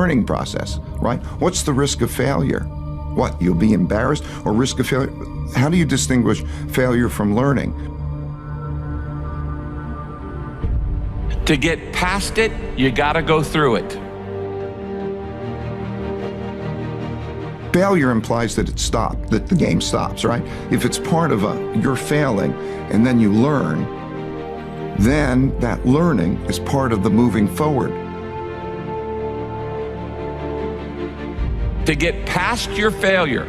learning process, right? What's the risk of failure? What, you'll be embarrassed, or risk of failure? How do you distinguish failure from learning? To get past it, you gotta go through it. Failure implies that it stopped, that the game stops, right? If it's part of you're failing and then you learn, then that learning is part of the moving forward. To get past your failure,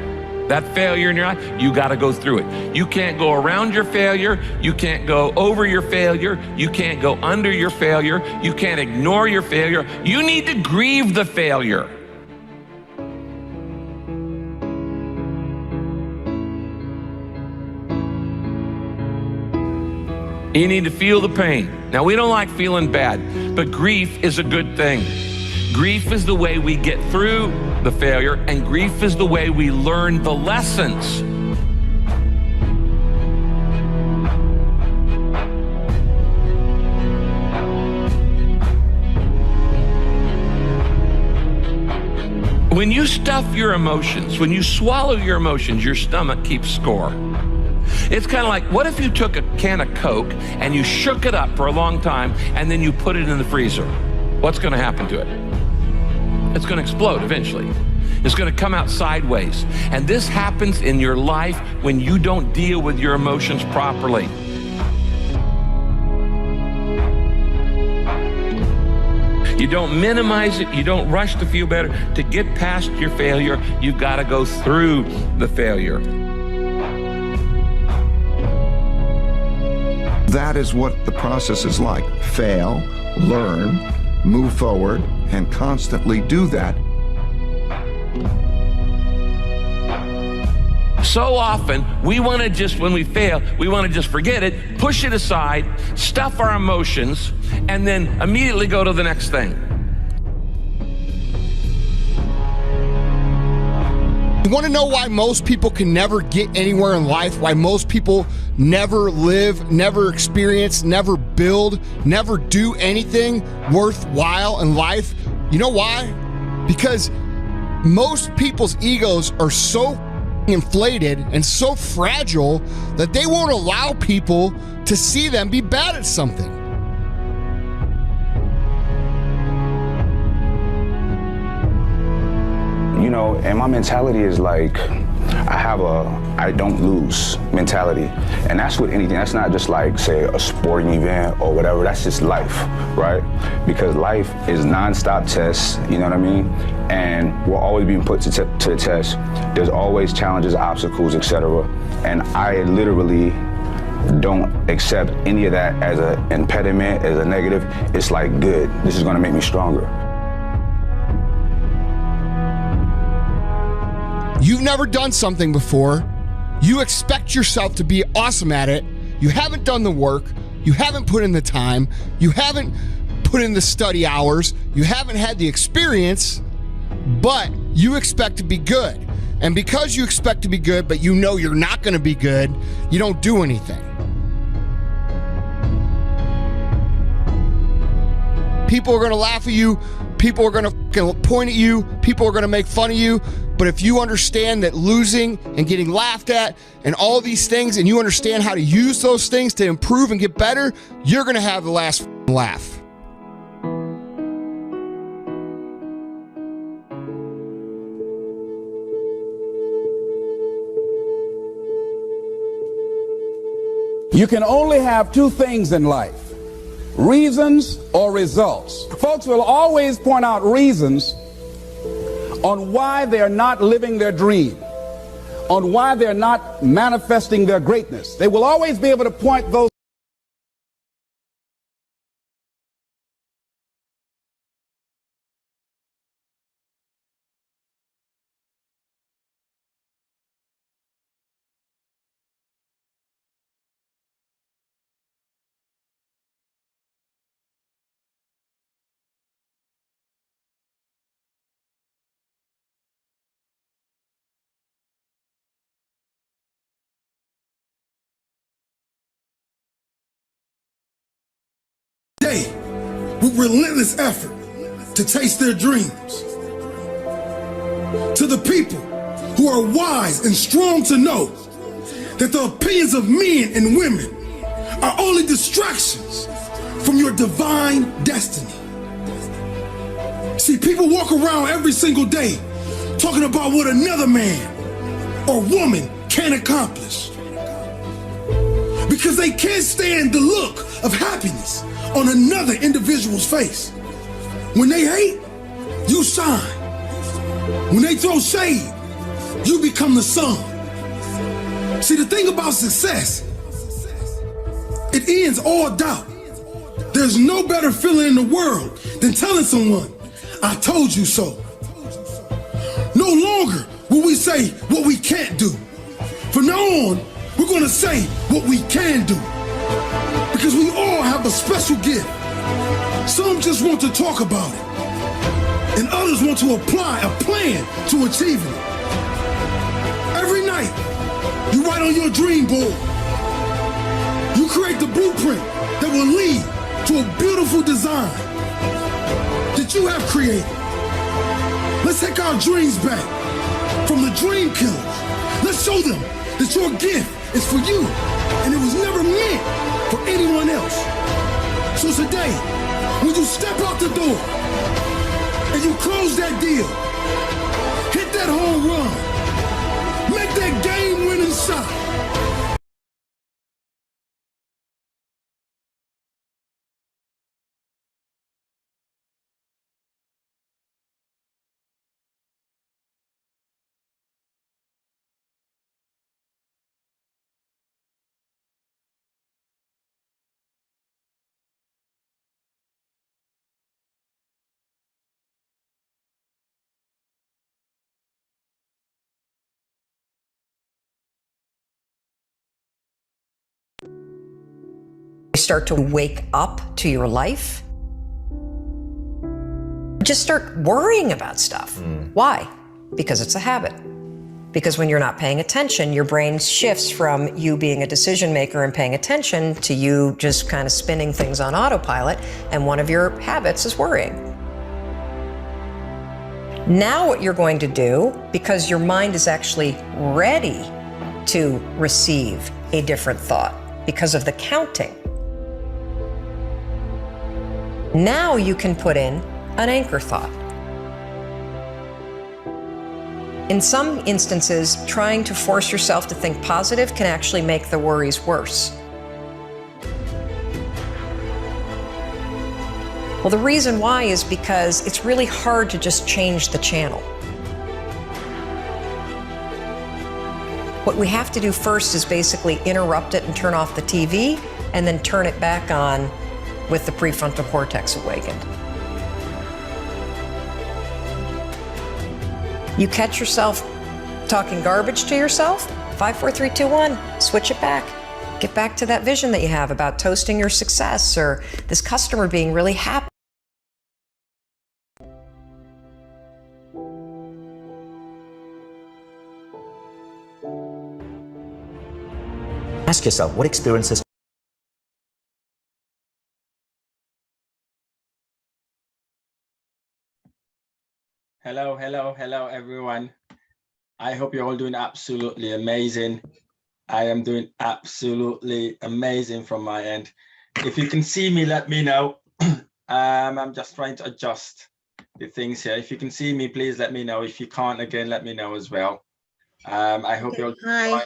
that failure in your life, you got to go through it. You can't go around your failure. You can't go over your failure. You can't go under your failure. You can't ignore your failure. You need to grieve the failure. You need to feel the pain. Now, we don't like feeling bad, but grief is a good thing. Grief is the way we get through the failure, and grief is the way we learn the lessons. When you stuff your emotions, when you swallow your emotions, your stomach keeps score. It's kind of like, what if you took a can of Coke and you shook it up for a long time and then you put it in the freezer? What's going to happen to it? It's going to explode eventually. It's going to come out sideways. And this happens in your life when you don't deal with your emotions properly. You don't minimize it. You don't rush to feel better. To get past your failure, you've got to go through the failure. That is what the process is like. Fail, learn, move forward, and constantly do that. So often, we want to just, when we fail, we want to just forget it, push it aside, stuff our emotions, and then immediately go to the next thing. You want to know why most people can never get anywhere in life? Why most people never live, never experience, never build, never do anything worthwhile in life? You know why? Because most people's egos are so inflated and so fragile that they won't allow people to see them be bad at something. You know, and my mentality is like, I don't lose mentality. And that's with anything. That's not just like, say, a sporting event or whatever. That's just life, right? Because life is nonstop tests, you know what I mean? And we're always being put to the test. There's always challenges, obstacles, etc. And I literally don't accept any of that as an impediment, as a negative. It's like, good, this is gonna make me stronger. You've never done something before. You expect yourself to be awesome at it. You haven't done the work. You haven't put in the time. You haven't put in the study hours. You haven't had the experience, but you expect to be good. And because you expect to be good, but you know you're not going to be good, you don't do anything. People are going to laugh at you. People are going to point at you. People are going to make fun of you. But if you understand that losing and getting laughed at and all these things, and you understand how to use those things to improve and get better, you're going to have the last laugh. You can only have two things in life: reasons or results. Folks will always point out reasons on why they're not living their dream, on why they're not manifesting their greatness. They will always be able to point those. With relentless effort to chase their dreams. To the people who are wise and strong to know that the opinions of men and women are only distractions from your divine destiny. See, people walk around every single day talking about what another man or woman can accomplish because they can't stand the look of happiness on another individual's face. When they hate, you shine. When they throw shade, you become the sun. See, the thing about success, it ends all doubt. There's no better feeling in the world than telling someone, I told you so. No longer will we say what we can't do. From now on, we're gonna say what we can do. Because we all have a special gift. Some just want to talk about it, and others want to apply a plan to achieving it. Every night, you write on your dream board. You create the blueprint that will lead to a beautiful design that you have created. Let's take our dreams back from the dream killers. Let's show them that your gift is for you and it was never meant for anyone else. So today, when you step out the door and you close that deal, hit that home run, make that game-winning shot. Start to wake up to your life. Just start worrying about stuff. Why? Because it's a habit. Because when you're not paying attention, your brain shifts from you being a decision maker and paying attention to you just kind of spinning things on autopilot, and one of your habits is worrying. Now what you're going to do, because your mind is actually ready to receive a different thought because of the counting, now you can put in an anchor thought. In some instances, trying to force yourself to think positive can actually make the worries worse. Well, the reason why is because it's really hard to just change the channel. What we have to do first is basically interrupt it and turn off the TV, and then turn it back on with the prefrontal cortex awakened. You catch yourself talking garbage to yourself, 5, 4, 3, 2, 1, switch it back. Get back to that vision that you have about toasting your success or this customer being really happy. Ask yourself, what experiences Hello, everyone. I hope you're all doing absolutely amazing. I am doing absolutely amazing from my end. If you can see me, let me know. I'm just trying to adjust the things here. If you can see me, please let me know. If you can't, again, let me know as well. I hope you're Hi.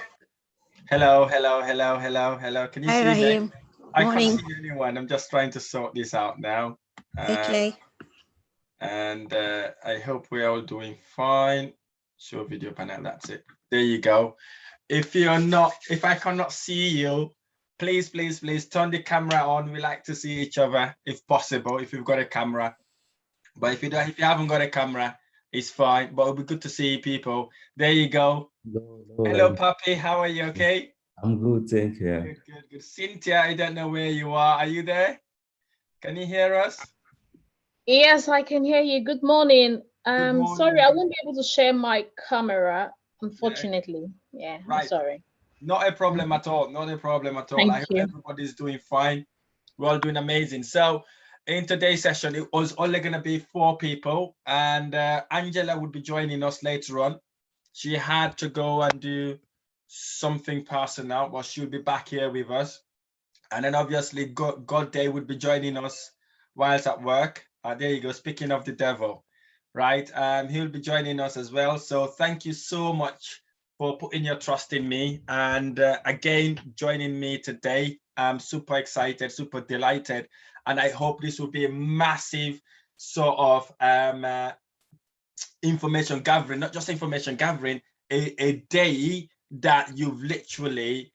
Hello. Can you Hi, see Rahim. me? I Morning. can't see anyone. I'm just trying to sort this out now. Okay. And I hope we're all doing fine. Show video panel, that's it. There you go. If I cannot see you, please turn the camera on. We like to see each other if possible, if you've got a camera. But if you haven't got a camera, it's fine. But it'll be good to see people. There you go. Hello, Papi. How are you? Okay? I'm good, thank you. Good. Cynthia, I don't know where you are. Are you there? Can you hear us? Yes, I can hear you. Good morning. Good morning. Sorry, I won't be able to share my camera, unfortunately. Yeah, right. I'm sorry. Not a problem at all. Not a problem at all. Thank I hope you. everybody's doing fine. We're all doing amazing. So in today's session, it was only going to be 4 people, and Angela would be joining us later on. She had to go and do something personal, but she'll be back here with us. And then obviously God Day would be joining us whilst at work. There you go, speaking of the devil, right? He'll be joining us as well. So thank you so much for putting your trust in me, and again, joining me today. I'm super excited, super delighted, and I hope this will be a massive sort of information gathering, not just information gathering, a day that you've literally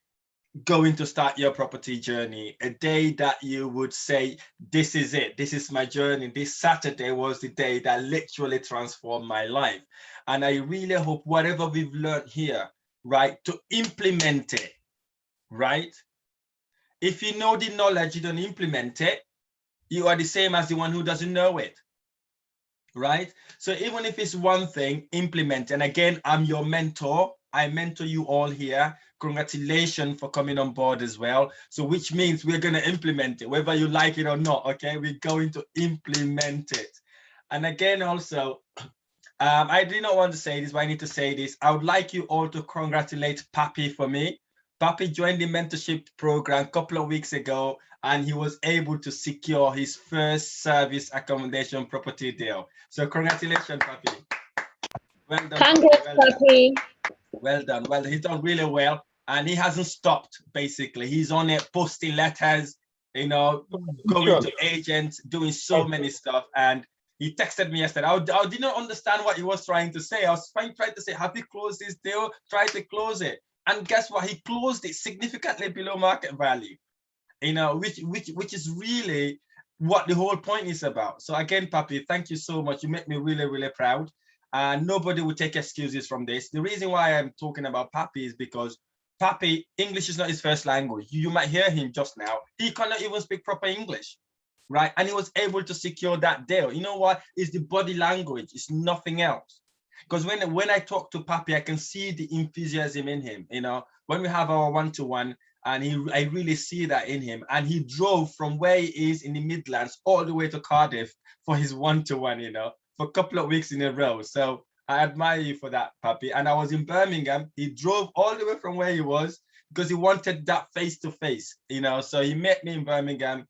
going to start your property journey, a day that you would say, this is it, this is my journey. This Saturday was the day that literally transformed my life. And I really hope whatever we've learned here, right, to implement it, right? If you know the knowledge, you don't implement it, you are the same as the one who doesn't know it, right? So even if it's one thing, implement. And again, I'm your mentor. I mentor you all here. Congratulations for coming on board as well. So which means we're going to implement it, whether you like it or not, okay? We're going to implement it. And again, also, I did not want to say this, but I need to say this. I would like you all to congratulate Papi for me. Papi joined the mentorship program a couple of weeks ago, and he was able to secure his first service accommodation property deal. So congratulations, Papi. Well done. Congrats, Papi. Well done. Well, he's done really well, and he hasn't stopped. Basically, he's on it, posting letters, you know, going to agents, doing so many stuff. And he texted me yesterday. I did not understand what he was trying to say. I was trying to say, have you closed this deal? Try to close it. And guess what? He closed it significantly below market value. You know, which is really what the whole point is about. So again, Papi, thank you so much. You make me really, really proud. And nobody will take excuses from this. The reason why I'm talking about Papi is because Papi, English is not his first language. You might hear him just now. He cannot even speak proper English, right? And he was able to secure that deal. You know what? It's the body language. It's nothing else. Because when I talk to Papi, I can see the enthusiasm in him. You know, when we have our one-to-one, and I really see that in him. And he drove from where he is in the Midlands all the way to Cardiff for his one-to-one, you know, for a couple of weeks in a row. So I admire you for that, Papi. And I was in Birmingham. He drove all the way from where he was because he wanted that face-to-face, you know. So he met me in Birmingham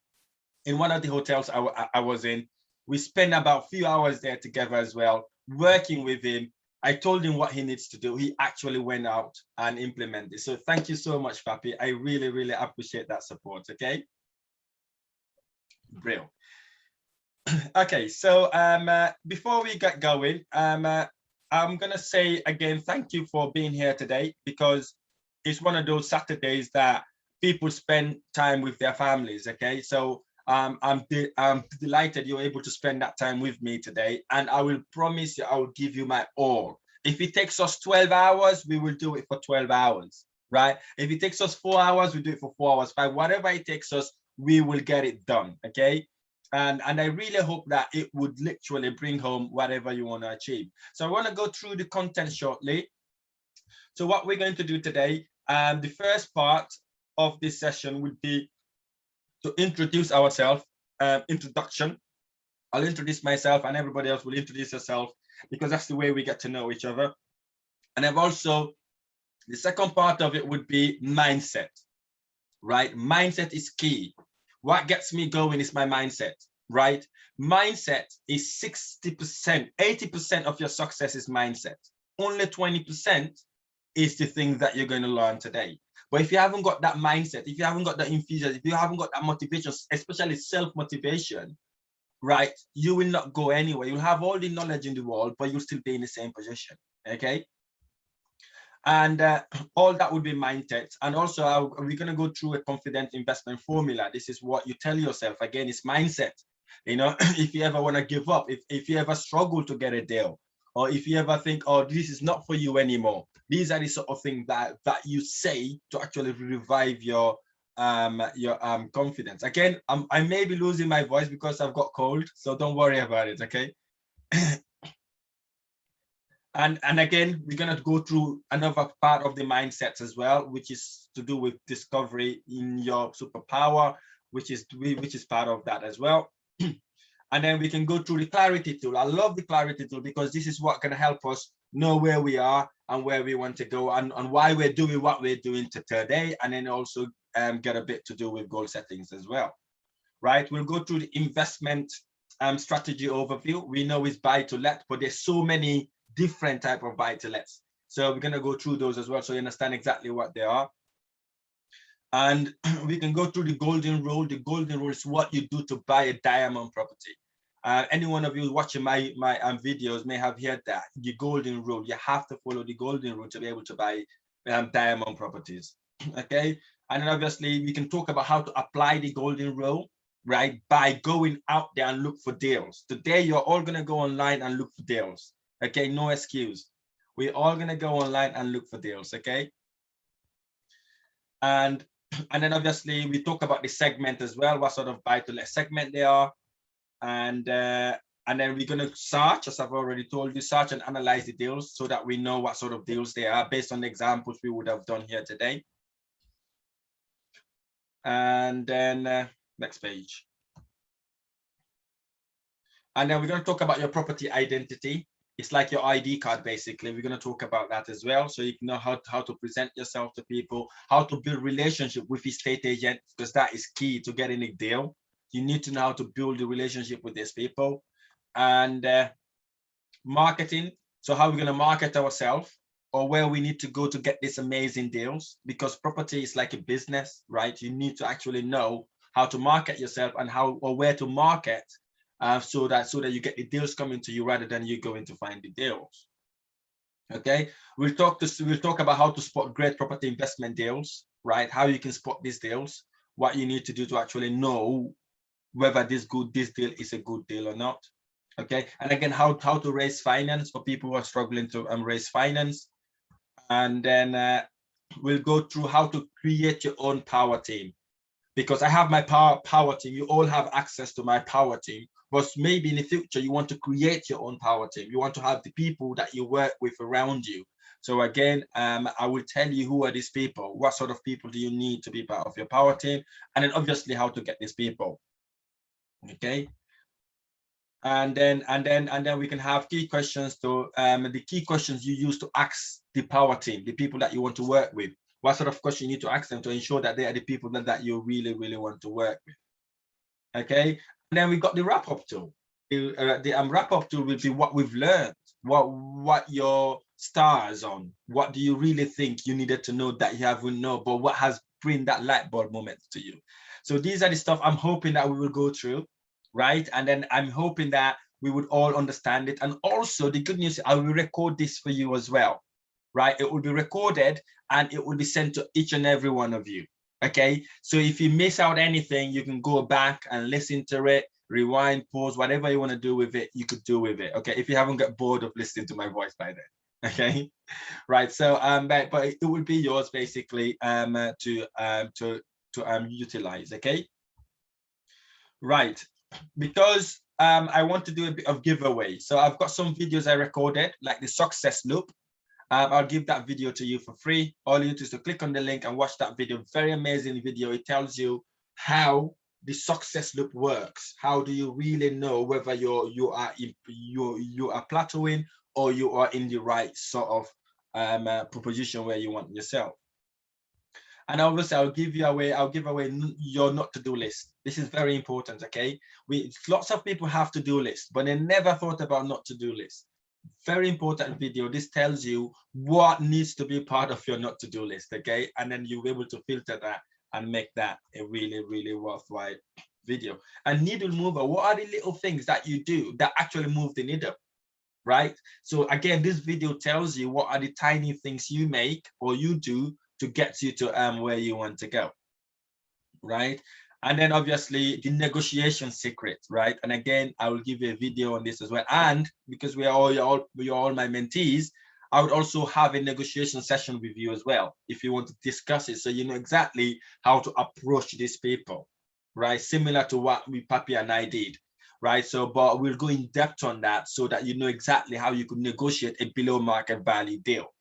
in one of the hotels I was in. We spent about a few hours there together as well, working with him. I told him what he needs to do. He actually went out and implemented. So thank you so much, Papi. I really, really appreciate that support, okay? Brilliant. Okay, so before we get going, I'm gonna say again, thank you for being here today, because it's one of those Saturdays that people spend time with their families, okay? So I'm delighted you're able to spend that time with me today, and I will promise you I will give you my all. If it takes us 12 hours, we will do it for 12 hours, right? If it takes us 4 hours, we do it for 4 hours, 5, whatever it takes us, we will get it done, okay? And I really hope that it would literally bring home whatever you want to achieve. So I want to go through the content shortly. So what we're going to do today, the first part of this session would be to introduce ourselves, introduction. I'll introduce myself and everybody else will introduce yourself, because that's the way we get to know each other. And I've also, the second part of it would be mindset, right? Mindset is key. What gets me going is my mindset, right? Mindset is 60%, 80% of your success is mindset. Only 20% is the thing that you're going to learn today. But if you haven't got that mindset, if you haven't got that enthusiasm, if you haven't got that motivation, especially self-motivation, right, you will not go anywhere. You'll have all the knowledge in the world, but you'll still be in the same position, okay? And all that would be mindset. And also, we're going to go through a confident investment formula. This is what you tell yourself. Again, it's mindset. You know, if you ever want to give up, if you ever struggle to get a deal, or if you ever think, oh, this is not for you anymore, these are the sort of things that you say to actually revive your confidence. Again, I may be losing my voice because I've got cold, so don't worry about it, okay? And again, we're going to go through another part of the mindsets as well, which is to do with discovery in your superpower, which is part of that as well. And then we can go through the clarity tool. I love the clarity tool because this is what can help us know where we are and where we want to go and why we're doing what we're doing today. And then also get a bit to do with goal settings as well, right? We'll go through the investment strategy overview. We know it's buy to let, but there's so many different type of buy to lets. So we're gonna go through those as well so you understand exactly what they are. And we can go through the golden rule. The golden rule is what you do to buy a diamond property. Any one of you watching my videos may have heard that, the golden rule. You have to follow the golden rule to be able to buy diamond properties, okay? And then obviously we can talk about how to apply the golden rule, right? By going out there and look for deals. Today, you're all gonna go online and look for deals, okay? No excuse. We're all gonna go online and look for deals, okay? And then obviously we talk about the segment as well, what sort of buy to let segment they are. And then we're going to search, as I've already told you, search and analyze the deals so that we know what sort of deals they are based on the examples we would have done here today. And then next page. And then we're going to talk about your property identity. It's like your ID card, basically. We're going to talk about that as well. So you can know how to present yourself to people, how to build relationship with estate agent, because that is key to getting a deal. You need to know how to build a relationship with these people. And marketing. So how we're going to market ourselves or where we need to go to get these amazing deals, because property is like a business, right? You need to actually know how to market yourself and how or where to market. So that you get the deals coming to you rather than you going to find the deals. Okay, we'll talk about how to spot great property investment deals, right? How you can spot these deals, what you need to do to actually know whether this deal is a good deal or not. Okay, and again, how to raise finance for people who are struggling to raise finance. And then we'll go through how to create your own power team, because I have my power team. You all have access to my power team. But maybe in the future, you want to create your own power team. You want to have the people that you work with around you. So again, I will tell you who are these people. What sort of people do you need to be part of your power team? And then obviously how to get these people. Okay. And then we can have key questions to the key questions you use to ask the power team, the people that you want to work with. What sort of question you need to ask them to ensure that they are the people that you really, really want to work with. Okay. And then we've got the wrap-up tool. The wrap-up tool will be what we've learned, what your stars on, what do you really think you needed to know that you haven't known, but what has bring that light bulb moment to you. So these are the stuff I'm hoping that we will go through, right? And then I'm hoping that we would all understand it. And also the good news, I will record this for you as well, right? It will be recorded and it will be sent to each and every one of you. Okay, so if you miss out anything, you can go back and listen to it, rewind, pause, whatever you want to do with it, you could do with it. Okay, if you haven't got bored of listening to my voice by then. Okay, right. So but it will be yours basically to utilize. Okay, right. Because I want to do a bit of giveaway. So I've got some videos I recorded, like the success loop. I'll give that video to you for free. All you do is to click on the link and watch that video. Very amazing video. It tells you how the success loop works. How do you really know whether you are plateauing or you are in the right sort of proposition where you want yourself. And obviously I'll give away your not to do list. This is very important. Okay, lots of people have to do lists, but they never thought about not to do list. Very important video. This tells you what needs to be part of your not to do list. Okay, and then you'll be able to filter that and make that a really, really worthwhile video. And needle mover, what are the little things that you do that actually move the needle, right? So again, this video tells you what are the tiny things you make or you do to get you to where you want to go, right? And then obviously the negotiation secret, right? And again, I will give you a video on this as well. And because you're all my mentees, I would also have a negotiation session with you as well, if you want to discuss it, so you know exactly how to approach these people, right? Similar to what Papi and I did, right? So, but we'll go in depth on that so that you know exactly how you could negotiate a below market value deal,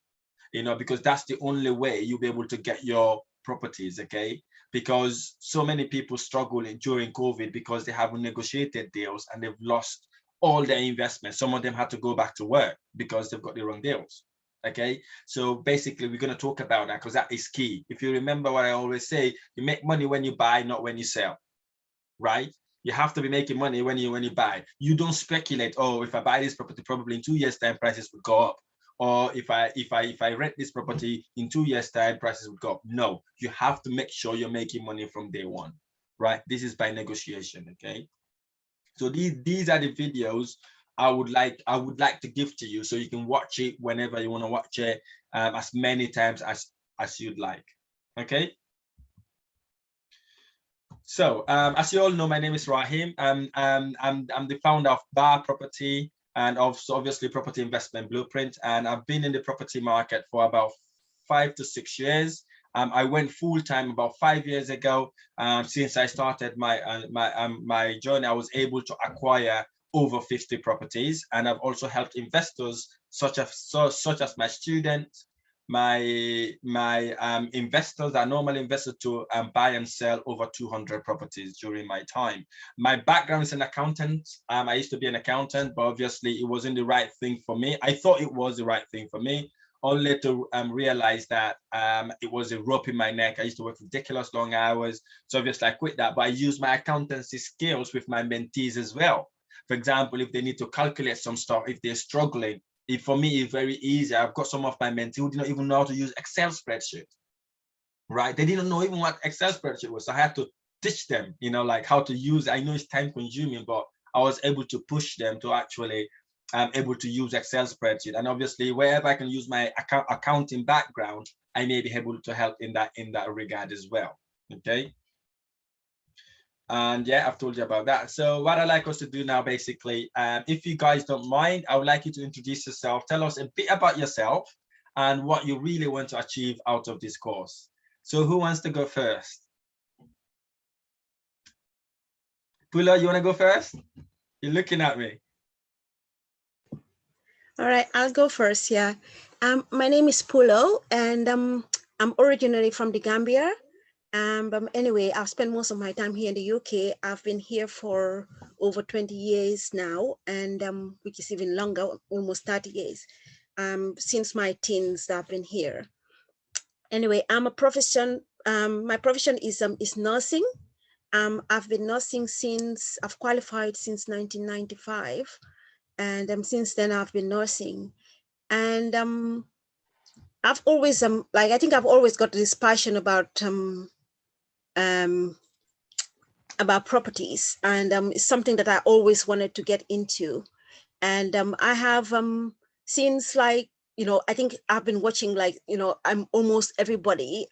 you know, because that's the only way you'll be able to get your properties, okay? because so many people struggle during COVID because they haven't negotiated deals and they've lost all their investments. Some of them had to go back to work because they've got the wrong deals. Okay, so basically we're going to talk about that because that is key. If you remember what I always say, you make money when you buy, not when you sell, right? You have to be making money when you buy. You don't speculate, oh, if I buy this property, probably in 2 years time prices would go up, or if I rent this property in 2 years time prices would go up. No, you have to make sure you're making money from day one, right? This is by negotiation. Okay, so these are the videos I would like to give to you, so you can watch it whenever you want to watch it, as many times as you'd like. Okay. So as you all know, my name is Rahim. I'm the founder of BRRR Property and also obviously Property Investment Blueprint, and I've been in the property market for about 5 to 6 years. I went full-time about 5 years ago. Since I started my journey, I was able to acquire over 50 properties, and I've also helped investors such as my students, my investors, are normal investors, to buy and sell over 200 properties during my time. My background is an accountant. I used to be an accountant, but obviously it wasn't the right thing for me. I thought it was the right thing for me, only to realize that it was a rope in my neck. I used to work ridiculous long hours. So obviously I quit that, but I use my accountancy skills with my mentees as well. For example, if they need to calculate some stuff, if they're struggling, for me, it's very easy. I've got some of my mentees who didn't even know how to use Excel spreadsheet, right? They didn't know even what Excel spreadsheet was. So I had to teach them, like how to use it. I know it's time consuming, but I was able to push them to actually able to use Excel spreadsheet. And obviously, wherever I can use my accounting background, I may be able to help in that regard as well. Okay. And yeah, I've told you about that. So what I'd like us to do now, basically, if you guys don't mind, I would like you to introduce yourself, tell us a bit about yourself and what you really want to achieve out of this course. So who wants to go first? Pula, you want to go first? You're looking at me. All right, I'll go first. Yeah. My name is Pulo, and I'm originally from the Gambia. But anyway, I've spent most of my time here in the UK. I've been here for over 20 years now, and which is even longer, almost 30 years. Since my teens, I've been here. Anyway, I'm a profession. My profession is nursing. I've been nursing since I've qualified since 1995, and since then I've been nursing, and I've always I think I've always got this passion about properties, and it's something that I always wanted to get into. And I have since I think I've been watching I'm almost everybody.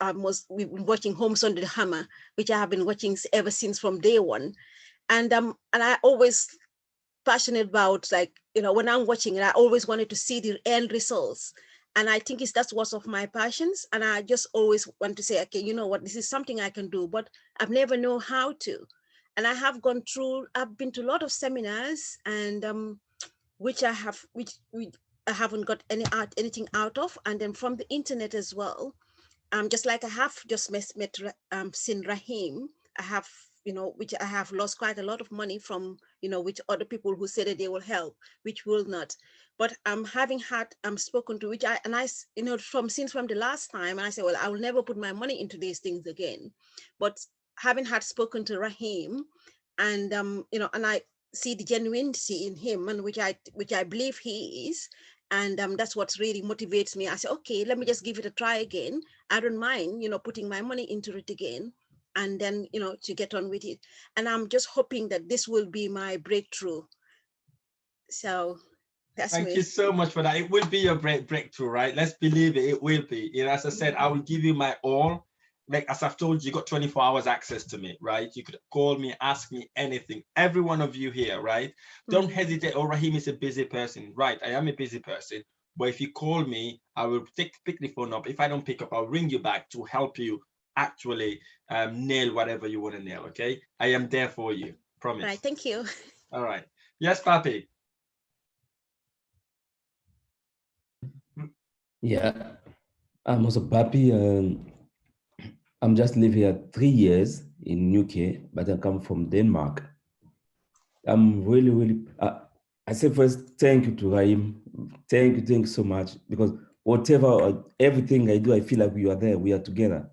We've been watching Homes Under the Hammer, which I have been watching ever since from day one. And I always passionate about when I'm watching it, I always wanted to see the end results. And I think that's what's of my passions. And I just always want to say, okay, you know what, this is something I can do, but I've never known how to. And I have I've been to a lot of seminars, and which I haven't got anything out of. And then from the internet as well, just like I have just met Sin Rahim, I have, which I have lost quite a lot of money from, which other people who said that they will help, which will not. But having had spoken to since the last time, and I said, well, I will never put my money into these things again. But having had spoken to Rahim, and and I see the genuinity in him, and which I believe he is, and that's what really motivates me. I say, okay, let me just give it a try again. I don't mind, putting my money into it again, and then to get on with it. And I'm just hoping that this will be my breakthrough. So thank you so much for that. It will be your breakthrough, right? Let's believe it. It will be. As I said, I will give you my all. Like, as I've told you, you got 24 hours access to me, right? You could call me, ask me anything. Every one of you here, right? Don't hesitate. Oh, Rahim is a busy person, right? I am a busy person. But if you call me, I will pick the phone up. If I don't pick up, I'll ring you back to help you actually nail whatever you want to nail. Okay, I am there for you. Promise. Right. Thank you. All right. Yes, Papi. Yeah, I'm also Papi. I'm just living here 3 years in UK, but I come from Denmark. I'm really, I say first, thank you to Rahim. Thank you so much, because whatever, everything I do, I feel like we are there, we are together.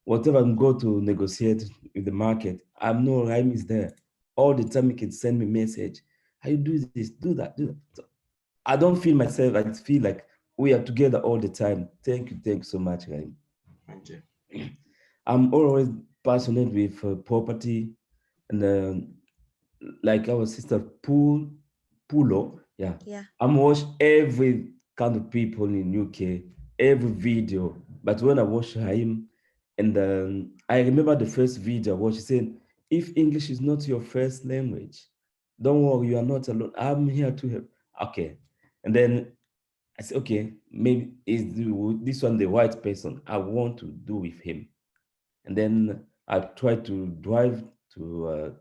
Whatever I go to negotiate with the market, I know Rahim is there. All the time he can send me message, how you do this, do that, do that. So I don't feel myself, I just feel like we are together all the time. Thank you so much, Rahim. Thank you. I'm always passionate with property, and like our sister Pulo, yeah. I'm watch every kind of people in UK, every video. But when I watch him, and I remember the first video I watched, he said, if English is not your first language, don't worry, you are not alone. I'm here to help. Okay. And then I said, okay, maybe is this one the right person I want to do with him? And then I tried to drive to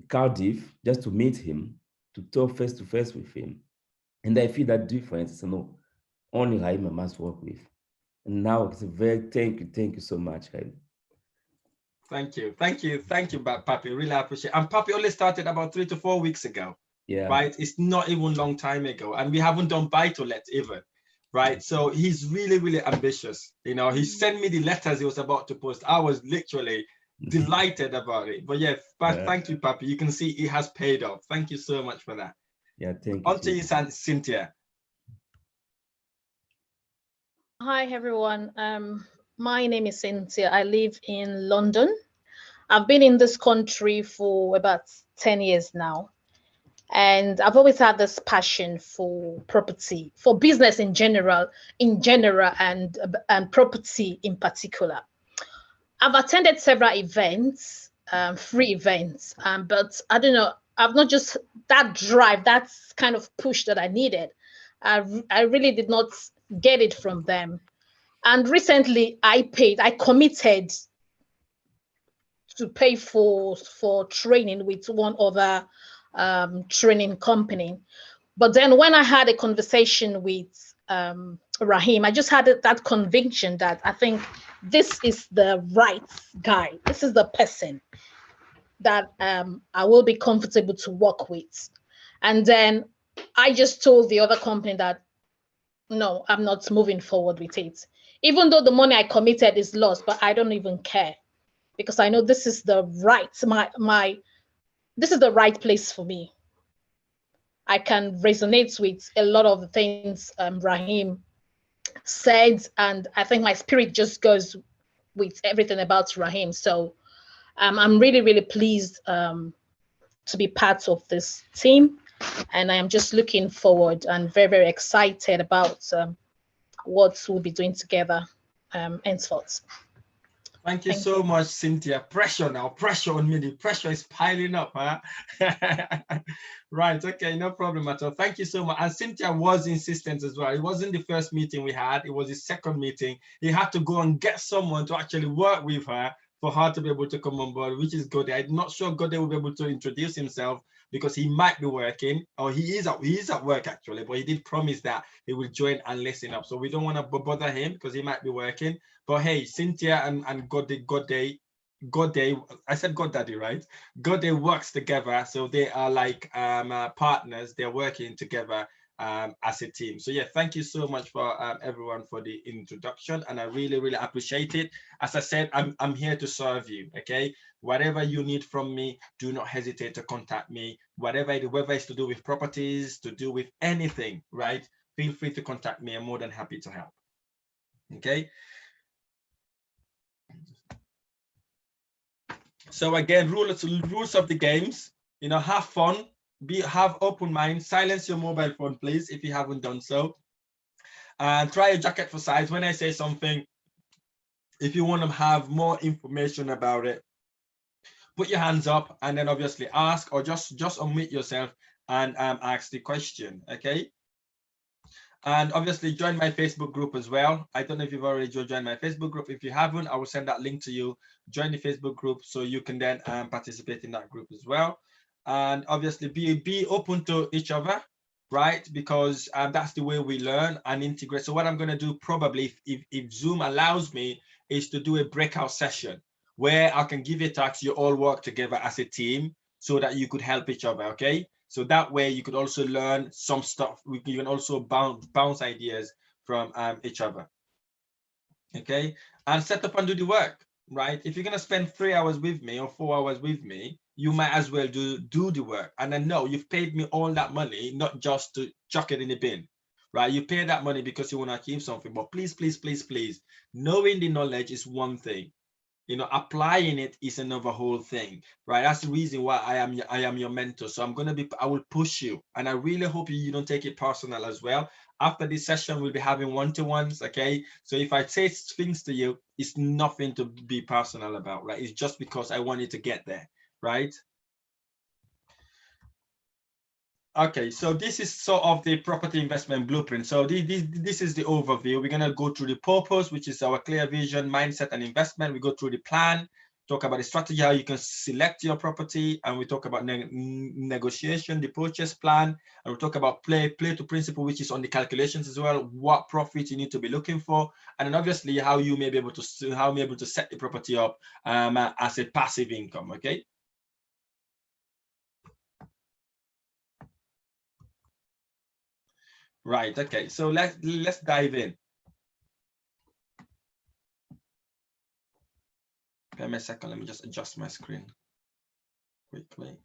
Cardiff just to meet him, to talk face to face with him. And I feel that difference, only Rahim I must work with. And now it's a very, thank you so much, Rahim. Thank you, Papi. Really appreciate it. And Papi only started about 3 to 4 weeks ago. Yeah. Right? It's not even a long time ago. And we haven't done buy-to-let even. Right? So he's really ambitious. He sent me the letters he was about to post. I was literally delighted about it. But yeah, thank you, Papi. You can see it has paid off. Thank you so much for that. Yeah, thank you. On to you, Cynthia. Hi, everyone. My name is Cynthia. I live in London. I've been in this country for about 10 years now. And I've always had this passion for property, for business in general, and property in particular. I've attended several events, free events, but I don't know, I've not just that drive, that kind of push that I needed. I really did not get it from them. And recently I committed to pay for training with one other training company. But then when I had a conversation with Rahim, I just had that conviction that I think this is the right guy. This is the person that I will be comfortable to work with. And then I just told the other company that, no, I'm not moving forward with it. Even though the money I committed is lost, but I don't even care, because I know this is the right, this is the right place for me. I can resonate with a lot of the things Rahim said, and I think my spirit just goes with everything about Rahim. So I'm really pleased to be part of this team, and I am just looking forward and very excited about what we'll be doing together henceforth. Thank you so much, Cynthia. Pressure now, pressure on me. The pressure is piling up, huh? Right, okay, no problem at all. Thank you so much. And Cynthia was insistent as well. It wasn't the first meeting we had, it was the second meeting. He had to go and get someone to actually work with her for her to be able to come on board, which is good. I'm not sure Gode will be able to introduce himself because he might be working, or he is at work actually, but he did promise that he will join and listen up. So we don't want to bother him because he might be working. But hey, Cynthia and Gode, I said GodDaddy, right? Gode works together, so they are like partners. They're working together as a team. So yeah, thank you so much for everyone for the introduction, and I really appreciate it. As I said, I'm here to serve you. Okay, whatever you need from me, do not hesitate to contact me. Whatever it's to do with properties, to do with anything, right? Feel free to contact me. I'm more than happy to help. Okay. So again, rules of the games. Have fun. Have open mind. Silence your mobile phone, please, if you haven't done so. And try a jacket for size. When I say something, if you want to have more information about it, put your hands up and then obviously ask, or just unmute yourself and ask the question. Okay. And obviously join my Facebook group as well. I don't know if you've already joined my Facebook group. If you haven't, I will send that link to you. Join the Facebook group so you can then participate in that group as well. And obviously be open to each other. right? Because that's the way we learn and integrate. So what I'm going to do probably, if Zoom allows me, is to do a breakout session where I can give you tasks, you all work together as a team so that you could help each other, okay? So that way you could also learn some stuff. You can also bounce ideas from each other, okay? And set up and do the work, right? If you're going to spend 3 hours with me or 4 hours with me, you might as well do the work. And I know you've paid me all that money, not just to chuck it in the bin, right? You pay that money because you want to achieve something, but please, please, please, please, knowing the knowledge is one thing. You know, applying it is another whole thing, right? That's the reason why I am your mentor. So I will push you, and I really hope you don't take it personal as well. After this session, we'll be having one-to-ones, okay? So if I say things to you, it's nothing to be personal about, right? It's just because I want you to get there, right? Okay, so this is sort of the property investment blueprint. So this is the overview. We're going to go through the purpose, which is our clear vision, mindset, and investment. We go through the plan, talk about the strategy, how you can select your property, and we talk about negotiation, the purchase plan, and we talk about play to principal, which is on the calculations as well, what profit you need to be looking for, and then obviously how you may be able to set the property up as a passive income. Okay. Right, okay, so let's dive in. Give me a second, let me just adjust my screen quickly.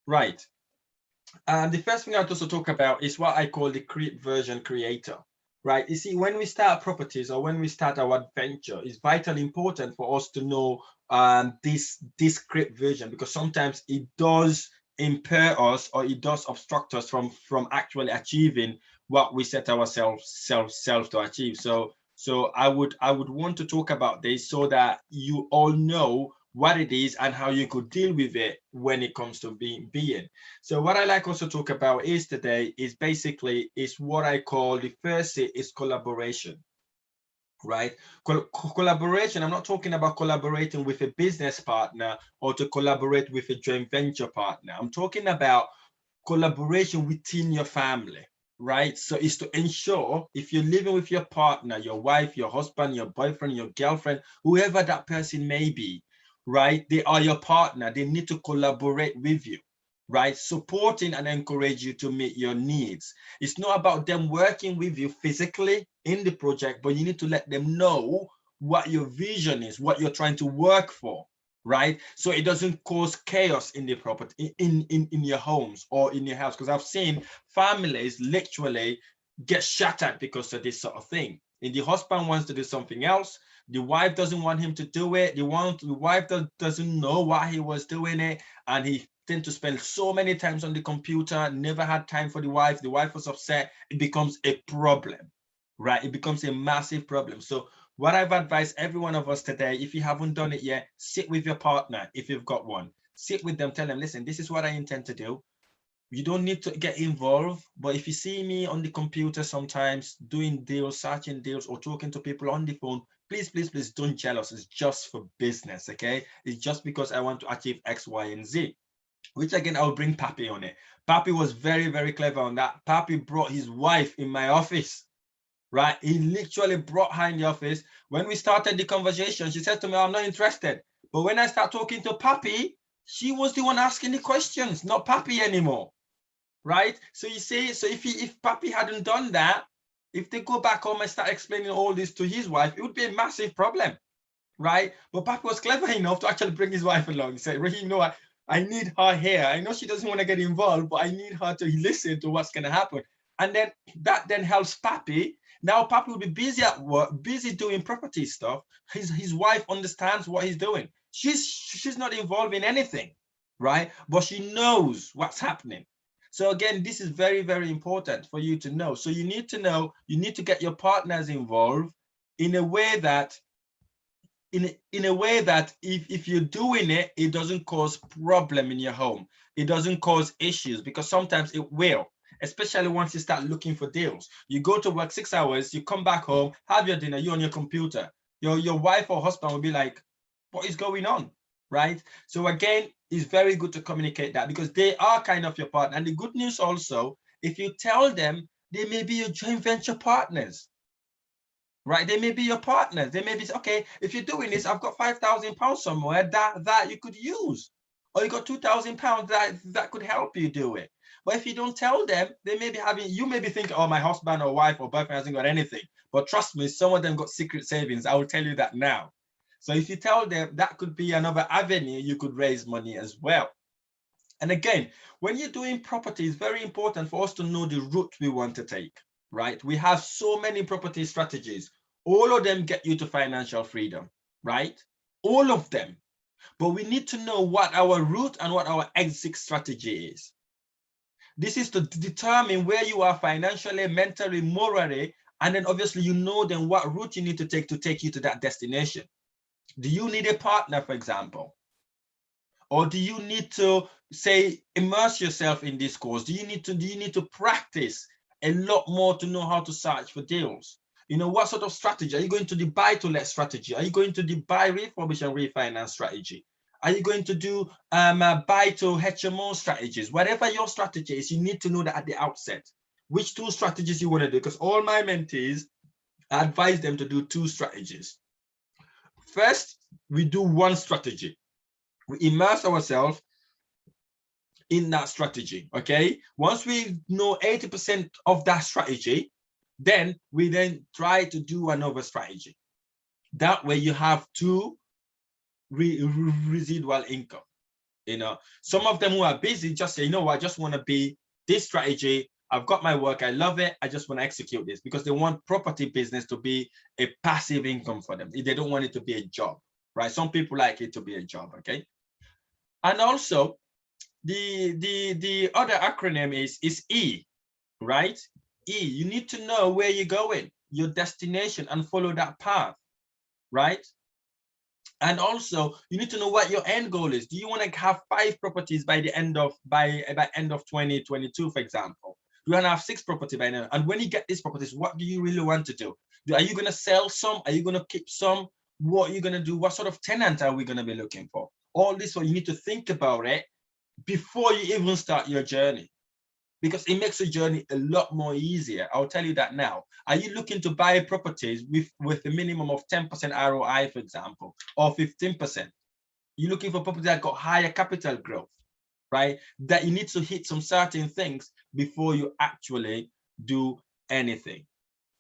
Right, the first thing I want to talk about is what I call the version creator. Right, you see, when we start properties or when we start our venture, it's vitally important for us to know this script version, because sometimes it does impair us or it does obstruct us from actually achieving what we set ourselves to achieve. So I would want to talk about this so that you all know what it is and how you could deal with it when it comes to being. So what I like also to talk about is today is basically is what I call the first is collaboration, right? Collaboration, I'm not talking about collaborating with a business partner or to collaborate with a joint venture partner. I'm talking about collaboration within your family, right? So it's to ensure if you're living with your partner, your wife, your husband, your boyfriend, your girlfriend, whoever that person may be, right? They are your partner. They need to collaborate with you, right? Supporting and encourage you to meet your needs. It's not about them working with you physically in the project, but you need to let them know what your vision is, what you're trying to work for, right? So it doesn't cause chaos in the property, in your homes or in your house. Because I've seen families literally get shattered because of this sort of thing. And the husband wants to do something else. The wife doesn't want him to do it. The wife doesn't know why he was doing it. And he tend to spend so many times on the computer, never had time for the wife. The wife was upset. It becomes a problem, right? It becomes a massive problem. So what I've advised every one of us today, if you haven't done it yet, sit with your partner. If you've got one, sit with them, tell them, listen, this is what I intend to do. You don't need to get involved, but if you see me on the computer sometimes doing deals, searching deals, or talking to people on the phone, please, please, please don't jealous. It's just for business, okay? It's just because I want to achieve X, Y, and Z, which again, I'll bring Papi on it. Papi was very, very clever on that. Papi brought his wife in my office, right? He literally brought her in the office. When we started the conversation, she said to me, I'm not interested. But when I start talking to Papi, she was the one asking the questions, not Papi anymore, right? So you see, so if Papi hadn't done that, if they go back home and start explaining all this to his wife, it would be a massive problem, right? But Papi was clever enough to actually bring his wife along. He said, Rahim, you know what? I need her here. I know she doesn't want to get involved, but I need her to listen to what's going to happen. And then that then helps Papi. Now Papi will be busy at work, busy doing property stuff. His wife understands what he's doing. She's not involved in anything, right? But she knows what's happening. So again, this is very, very important for you to know. So you need to know, you need to get your partners involved in a way that if you're doing it, it doesn't cause problem in your home. It doesn't cause issues, because sometimes it will. especially once you start looking for deals. You go to work 6 hours, you come back home, have your dinner, you're on your computer. Your wife or husband will be like, what is going on, right? So again, it's very good to communicate that because they are kind of your partner. And the good news also, if you tell them, they may be your joint venture partners, right? They may be your partners. They may be, okay, if you're doing this, I've got £5,000 somewhere that you could use, or you got £2,000 that could help you do it. But if you don't tell them, they may be you may be thinking, oh, my husband or wife or boyfriend hasn't got anything. But trust me, some of them got secret savings. I will tell you that now. So if you tell them, that could be another avenue you could raise money as well. And again, when you're doing property, it's very important for us to know the route we want to take, right? We have so many property strategies. All of them get you to financial freedom, right? All of them. But we need to know what our route and what our exit strategy is. This is to determine where you are financially, mentally, morally, and then obviously you know then what route you need to take you to that destination. Do you need a partner, for example? Or do you need to say immerse yourself in this course? Do you need to practice a lot more to know how to search for deals? You know, what sort of strategy? Are you going to the buy to let strategy? Are you going to the buy, refurbish, and refinance strategy? Are you going to do buy to HMO strategies? Whatever your strategy is, you need to know that at the outset, which 2 strategies you want to do, because all my mentees, I advise them to do 2 strategies. First, we do 1 strategy. We immerse ourselves in that strategy, okay? Once we know 80% of that strategy, then we try to do another strategy. That way you have 2 residual income. You know, some of them who are busy just say, you know what, I just want to be this strategy. I've got my work, I love it, I just want to execute this, because they want property business to be a passive income for them. They don't want it to be a job, right? Some people like it to be a job, okay? And also, the other acronym is E, right? E, you need to know where you're going, your destination, and follow that path, right? And also, you need to know what your end goal is. Do you want to have 5 properties by the end of by end of 2022, for example? Do you want to have 6 properties by now? And when you get these properties, what do you really want to do? Are you going to sell some? Are you going to keep some? What are you going to do? What sort of tenant are we going to be looking for? All this, so you need to think about it before you even start your journey, because it makes the journey a lot more easier. I'll tell you that now. Are you looking to buy properties with a minimum of 10% ROI, for example, or 15%? You're looking for properties that got higher capital growth, right? That you need to hit some certain things before you actually do anything,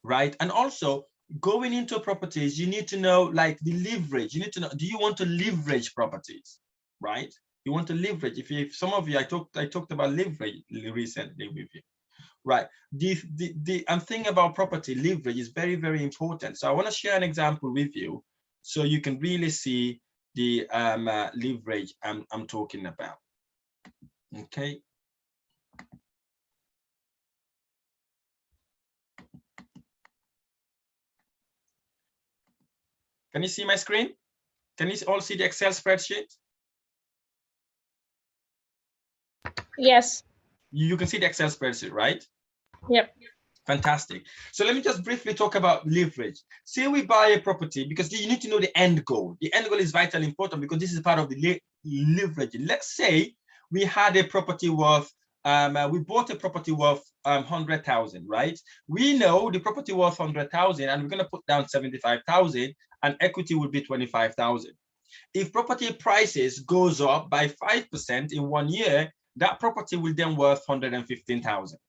right? And also, going into properties, you need to know like the leverage. You need to know, do you want to leverage properties, right? You want to leverage. If some of you, I talked about leverage recently with you, right? I'm thinking about property leverage is very, very important. So I want to share an example with you so you can really see the leverage I'm talking about. Okay. Can you see my screen? Can you all see the Excel spreadsheet? Yes. You can see the Excel spreadsheet, right? Yep. Fantastic. So let me just briefly talk about leverage. Say we buy a property, because you need to know the end goal. The end goal is vitally important because this is part of the leverage. Let's say we had a property worth, we bought a property worth 100,000, right? We know the property worth 100,000 and we're going to put down 75,000 and equity will be 25,000. If property prices goes up by 5% in 1 year, that property will then worth 115,000.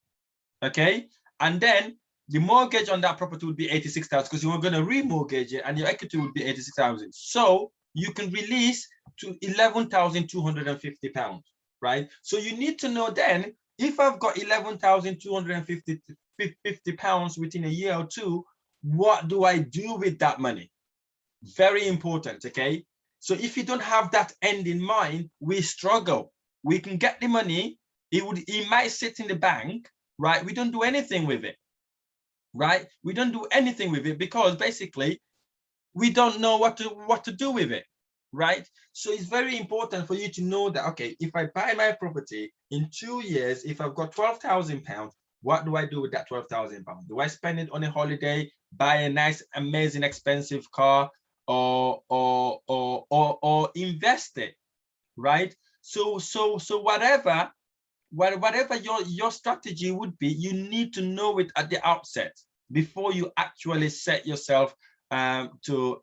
Okay, and then the mortgage on that property would be 86,000 because you were going to remortgage it, and your equity would be 86,000. So you can release to 11,250 pounds, right? So you need to know then, if I've got 11,250 pounds within a year or 2, what do I do with that money? Very important, okay? So if you don't have that end in mind, we struggle. We can get the money, it might sit in the bank, right? We don't do anything with it, right? We don't do anything with it because basically we don't know what to do with it, right? So it's very important for you to know that, okay, if I buy my property in 2 years, if I've got 12,000 pounds, What do I do with that £12,000? Do I spend it on a holiday, buy a nice, amazing, expensive car, or invest it, right? So whatever your strategy would be, you need to know it at the outset before you actually set yourself to do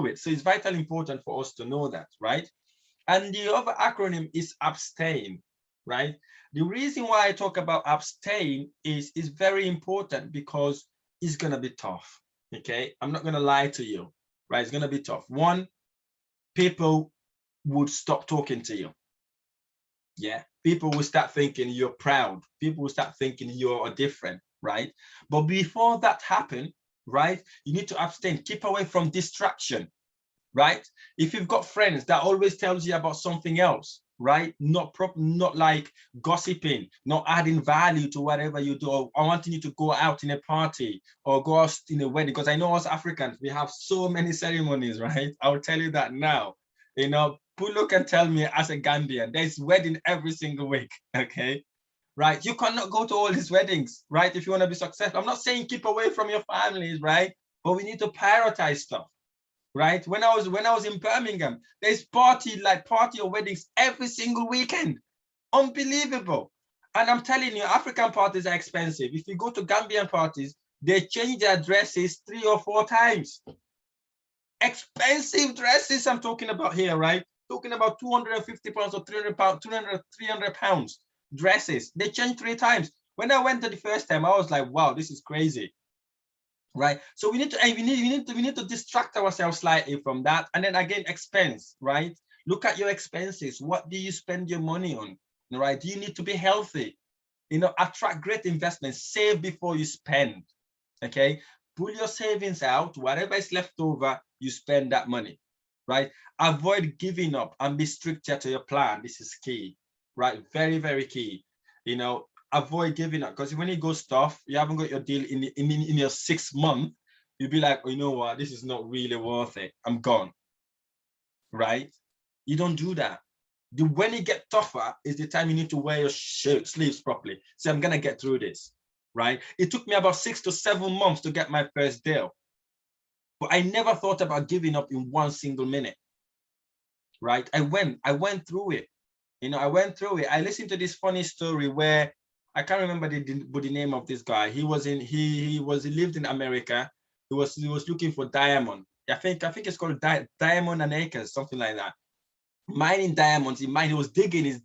it. So it's vitally important for us to know that, right? And the other acronym is abstain, right? The reason why I talk about abstain is very important because it's gonna be tough, okay? I'm not gonna lie to you, right? It's gonna be tough. One, people would stop talking to you. Yeah, people will start thinking you're proud. People will start thinking you're different, right? But before that happens, right, you need to abstain. Keep away from distraction, right? If you've got friends that always tells you about something else, right? Not like gossiping, not adding value to whatever you do, or wanting you to go out in a party or go out in a wedding. Because I know us Africans, we have so many ceremonies, right? I'll tell you that now. You know, Pulu can tell me as a Gambian, there's wedding every single week, okay? Right? You cannot go to all these weddings, right? If you want to be successful. I'm not saying keep away from your families, right? But we need to prioritize stuff, right? When I was in Birmingham, there's party or weddings every single weekend. Unbelievable. And I'm telling you, African parties are expensive. If you go to Gambian parties, they change their dresses 3 or 4 times. Expensive dresses I'm talking about here, right? Talking about 250 pounds or 300 pounds, 300 pounds dresses. They change 3 times. When I went to the first time, I was like, wow, this is crazy, right? So we need to distract ourselves slightly from that. And then again, expense, right? Look at your expenses. What do you spend your money on, right? Do you need to be healthy? You know, attract great investments. Save before you spend, okay? Pull your savings out. Whatever is left over, you spend that money, right? Avoid giving up and be stricter to your plan. This is key, right? Very, very key. You know, avoid giving up, because when it goes tough, you haven't got your deal in your 6th month, you'll be like, oh, you know what? This is not really worth it. I'm gone, right? You don't do that. When it gets tougher is the time you need to wear your sleeves properly. So I'm gonna get through this, right? It took me about 6 to 7 months to get my first deal. But I never thought about giving up in 1 single minute, right? I went through it. You know, I went through it. I listened to this funny story where I can't remember the name of this guy. He lived in America. He was looking for diamond. I think it's called Diamond and Acres, something like that. Mining diamonds. He was digging, he's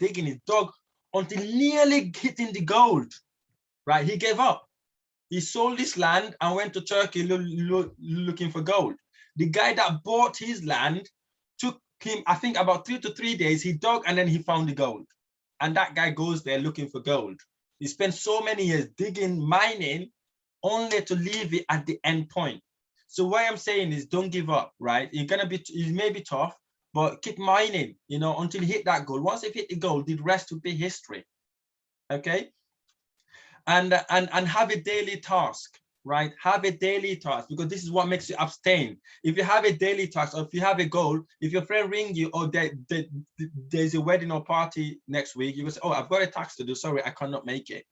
dug until nearly hitting the gold, right? He gave up. He sold his land and went to Turkey looking for gold. The guy that bought his land took him, I think, about 2 to 3 days. He dug and then he found the gold. And that guy goes there looking for gold. He spent so many years digging, mining, only to leave it at the end point. So what I'm saying is don't give up, right? It may be tough, but keep mining, you know, until you hit that goal. Once you hit the goal, the rest will be history, okay? And have a daily task, right? Have a daily task, because this is what makes you abstain. If you have a daily task, or if you have a goal, if your friend rings you, or there's a wedding or party next week, you will say, oh, I've got a task to do, sorry, I cannot make it,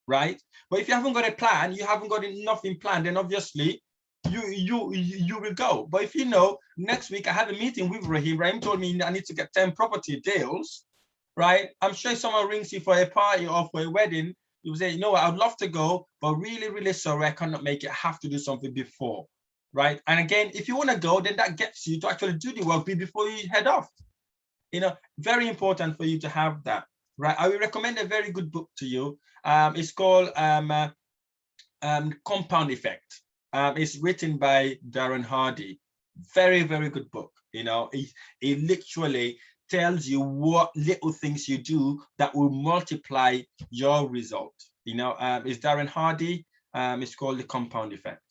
right? But if you haven't got a plan, you haven't got nothing planned, then obviously you will go. But if you know, next week I have a meeting with Rahim. Rahim told me I need to get 10 property deals, right? I'm sure if someone rings you for a party or for a wedding, you say, you know what, I'd love to go, but really, really sorry, I cannot make it. I have to do something before, right? And again, if you want to go, then that gets you to actually do the work before you head off. You know, very important for you to have that, right? I will recommend a very good book to you. It's called Compound Effect. It's written by Darren Hardy. Very, very good book. You know, it literally tells you what little things you do that will multiply your result. You know, it's Darren Hardy. It's called The Compound Effect.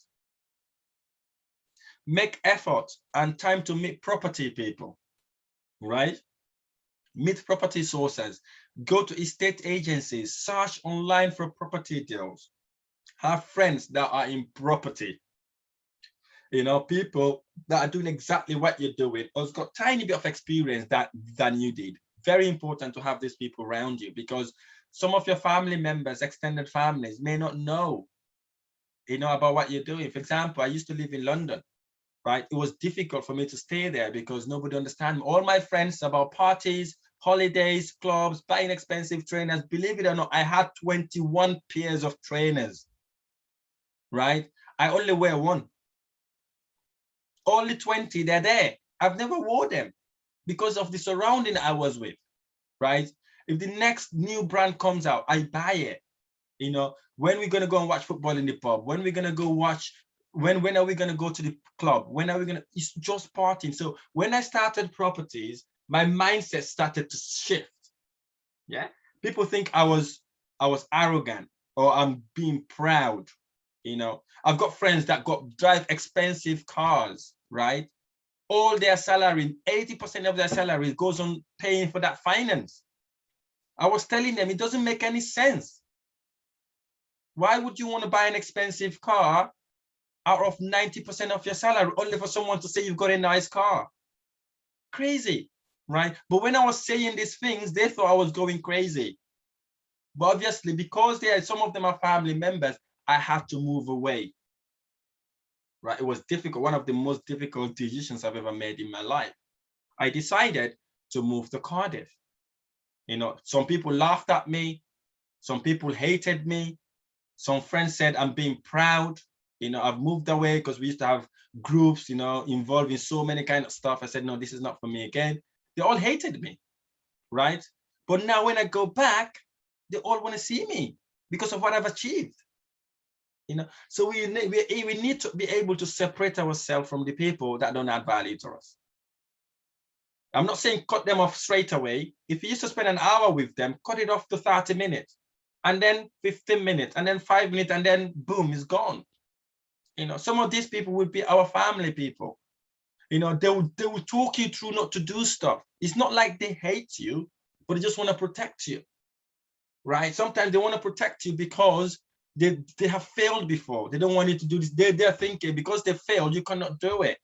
Make effort and time to meet property people, right? Meet property sources. Go to estate agencies. Search online for property deals. Have friends that are in property. You know, people that are doing exactly what you're doing, or has got tiny bit of experience than you did. Very important to have these people around you, because some of your family members, extended families, may not know, about what you're doing. For example, I used to live in London, right? It was difficult for me to stay there because nobody understands me. All my friends about parties, holidays, clubs, buying expensive trainers. Believe it or not, I had 21 pairs of trainers, right? I only wear one. Only 20, they're there. I've never wore them because of the surrounding I was with, right? If the next new brand comes out, I buy it. When we're going to go and watch football in the pub, when we're going to go watch, when are we going to go to the club? When are we going to, it's just partying. So when I started properties, my mindset started to shift. Yeah. People think I was arrogant or I'm being proud. I've got friends that drive expensive cars, right? All their salary, 80% of their salary goes on paying for that finance. I was telling them it doesn't make any sense. Why would you want to buy an expensive car out of 90% of your salary only for someone to say you've got a nice car? Crazy, right? But when I was saying these things, they thought I was going crazy. But obviously, because some of them are family members, I had to move away, right? It was difficult, one of the most difficult decisions I've ever made in my life. I decided to move to Cardiff. Some people laughed at me. Some people hated me. Some friends said I'm being proud. I've moved away because we used to have groups, involved in so many kind of stuff. I said, no, this is not for me again. They all hated me, right? But now when I go back, they all want to see me because of what I've achieved. So we need to be able to separate ourselves from the people that don't add value to us. I'm not saying cut them off straight away. If you used to spend an hour with them, cut it off to 30 minutes, and then 15 minutes, and then 5 minutes, and then boom, it's gone. Some of these people would be our family people. They will talk you through not to do stuff. It's not like they hate you, but they just want to protect you, right? Sometimes they want to protect you because they have failed before. They don't want you to do this. They're thinking because they failed, you cannot do it.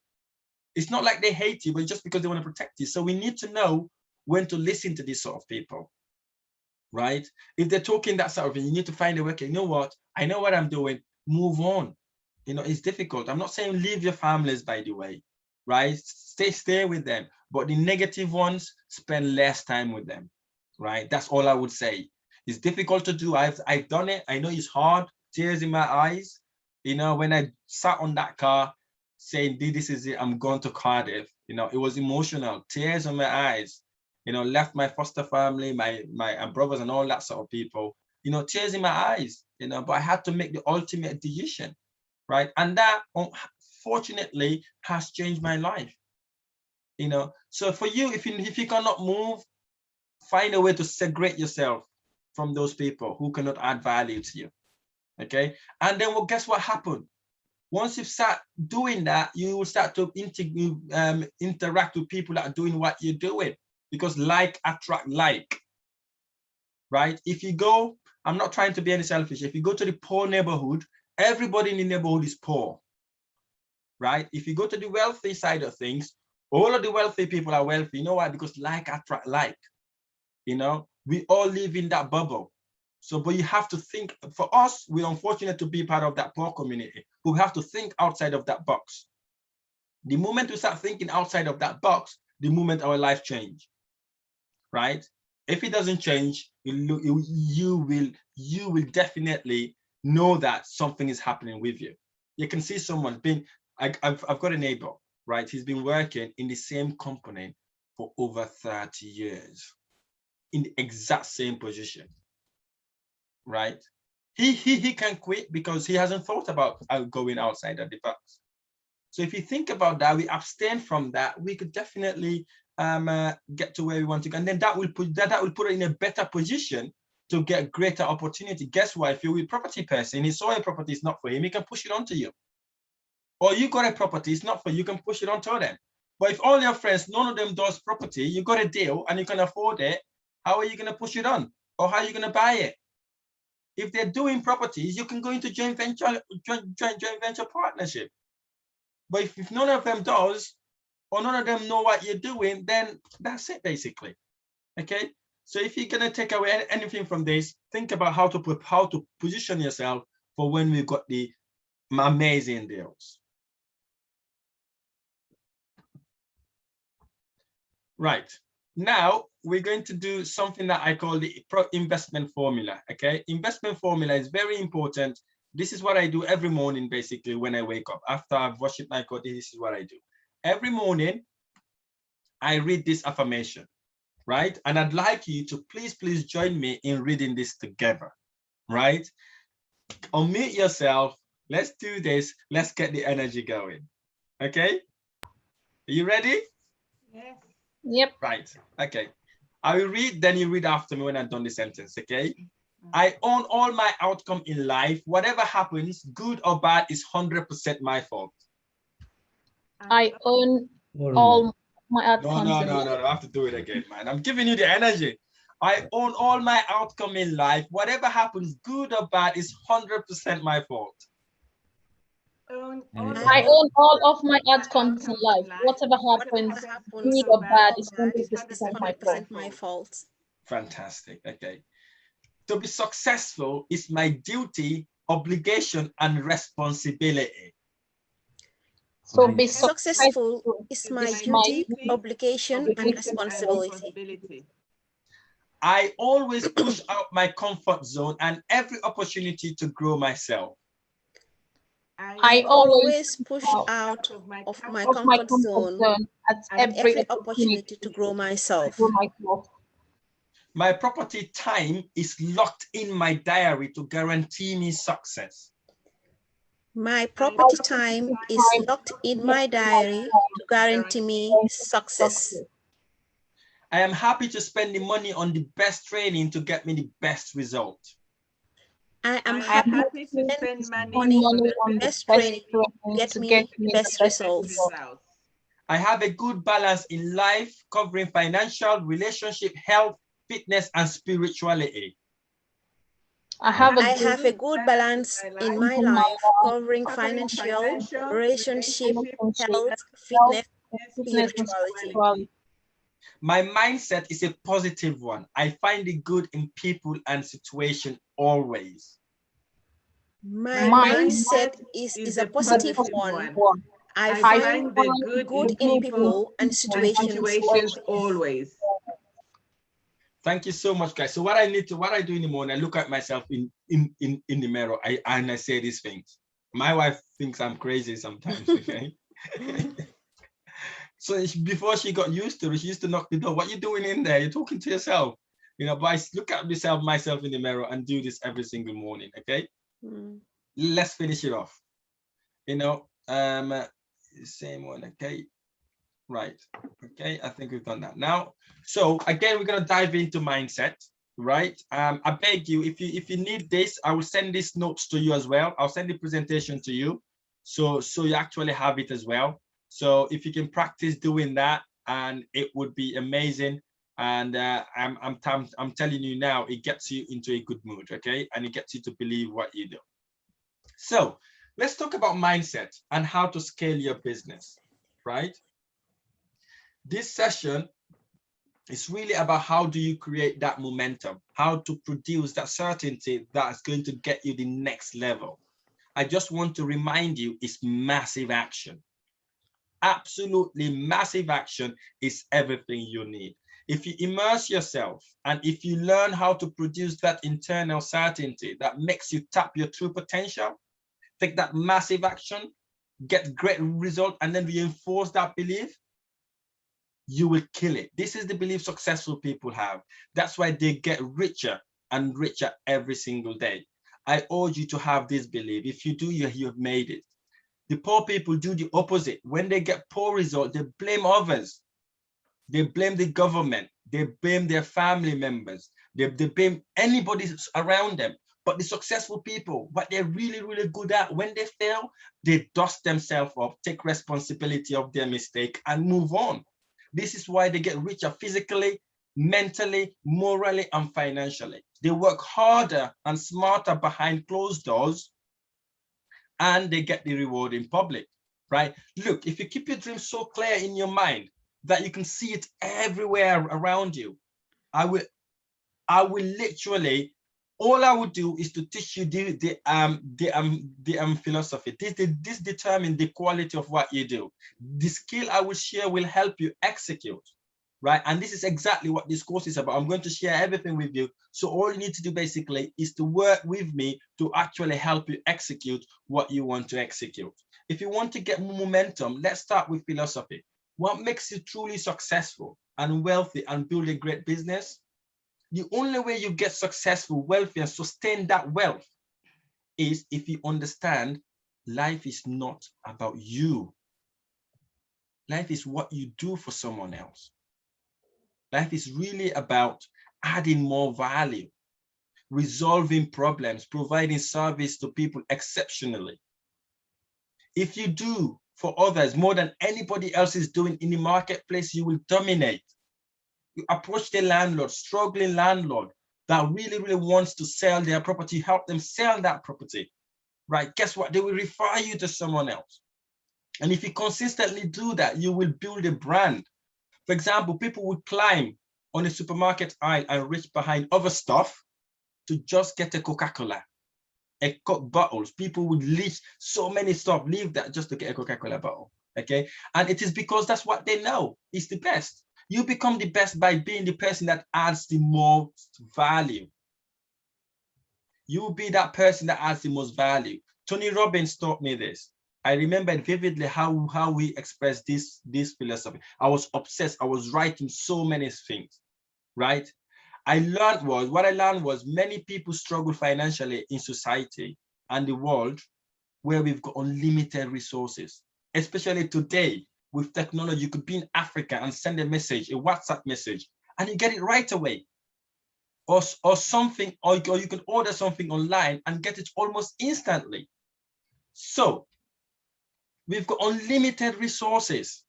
It's not like they hate you, but just because they want to protect you. So we need to know when to listen to these sort of people, right? If they're talking that sort of thing, you need to find a way, okay, you know what? I know what I'm doing, move on. It's difficult. I'm not saying leave your families, by the way, right? Stay with them. But the negative ones, spend less time with them, right? That's all I would say. It's difficult to do. I've done it. I know it's hard, tears in my eyes. When I sat on that car saying, this is it, I'm going to Cardiff, it was emotional, tears in my eyes, left my foster family, my brothers and all that sort of people, tears in my eyes, but I had to make the ultimate decision, right? And that, fortunately, has changed my life, So for you, if you cannot move, find a way to segregate yourself from those people who cannot add value to you, okay? And then, well, guess what happened? Once you start doing that, you will start to interact with people that are doing what you're doing, because like attract like, right? If you go, I'm not trying to be any selfish. If you go to the poor neighborhood, everybody in the neighborhood is poor, right? If you go to the wealthy side of things, all of the wealthy people are wealthy. You know why? Because like attract like, we all live in that bubble. So, but you have to think, for us, we're unfortunate to be part of that poor community, but we have to think outside of that box. The moment we start thinking outside of that box, the moment our life change, right? If it doesn't change, you will definitely know that something is happening with you. You can see someone I've got a neighbor, right? He's been working in the same company for over 30 years, in the exact same position. Right? He can quit because he hasn't thought about going outside of the box. So if you think about that, we abstain from that, we could definitely get to where we want to go. And then that will put us in a better position to get greater opportunity. Guess what? If you're a property person, he saw a property is not for him, he can push it onto you. Or you got a property, it's not for you, can push it onto them. But if all your friends, none of them does property, you got a deal and you can afford it, how are you going to push it on? Or how are you going to buy it? If they're doing properties, you can go into joint venture partnership. But if none of them does, or none of them know what you're doing, then that's it basically. Okay. So if you're gonna take away anything from this, think about how to position yourself for when we've got the amazing deals. Right. Now we're going to do something that I call the investment formula. Okay, investment formula is very important. This is what I do every morning, basically, when I wake up. After I've worshipped my God, this is what I do. Every morning, I read this affirmation, right? And I'd like you to please join me in reading this together, right? Unmute yourself. Let's do this. Let's get the energy going. Okay? Are you ready? Yes. Yep. Right. Okay. I will read, then you read after me when I'm done the sentence, okay? I own all my outcome in life. Whatever happens, good or bad, is 100% my fault. I own all my outcomes. No. I have to do it again, man. I'm giving you the energy. I own all my outcome in life. Whatever happens, good or bad, is 100% my fault. I own all of my outcomes in life. Whatever happens, good or bad, is 100% my fault. Fantastic. Okay. To be successful is my duty, obligation, and responsibility. So be successful is my duty, obligation, and responsibility. I always push out my comfort zone and every opportunity to grow myself. I always push out of my comfort zone at every opportunity to grow myself. My property time is locked in my diary to guarantee me success. My property time is locked in my diary to guarantee me success. I am happy to spend the money on the best training to get me the best result. I am happy to spend money on the best training to get me the best results. I have a good balance in life, covering financial, relationship, health, fitness, and spirituality. I have a good balance in my life, covering financial, relationship, health, fitness, and spirituality. My mindset is a positive one. I find the good in people and situation always. My mindset is a positive one. I find the good in people and situations always. Thank you so much, guys. So what I do in the morning, I look at myself in the mirror and I say these things. My wife thinks I'm crazy sometimes, okay? So before she got used to it, she used to knock the door. What are you doing in there? You're talking to yourself. You know, but I look at myself in the mirror and do this every single morning, okay? Let's finish it off. You know, same one, okay? Right, okay, I think we've done that now. So again, we're gonna dive into mindset, right? I beg you, if you need this, I will send these notes to you as well. I'll send the presentation to you, so you actually have it as well. So if you can practice doing that, and it would be amazing. And I'm telling you now, it gets you into a good mood, okay? And it gets you to believe what you do. So let's talk about mindset and how to scale your business, right? This session is really about how do you create that momentum, how to produce that certainty that's going to get you the next level. I just want to remind you, it's massive action. Absolutely massive action is everything you need. If you immerse yourself and if you learn how to produce that internal certainty that makes you tap your true potential, take that massive action, get great result, and then reinforce that belief, you will kill it. This is the belief successful people have. That's why they get richer and richer every single day. I urge you to have this belief. If you do, you have made it. The poor people do the opposite. When they get poor results, they blame others. They blame the government. They blame their family members. They blame anybody around them. But the successful people, what they're really, really good at, when they fail, they dust themselves up, take responsibility of their mistake, and move on. This is why they get richer physically, mentally, morally, and financially. They work harder and smarter behind closed doors, and they get the reward in public, right? Look, if you keep your dreams so clear in your mind that you can see it everywhere around you, I will I will literally, all I would do is to teach you the philosophy. This determines the quality of what you do. The skill I will share will help you execute, right? And this is exactly what this course is about. I'm going to share everything with you. So all you need to do basically is to work with me to actually help you execute what you want to execute. If you want to get more momentum, let's start with philosophy. What makes you truly successful and wealthy and build a great business? The only way you get successful, wealthy, and sustain that wealth is if you understand life is not about you. Life is what you do for someone else. Life is really about adding more value, resolving problems, providing service to people exceptionally. If you do for others more than anybody else is doing in the marketplace, you will dominate. You approach the landlord, struggling landlord that really wants to sell their property, help them sell that property, right? Guess what? They will refer you to someone else. And if you consistently do that, you will build a brand. For example, people would climb on a supermarket aisle and reach behind other stuff to just get a Coca-Cola, a Coke bottles. People would leave so many stuff, leave that just to get a Coca-Cola bottle, okay? And it is because that's what they know is the best. You become the best by being the person that adds the most value. You will be that person that adds the most value. Tony Robbins taught me this. I remember vividly how we expressed this philosophy. I was obsessed. I was writing so many things, right? What I learned was many people struggle financially in society and the world where we've got unlimited resources, especially today. With technology, you could be in Africa and send a message, a WhatsApp message, and you get it right away. Or something, or you can order something online and get it almost instantly. So we've got unlimited resources.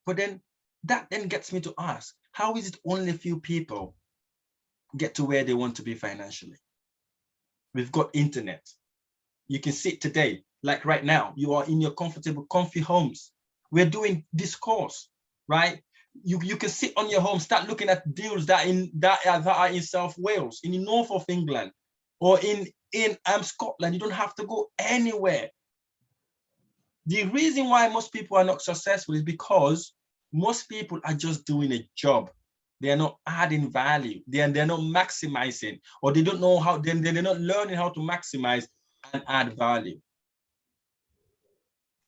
But then that gets me to ask, how is it only a few people get to where they want to be financially? We've got internet. You can see it today. Like right now, you are in your comfortable, comfy homes. We're doing this course, right? You can sit on your home, start looking at deals that are in South Wales, in the north of England, or in Scotland. You don't have to go anywhere. The reason why most people are not successful is because most people are just doing a job. They are not adding value. They're not maximizing, or they don't know how. They're not learning how to maximize and add value.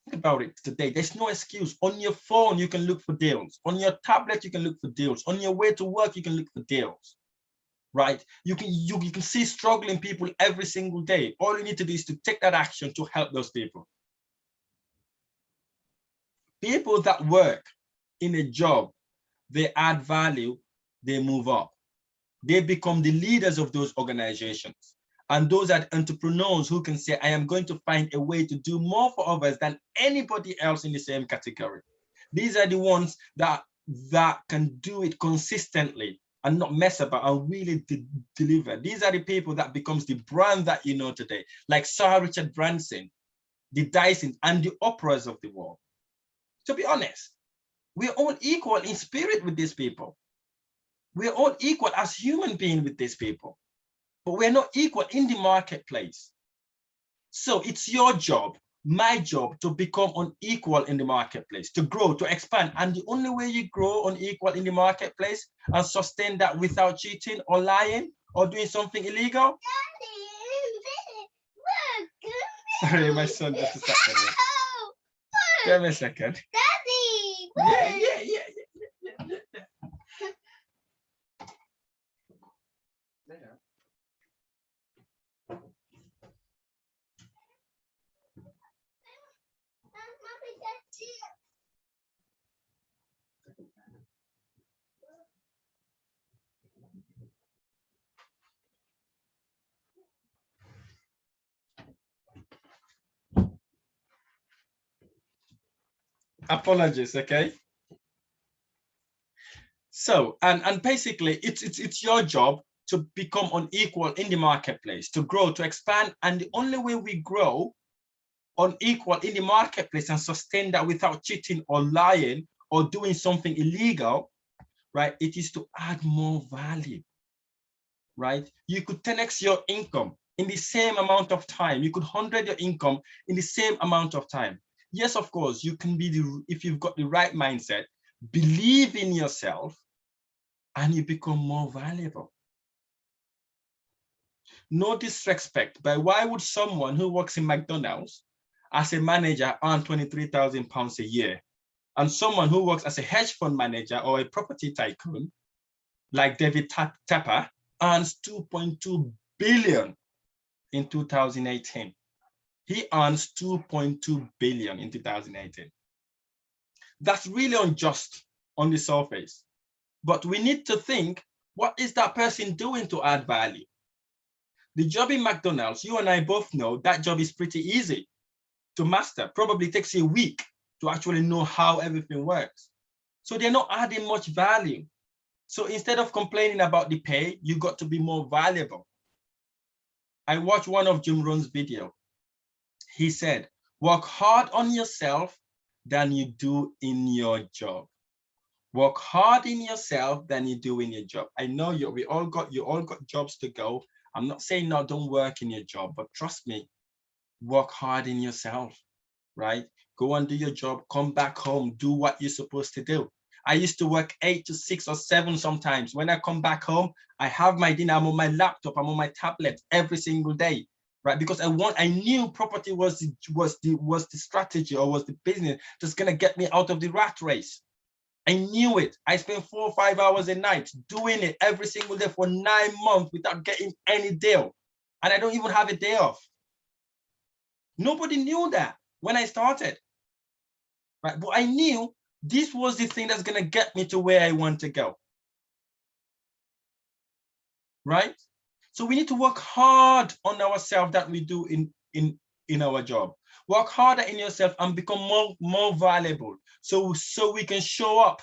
Think about it today. There's no excuse. On your phone, you can look for deals. On your tablet, you can look for deals. On your way to work, you can look for deals, right? You can see struggling people every single day. All you need to do is to take that action to help those people. People that work in a job, they add value, they move up. They become the leaders of those organizations. And those are entrepreneurs who can say, I am going to find a way to do more for others than anybody else in the same category. These are the ones that can do it consistently and not mess about and really deliver. These are the people that becomes the brand that you know today, like Sir Richard Branson, the Dyson, and the Oprahs of the world. To be honest, we're all equal in spirit with these people. We're all equal as human beings with these people. But we're not equal in the marketplace. So it's your job, my job, to become unequal in the marketplace, to grow, to expand. And the only way you grow unequal in the marketplace and sustain that without cheating or lying or doing something illegal. Sorry, my son, just a second. Give me a second. Daddy! Yeah. Apologies, okay? So, and basically it's your job to become unequal in the marketplace, to grow, to expand. And the only way we grow unequal in the marketplace and sustain that without cheating or lying or doing something illegal, right? It is to add more value. right? You could 10x your income in the same amount of time. You could 100 your income in the same amount of time. Yes, of course, you can be if you've got the right mindset, believe in yourself, and you become more valuable. No disrespect, but why would someone who works in McDonald's as a manager earn £23,000 a year? And someone who works as a hedge fund manager or a property tycoon, like David Tepper, earns 2.2 billion in 2018. He earns 2.2 billion in 2018. That's really unjust on the surface. But we need to think, what is that person doing to add value? The job in McDonald's, you and I both know that job is pretty easy to master. Probably takes you a week to actually know how everything works. So they're not adding much value. So instead of complaining about the pay, you got to be more valuable. I watched one of Jim Rohn's video. He said, work hard on yourself than you do in your job. Work hard in yourself than you do in your job. I know you all got jobs to go. I'm not saying no, don't work in your job, but trust me, work hard in yourself, right? Go and do your job, come back home, do what you're supposed to do. I used to work 8 to 6 or 7 sometimes. When I come back home, I have my dinner, I'm on my laptop, I'm on my tablet every single day, right? Because I knew property was the strategy or was the business that's gonna get me out of the rat race. I knew it. I spent 4 or 5 hours a night doing it every single day for 9 months without getting any deal. And I don't even have a day off. Nobody knew that when I started, right? But I knew this was the thing that's gonna get me to where I want to go, right? So we need to work hard on ourselves that we do in our job. Work harder in yourself and become more valuable. So we can show up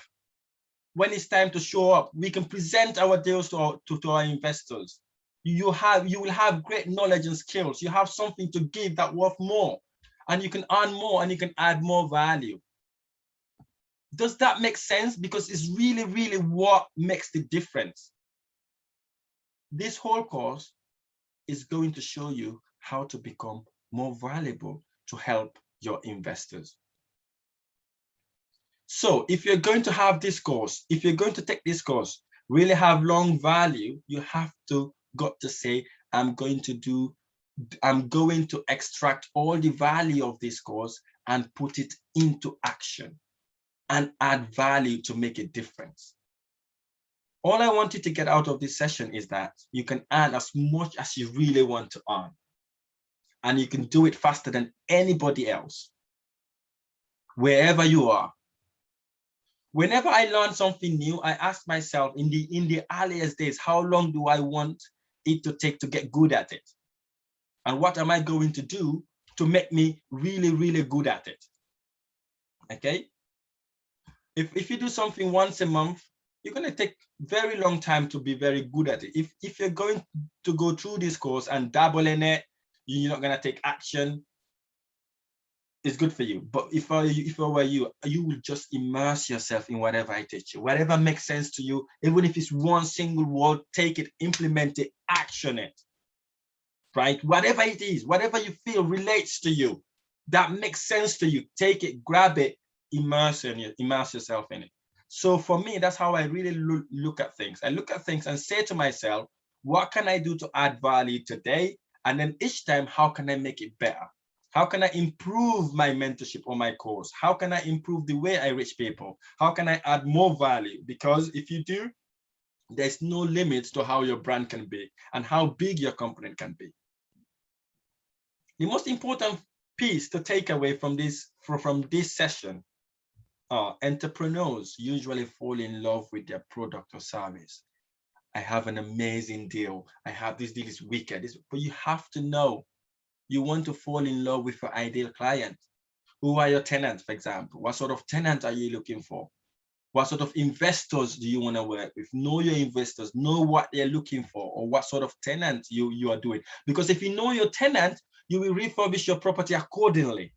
when it's time to show up. We can present our deals to our investors. You will have great knowledge and skills. You have something to give that worth more, and you can earn more and you can add more value. Does that make sense? Because it's really, really what makes the difference. This whole course is going to show you how to become more valuable to help your investors. So if you're going to have this course, if you're going to take this course, really have long value, you have got to say, I'm going to extract all the value of this course and put it into action and add value to make a difference. All I want you to get out of this session is that you can earn as much as you really want to earn. And you can do it faster than anybody else, wherever you are. Whenever I learn something new, I ask myself in the earliest days, how long do I want it to take to get good at it? And what am I going to do to make me really, really good at it? Okay? If you do something once a month, you're going to take very long time to be very good at it. If you're going to go through this course and dabble in it, you're not going to take action, it's good for you. But if I were you, you will just immerse yourself in whatever I teach you. Whatever makes sense to you, even if it's one single word, take it, implement it, action it, right? Whatever it is, whatever you feel relates to you, that makes sense to you, take it, grab it, immerse yourself in it. So for me, that's how I really look at things. I look at things and say to myself, what can I do to add value today? And then each time, how can I make it better? How can I improve my mentorship or my course? How can I improve the way I reach people? How can I add more value? Because if you do, there's no limits to how your brand can be and how big your company can be. The most important piece to take away from this session are entrepreneurs usually fall in love with their product or service. I have an amazing deal. I have this deal is wicked. But you have to know, you want to fall in love with your ideal client. Who are your tenants, for example? What sort of tenant are you looking for? What sort of investors do you want to work with? Know your investors, know what they're looking for, or what sort of tenant you are doing. Because if you know your tenant, you will refurbish your property accordingly,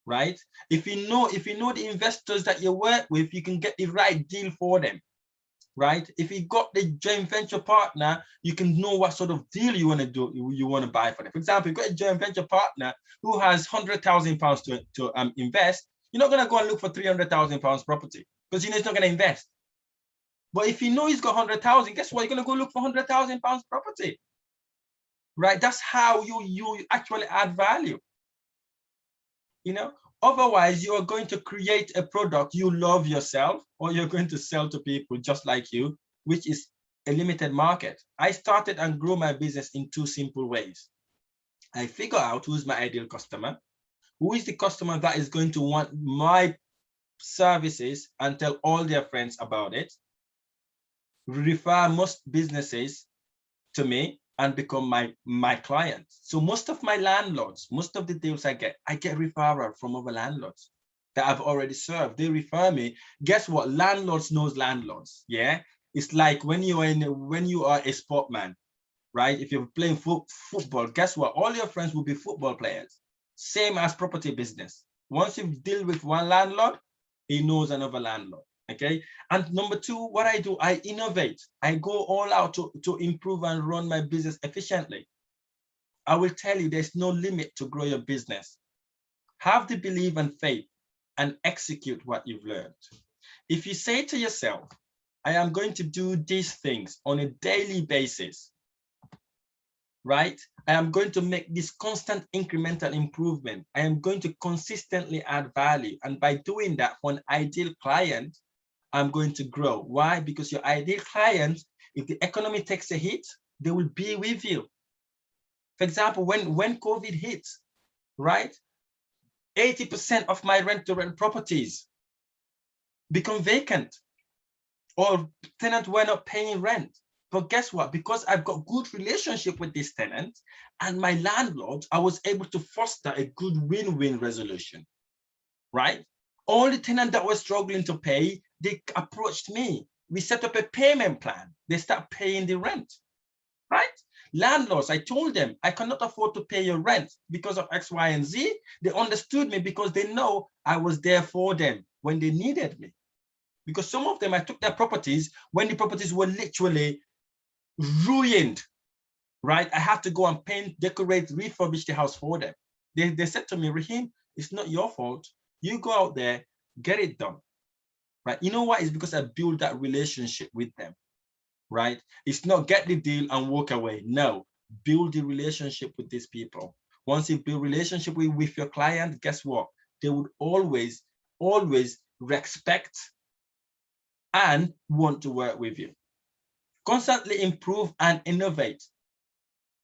right? If you know the investors that you work with, you can get the right deal for them. right? If you got the joint venture partner, you can know what sort of deal you want to do, you want to buy for them. For example, you've got a joint venture partner who has £100,000 to invest. You're not going to go and look for £300,000 property because you know he's not going to invest. But if you know he's got 100,000, guess what? You're going to go look for £100,000 property, right? That's how you actually add value. You know, otherwise you are going to create a product you love yourself, or you're going to sell to people just like you, which is a limited market. I started and grew my business in 2 simple ways. I figure out who's my ideal customer, who is the customer that is going to want my services and tell all their friends about it, refer most businesses to me and become my clients. So most of my landlords, most of the deals I get referral from other landlords that I've already served. They refer me. Guess what? Landlords knows landlords. Yeah, it's like when you are a sportman, right? If you're playing football, guess what? All your friends will be football players. Same as property business. Once you deal with one landlord, he knows another landlord. Okay. And number 2, what I do, I innovate. I go all out to improve and run my business efficiently. I will tell you, there's no limit to grow your business. Have the belief and faith and execute what you've learned. If you say to yourself, I am going to do these things on a daily basis, right? I am going to make this constant incremental improvement. I am going to consistently add value. And by doing that for an ideal client, I'm going to grow. Why? Because your ideal client, if the economy takes a hit, they will be with you. For example, when COVID hit, right? 80% of my rent-to-rent properties become vacant, or tenants were not paying rent. But guess what? Because I've got good relationship with this tenant and my landlord, I was able to foster a good win-win resolution, right? All the tenants that were struggling to pay, they approached me. We set up a payment plan. They start paying the rent, right? Landlords, I told them, I cannot afford to pay your rent because of X, Y, and Z. They understood me because they know I was there for them when they needed me. Because some of them, I took their properties when the properties were literally ruined, right? I had to go and paint, decorate, refurbish the house for them. They said to me, Rahim, it's not your fault. You go out there, get it done, right? You know what? It's because I built that relationship with them, right? It's not get the deal and walk away. No, build the relationship with these people. Once you build relationship with your client, guess what? They would always respect and want to work with you. Constantly improve and innovate,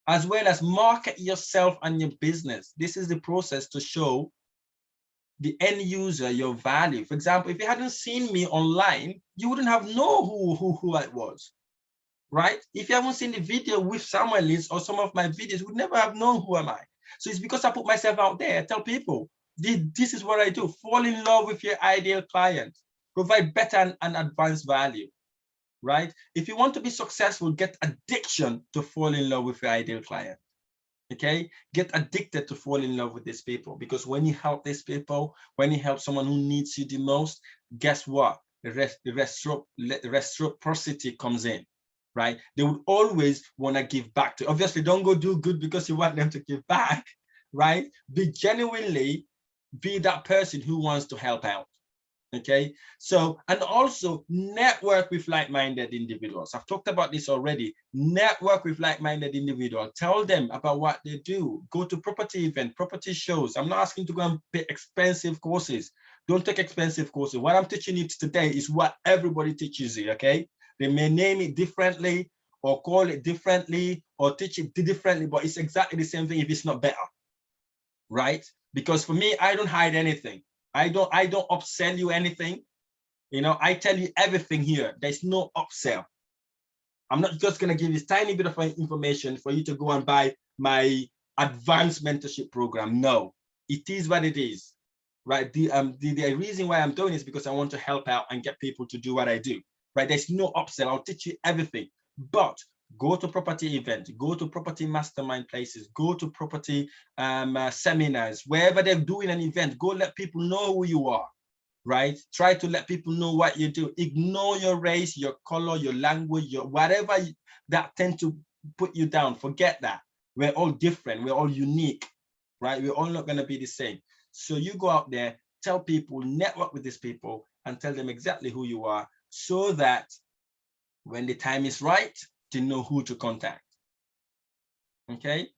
as well as market yourself and your business. This is the process to show the end user your value. For example, if you hadn't seen me online, you wouldn't have known who I was, right? If you haven't seen the video with Samuel Lins or some of my videos, you would never have known who am I. So it's because I put myself out there, tell people, this is what I do. Fall in love with your ideal client, provide better and advanced value, right? If you want to be successful, get addiction to fall in love with your ideal client. Okay, get addicted to fall in love with these people, because when you help these people, when you help someone who needs you the most, guess what? The reciprocity comes in, right? They would always want to give back to. Obviously, don't go do good because you want them to give back, right? Be genuinely be that person who wants to help out. Okay, so, and also network with like-minded individuals. I've talked about this already. Network with like-minded individuals. Tell them about what they do. Go to property events, property shows. I'm not asking you to go and pay expensive courses. Don't take expensive courses. What I'm teaching you today is what everybody teaches you, okay? They may name it differently or call it differently or teach it differently, but it's exactly the same thing if it's not better, right? Because for me, I don't hide anything. I don't upsell you anything. You know, I tell you everything here. There's no upsell. I'm not just going to give you a tiny bit of information for you to go and buy my advanced mentorship program. No, it is what it is, right? The reason why I'm doing it is because I want to help out and get people to do what I do, right? There's no upsell. I'll teach you everything, but go to property events, go to property mastermind places, go to property seminars, wherever they're doing an event, go let people know who you are, right? Try to let people know what you do. Ignore your race, your color, your language, your whatever that tend to put you down. Forget that. We're all different. We're all unique, right? We're all not going to be the same. So you go out there, tell people, network with these people, and tell them exactly who you are, so that when the time is right, they know who to contact. Okay?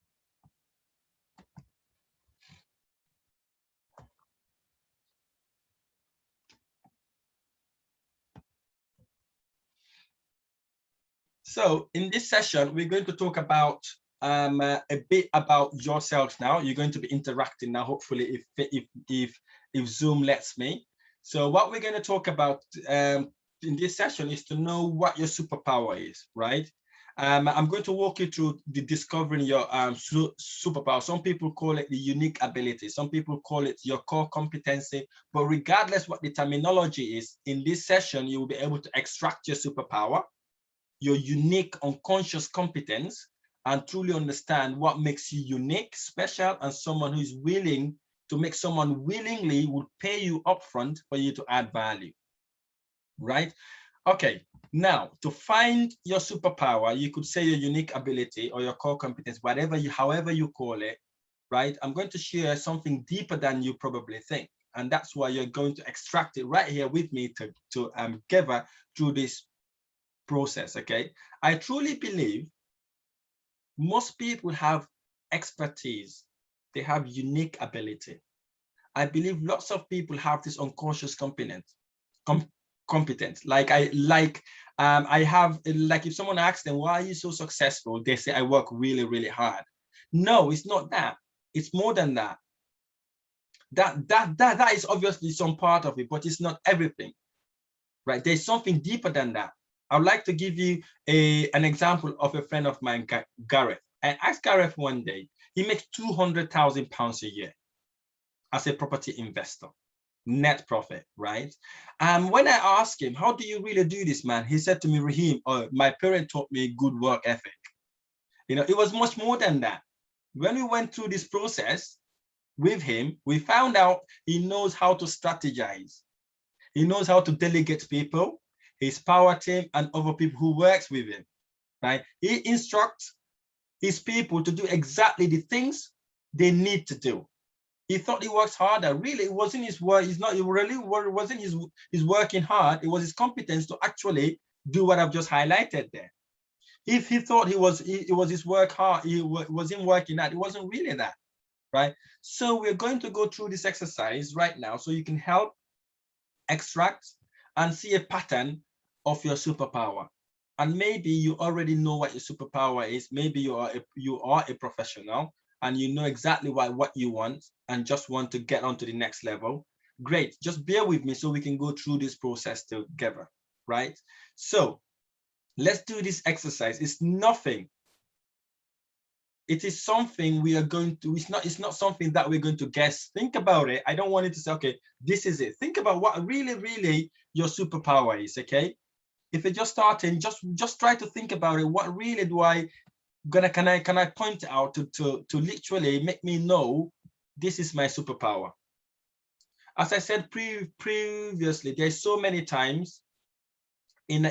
So in this session, we're going to talk about a bit about yourself now. You're going to be interacting now, hopefully, if Zoom lets me. So what we're going to talk about in this session is to know what your superpower is, right? I'm going to walk you through the discovering your superpower. Some people call it the unique ability. Some people call it your core competency. But regardless what the terminology is, in this session, you will be able to extract your superpower, your unique unconscious competence, and truly understand what makes you unique, special, and someone who is willing to make someone willingly would pay you upfront for you to add value, right? Okay, now to find your superpower, you could say your unique ability or your core competence, whatever you, however you call it, right? I'm going to share something deeper than you probably think. And that's why you're going to extract it right here with me to gather through this process, okay? I truly believe most people have expertise. They have unique ability. I believe lots of people have this unconscious competence. Like if someone asks them, why are you so successful? They say, I work really, really hard. No, it's not that. It's more than that. That is obviously some part of it, but it's not everything, right? There's something deeper than that. I would like to give you an example of a friend of mine, Gareth. I asked Gareth one day, he makes £200,000 a year as a property investor, net profit, right? When I asked him, how do you really do this, man? He said to me, Rahim, my parents taught me good work ethic. You know, it was much more than that. When we went through this process with him, we found out he knows how to strategize. He knows how to delegate people, his power team, and other people who works with him, right? He instructs his people to do exactly the things they need to do. He thought he works harder. Really, it wasn't his work. It wasn't his working hard. It was his competence to actually do what I've just highlighted there. If he thought it was his work hard, he wasn't working hard. It wasn't really that, right? So we're going to go through this exercise right now so you can help extract and see a pattern of your superpower. And maybe you already know what your superpower is. Maybe you are a professional and you know exactly what you want and just want to get on to the next level. Great, just bear with me so we can go through this process together, right? So let's do this exercise. It's nothing. It is something we are going to, it's not something that we're going to guess. Think about it. I don't want it to say, okay, this is it. Think about what really your superpower is, okay? If you're just starting, just try to think about it. What really can I point out to literally make me know this is my superpower? As I said previously, there's so many times in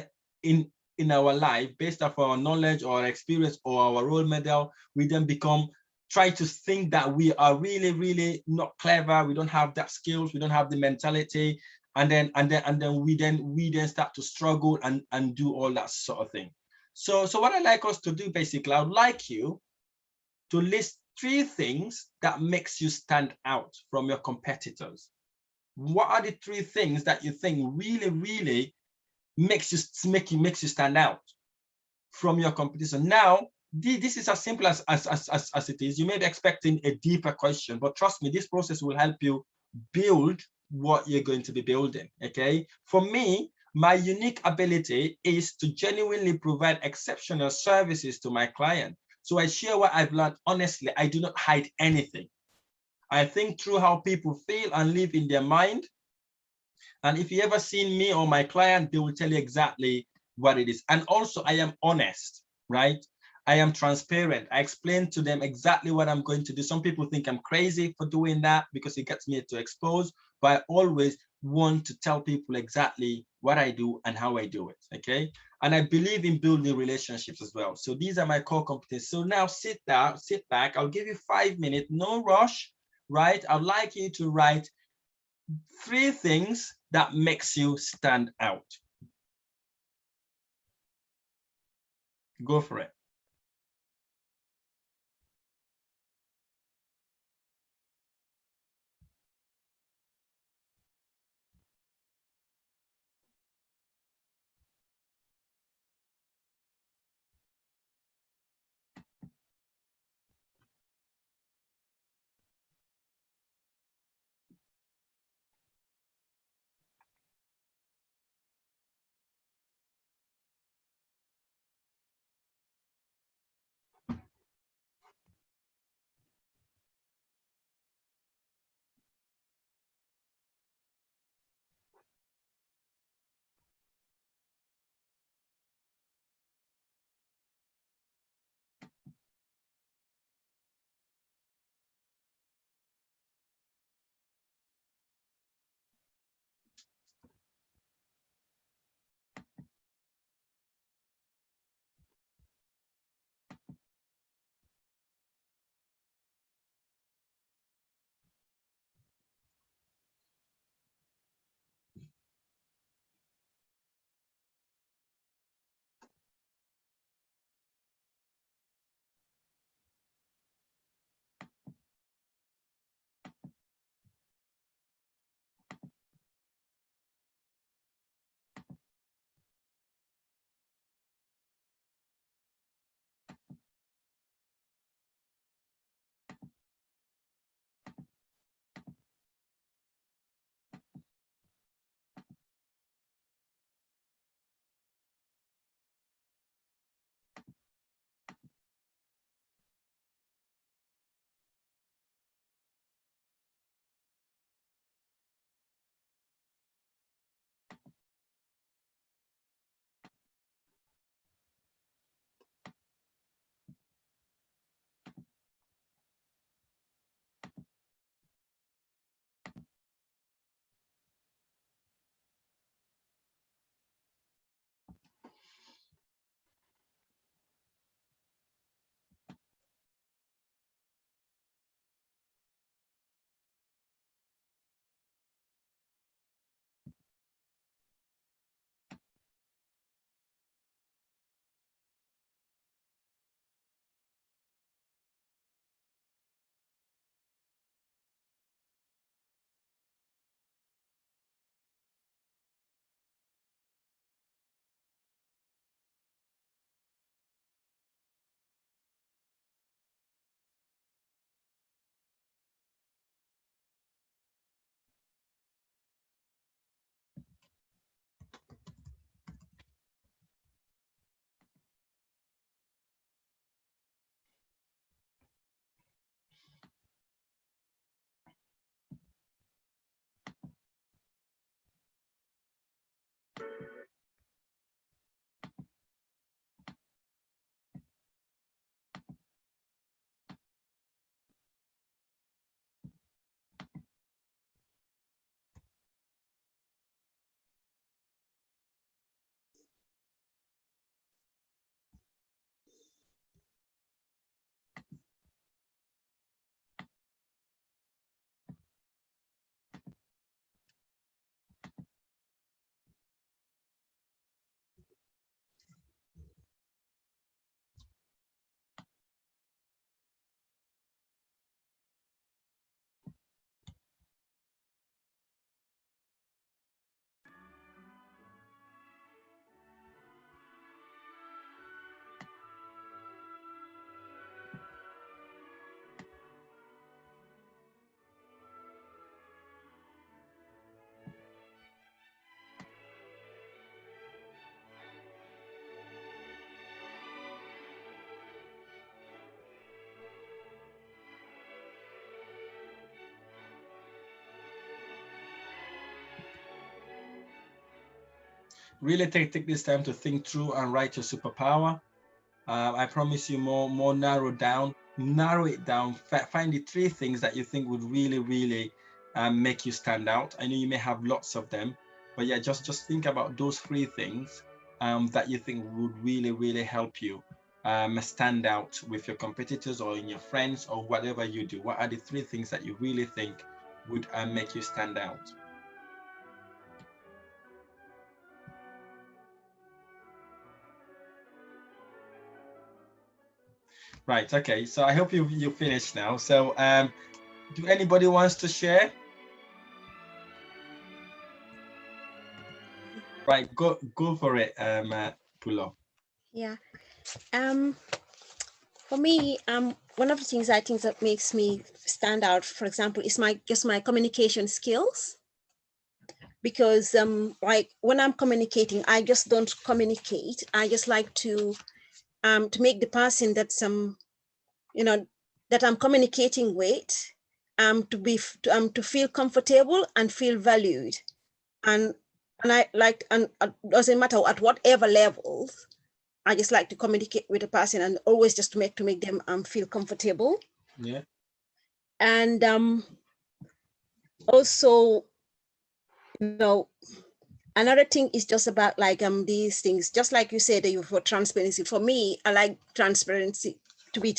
our life, based off our knowledge or our experience or our role model, we then try to think that we are really not clever. We don't have that skills. We don't have the mentality. And then we then start to struggle and do all that sort of thing. So what I'd like us to do, basically, I would like you to list 3 things that makes you stand out from your competitors. What are the 3 things that you think really makes you stand out from your competition? Now, this is as simple as it is. You may be expecting a deeper question, but trust me, this process will help you build what you're going to be building, okay? For me, my unique ability is to genuinely provide exceptional services to my client. So I share what I've learned honestly. I do not hide anything. I think through how people feel and live in their mind. And if you ever seen me or my client, they will tell you exactly what it is. And also I am honest, right? I am transparent. I explain to them exactly what I'm going to do. Some people think I'm crazy for doing that because it gets me to expose, but I always want to tell people exactly what I do and how I do it, okay? And I believe in building relationships as well. So these are my core competencies. So now sit down, sit back. I'll give you 5 minutes, no rush, right? I'd like you to write 3 things that makes you stand out. Go for it. Really take this time to think through and write your superpower. I promise you more narrow it down, find the 3 things that you think would really make you stand out? I know you may have lots of them, but yeah, just think about those 3 things that you think would really help you stand out with your competitors or in your friends or whatever you do. What are the 3 things that you really think would make you stand out? Right, okay, so I hope you finished now. So do anybody wants to share? Right, go for it, Pulo. Yeah. For me, one of the things I think that makes me stand out, for example, is just my communication skills. Because like when I'm communicating, I just don't communicate. I just like to make the person that's that I'm communicating with to feel comfortable and feel valued, and I like, and it doesn't matter at whatever levels. I just like to communicate with a person and always just to make them feel comfortable. Yeah. And also, another thing is just about like these things, just like you said, that you for transparency. For me, I like transparency, to be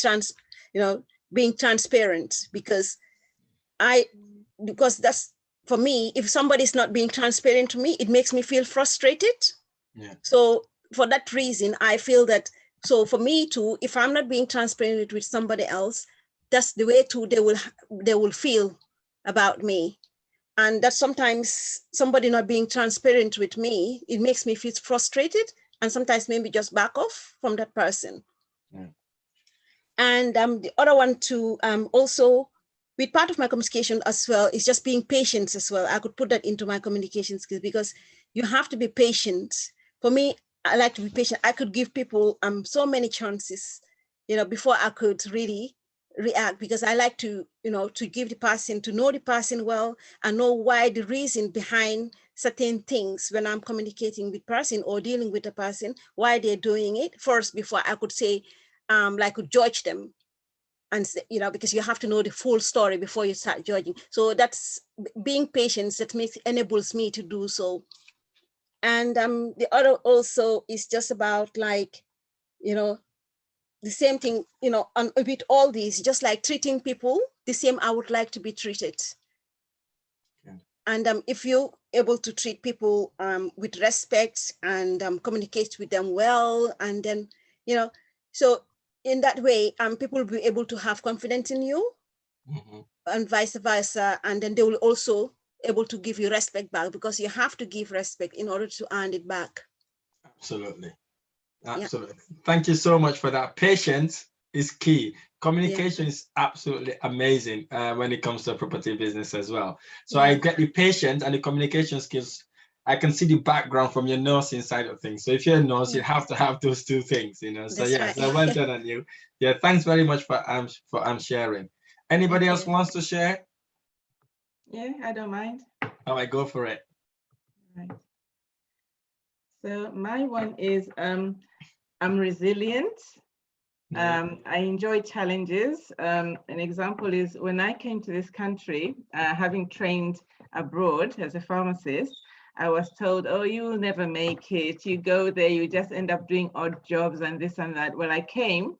being transparent, because that's, for me, if somebody's not being transparent to me, it makes me feel frustrated. Yeah. So for that reason, I feel that, so for me too, if I'm not being transparent with somebody else, that's the way too they will feel about me. And that sometimes somebody not being transparent with me, it makes me feel frustrated, and sometimes maybe just back off from that person. Yeah. And the other one too, also with part of my communication as well, is just being patient as well. I could put that into my communication skills, because you have to be patient. For me, I like to be patient. I could give people so many chances, before I could really react, because I like to, to give the person, to know the person well, and know why, the reason behind certain things when I'm communicating with person or dealing with a person, why they're doing it first, before I could say, like, judge them. And, because you have to know the full story before you start judging. So that's being patient, that enables me to do so. And the other also is just about like, the same thing, with all these, just like treating people the same I would like to be treated. Yeah. And if you're able to treat people with respect and communicate with them well, and then, so in that way, people will be able to have confidence in you, and vice versa. And then they will also able to give you respect back, because you have to give respect in order to earn it back. Absolutely. Absolutely. Yeah. Thank you so much for that. Patience is key. Communication is absolutely amazing when it comes to property business as well. So I get the patience and the communication skills. I can see the background from your nursing side of things. So if you're a nurse, you have to have those 2 things, So That's right. So well done on you. Yeah, thanks very much for sharing. Anybody else wants to share? Yeah, I don't mind. All right, go for it. Right. So my one is I'm resilient. I enjoy challenges. An example is when I came to this country, having trained abroad as a pharmacist, I was told, oh, you will never make it. You go there, you just end up doing odd jobs and this and that. When I came,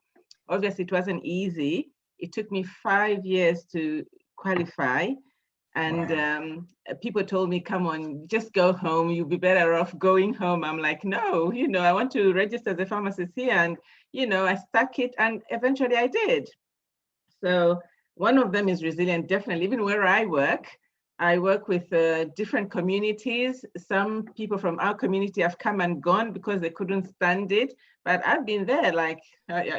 obviously it wasn't easy. It took me 5 years to qualify. And people told me, come on, just go home. You'll be better off going home. I'm like, no, I want to register as a pharmacist here. And, I stuck it, and eventually I did. So one of them is resilient, definitely. Even where I work with different communities. Some people from our community have come and gone because they couldn't stand it. But I've been there, like,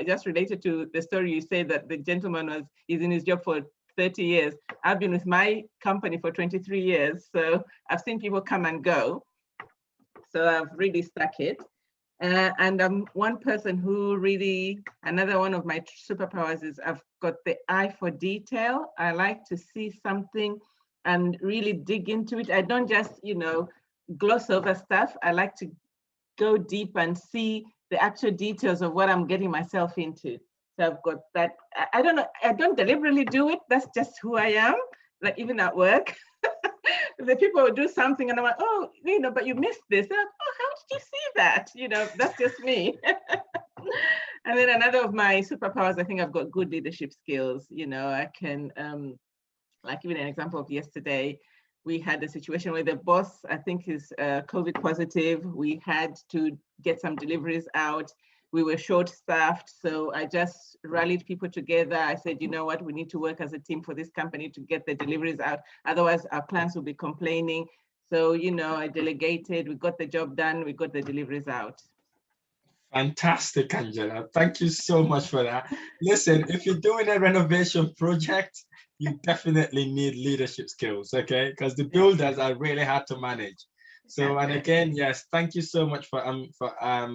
just related to the story you said that the gentleman is in his job for 30 years. I've been with my company for 23 years. So I've seen people come and go. So I've really stuck it. And I'm one person who really, another one of my superpowers is I've got the eye for detail. I like to see something and really dig into it. I don't just, gloss over stuff. I like to go deep and see the actual details of what I'm getting myself into. So I've got that. I don't know, I don't deliberately do it. That's just who I am. like even at work, the people would do something and I'm like, oh, but you missed this. Like, oh, how did you see that? That's just me. And then another of my superpowers, I think I've got good leadership skills. I can, like even an example of yesterday, we had a situation where the boss, I think, is COVID positive. We had to get some deliveries out. We were short-staffed, so I just rallied people together. I said, you know what, we need to work as a team for this company to get the deliveries out. Otherwise, our clients will be complaining. So, I delegated, we got the job done, we got the deliveries out. Fantastic, Angela. Thank you so much for that. Listen, if you're doing a renovation project, you definitely need leadership skills, okay? Because the builders are really hard to manage. So, and again, yes, thank you so much for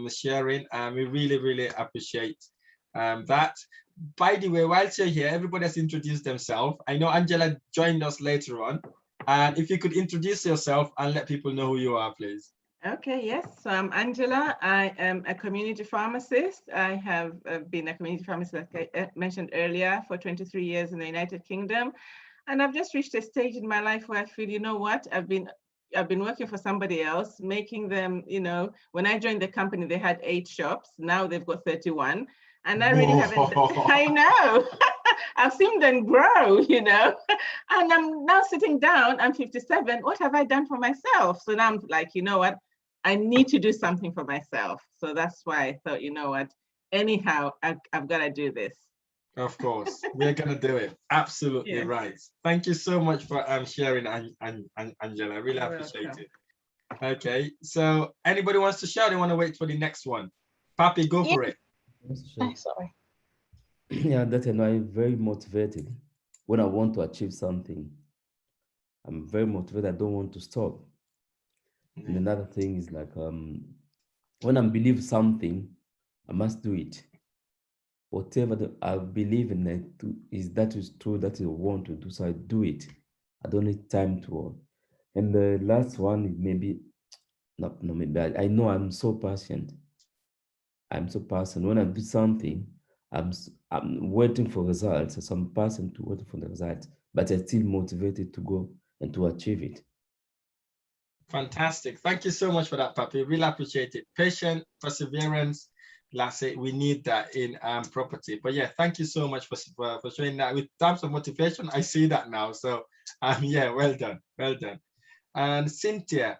sharing. We really appreciate that. By the way, whilst you're here, everybody has introduced themselves. I know Angela joined us later on. And if you could introduce yourself and let people know who you are, please. Okay, yes. So I'm Angela. I am a community pharmacist. I have been a community pharmacist, like I mentioned earlier, for 23 years in the United Kingdom. And I've just reached a stage in my life where I feel, you know what, I've been working for somebody else, making them, when I joined the company, they had 8 shops. Now they've got 31. And I really haven't, I know, I've seen them grow, and I'm now sitting down, I'm 57. What have I done for myself? So now I'm like, you know what? I need to do something for myself. So that's why I thought, you know what, anyhow, I've got to do this. Of course, we're going to do it. Absolutely yes. Right. Thank you so much for sharing, Angela. I really appreciate it. Okay, so anybody wants to share? They want to wait for the next one. Papi, go for it. Oh, sorry. Yeah, I'm very motivated when I want to achieve something. I'm very motivated. I don't want to stop. And another thing is like when I believe something, I must do it. Whatever I believe in that is true, that I want to do, so I do it. I don't need time to work. And the last one is maybe I know I'm so patient. I'm so patient. When I do something, I'm waiting for results. So I'm patient to wait for the results, but I'm still motivated to go and to achieve it. Fantastic. Thank you so much for that, Papi. Really appreciate it. Patience, perseverance. Let's say we need that in property. But yeah, thank you so much for showing that. With terms of motivation, I see that now. So yeah, well done. Well done. And Cynthia.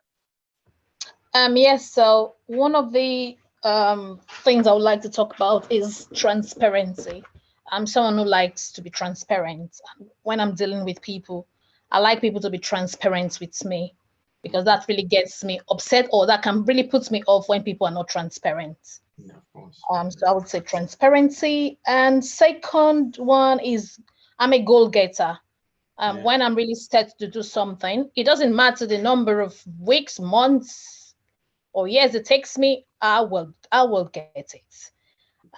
Yes, so one of the things I would like to talk about is transparency. I'm someone who likes to be transparent. When I'm dealing with people, I like people to be transparent with me, because that really gets me upset, or that can really put me off when people are not transparent. Yeah, of course. So I would say transparency. And second one is I'm a goal getter. When I'm really set to do something, it doesn't matter the number of weeks, months, or years it takes me, I will get it.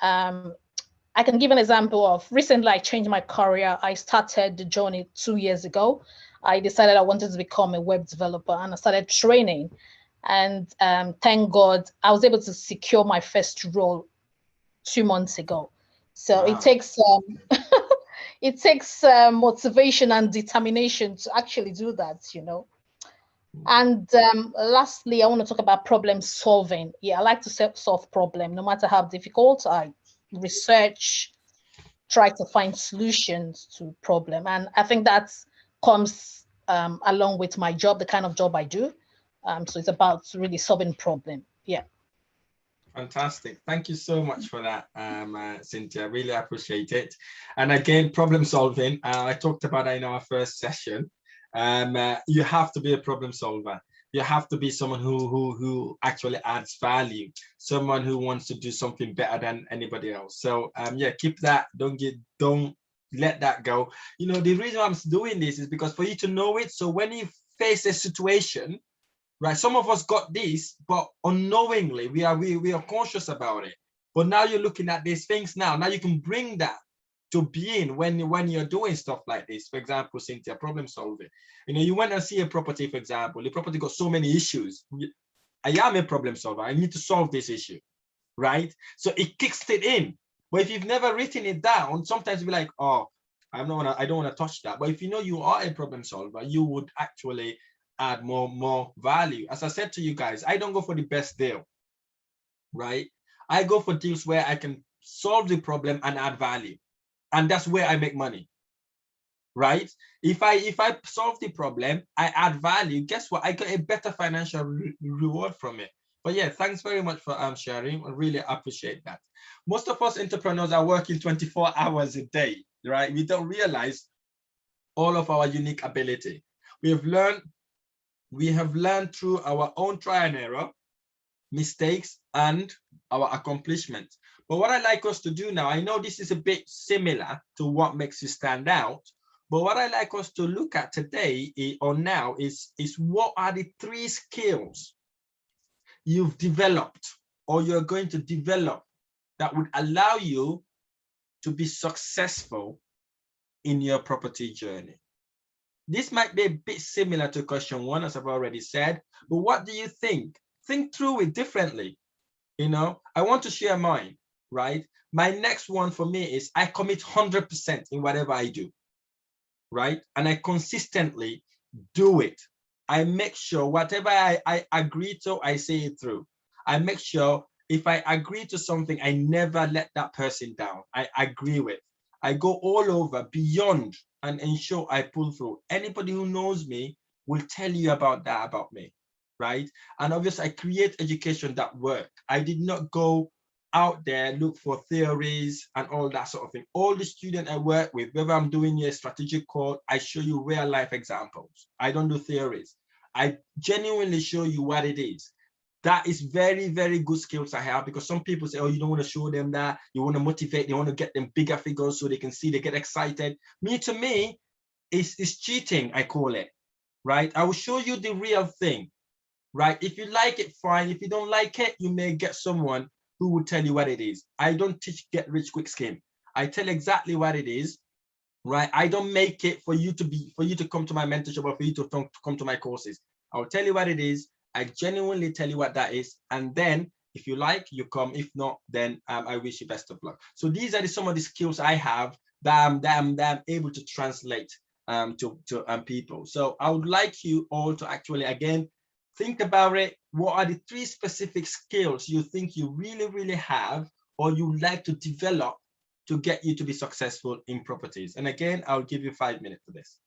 I can give an example of recently I changed my career. I started the journey 2 years ago. I decided I wanted to become a web developer, and I started training. And thank God I was able to secure my first role 2 months ago. So wow. It takes motivation and determination to actually do that, And lastly, I want to talk about problem solving. Yeah, I like to solve problems, no matter how difficult. I research, try to find solutions to problem, and I think that comes along with my job, the kind of job I do. So it's about really solving problem. Yeah. Fantastic. Thank you so much for that, Cynthia. Really appreciate it. And again, problem solving. I talked about that in our first session. You have to be a problem solver. You have to be someone who actually adds value, someone who wants to do something better than anybody else. So yeah, keep that. Don't let that go. The reason I'm doing this is because for you to know it. So when you face a situation, right, some of us got this, but unknowingly we are conscious about it. But now you're looking at these things now. Now you can bring that to being when you're doing stuff like this. For example, Cynthia, problem solving. You went and see a property, for example. The property got so many issues. I am a problem solver. I need to solve this issue, right? So it kicks it in. But if you've never written it down, sometimes you'll be like, oh, I don't want to touch that. But if you know you are a problem solver, you would actually add more value. As I said to you guys, I don't go for the best deal, right? I go for deals where I can solve the problem and add value. And that's where I make money, right? If I solve the problem, I add value, guess what? I get a better financial reward from it. But yeah, thanks very much for sharing. I really appreciate that. Most of us entrepreneurs are working 24 hours a day, right? We don't realize all of our unique ability. We have learned through our own trial and error, mistakes, and our accomplishments. But what I like us to do now, I know this is a bit similar to what makes you stand out, but what I like us to look at today or now is what are the 3 skills you've developed or you're going to develop that would allow you to be successful in your property journey. This might be a bit similar to question 1, as I've already said, but what do you think? Think through it differently. You know, I want to share mine, right? My next one for me is I commit 100% in whatever I do, right? And I consistently do it. I make sure whatever I agree to, I say it through. I make sure if I agree to something, I never let that person down. I agree with. I go all over beyond and ensure I pull through. Anybody who knows me will tell you about that about me, right? And obviously I create education that work. I did not go out there, look for theories and all that sort of thing. All the students I work with, whether I'm doing a strategic call, I show you real life examples. I don't do theories. I genuinely show you what it is. That is very, very good skills I have, because some people say, oh, you don't want to show them that. You want to motivate, they want to get them bigger figures so they can see, they get excited. To me, it's cheating, I call it, right? I will show you the real thing, right? If you like it, fine. If you don't like it, you may get someone who will tell you what it is. I don't teach get rich quick scheme. I tell exactly what it is, right? I don't make it for you to come to my mentorship or for you to come to my courses. I'll tell you what it is. I genuinely tell you what that is. And then if you like, you come. If not, then I wish you best of luck. So these are some of the skills I have that I'm able to translate to people. So I would like you all to actually, again, think about it. What are the 3 specific skills you think you really, really have or you like to develop to get you to be successful in properties? And again, I'll give you 5 minutes for this.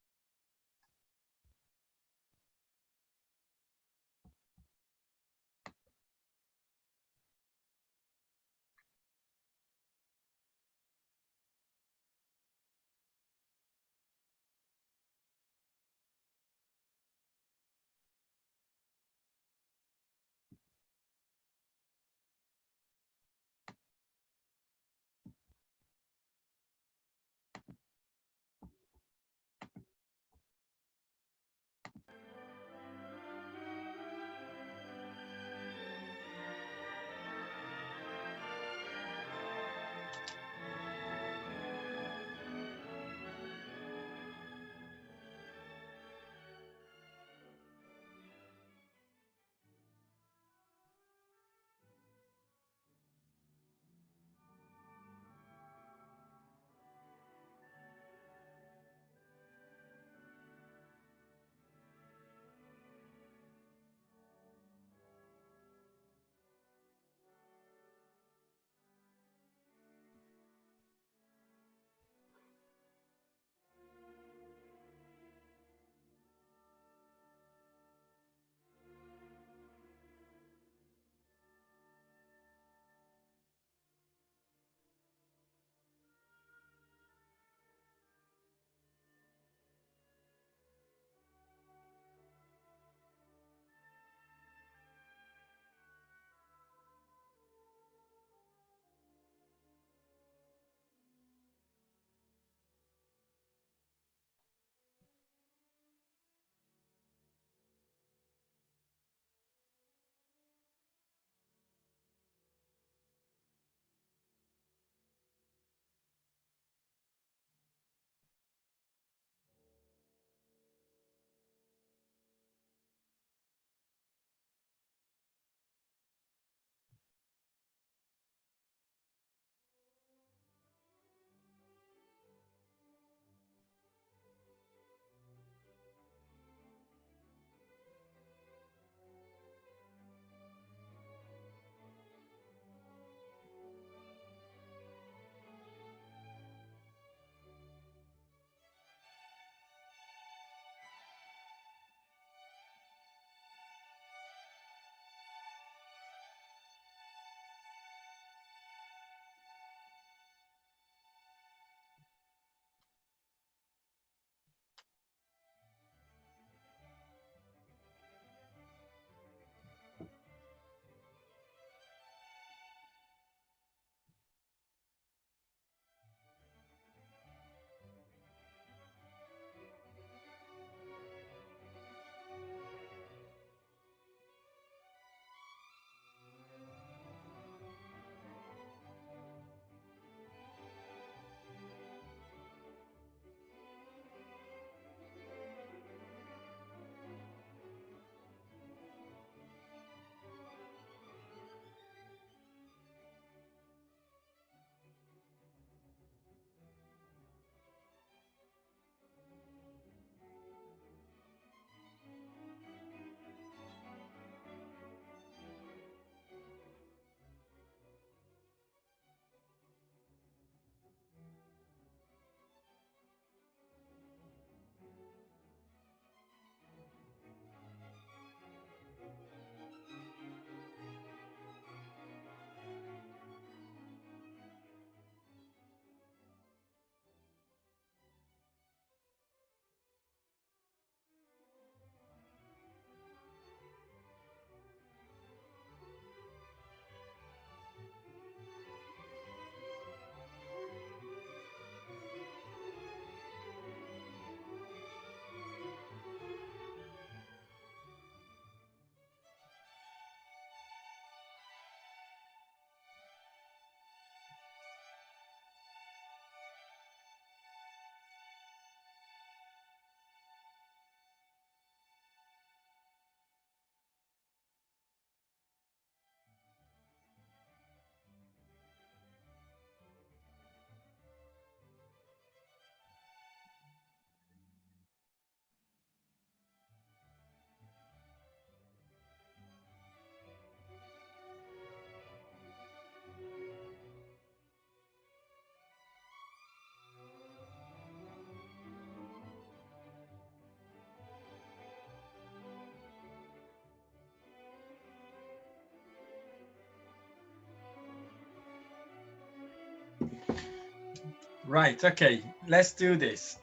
Right, okay, let's do this.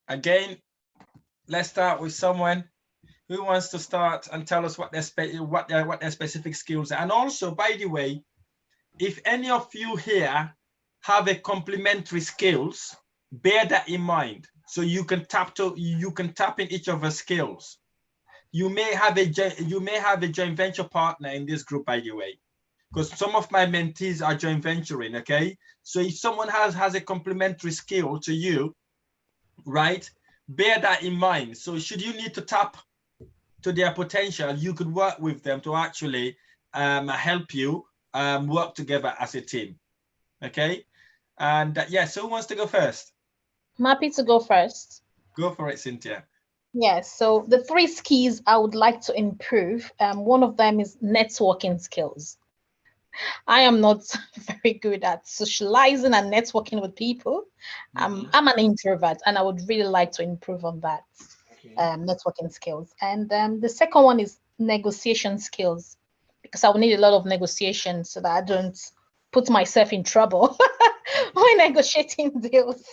Again, let's start with someone who wants to start and tell us what their specific skills are. And also, by the way, if any of you here have a complementary skills, bear that in mind. So you can tap in each of our skills. You may have a joint venture partner in this group, by the way, because some of my mentees are joint venturing. Okay, so if someone has a complementary skill to you, right, bear that in mind. So should you need to tap to their potential, you could work with them to actually help you work together as a team. Okay, and yeah, so who wants to go first? I'm happy to go first. Go for it, Cynthia. Yes, so the 3 skills I would like to improve, one of them is networking skills. I am not very good at socializing and networking with people. I'm an introvert, and I would really like to improve on that. Networking skills. And the second one is negotiation skills, because I will need a lot of negotiation so that I don't put myself in trouble when negotiating deals.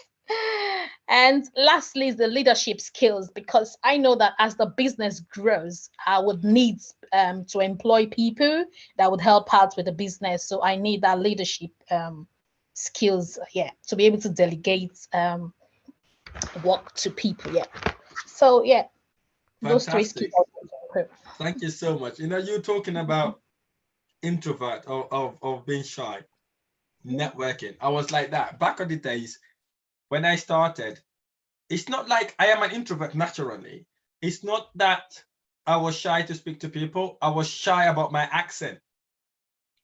And lastly is the leadership skills, because I know that as the business grows, I would need to employ people that would help out with the business. So I need that leadership skills, to be able to delegate work to people. So those 3 skills. Thank you so much. You know, you're talking about introvert of being shy, networking. I was like that back in the days when I started. It's not like I am an introvert naturally. It's not that I was shy to speak to people. I was shy about my accent,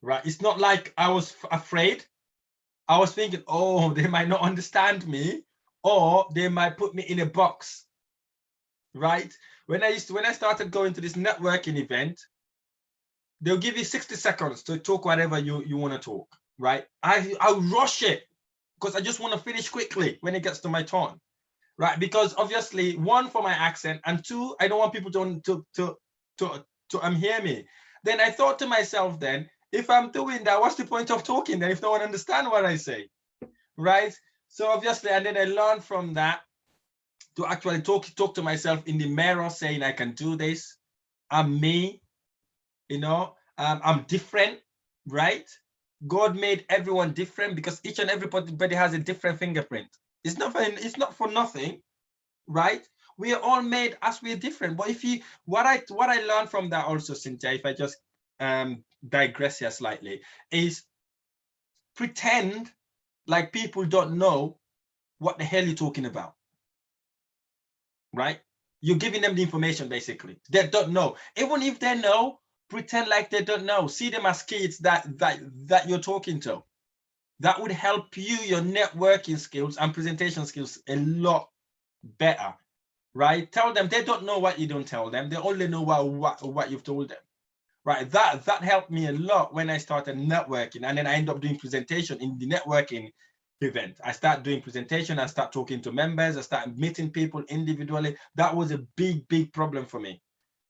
right? It's not like I was afraid. I was thinking, oh, they might not understand me, or they might put me in a box, right? When I started going to this networking event, they'll give you 60 seconds to talk whatever you want to talk, right? I rush it because I just want to finish quickly when it gets to my turn, right? Because obviously, 1, for my accent, and 2, I don't want people to hear me. Then I thought to myself, then, if I'm doing that, what's the point of talking then if no one understands what I say, right? So obviously, and then I learned from that to actually talk to myself in the mirror, saying I can do this. I'm me, you know, I'm different, right? God made everyone different because each and everybody has a different fingerprint. It's not for nothing, right? We are all made as we're different. But if you, what I learned from that also, Cynthia, if I just digress here slightly, is pretend like people don't know what the hell you're talking about, right? You're giving them the information, basically. They don't know. Even if they know, pretend like they don't know. See them as kids that you're talking to. That would help you, your networking skills and presentation skills a lot better, right? Tell them they don't know what you don't tell them. They only know what you've told them, right? That helped me a lot when I started networking, and then I ended up doing presentation in the networking event. I start doing presentation, I start talking to members, I start meeting people individually. That was a big problem for me,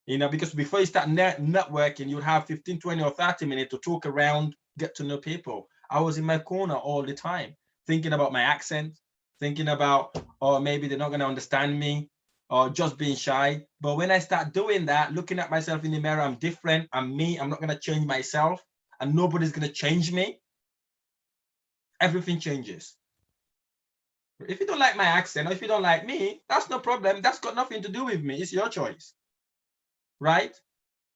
you know, because before you start networking, you have 15, 20 or 30 minutes to talk around, get to know people. I was in my corner all the time, thinking about my accent, thinking about, or maybe they're not going to understand me, or just being shy. But when I start doing that, looking at myself in the mirror, I'm different, I'm me, I'm not going to change myself, and nobody's going to change me. Everything changes. If you don't like my accent, or if you don't like me, that's no problem. That's got nothing to do with me. It's your choice, right?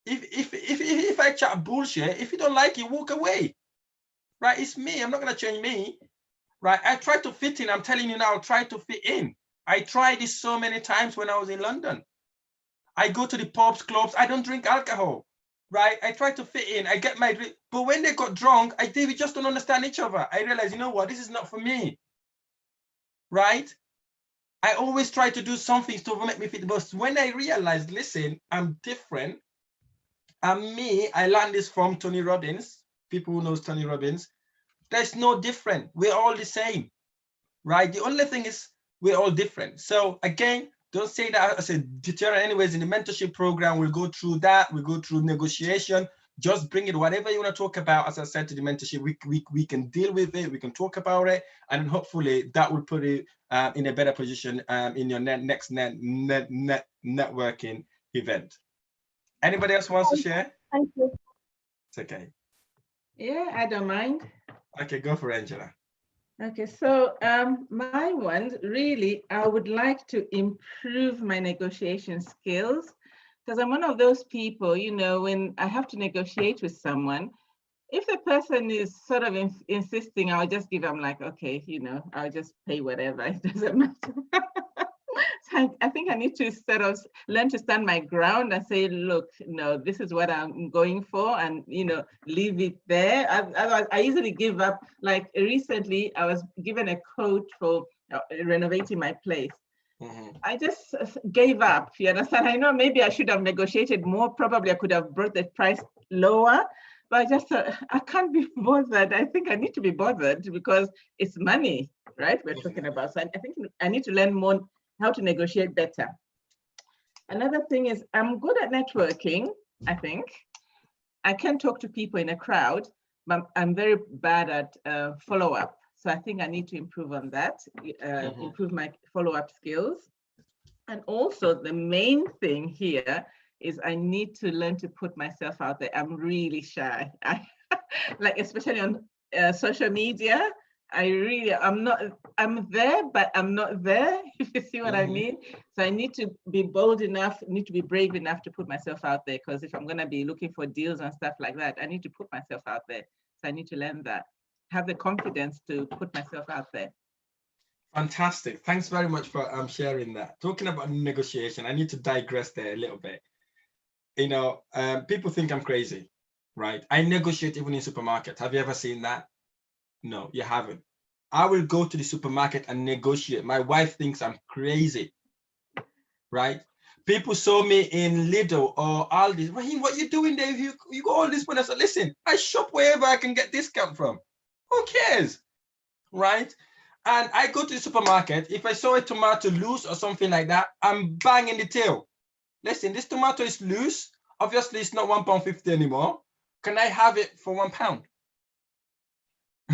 If I chat bullshit, if you don't like it, walk away, right? It's me. I'm not going to change me, right? I try to fit in. I'm telling you now, try to fit in. I tried this so many times when I was in London. I go to the pubs, clubs. I don't drink alcohol, right? I try to fit in. I get my drink. But when they got drunk, we just don't understand each other. I realized, you know what? This is not for me, right? I always try to do something to make me fit. But when I realized, listen, I'm different. I'm me. I learned this from Tony Robbins. People who knows Tony Robbins. There's no different. We're all the same, right? The only thing is we're all different. So again, don't say that as a deterrent. Anyways, in the mentorship program, we'll go through that. We'll go through negotiation. Just bring it, whatever you want to talk about. As I said to the mentorship, we can deal with it, we can talk about it, and hopefully that will put it in a better position in your next networking event. Anybody else wants to share? Thank you. It's okay. Yeah, I don't mind. Okay, go for it, Angela. Okay, so my one, really, I would like to improve my negotiation skills, because I'm one of those people, you know, when I have to negotiate with someone, if the person is sort of insisting, I'll just give them like, okay, you know, I'll just pay whatever, it doesn't matter. So I think I need to sort of learn to stand my ground and say, look, no, this is what I'm going for, and, you know, leave it there. I easily give up. Like recently, I was given a quote for renovating my place. I just gave up, you understand? I know maybe I should have negotiated more. Probably I could have brought the price lower, but I just I can't be bothered. I think I need to be bothered because it's money, right? We're talking about. So I think I need to learn more how to negotiate better. Another thing is I'm good at networking, I think. I can talk to people in a crowd, but I'm very bad at follow-up. So I think I need to improve on that, improve my follow-up skills. And also the main thing here is I need to learn to put myself out there. I'm really shy. Like, especially on social media, I'm there, but I'm not there, if you see what I mean. So I need to be bold enough, need to be brave enough to put myself out there, because if I'm gonna be looking for deals and stuff like that, I need to put myself out there. So I need to learn that, have the confidence to put myself out there. Fantastic. Thanks very much for sharing that. Talking about negotiation, I need to digress there a little bit. You know, people think I'm crazy, right? I negotiate even in supermarkets. Have you ever seen that? No, you haven't. I will go to the supermarket and negotiate. My wife thinks I'm crazy, right? People saw me in Lidl or Aldi. Rahim, what are you doing there? You got all this money. I said, listen, I shop wherever I can get discount from. Who cares, right? And I go to the supermarket. If I saw a tomato loose or something like that, I'm banging the tail. Listen, this tomato is loose. Obviously, it's not £1.50 anymore. Can I have it for £1?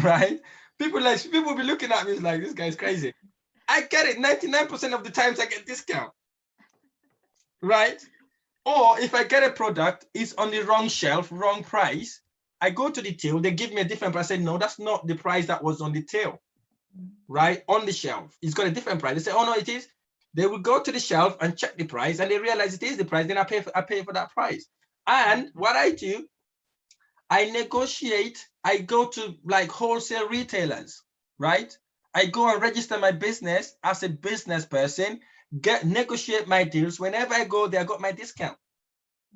Right? People will be looking at me like, this guy's crazy. I get it. 99% of the times I get discount. Right? Or if I get a product, it's on the wrong shelf, wrong price. I go to the till, they give me a different price. I say, no, that's not the price that was on the till. Right? On the shelf. It's got a different price. They say, oh no, it is. They will go to the shelf and check the price, and they realize it is the price. Then I pay for that price. And what I do, I negotiate. I go to like wholesale retailers, right? I go and register my business as a business person, negotiate my deals. Whenever I go there, I got my discount,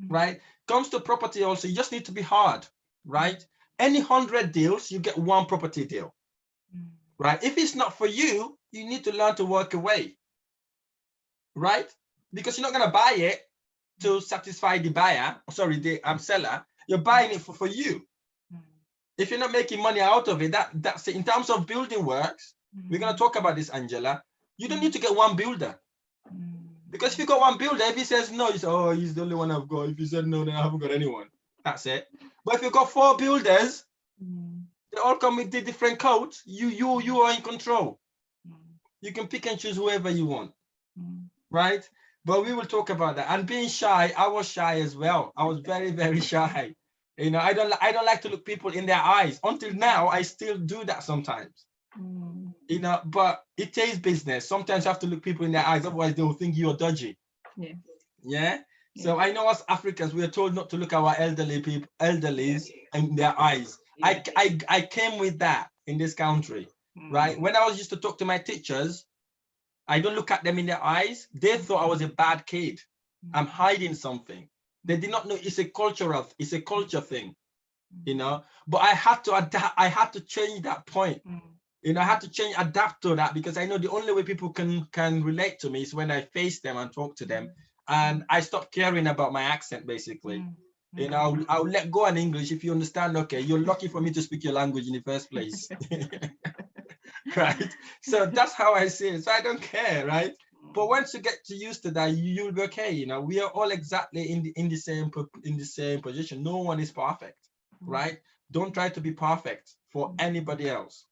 right? Comes to property also, you just need to be hard, right? Any 100 deals, you get one property deal, right? If it's not for you, you need to learn to walk away, right? Because you're not going to buy it to satisfy the buyer, sorry, the seller. You're buying it for you. If you're not making money out of it, that's it. In terms of building works, we're going to talk about this, Angela. You don't need to get one builder. Because if you got one builder, if he says no, you say, oh, he's the only one I've got. If he said no, then I haven't got anyone. That's it. But if you've got 4 builders, they all come with the different codes. You are in control. You can pick and choose whoever you want, right? But we will talk about that. And being shy, I was shy as well. I was very, very shy. You know, I don't like to look people in their eyes. Until now, I still do that sometimes. You know, but it is business. Sometimes you have to look people in their eyes, otherwise they will think you're dodgy. Yeah. So I know as Africans, we are told not to look our elderlies in their eyes. I came with that in this country, right? When I was used to talk to my teachers, I don't look at them in their eyes. They thought I was a bad kid. I'm hiding something. They did not know it's a culture thing, you know. But I had to adapt. I had to change that point. You know, I had to adapt to that, because I know the only way people can relate to me is when I face them and talk to them. And I stopped caring about my accent, basically. You know, I'll let go in English if you understand. Okay, you're lucky for me to speak your language in the first place. Right? So that's how I see it. So I don't care, right? But once you get used to that, you'll be okay. You know, we are all exactly in the same position. No one is perfect, right? Don't try to be perfect for anybody else.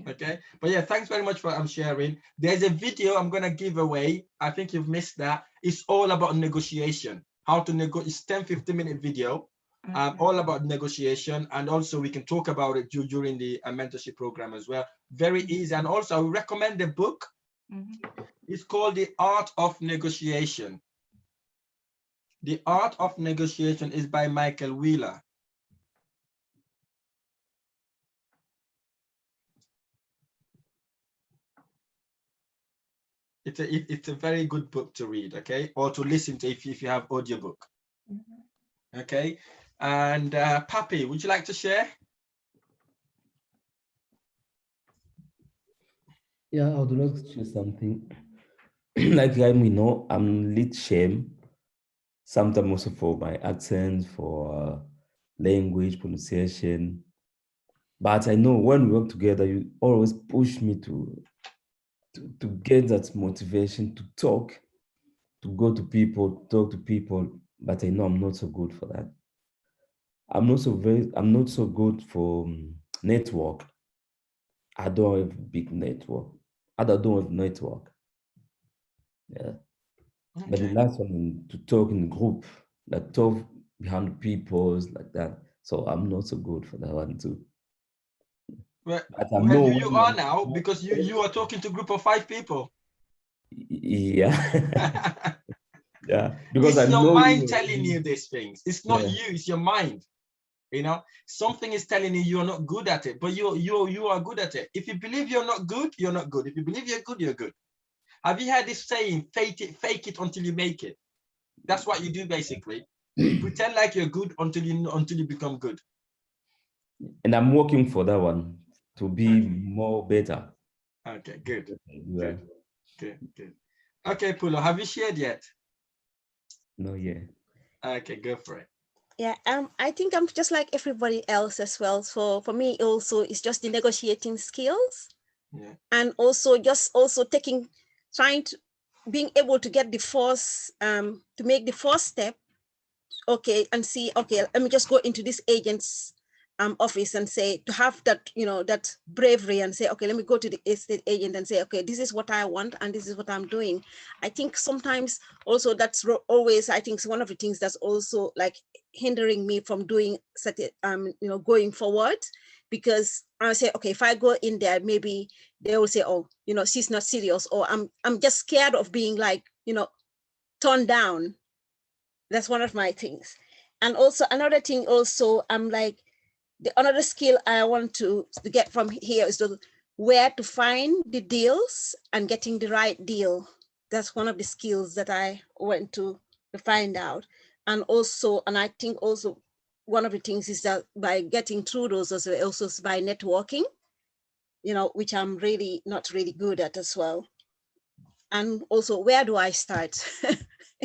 Okay, but yeah, thanks very much for sharing. There's a video I'm gonna give away. I think you've missed that. It's all about negotiation, how to negotiate. It's 10-15 minute video, all about negotiation, and also we can talk about it during the mentorship program as well. Very easy. And also I would recommend the book. It's called The Art of Negotiation. The Art of Negotiation is by Michael Wheeler. It's a very good book to read, okay, or to listen to if you have audiobook. Okay, and Papi, would you like to share? Yeah, I would like to share something. Like Rahim, you know, I'm lit shame. Sometimes also for my accent, for language, pronunciation. But I know when we work together, you always push me to get that motivation to talk, to go to people, talk to people. But I know I'm not so good for that. I'm not so good for network. I don't have big network. I don't have network. Yeah. Okay. But the last one to talk in group, like talk behind people like that. So I'm not so good for that one too. Well, you are now, because you are talking to a group of 5 people. Yeah. Yeah. Because it's I your know mind telling you these things. It's not you, it's your mind. You know, something is telling you you're not good at it, but you are good at it. If you believe you're not good, you're not good. If you believe you're good, you're good. Have you heard this saying, fake it until you make it? That's what you do basically. You pretend like you're good until you become good. And I'm working for that one to be more better. Okay, good. Yeah. Good. Okay, Pulo, have you shared yet? No, yeah. Okay, go for it. Yeah, I think I'm just like everybody else as well. So for me also, it's just the negotiating skills. Yeah. And also being able to get the first, to make the first step, okay, and see, okay, let me just go into this agent's office and say, to have that, you know, that bravery and say, okay, let me go to the estate agent and say, okay, this is what I want and this is what I'm doing. I think sometimes also that's always, I think, one of the things that's also like hindering me from doing you know, going forward, because I say, okay, if I go in there, maybe they will say, oh, you know, she's not serious, or I'm just scared of being like, you know, turned down. That's one of my things. And also another thing also, I'm like, another skill I want to get from here is where to find the deals and getting the right deal. That's one of the skills that I want to find out. And I think also one of the things is that by getting through those also by networking, you know, which I'm really not really good at as well. And also, where do I start?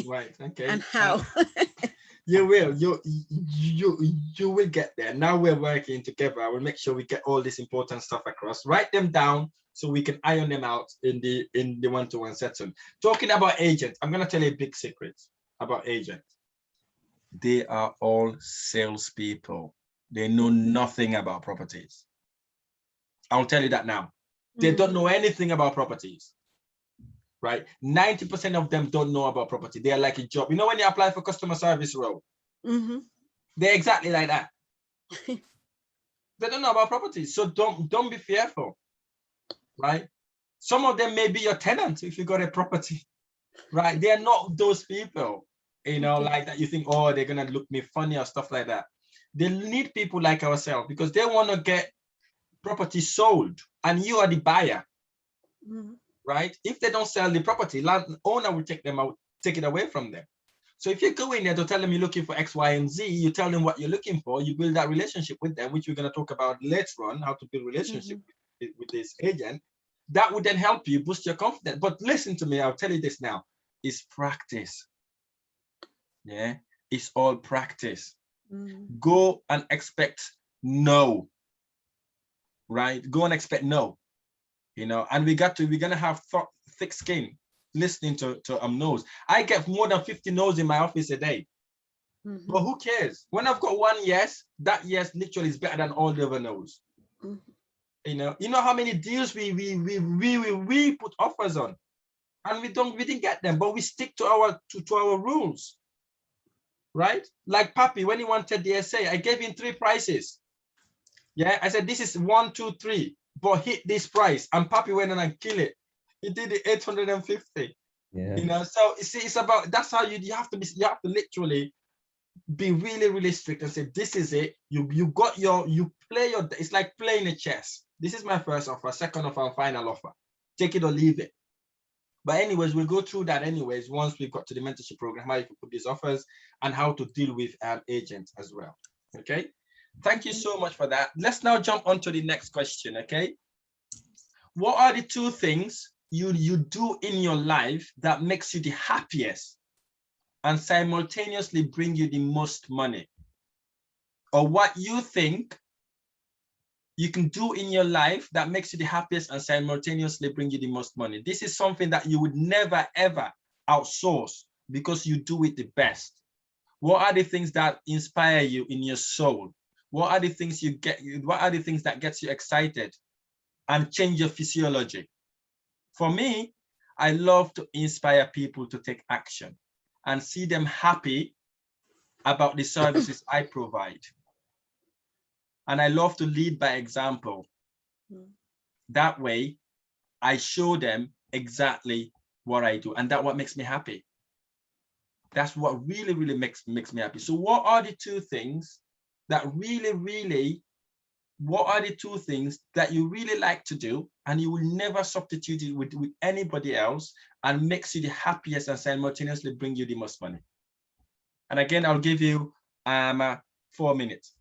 Right. Okay. And how? You will get there. Now we're working together. I will make sure we get all this important stuff across. Write them down so we can iron them out in the one-to-one session. Talking about agents, I'm going to tell you a big secret about agents. They are all salespeople. They know nothing about properties. I'll tell you that now. They don't know anything about properties. Right? 90% of them don't know about property. They are like a job. You know, when you apply for customer service role, they're exactly like that. They don't know about property. So don't be fearful, right? Some of them may be your tenant if you got a property, right? They're not those people, you know, like that. You think, oh, they're going to look me funny or stuff like that. They need people like ourselves because they want to get property sold and you are the buyer. Right? If they don't sell the property, land owner will take them out, take it away from them. So if you go in there to tell them you're looking for X, Y, and Z, you tell them what you're looking for, you build that relationship with them, which we're going to talk about later on, how to build relationship with this agent. That would then help you boost your confidence. But listen to me, I'll tell you this now, it's practice. Yeah, it's all practice. Go and expect no. Right? Go and expect no. You know, and we're gonna have thick skin. listening to no's. I get more than 50 no's in my office a day. Mm-hmm. But who cares? When I've got one yes, that yes literally is better than all the other no's. Mm-hmm. You know how many deals we put offers on, and we didn't get them, but we stick to our rules, right? Like Papi, when he wanted the SA, I gave him 3 prices. Yeah, I said this is 1, 2, 3, but hit this price, and Papi went on and kill it. He did it 850. Yeah. You know, so it's about, that's how you have to literally be really strict and say, this is it. You play your, it's like playing a chess. This is my first offer, second offer, and final offer. Take it or leave it. But anyways, we'll go through that anyways once we've got to the mentorship program, how you can put these offers and how to deal with agents as well. Okay. Thank you so much for that. Let's now jump on to the next question. Okay. What are the 2 things you do in your life that makes you the happiest and simultaneously bring you the most money? Or what you think you can do in your life that makes you the happiest and simultaneously bring you the most money. This is something that you would never, ever outsource because you do it the best. What are the things that inspire you in your soul? What are the things what are the things that gets you excited and change your physiology? For me, I love to inspire people to take action and see them happy about the services I provide. And I love to lead by example. That way, I show them exactly what I do, and that's what makes me happy. That's what really makes me happy. So what are the 2 things that what are the 2 things that you really like to do and you will never substitute it with anybody else and makes you the happiest and simultaneously bring you the most money? And again, I'll give you 4 minutes.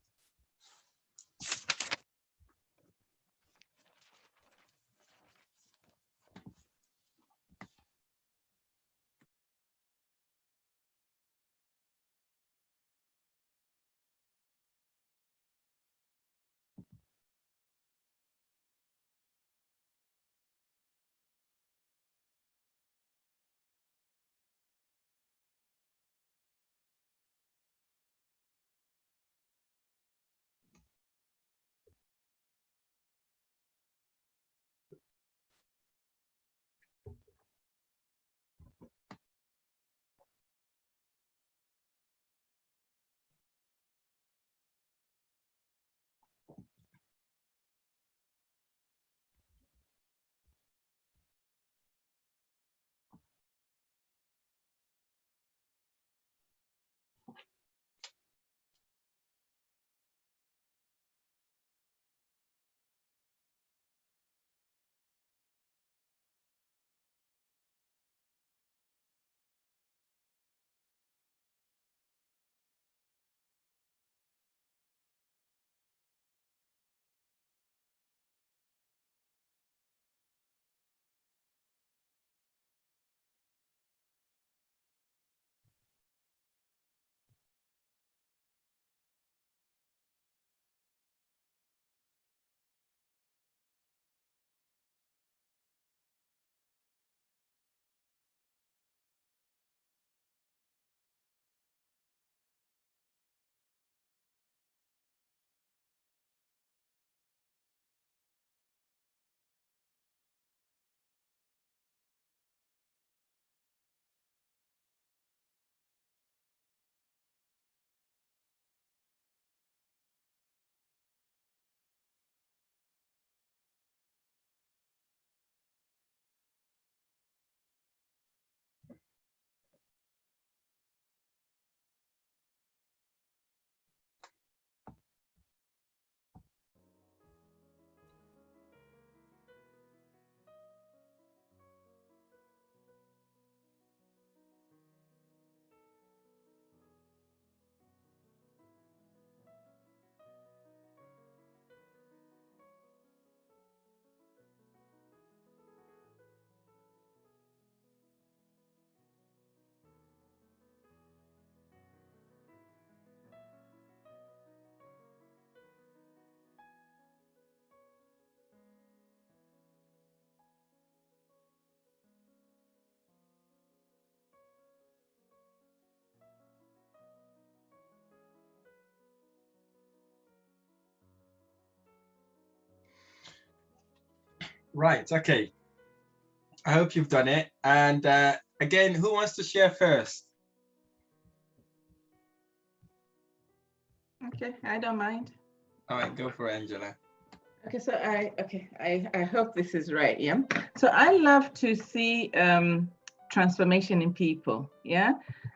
Right, okay. I hope you've done it. And again, who wants to share first? Okay, I don't mind. All right, go for it, Angela. Okay, so I hope this is right. Yeah. So I love to see transformation in people. Yeah.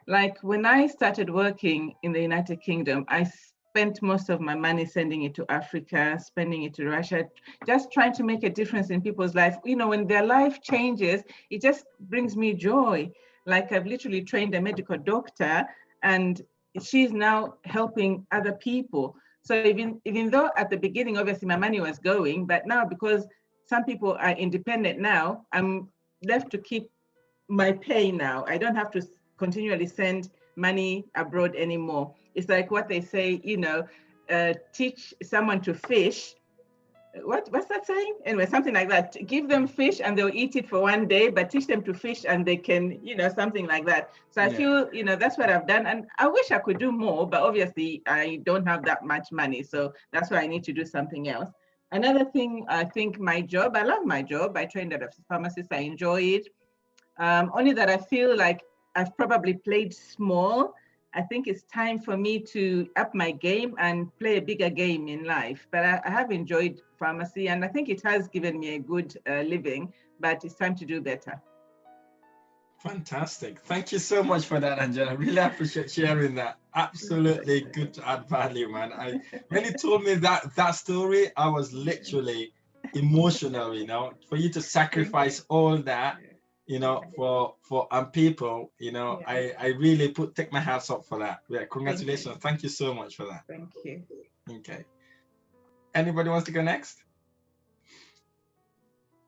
Like when I started working in the United Kingdom, I spent most of my money sending it to Africa, spending it to Russia, just trying to make a difference in people's life. You know, when their life changes, it just brings me joy. Like I've literally trained a medical doctor, and she's now helping other people. So even though at the beginning, obviously my money was going, but now because some people are independent now, I'm left to keep my pay now. I don't have to continually send money abroad anymore. It's like what they say, you know, teach someone to fish. What's that saying? Anyway, something like that. Give them fish and they'll eat it for one day, but teach them to fish and they can, you know, something like that. So I feel, you know, that's what I've done. And I wish I could do more, but obviously I don't have that much money. So that's why I need to do something else. Another thing, I think my job, I love my job. I trained as a pharmacist. I enjoy it. Only that I feel like I've probably played small. I think it's time for me to up my game and play a bigger game in life. But I have enjoyed pharmacy, and I think it has given me a good living, but it's time to do better. Fantastic. Thank you so much for that, Angela. I really appreciate sharing that. Absolutely good to add value, man. When you told me that story, I was literally emotional, you know, for you to sacrifice all that, you know, for people, you know, I really take my hats up for that. Yeah, congratulations. Thank you so much for that. Thank you. Okay. Anybody wants to go next?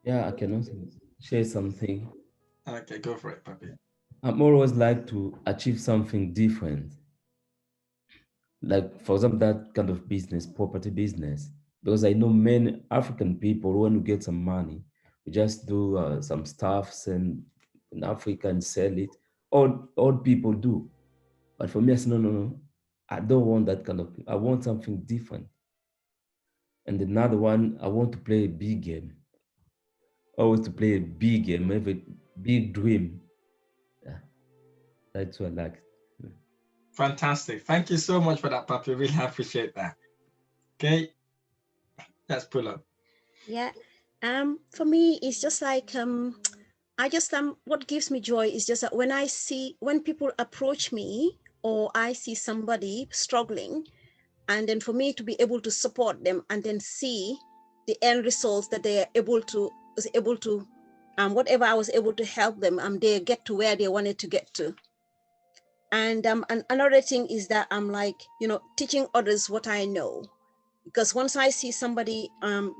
Yeah, I can also share something. Okay, go for it, Papi. I'm always like to achieve something different. Like, for example, that kind of business, property business, because I know many African people, when we get some money, we just do some stuff in Africa and sell it. All people do. But for me, I said, no, I don't want that kind of thing. I want something different. And another one, I want to play a big game. Always to play a big game, have a big dream. Yeah, that's what I like. Fantastic. Thank you so much for that, Papi. Really appreciate that. Okay, let's pull up. Yeah. For me, it's just like what gives me joy is just that when people approach me or I see somebody struggling, and then for me to be able to support them and then see the end results that they are was able to whatever I was able to help them, they get to where they wanted to get to. And another thing is that I'm like, you know, teaching others what I know. Because once I see somebody, you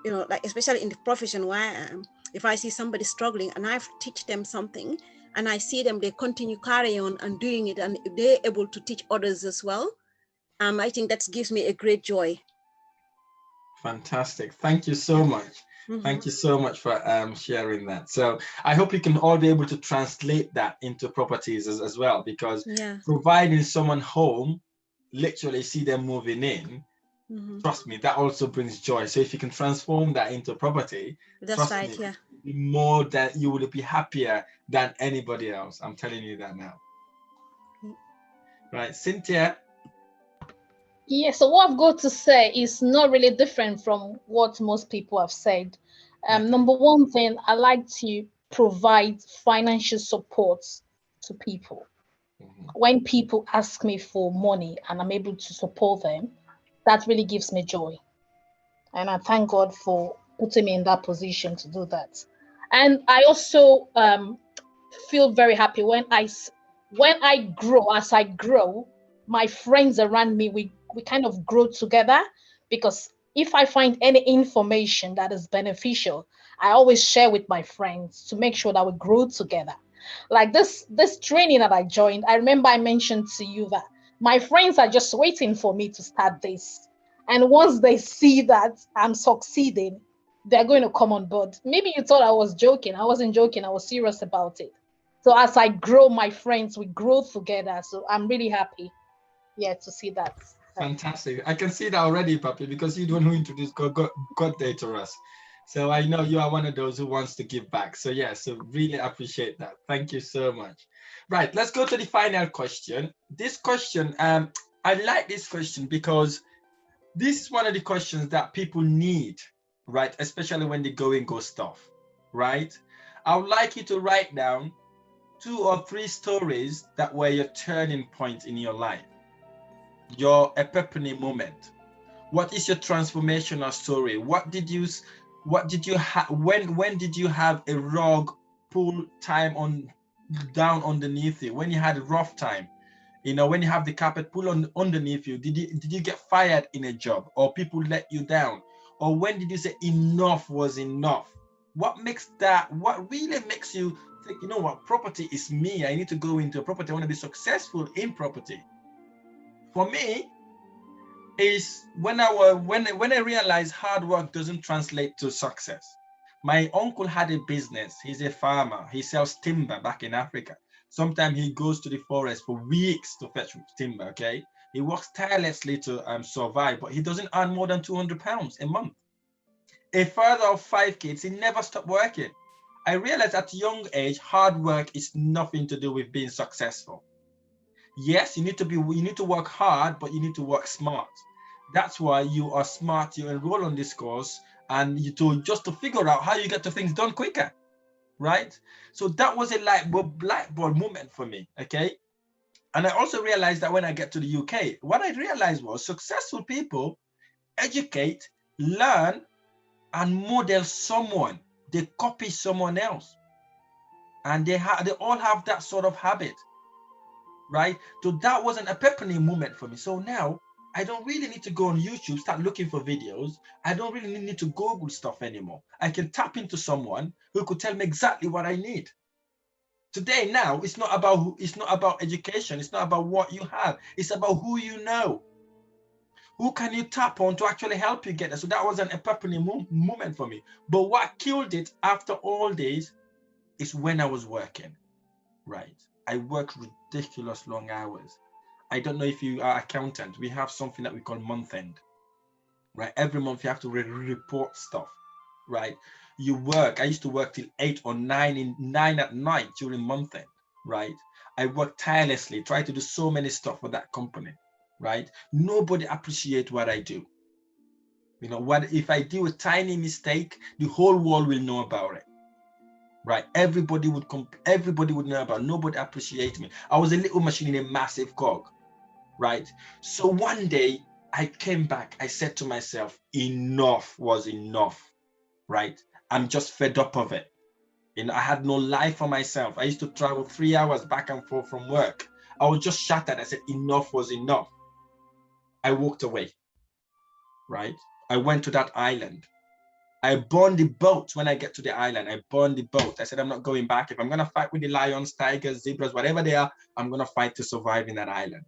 know, like especially in the profession where I am, if I see somebody struggling and I teach them something and I see them, they continue carry on and doing it, and they're able to teach others as well, I think that gives me a great joy. Fantastic. Thank you so much. Thank you so much for sharing that. So I hope you can all be able to translate that into properties as well, because providing someone home, literally see them moving in, trust me, that also brings joy. So if you can transform that into property, that's right, yeah. More than you will be happier than anybody else. I'm telling you that now. Right, Cynthia. Yeah, so what I've got to say is not really different from what most people have said. Number one thing, I like to provide financial support to people. When people ask me for money and I'm able to support them, that really gives me joy. And I thank God for putting me in that position to do that. And I also feel very happy when I grow. As I grow, my friends around me, we kind of grow together, because if I find any information that is beneficial, I always share with my friends to make sure that we grow together. Like this training that I joined, I remember I mentioned to you that my friends are just waiting for me to start this. And once they see that I'm succeeding, they're going to come on board. Maybe you thought I was joking. I wasn't joking. I was serious about it. So as I grow, my friends, we grow together. So I'm really happy, to see that. Fantastic. I can see that already, Papi, because you're the one who introduced God Day to us. So I know you are one of those who wants to give back. So yeah, so really appreciate that. Thank you so much. Right, let's go to the final question. This question, I like this question because this is one of the questions that people need, right? Especially when the going goes tough, right? I would like you to write down 2 or 3 stories that were your turning point in your life, your epiphany moment. What is your transformational story? When did you have a rug pull time down underneath you? When you had a rough time, you know, when you have the carpet pull on underneath you, did you get fired in a job, or people let you down? Or when did you say enough was enough? What really makes you think, you know what, property is me, I need to go into property, I want to be successful in property? For me, is when I realized hard work doesn't translate to success. My uncle had a business. He's a farmer. He sells timber back in Africa. Sometimes he goes to the forest for weeks to fetch timber, okay? He works tirelessly to survive, but he doesn't earn more than 200 pounds a month. A father of 5 kids, he never stopped working. I realized at a young age, hard work is nothing to do with being successful. Yes, you need to work hard, but you need to work smart. That's why you are smart. You enroll on this course, and just to figure out how you get the things done quicker, right? So that was a light bulb moment for me, okay? And I also realized that when I get to the UK, what I realized was successful people educate, learn, and model someone. They copy someone else, and they all have that sort of habit, right? So that was an epiphany moment for me. So now I don't really need to go on YouTube, start looking for videos. I don't really need to Google stuff anymore. I can tap into someone who could tell me exactly what I need. Today, now, it's not about education. It's not about what you have. It's about who you know. Who can you tap on to actually help you get there? So that was an epiphany moment for me. But what killed it after all days is when I was working, right? I worked ridiculous long hours. I don't know if you are accountant. We have something that we call month end, right? Every month you have to report stuff, right? You work. I used to work till 8 or 9 at night during month end, right? I worked tirelessly, try to do so many stuff for that company, right? Nobody appreciates what I do. You know what? If I do a tiny mistake, the whole world will know about it. Right, everybody would know about it. Nobody appreciates me. I was a little machine in a massive cog, right? So one day I came back, I said to myself, enough was enough, right? I'm just fed up of it. You know, I had no life for myself. I used to travel 3 hours back and forth from work. I was just shattered. I said, enough was enough. I walked away, right? I went to that island. I burned the boat when I get to the island. I burned the boat. I said, I'm not going back. If I'm going to fight with the lions, tigers, zebras, whatever they are, I'm going to fight to survive in that island.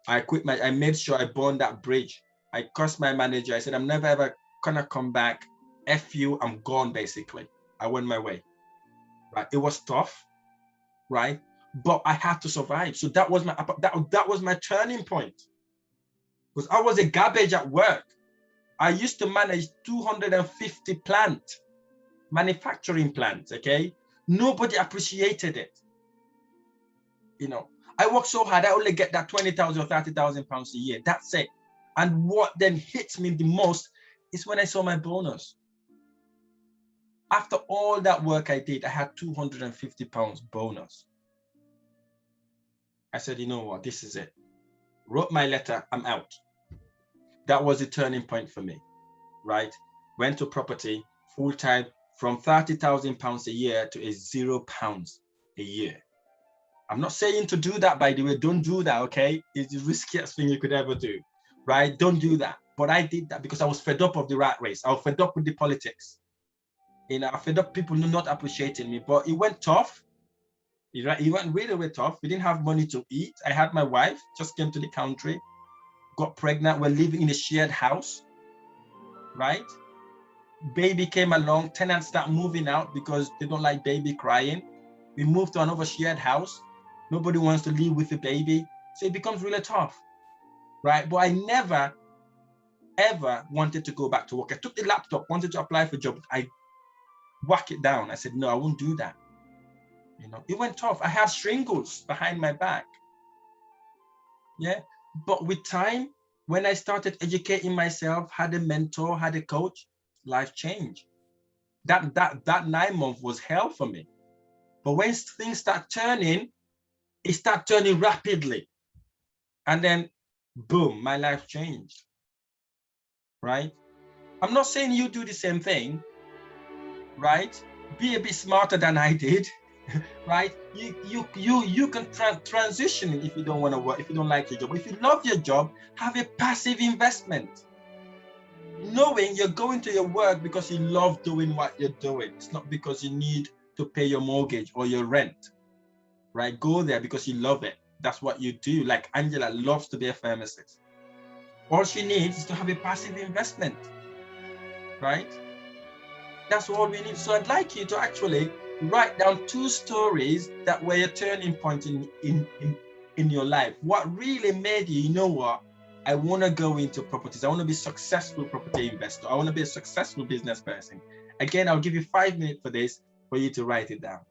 I made sure I burned that bridge. I cursed my manager. I said, I'm never ever going to come back. F you, I'm gone, basically. I went my way, right? It was tough, right? But I had to survive. So that was my turning point. Because I was a garbage at work. I used to manage 250 manufacturing plants, okay? Nobody appreciated it. You know, I work so hard, I only get that 20,000 or 30,000 pounds a year. That's it. And what then hits me the most is when I saw my bonus. After all that work I did, I had 250 pounds bonus. I said, you know what, this is it. Wrote my letter, I'm out. That was the turning point for me, right? Went to property full-time from 30,000 pounds a year to £0 a year. I'm not saying to do that, by the way. Don't do that, okay? It's the riskiest thing you could ever do, right? Don't do that. But I did that because I was fed up of the rat race. I was fed up with the politics. You know, I fed up people not appreciating me. But it went tough. It went really, really tough. We didn't have money to eat. I had my wife, just came to the country, got pregnant. We're living in a shared house, right? Baby came along, tenants start moving out because they don't like baby crying. We moved to another shared house. Nobody wants to live with a baby. So it becomes really tough, right? But I never, ever wanted to go back to work. I took the laptop, wanted to apply for a job. I whack it down. I said, no, I won't do that. You know, it went tough. I had shingles behind my back. Yeah. But with time, when I started educating myself, had a mentor, had a coach, life changed. That 9 months was hell for me. But when things start turning, it start turning rapidly. And then boom, my life changed. Right? I'm not saying you do the same thing, right? Be a bit smarter than I did, right? You can transition if you don't want to work, if you don't like your job. If you love your job, have a passive investment. Knowing you're going to your work because you love doing what you're doing. It's not because you need to pay your mortgage or your rent, right? Go there because you love it. That's what you do. Like Angela loves to be a pharmacist. All she needs is to have a passive investment, right? That's all we need. So I'd like you to actually write down 2 stories that were a turning point in your life. What really made you, you know what? I want to go into properties. I want to be a successful property investor. I want to be a successful business person. Again, I'll give you 5 minutes for this, for you to write it down.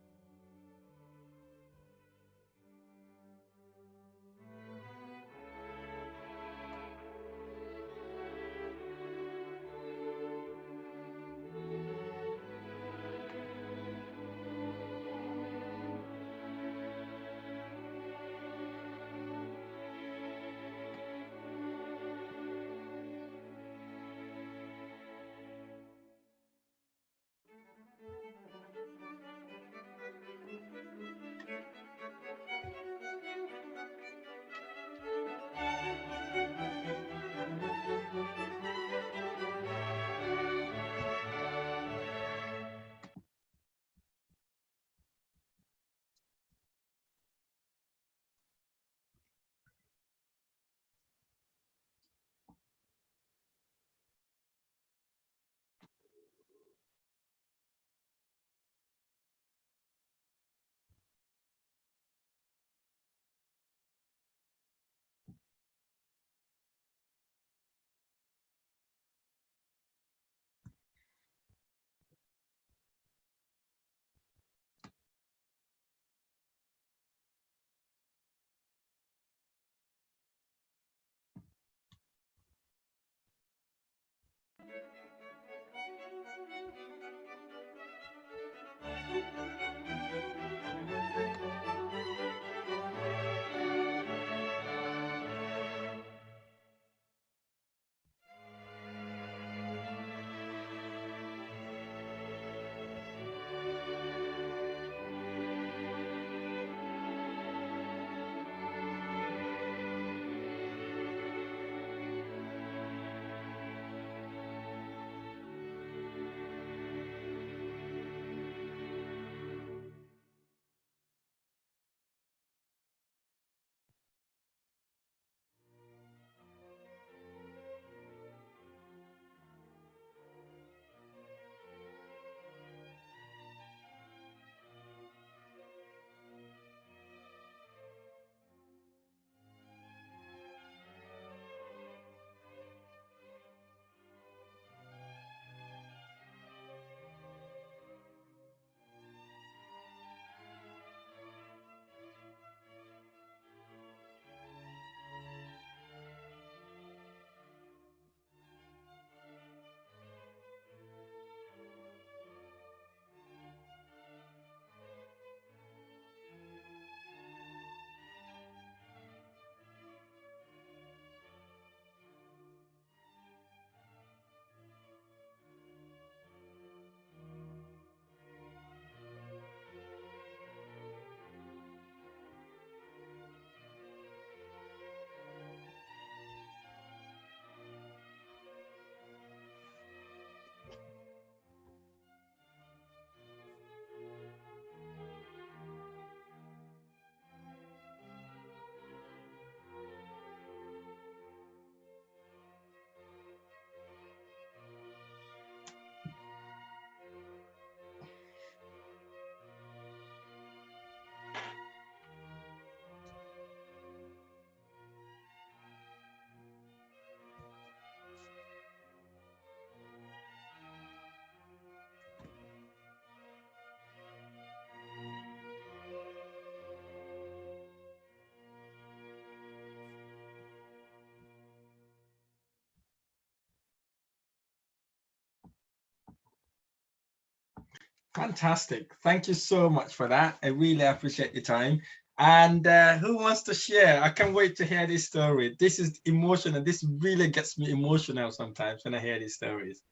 Fantastic. Thank you so much for that. I really appreciate your time. And who wants to share? I can't wait to hear this story. This is emotional. This really gets me emotional sometimes when I hear these stories.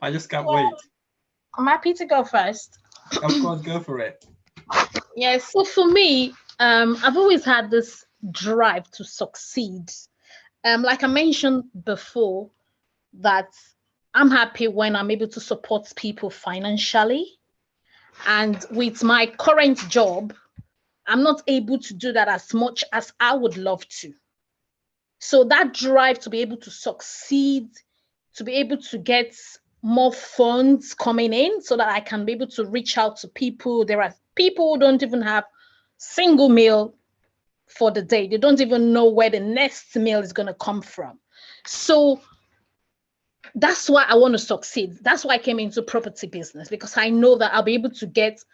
I just can't wait. I'm happy to go first. Of course, go for it. Yeah, so for me, I've always had this drive to succeed. Like I mentioned before, that I'm happy when I'm able to support people financially. And with my current job, I'm not able to do that as much as I would love to. So that drive to be able to succeed, to be able to get more funds coming in so that I can be able to reach out to people. There are people who don't even have single meal for the day. They don't even know where the next meal is going to come from. So that's why I want to succeed. That's why I came into property business, because I know that I'll be able to get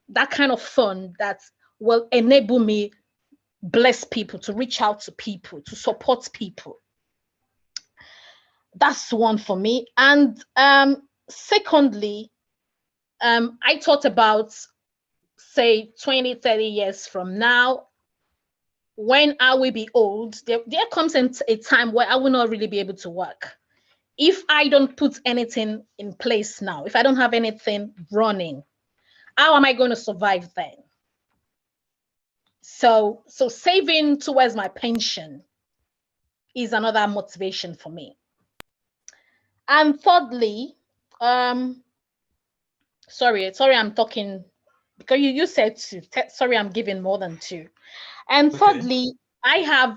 that kind of fund that will enable me bless people, to reach out to people, to support people. That's one for me. And secondly, I thought about, say, 20, 30 years from now, when I will be old, there comes a time where I will not really be able to work. If I don't put anything in place now, if I don't have anything running, how am I going to survive then? So saving towards my pension is another motivation for me. And thirdly, sorry, I'm talking because you said two. Sorry, I'm giving more than two. And thirdly, I have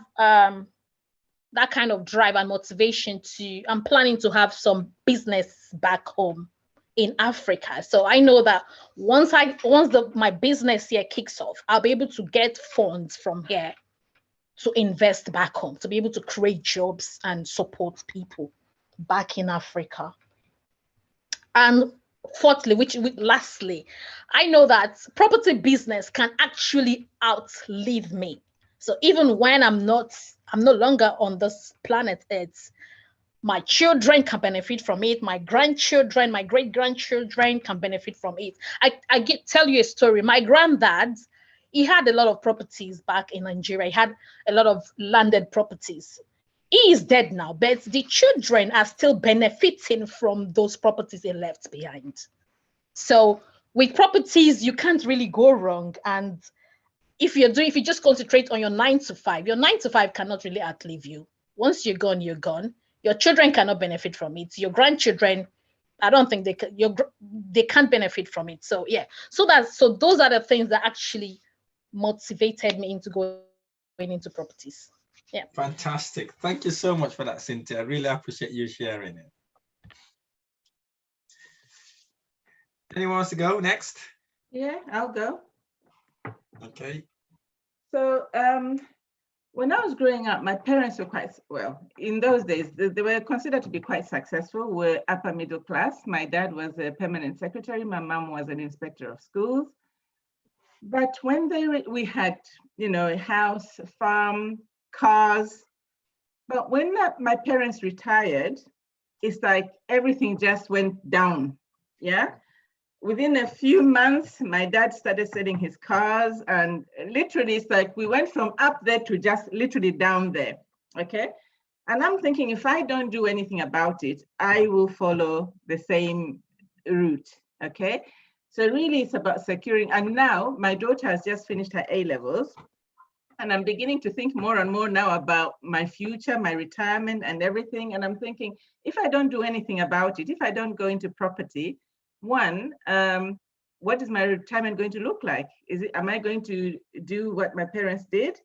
that kind of drive and motivation I'm planning to have some business back home in Africa. So I know that once my business here kicks off, I'll be able to get funds from here to invest back home, to be able to create jobs and support people back in Africa. And fourthly, lastly, I know that property business can actually outlive me. So even when I'm no longer on this planet Earth, my children can benefit from it. My grandchildren, my great-grandchildren can benefit from it. I tell you a story. My granddad, he had a lot of properties back in Nigeria. He had a lot of landed properties. He is dead now, but the children are still benefiting from those properties he left behind. So with properties, you can't really go wrong. And if you just concentrate on your 9 to 5, your 9 to 5 cannot really outlive you. Once you're gone, you're gone. Your children cannot benefit from it. Your grandchildren, I don't think they can't benefit from it. So yeah, so those are the things that actually motivated me into going into properties. Yeah. Fantastic. Thank you so much for that, Cynthia. I really appreciate you sharing it. Anyone wants to go next? Yeah, I'll go. Okay. So when I was growing up, my parents were quite, well, in those days, they were considered to be quite successful. We're upper middle class. My dad was a permanent secretary. My mom was an inspector of schools. But when we had, a house, a farm, cars. But when my parents retired, it's like everything just went down. Yeah. Within a few months, my dad started selling his cars, and literally it's like we went from up there to just literally down there. Okay. And I'm thinking, if I don't do anything about it, I will follow the same route. Okay. So really it's about securing. And now my daughter has just finished her A-levels. And I'm beginning to think more and more now about my future, my retirement and everything. And I'm thinking, if I don't do anything about it, if I don't go into property, one, what is my retirement going to look like? Am I going to do what my parents did?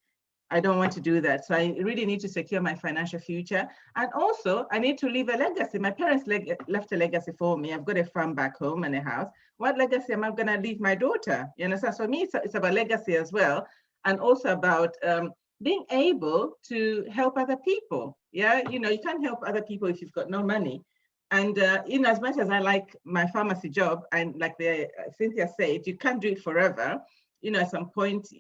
I don't want to do that. So I really need to secure my financial future. And also I need to leave a legacy. My parents left a legacy for me. I've got a farm back home and a house. What legacy am I going to leave my daughter? You understand? So for me, it's about legacy as well. And also about being able to help other people. Yeah, you can't help other people if you've got no money. And in as much as I like my pharmacy job, and like Cynthia said, you can't do it forever. At some point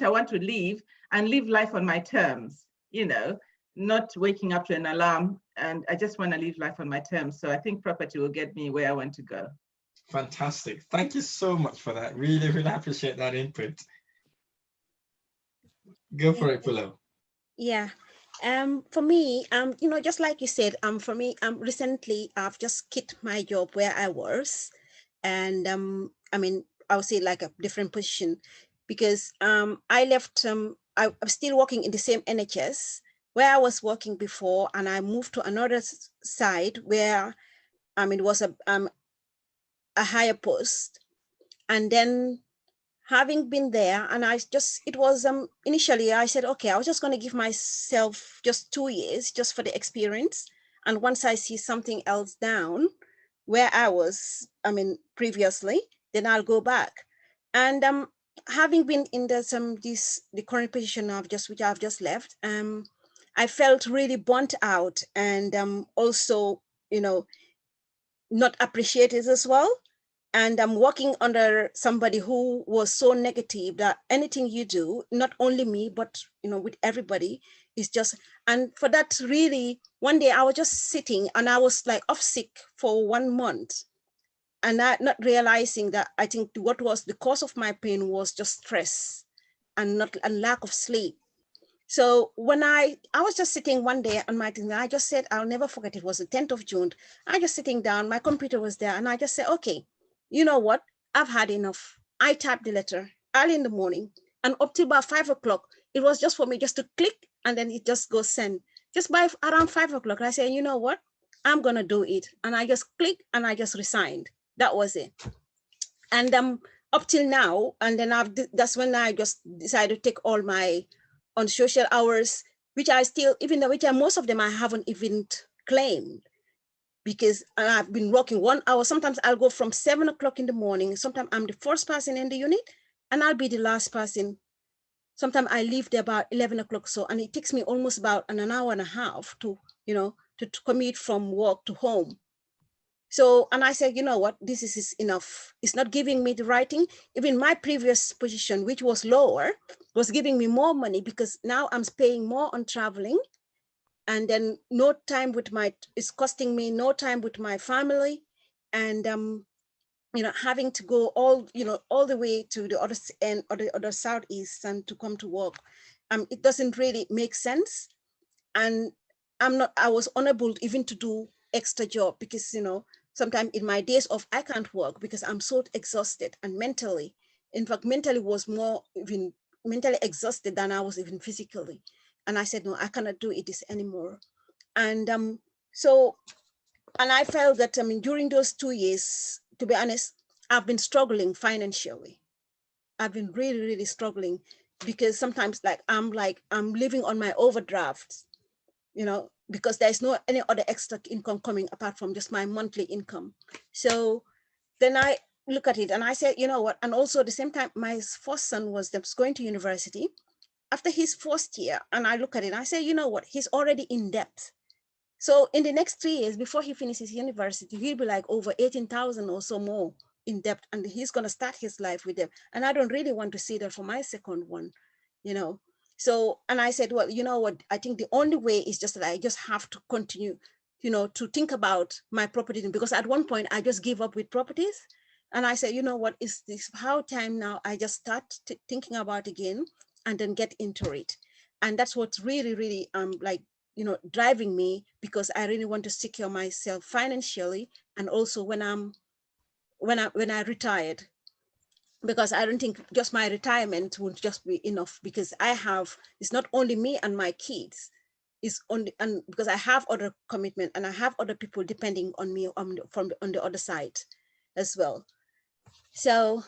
I want to leave and live life on my terms, not waking up to an alarm. And I just want to live life on my terms. So I think property will get me where I want to go. Fantastic. Thank you so much for that. Really, really appreciate that input. Go for it, Pulo. Yeah. For me, just like you said, for me, recently I've just quit my job where I was, and I mean, I would say like a different position, because I left. I'm still working in the same NHS where I was working before, and I moved to another side where, it was a higher post, and then having been there, and it was initially I said, okay, I was just going to give myself just 2 years just for the experience, and once I see something else down where I was previously, then I'll go back. And having been in the current position which I've just left, I felt really burnt out, and also not appreciated as well. And I'm working under somebody who was so negative that anything you do, not only me, but with everybody, is just, and for that, really, one day I was just sitting and I was like off sick for 1 month, and I not realizing that I think what was the cause of my pain was just stress and not a lack of sleep. So when I was just sitting one day on my thing, I just said, I'll never forget, it was the 10th of June. I just sitting down, my computer was there, and I just said, okay, you know what? I've had enough. I typed the letter early in the morning, and up till about 5 o'clock, it was just for me just to click, and then it just goes send. Just by around 5 o'clock, I said, you know what? I'm gonna do it. And I just clicked and I just resigned. That was it. And up till now, and then that's when I just decided to take all my on social hours, which I still, even though most of them I haven't even claimed, because I've been working 1 hour. Sometimes I'll go from 7 o'clock in the morning. Sometimes I'm the first person in the unit and I'll be the last person. Sometimes I leave there about 11 o'clock. So, and it takes me almost about an hour and a half to commute from work to home. So, and I said, you know what, this is enough. It's not giving me the right thing. Even my previous position, which was lower, was giving me more money, because now I'm paying more on traveling. And then no time it's costing me no time with my family. And, having to go all the way to the other end or the other southeast and to come to work. It doesn't really make sense. And I was unable even to do extra job, because, sometimes in my days off, I can't work because I'm so exhausted, and mentally, in fact, mentally was more even mentally exhausted than I was even physically. And I said, no, I cannot do this anymore. And so, and I felt that, during those 2 years, to be honest, I've been struggling financially. I've been really, really struggling, because sometimes I'm living on my overdraft, because there's no any other extra income coming apart from just my monthly income. So then I look at it and I said, you know what? And also at the same time, my first son was going to university after his first year. And I look at it and I say, you know what? He's already in debt. So in the next 3 years, before he finishes university, he'll be like over 18,000 or so more in debt. And he's going to start his life with them. And I don't really want to see that for my second one, So, and I said, well, you know what, I think the only way is just that I just have to continue, to think about my property, because at one point I just gave up with properties. And I said, you know what, is this how time now I just start thinking about again and then get into it. And that's what's really, really driving me, because I really want to secure myself financially. And also when I retired, because I don't think just my retirement would just be enough, because it's not only me and my kids, it's only, and because I have other commitment and I have other people depending on me on the other side as well. So,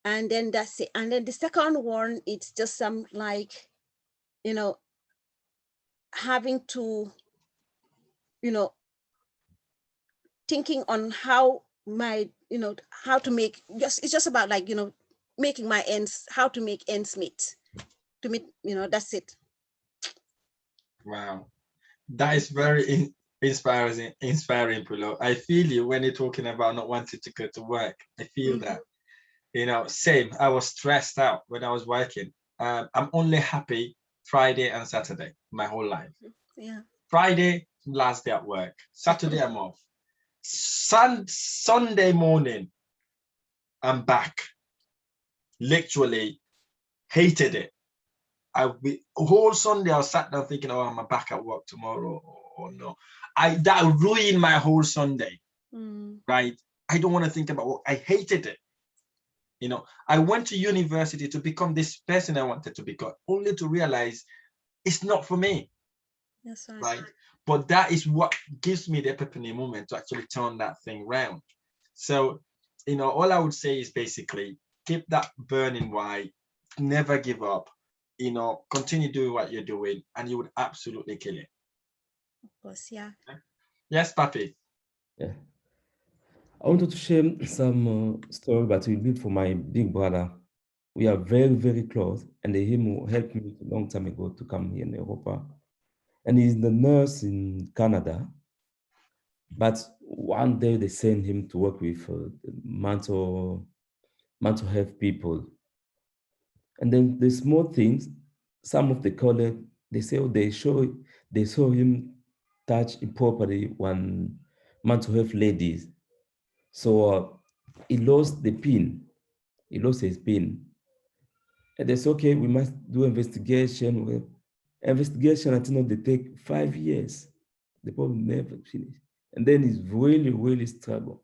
and then that's it. And then the second one, it's just having to, thinking on how how to make, it's just about making my ends, how to make ends meet, that's it. Wow, that is very inspiring, Pulo. I feel you when you're talking about not wanting to go to work. I feel that, same. I was stressed out when I was working. I'm only happy Friday and Saturday my whole life. Yeah. Friday, last day at work. Saturday, I'm off. Sunday morning, I'm back. Literally hated it. Whole Sunday I was sat down thinking, oh, am I back at work tomorrow or no? That ruined my whole Sunday. Right? I don't want to think about work. I hated it. You know, I went to university to become this person I wanted to become, only to realize it's not for me. That's right. But that is what gives me the epiphany moment to actually turn that thing round. So, you know, all I would say is basically keep that burning why, never give up, you know, continue doing what you're doing, and you would absolutely kill it. Of course, yeah. Yes, Papi. Yeah. I wanted to share some story that we did for my big brother. We are very, very close, and him helped me a long time ago to come here in Europa. And he's the nurse in Canada. But one day they sent him to work with mental health people. And then the small things, some of the colleagues, they say, oh, they saw him touch improperly one mental health ladies. So he lost the pin. He lost his pin. And they said, okay, we must do investigation. Well, investigation until they take 5 years. The problem never finish. And then he's really, really struggle.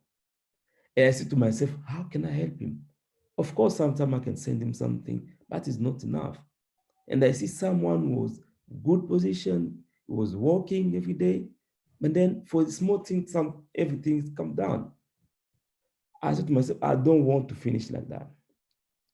And I said to myself, how can I help him? Of course, sometimes I can send him something, but it's not enough. And I see someone who was good position, who was working every day, but then for the small things, everything come down. I said to myself, I don't want to finish like that.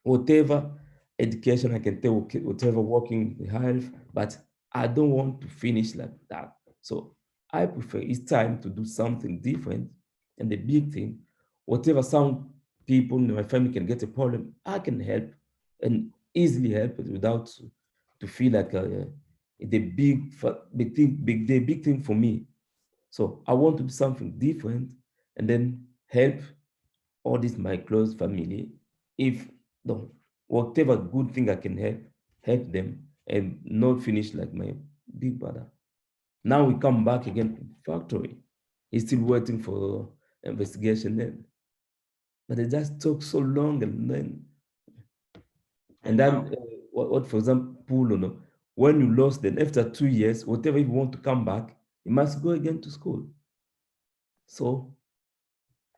Whatever education I can take, whatever working health, but I don't want to finish like that. So I prefer it's time to do something different. And the big thing, whatever some people in my family can get a problem, I can help and easily help it without to feel like the big thing for me. So I want to do something different and then help all this my close family. If no, whatever good thing I can help them and not finish like my big brother. Now we come back again to the factory. He's still waiting for investigation then. But it just took so long and then what for example, you know, when you lost, then after 2 years, whatever you want to come back, you must go again to school. So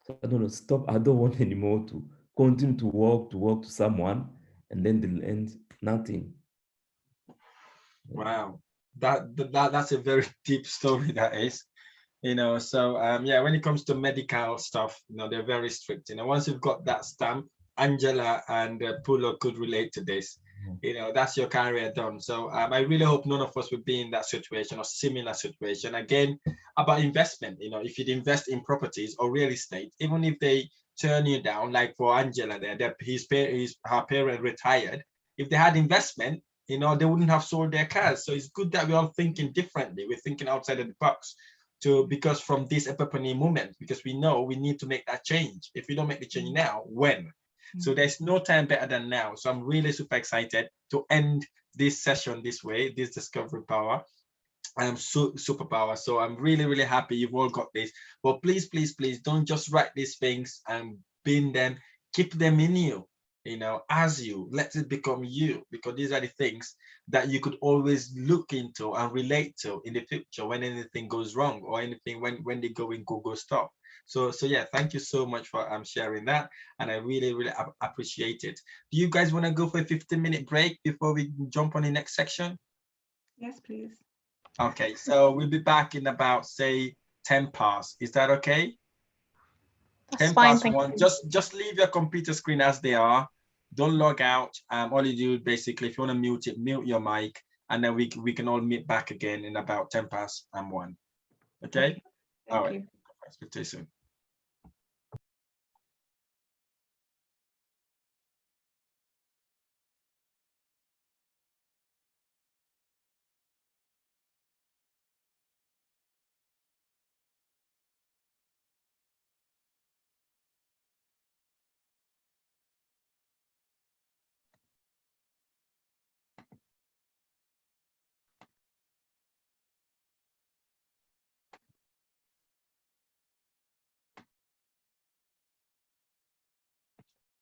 I don't know, stop. I don't want anymore to continue to work to someone, and then they'll end nothing. Wow, that's a very deep story, that is. You know, so yeah, when it comes to medical stuff, you know, they're very strict. You know, once you've got that stamp, Angela and Pulo could relate to this. You know, that's your career done. So I really hope none of us will be in that situation or similar situation. Again, about investment, you know, if you'd invest in properties or real estate, even if they turn you down, like for Angela there, her parent retired, if they had investment, you know, they wouldn't have sold their cars. So it's good that we're all thinking differently. We're thinking outside of the box because from this epiphany moment, because we know we need to make that change. If we don't make the change now, when? So there's no time better than now. So I'm really super excited to end this session this way, this discovery power. I'm superpower. So I'm really, really happy you've all got this. But please, please, please don't just write these things and bin them. Keep them in you, you know, as you. Let it become you, because these are the things that you could always look into and relate to in the future when anything goes wrong or anything when they go in Google stop. So yeah, thank you so much for sharing that, and I really, really appreciate it. Do you guys want to go for a 15-minute break before we jump on the next section? Yes, please. Okay, so we'll be back in about, say, 10 past. Is that okay? That's 10 fine, past thank one. you. Just leave your computer screen as they are. Don't log out. All you do basically, if you want to mute it, mute your mic, and then we can all meet back again in about 10 past and 1. Okay? All right. Speak to you soon.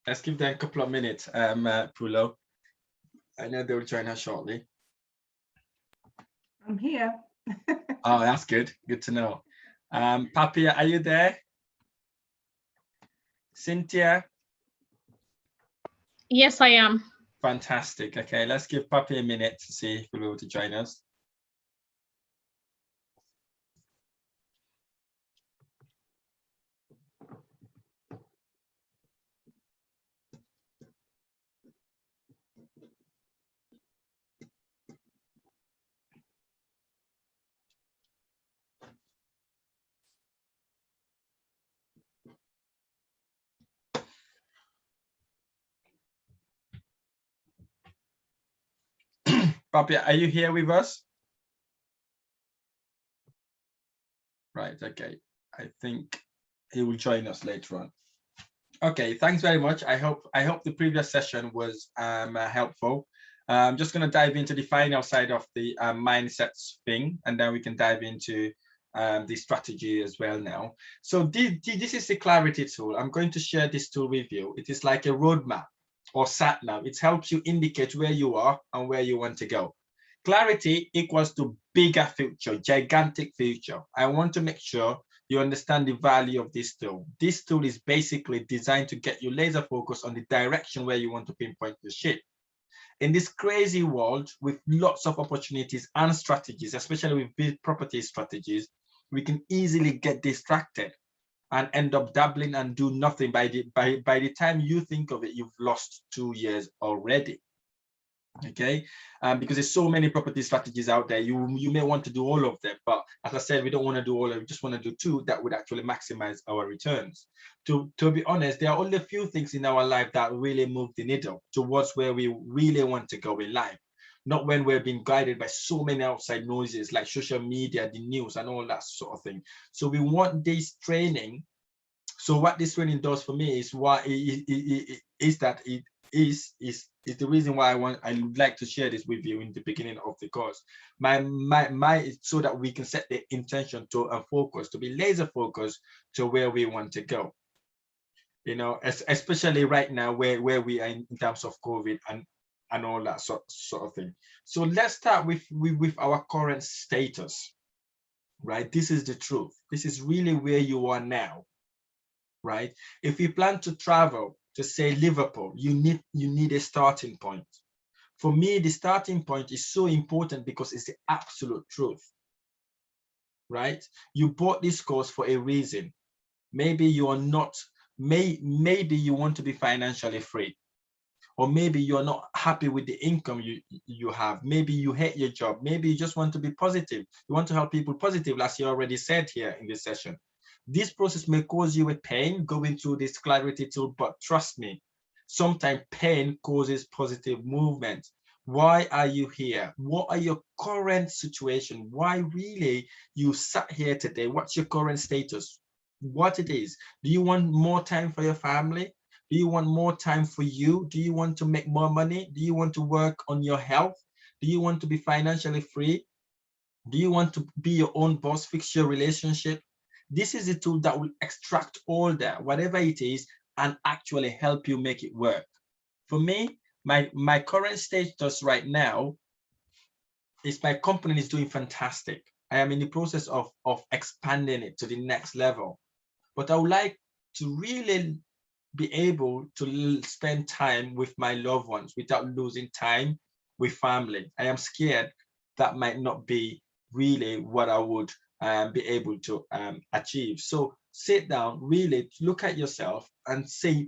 Let's give them a couple of minutes, Pulo. I know they'll join us shortly. I'm here. Oh, that's good. Good to know. Papi, are you there? Cynthia? Yes, I am. Fantastic. Okay, let's give Papi a minute to see if he'll be able to join us. Papi, are you here with us? Right, okay. I think he will join us later on. Okay, thanks very much. I hope the previous session was helpful. I'm just going to dive into the final side of the mindsets thing, and then we can dive into the strategy as well now. So this is the clarity tool. I'm going to share this tool with you. It is like a roadmap or sat nav. It helps you indicate where you are and where you want to go. Clarity equals to bigger future, gigantic future. I want to make sure you understand the value of this tool. This tool is basically designed to get you laser focused on the direction where you want to pinpoint your ship. In this crazy world with lots of opportunities and strategies, especially with big property strategies, we can easily get distracted and end up dabbling and do nothing. By the time you think of it, you've lost 2 years already. Okay, because there's so many property strategies out there. You may want to do all of them, but as I said, we don't want to do all of them. We just want to do 2 that would actually maximize our returns. To be honest, there are only a few things in our life that really move the needle towards where we really want to go in life, not when we're being guided by so many outside noises like social media, the news, and all that sort of thing. So we want this training. So what this training does for me is is the reason why I would like to share this with you in the beginning of the course. So that we can set the intention to focus, to be laser focused to where we want to go. You know, especially right now where we are in terms of COVID and all that sort of thing. So let's start with our current status, right? This is the truth. This is really where you are now, right? If you plan to travel to, say, Liverpool, you need a starting point. For me, the starting point is so important because it's the absolute truth, right? You bought this course for a reason. Maybe you are not, maybe you want to be financially free, or maybe you're not happy with the income you have. Maybe you hate your job. Maybe you just want to be positive. You want to help people positive, as you already said here in this session. This process may cause you a pain going through this clarity tool, but trust me, sometimes pain causes positive movement. Why are you here? What are your current situation? Why really you sat here today? What's your current status? What it is? Do you want more time for your family? Do you want more time for you? Do you want to make more money? Do you want to work on your health? Do you want to be financially free? Do you want to be your own boss, fix your relationship? This is a tool that will extract all that, whatever it is, and actually help you make it work. For me, my current status right now is my company is doing fantastic. I am in the process of expanding it to the next level. But I would like to really be able to spend time with my loved ones without losing time with family. I am scared that might not be really what I would be able to achieve. So sit down, really look at yourself and say,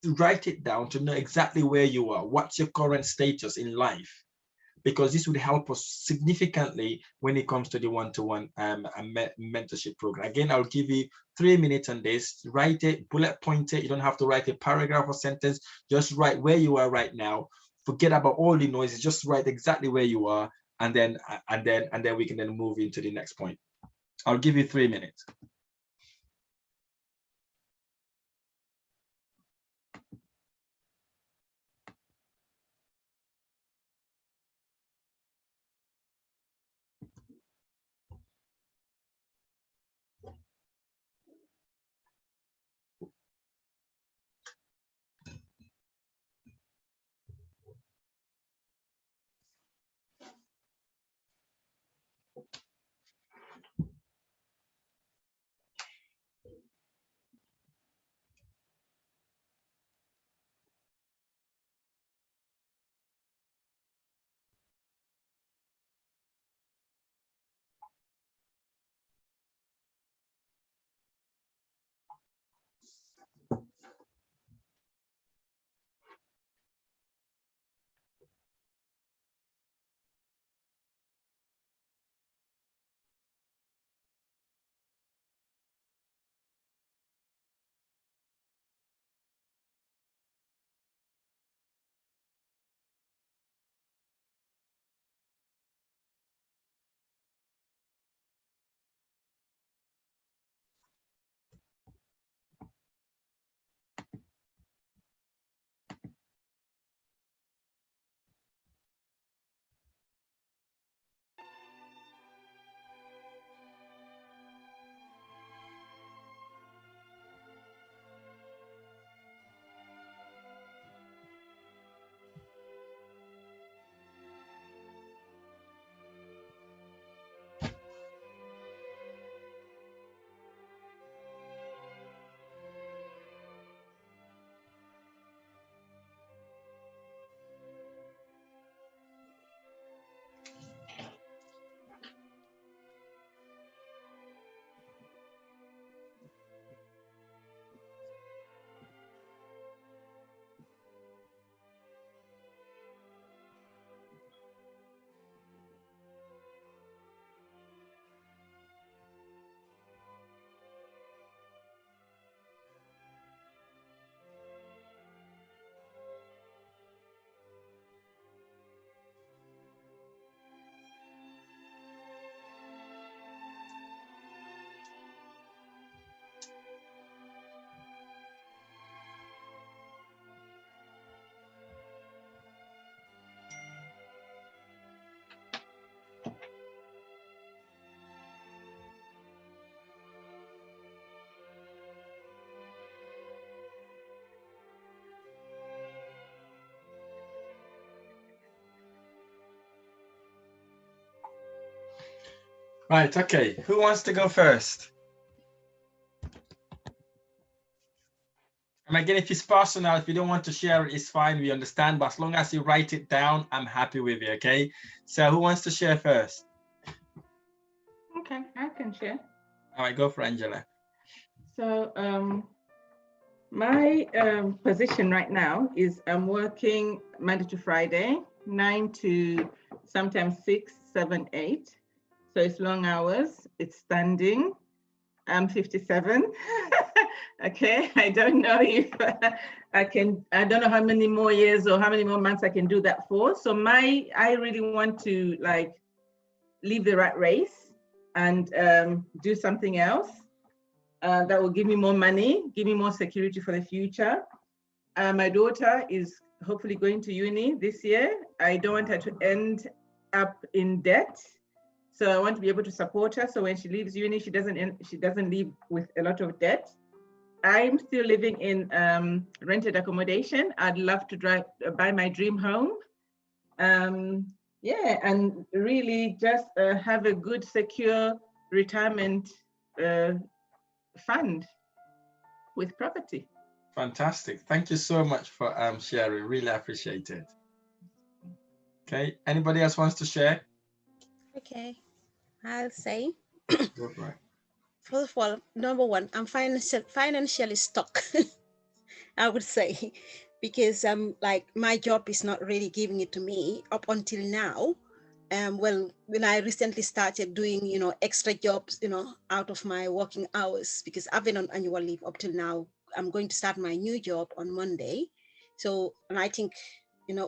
write it down to know exactly where you are. What's your current status in life? Because this would help us significantly when it comes to the one-to-one mentorship program. Again, I'll give you 3 minutes on this. Write it, bullet point it. You don't have to write a paragraph or sentence. Just write where you are right now. Forget about all the noises. Just write exactly where you are, and then we can then move into the next point. I'll give you 3 minutes. Right, okay. Who wants to go first? And again, if it's personal, if you don't want to share it, it's fine. We understand. But as long as you write it down, I'm happy with you, okay? So who wants to share first? Okay, I can share. All right, go for Angela. So my position right now is I'm working Monday to Friday, 9 to sometimes 6, 7, 8. So it's long hours, it's standing. I'm 57. Okay, I don't know if I don't know how many more years or how many more months I can do that for. So I really want to like leave the rat race and do something else that will give me more money, give me more security for the future. My daughter is hopefully going to uni this year. I don't want her to end up in debt. So I want to be able to support her. So when she leaves uni, she doesn't leave with a lot of debt. I'm still living in rented accommodation. I'd love to buy my dream home. Yeah, and really just have a good, secure retirement fund with property. Fantastic. Thank you so much for sharing. Really appreciate it. Okay, anybody else wants to share? Okay, I'll say. Go for it. First of all, number one, I'm financially stuck. I would say, because like my job is not really giving it to me up until now. Well, when I recently started doing, extra jobs, out of my working hours, because I've been on annual leave up till now. I'm going to start my new job on Monday. So, and I think,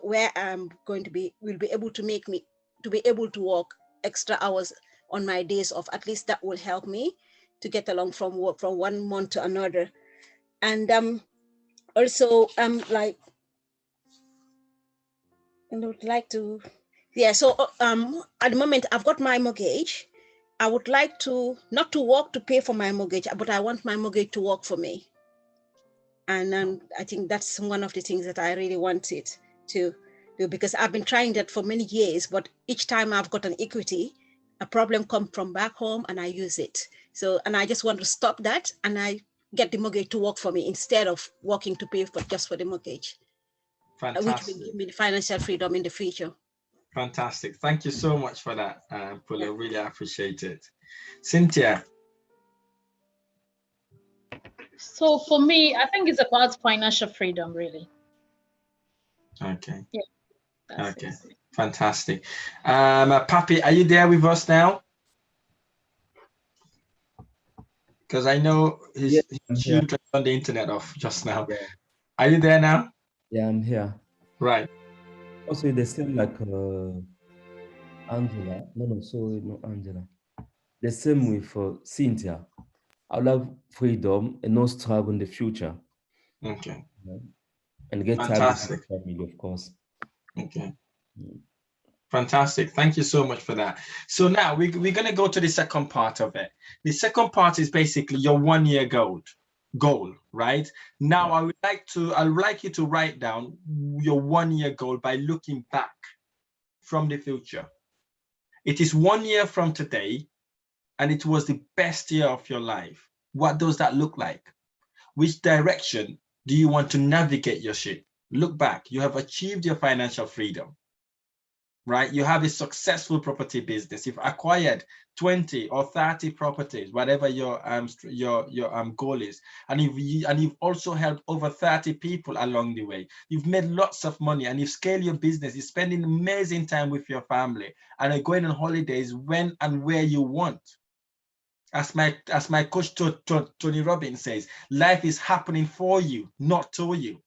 where I'm going to be, will be able to make me to be able to work extra hours on my days off. At least that will help me to get along from work from one month to another. And also like, I would like to, yeah, so at the moment I've got my mortgage. I would like to not to work to pay for my mortgage, but I want my mortgage to work for me. And I think that's one of the things that I really wanted to do, because I've been trying that for many years, but each time I've got an equity, a problem comes from back home and I use it. So, and I just want to stop that, and I get the mortgage to work for me instead of working to pay for just for the mortgage. Fantastic. Which will give me the financial freedom in the future. Fantastic. Thank you so much for that, Pula. Yeah. Really appreciate it. Cynthia. So for me, I think it's about financial freedom, really. Okay. Yeah. Okay. It. Fantastic. Papi, are you there with us now? Because I know his children on the internet off just now. Yeah. Are you there now? Yeah, I'm here. Right. Also, the same like Angela. No, sorry, not Angela. The same with Cynthia. I love freedom and no struggle in the future. Okay. Yeah. And get time with the family, of course. Okay. Fantastic. Thank you so much for that. So now we're going to go to the second part of it. The second part is basically your 1 year goal, right? Now yeah. I would like you to write down your 1 year goal by looking back from the future. It is 1 year from today, and it was the best year of your life. What does that look like? Which direction do you want to navigate your ship? Look back. You have achieved your financial freedom, right? You have a successful property business. You've acquired 20 or 30 properties, whatever your goal is, and you've also helped over 30 people along the way. You've made lots of money, and you've scaled your business. You're spending amazing time with your family, and are going on holidays when and where you want. As my coach Tony Robbins says, life is happening for you, not to you.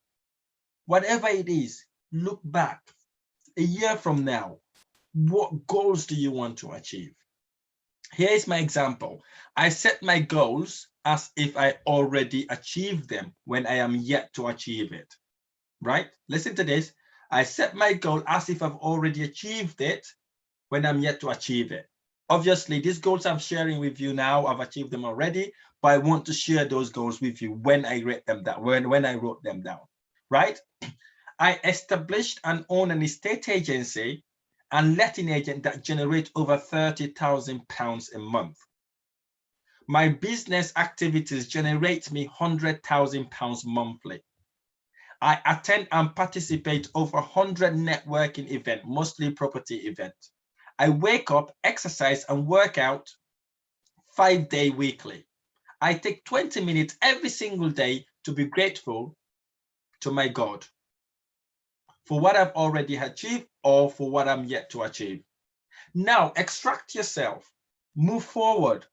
Whatever it is, look back. A year from now, what goals do you want to achieve? Here is my example. I set my goals as if I already achieved them when I am yet to achieve it, right? Listen to this. I set my goal as if I've already achieved it when I'm yet to achieve it. Obviously, these goals I'm sharing with you now, I've achieved them already, but I want to share those goals with you when I wrote them down, when I wrote them down, right? I established and own an estate agency and letting agent that generate over £30,000 a month. My business activities generate me £100,000 monthly. I attend and participate over 100 networking events, mostly property events. I wake up, exercise, and work out 5 days weekly. I take 20 minutes every single day to be grateful to my God for what I've already achieved or for what I'm yet to achieve. Now, extract yourself, move forward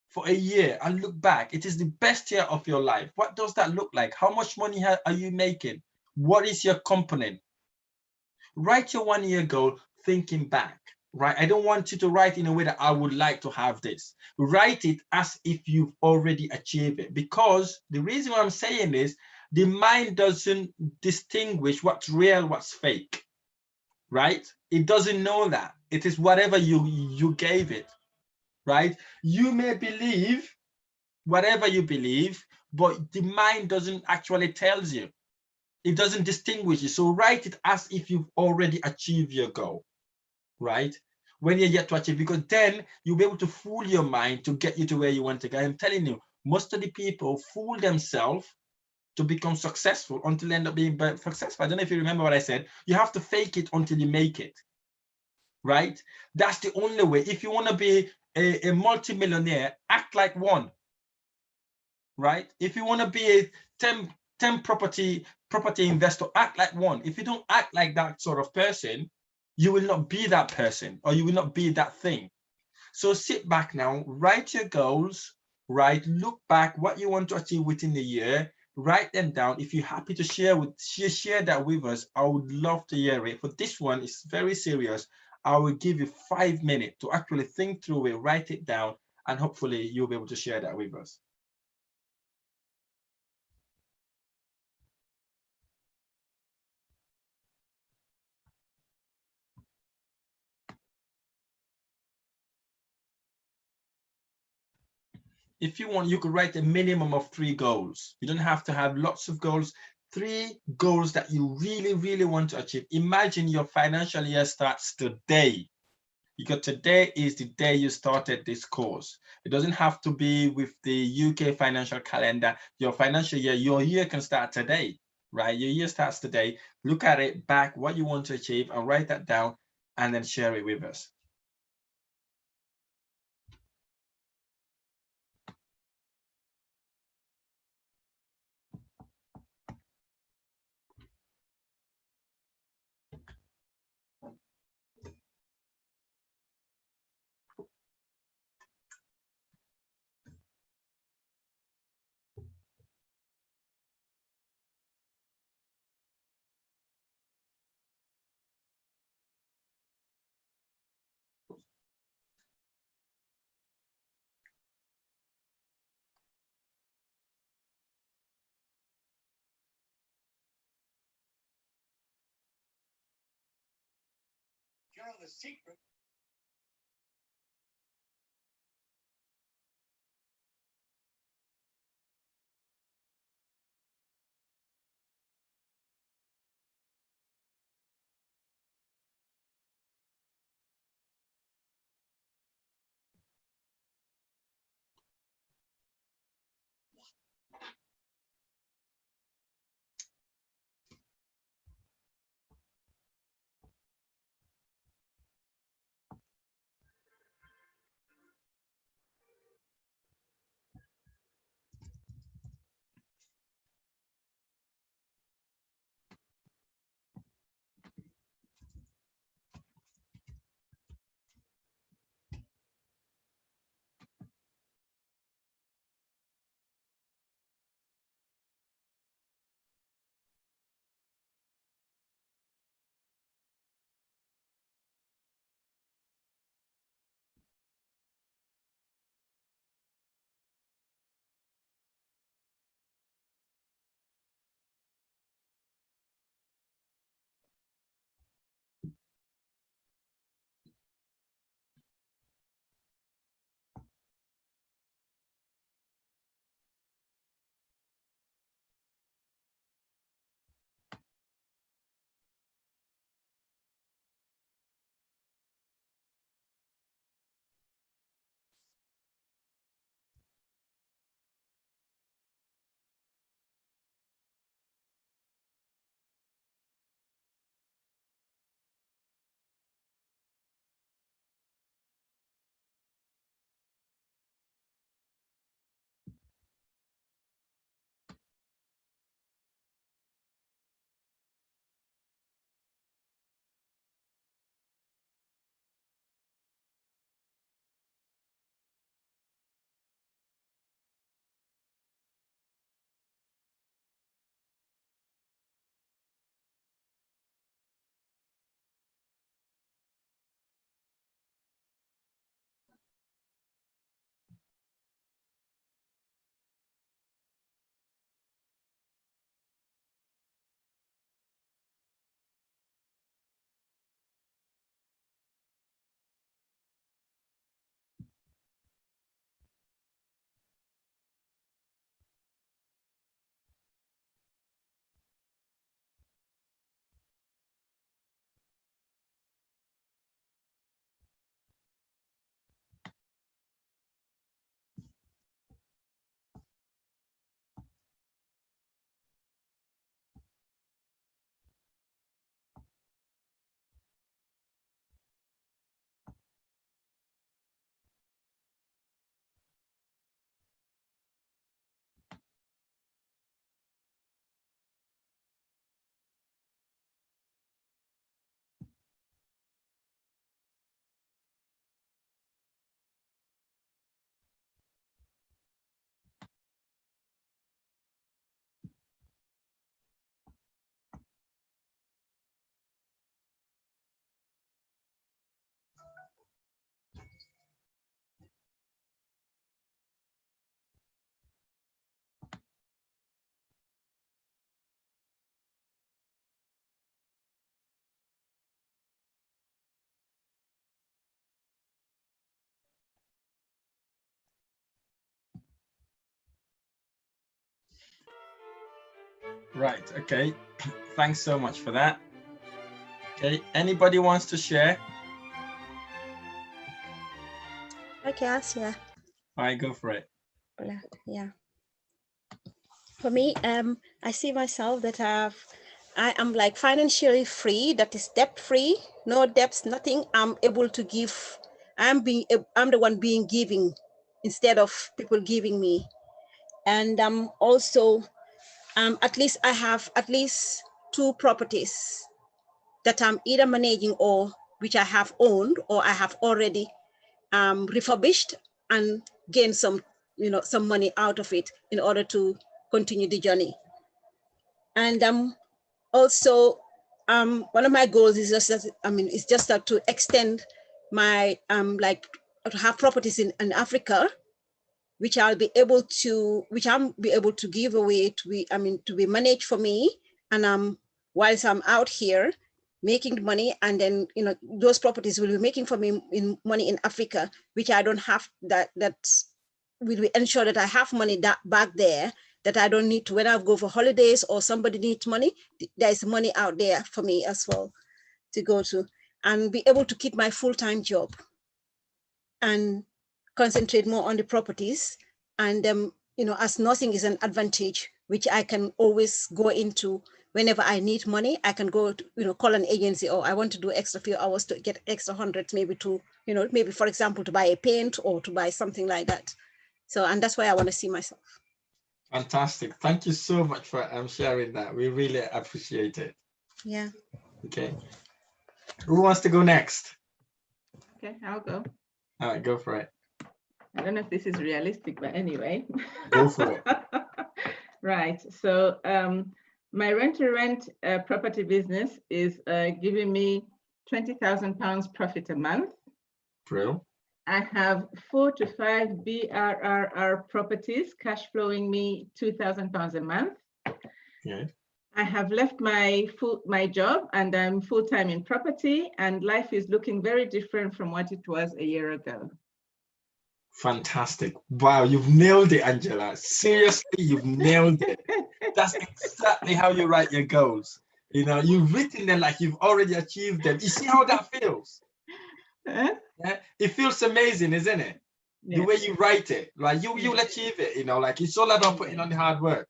for a year and look back. It is the best year of your life. What does that look like? How much money are you making? What is your component? Write your 1 year goal thinking back, right? I don't want you to write in a way that I would like to have this. Write it as if you've already achieved it, because the reason why I'm saying this, the mind doesn't distinguish what's real, what's fake, right? It doesn't know that. It is whatever you gave it, right? You may believe whatever you believe, but the mind doesn't actually tells you. It doesn't distinguish you. So write it as if you've already achieved your goal, right? When you're yet to achieve, because then you'll be able to fool your mind to get you to where you want to go. I'm telling you, most of the people fool themselves to become successful until they end up being successful. I don't know if you remember what I said. You have to fake it until you make it, right? That's the only way. If you want to be a multi-millionaire, act like one, right? If you want to be a 10 property investor, act like one. If you don't act like that sort of person, you will not be that person, or you will not be that thing. So sit back now, write your goals, right? Look back what you want to achieve within the year, write them down. If you're happy to share that with us, I would love to hear it. For this one, it's very serious. I will give you 5 minutes to actually think through it, write it down, and hopefully you'll be able to share that with us. If you want, you could write a minimum of 3 goals. You don't have to have lots of goals. 3 goals that you really, really want to achieve. Imagine your financial year starts today. Because today is the day you started this course. It doesn't have to be with the UK financial calendar. Your financial year, your year can start today, right? Your year starts today. Look at it back, what you want to achieve, and write that down, and then share it with us. You know the secret. Right. Okay. Thanks so much for that. Okay. Anybody wants to share? Okay, I'll share. All right, go for it. Yeah. For me, I see myself that I am like financially free, that is debt free, no debts, nothing. I'm able to give. I'm the one being giving instead of people giving me. And also, at least I have at least 2 properties that I'm either managing or which I have owned or I have already refurbished and gain some, some money out of it in order to continue the journey. And also, one of my goals is just that, it's just that to extend my like to have properties in Africa, which I'm be able to give away to be managed for me, and whilst I'm out here making money, and then those properties will be making for me money in Africa, which I don't have that will ensure that I have money that back there, that I don't need to, when I go for holidays or somebody needs money, there's money out there for me as well to go to, and be able to keep my full-time job and concentrate more on the properties. And as nursing is an advantage, which I can always go into whenever I need money. I can go to, call an agency, or I want to do extra few hours to get extra hundreds, maybe to, maybe for example, to buy a paint or to buy something like that. So, and that's why I want to see myself. Fantastic. Thank you so much for sharing that. We really appreciate it. Yeah. Okay. Who wants to go next? Okay, I'll go. All right, go for it. I don't know if this is realistic, but anyway. Go for it. Right. So my rent-to-rent property business is giving me £20,000 profit a month. True. I have 4 to 5 BRRR properties, cash flowing me £2,000 a month. Yeah. I have left my job and I'm full-time in property, and life is looking very different from what it was a year ago. Fantastic. Wow, you've nailed it, Angela. Seriously, you've nailed it. That's exactly how you write your goals. You've written them like you've already achieved them. You see how that feels? Yeah? It feels amazing, isn't it? Yeah. The way you write it, like you'll achieve it, like it's all about putting on the hard work.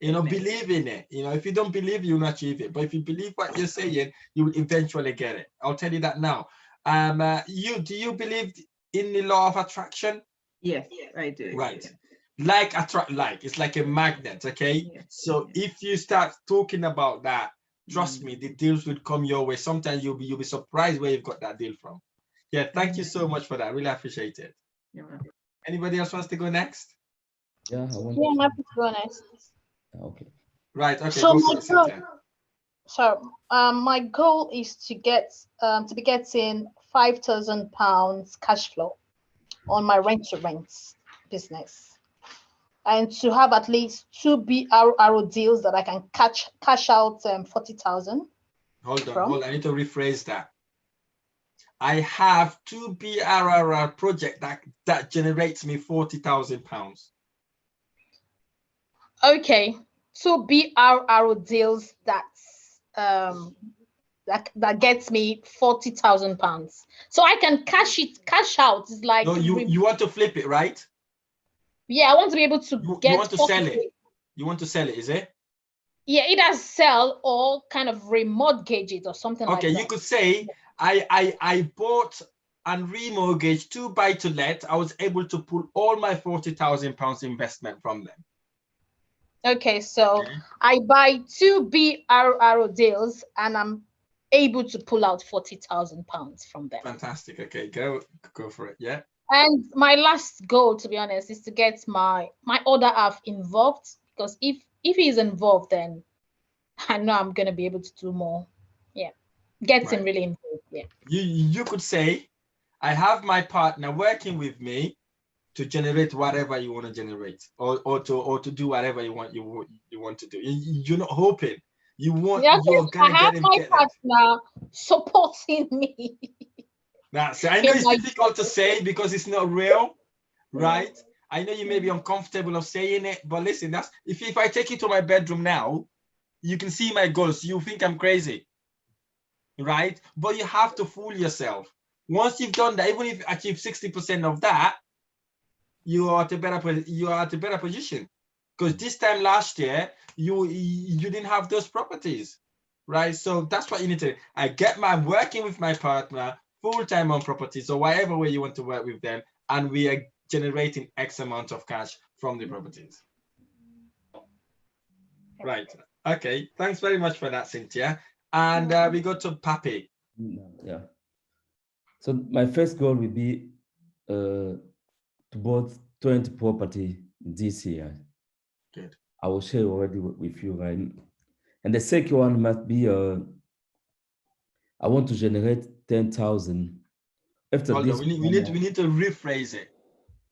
Believe in it. If you don't believe, you'll not achieve it. But if you believe what you're saying, you will eventually get it. I'll tell you that now. Do you believe in the law of attraction? Yes, I do. Right. Like attract like. It's like a magnet, okay? Yes. So if you start talking about that, trust me, the deals will come your way. Sometimes you'll be surprised where you've got that deal from. Yeah, thank you so much for that. Really appreciate it. Anybody else wants to go next? Yeah, I'm happy to go next. Okay. Right. Okay. So my goal is to be getting £5,000 cash flow on my rent-to-rent business, and to have at least 2 BRRR deals that I can cash out 40,000. Hold on. I need to rephrase that. I have 2 BRRR project that generates me £40,000. Okay, 2 BRRR deals that gets me £40,000. So I can cash out. It's like, no, you want to flip it, right? Yeah, I want to be able to get. You want to sell it. You want to sell it, is it? Yeah, either sell or kind of remortgage it or something like that. Okay, you could say I bought and remortgaged 2 buy-to-let. I was able to pull all my £40,000 investment from them. Okay, so I buy 2 BRRR deals and I'm able to pull out £40,000 from them. Fantastic. Okay, go for it. Yeah. And my last goal, to be honest, is to get my other half involved, because if he's involved, then I know I'm gonna be able to do more. Yeah, get him really involved. Yeah. You could say, I have my partner working with me to generate whatever you want to generate, or to do whatever you want to do. You're not hoping. You want. Yeah, you're gonna I have my partner supporting me. That's. I know it's difficult to say because it's not real, right? I know you may be uncomfortable of saying it, but listen, that's if I take you to my bedroom now You can see my goals. You think I'm crazy, right? But you have to fool yourself. Once you've done that, even if you achieve 60% of that, you are at a better position. Because this time last year, you didn't have those properties, right? So that's what you need to. I'm working with my partner full-time on properties, or whatever way you want to work with them, and we are generating X amount of cash from the properties. Right. Okay. Thanks very much for that, Cynthia. And we go to Papi. Yeah. So my first goal will be to buy 20 property this year. Good. I will share already with you, right? And the second one must be I want to generate 10,000. After Hold this, on, we need to rephrase it.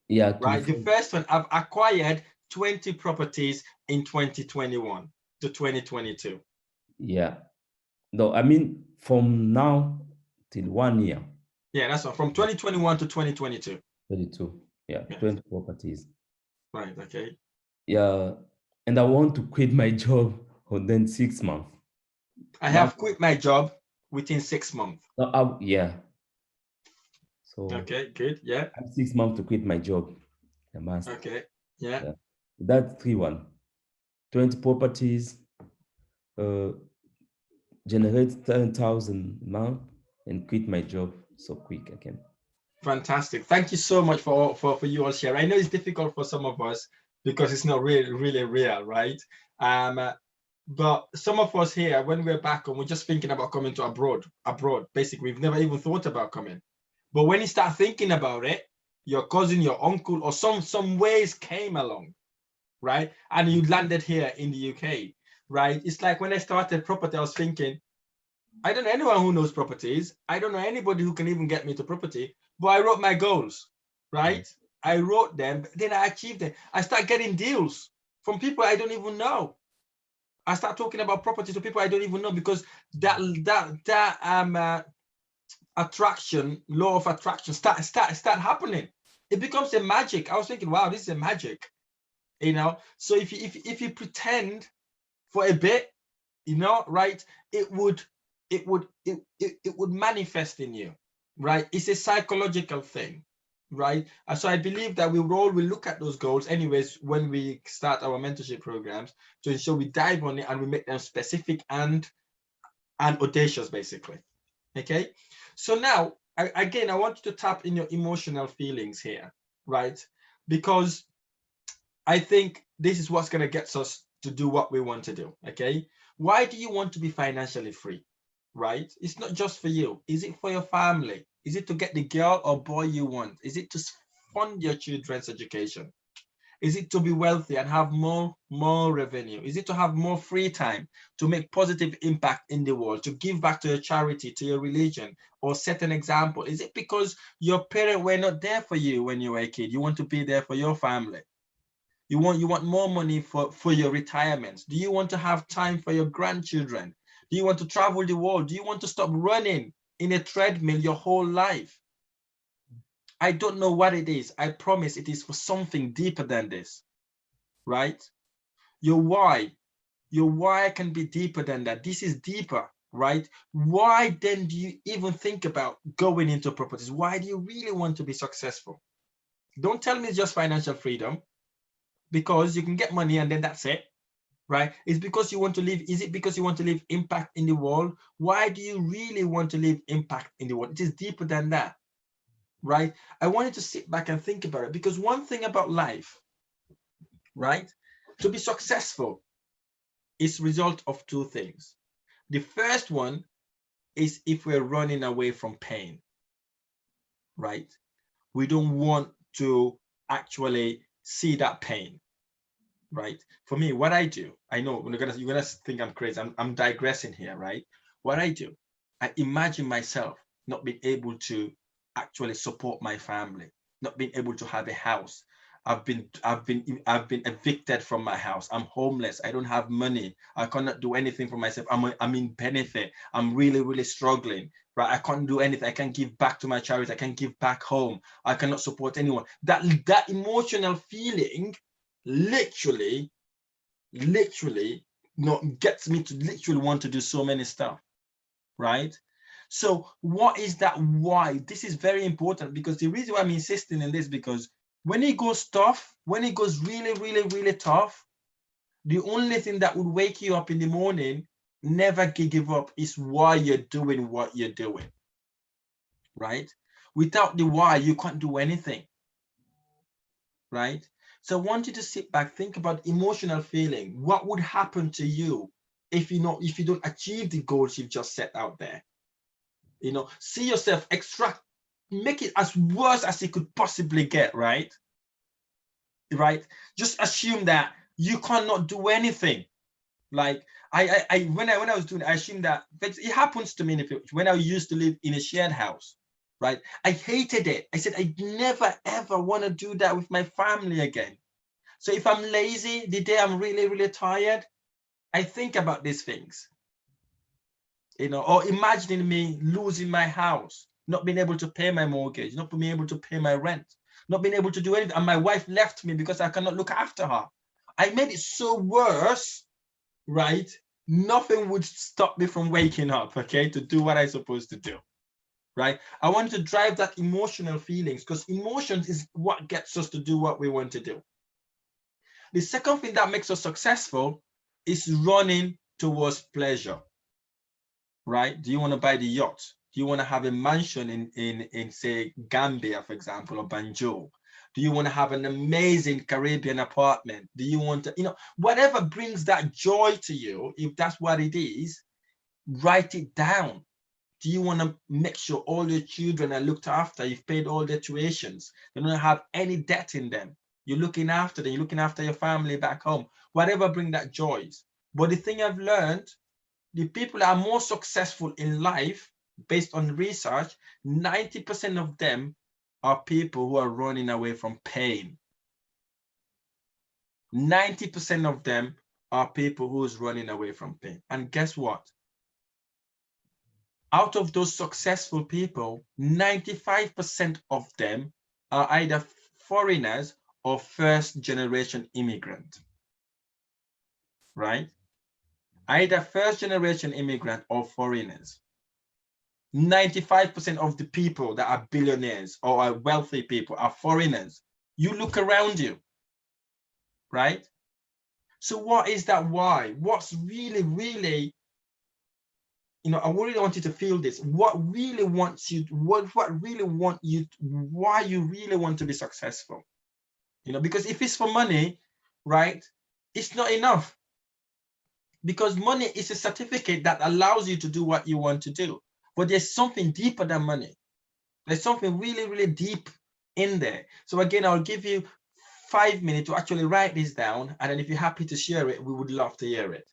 Yeah. Right. The first one, I've acquired 20 properties in 2021 to 2022. Yeah. No, I mean from now till 1 year. Yeah, that's one. From 2021 to 2022. 22. Yeah, 20 properties. Right. Okay. Yeah. And I want to quit my job within 6 months. I have quit my job within 6 months. Yeah. So okay, good. Yeah. I have 6 months to quit my job. I must. Okay. Yeah. That's 3-1. 20 properties, generate 10,000 a month, and quit my job so quick I can. Fantastic. Thank you so much for you all share. I know it's difficult for some of us because it's not really real, right? But some of us here, when we're back and we're just thinking about coming to abroad, basically, we've never even thought about coming. But when you start thinking about it, your cousin, your uncle, or some ways came along, right? And you landed here in the UK, right? It's like when I started property, I was thinking, I don't know anyone who knows properties. I don't know anybody who can even get me to property, but I wrote my goals, right? I wrote them, then I achieved them. I start getting deals from people I don't even know. I start talking about property to people I don't even know because that attraction, law of attraction start happening. It becomes a magic. I was thinking, wow, this is a magic, you know? So if you pretend for a bit, you know, right, it would manifest in you, right? It's a psychological thing, right? So I believe that we will look at those goals anyways when we start our mentorship programs to ensure we dive on it and we make them specific and audacious, basically. Okay. So now, again, I want you to tap in your emotional feelings here, right? Because I think this is what's going to get us to do what we want to do. Okay. Why do you want to be financially free? Right? It's not just for you. Is it for your family? Is it to get the girl or boy you want? Is it to fund your children's education? Is it to be wealthy and have more revenue? Is it to have more free time to make positive impact in the world, to give back to your charity, to your religion, or set an example? Is it because your parents were not there for you when you were a kid? You want to be there for your family. You want more money for your retirement. Do you want to have time for your grandchildren? Do you want to travel the world? Do you want to stop running in a treadmill your whole life? I don't know what it is. I promise it is for something deeper than this, right? Your why can be deeper than that. This is deeper, right? Why then do you even think about going into properties? Why do you really want to be successful? Don't tell me it's just financial freedom, because you can get money and then that's it. Right? It's because you want to leave. Is it because you want to leave impact in the world? Why do you really want to leave impact in the world? It is deeper than that, right? I wanted to sit back and think about it, because one thing about life, right? To be successful is result of two things. The first one is if we're running away from pain, right? We don't want to actually see that pain. Right? For me, what I do, I know you're gonna think I'm crazy. I'm digressing here, right? What I do, I imagine myself not being able to actually support my family, not being able to have a house. I've been evicted from my house. I'm homeless. I don't have money. I cannot do anything for myself. I'm in benefit. I'm really struggling. Right? I can't do anything. I can't give back to my charity. I can't give back home. I cannot support anyone. That emotional feeling literally gets me to literally want to do so many stuff, right? So what is that why? This is very important, because the reason why I'm insisting in this, because when it goes tough, when it goes really, really, really tough, the only thing that would wake you up in the morning, never give up, is why you're doing what you're doing, right? Without the why, you can't do anything, right? So I want you to sit back, think about emotional feeling. What would happen to you if you don't achieve the goals you've just set out there? See yourself make it as worse as it could possibly get, right? Right? Just assume that you cannot do anything. Like when I was doing, I assumed that it happens to me when I used to live in a shared house, right? I hated it. I said, I never ever want to do that with my family again. So if I'm lazy, the day I'm really, really tired, I think about these things, or imagining me losing my house, not being able to pay my mortgage, not being able to pay my rent, not being able to do anything. And my wife left me because I cannot look after her. I made it so worse, right? Nothing would stop me from waking up, okay, to do what I'm supposed to do, right? I want to drive that emotional feelings, because emotions is what gets us to do what we want to do. The second thing that makes us successful is running towards pleasure, right? Do you want to buy the yacht? Do you want to have a mansion in say Gambia, for example, or Banjul? Do you want to have an amazing Caribbean apartment? Do you want to, whatever brings that joy to you, if that's what it is, write it down. Do you want to make sure all your children are looked after? You've paid all their tuitions. They don't have any debt in them. You're looking after them. You're looking after your family back home. Whatever bring that joys. But the thing I've learned, the people that are more successful in life, based on research, 90% of them are people who are running away from pain. 90% of them are people who's running away from pain. And guess what? Out of those successful people, 95% of them are either foreigners or first-generation immigrant, right? Either first-generation immigrant or foreigners. 95% of the people that are billionaires or are wealthy people are foreigners. You look around you, right? So what is that why? What's really, really, I really want you to feel this. What really wants you, what really want you, why you really want to be successful? Because if it's for money, right, it's not enough. Because money is a certificate that allows you to do what you want to do. But there's something deeper than money. There's something really, really deep in there. So again, I'll give you 5 minutes to actually write this down. And then if you're happy to share it, we would love to hear it.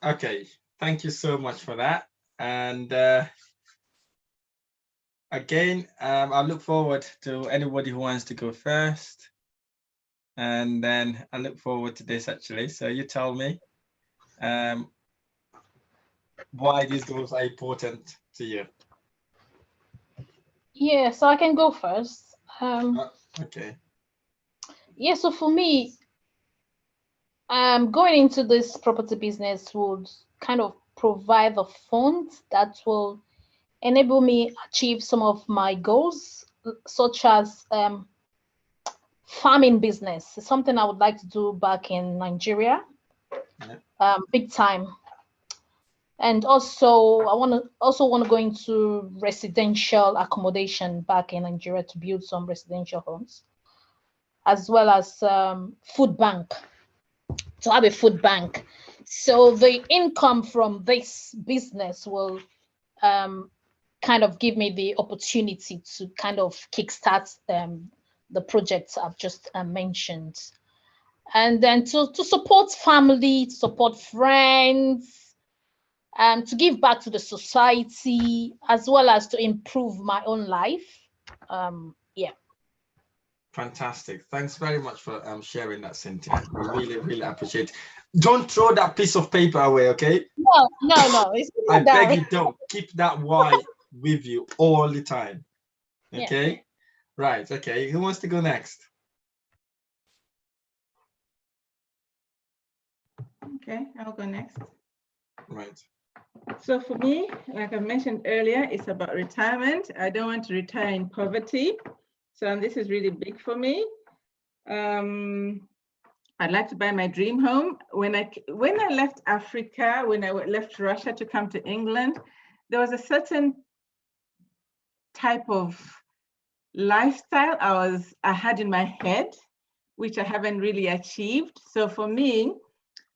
Okay, thank you so much for that. And again, I look forward to anybody who wants to go first. And then I look forward to this actually. So you tell me why these goals are important to you. Yeah, so I can go first. Okay. Yeah, so for me, going into this property business would kind of provide the funds that will enable me achieve some of my goals, such as farming business. It's something I would like to do back in Nigeria, big time. And also, I want to go into residential accommodation back in Nigeria to build some residential homes, as well as food bank, to have a food bank. So the income from this business will kind of give me the opportunity to kind of kickstart the projects I've just mentioned. And then to support family, to support friends, to give back to the society, as well as to improve my own life. Yeah. Fantastic. Thanks very much for sharing that, Cynthia. We really, really appreciate it. Don't throw that piece of paper away, okay? No. It's I beg you, don't. Keep that why with you all the time. Okay? Yeah. Right. Okay. Who wants to go next? Okay, I'll go next. Right. So for me, like I mentioned earlier, it's about retirement. I don't want to retire in poverty. So this is really big for me. I'd like to buy my dream home. When I left Africa, when I left Russia to come to England, there was a certain type of lifestyle I had in my head, which I haven't really achieved. So for me,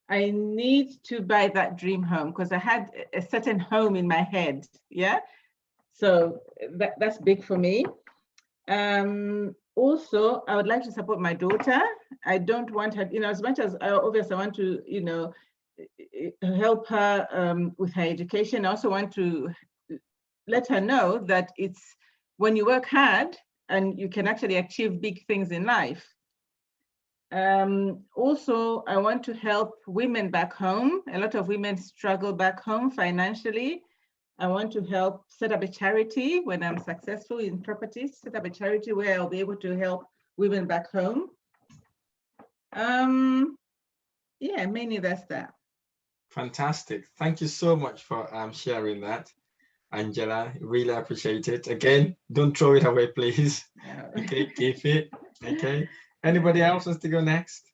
I need to buy that dream home because I had a certain home in my head. Yeah. So that's big for me. Also, I would like to support my daughter. I don't want her, as much as obviously I want to, help her with her education. I also want to let her know that it's when you work hard and you can actually achieve big things in life. Also, I want to help women back home. A lot of women struggle back home financially. I want to help set up a charity when I'm successful in properties, set up a charity where I'll be able to help women back home. Yeah, mainly that's that. Fantastic. Thank you so much for sharing that, Angela. Really appreciate it. Again, don't throw it away, please. Okay, keep it. Okay. Anybody else wants to go next?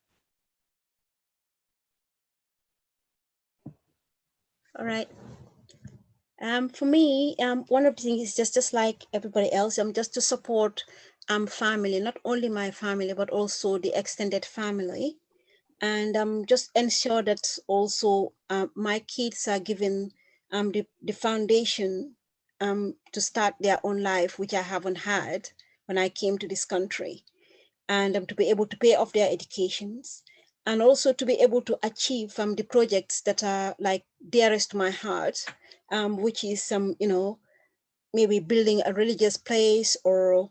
All right. For me, one of the things is just like everybody else, just to support family, not only my family, but also the extended family. And just ensure that also my kids are given the foundation to start their own life, which I haven't had when I came to this country, and to be able to pay off their educations, and also to be able to achieve the projects that are like dearest to my heart, which is maybe building a religious place, or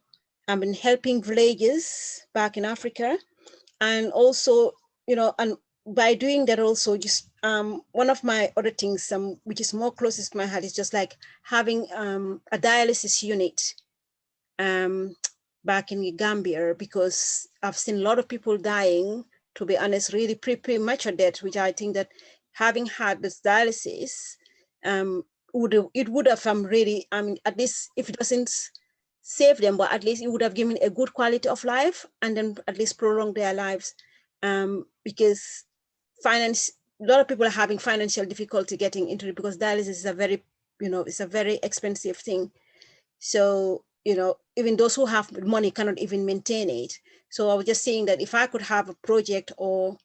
helping villages back in Africa. And also, and by doing that also, just one of my other things which is more closest to my heart is just like having a dialysis unit back in Gambia, because I've seen a lot of people dying, to be honest, really premature death, which I think that having had this dialysis would have really, at least if it doesn't save them, but at least it would have given a good quality of life, and then at least prolong their lives, because a lot of people are having financial difficulty getting into it, because dialysis is a very, it's a very expensive thing. So, even those who have money cannot even maintain it. So I was just saying that if I could have a project or,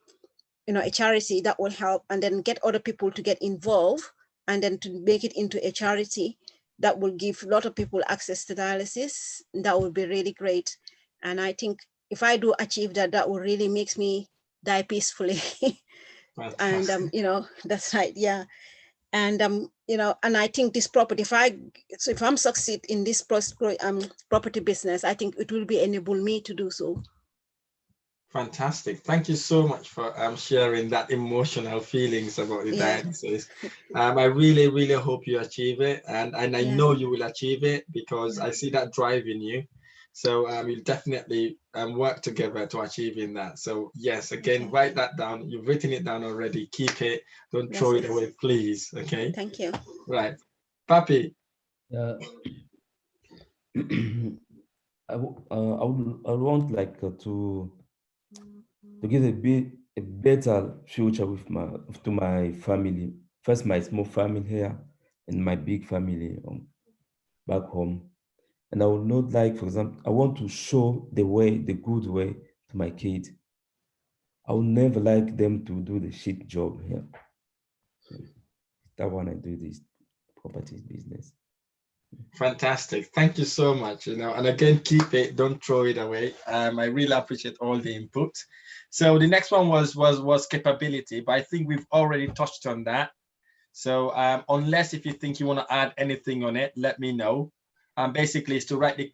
a charity that will help, and then get other people to get involved, and then to make it into a charity that will give a lot of people access to dialysis, that would be really great. And I think if I do achieve that, that will really makes me die peacefully. And Fantastic. that's right, yeah. And and I think this property, if I'm succeed in this property business, I think it will be enable me to do so. Fantastic. Thank you so much for sharing that emotional feelings about the Yeah. dialysis. I really, really hope you achieve it. And I Yeah. know you will achieve it because I see that drive in you. So we'll definitely work together to achieving that. So yes, again, Okay. write that down. You've written it down already. Keep it. Don't throw Yes, it away, please. Okay. Thank you. Right. Papi. Yeah. I would want like to give a better future to my family. First, my small family here, and my big family back home. And I would not like, for example, I want to show the good way to my kids. I would never like them to do the shit job here. That one I do this properties business. Fantastic. Thank you so much. And again, keep it, don't throw it away. I really appreciate all the input. So the next one was capability, but I think we've already touched on that. So unless if you think you want to add anything on it, let me know. Basically, it's to write the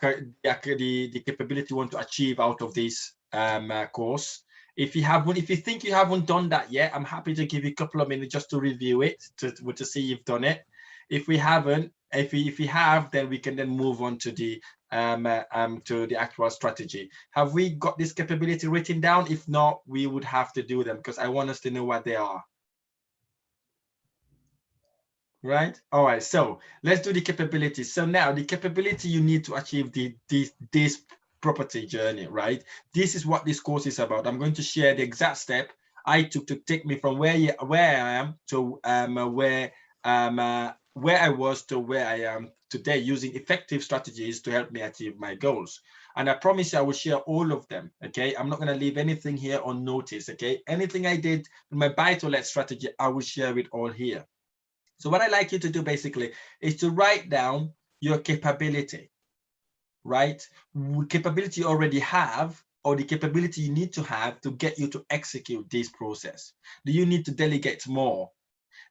capability you want to achieve out of this course. If you think you haven't done that yet, I'm happy to give you a couple of minutes just to review it to see you've done it. If we haven't, if you have, then we can then move on to the actual strategy. Have we got this capability written down? If not, we would have to do them because I want us to know what they are. Right. All right. So let's do the capability. So now the capability you need to achieve this property journey, right? This is what this course is about. I'm going to share the exact step I took to take me from where I am to where I was to where I am today, using effective strategies to help me achieve my goals. And I promise you, I will share all of them. Okay. I'm not going to leave anything here unnoticed. Okay. Anything I did in my buy-to-let strategy, I will share it all here. So what I like you to do basically is to write down your capability, right? Capability you already have, or the capability you need to have to get you to execute this process. Do you need to delegate more?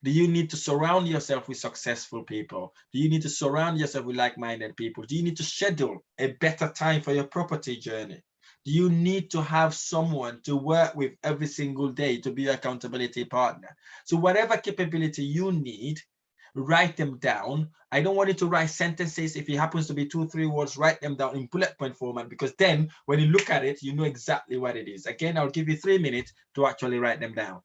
Do you need to surround yourself with successful people? Do you need to surround yourself with like-minded people? Do you need to schedule a better time for your property journey? Do you need to have someone to work with every single day to be your accountability partner? So whatever capability you need, write them down. I don't want you to write sentences. If it happens to be 2-3 words, write them down in bullet point format, because then when you look at it, you know exactly what it is. Again, I'll give you 3 minutes to actually write them down.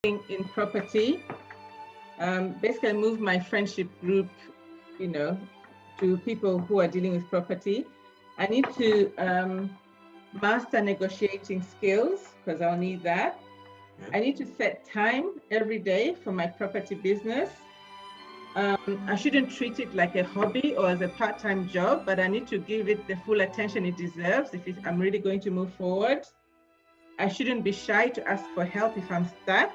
in property. Basically, I moved my friendship group, to people who are dealing with property. I need to master negotiating skills because I'll need that. I need to set time every day for my property business. I shouldn't treat it like a hobby or as a part-time job, but I need to give it the full attention it deserves if I'm really going to move forward. I shouldn't be shy to ask for help if I'm stuck.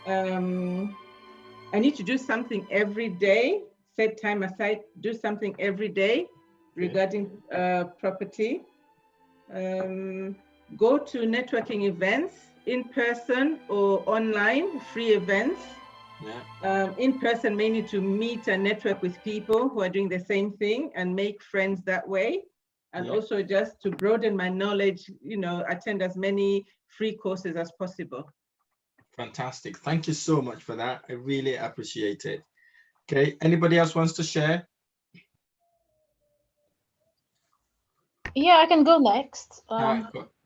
I need to do something every day, set time aside, do something every day regarding property. Go to networking events, in person or online, free events. In person, mainly to meet and network with people who are doing the same thing and make friends that way. And also just to broaden my knowledge, attend as many free courses as possible. Fantastic. Thank you so much for that. I really appreciate it. Okay, anybody else wants to share? Yeah, I can go next.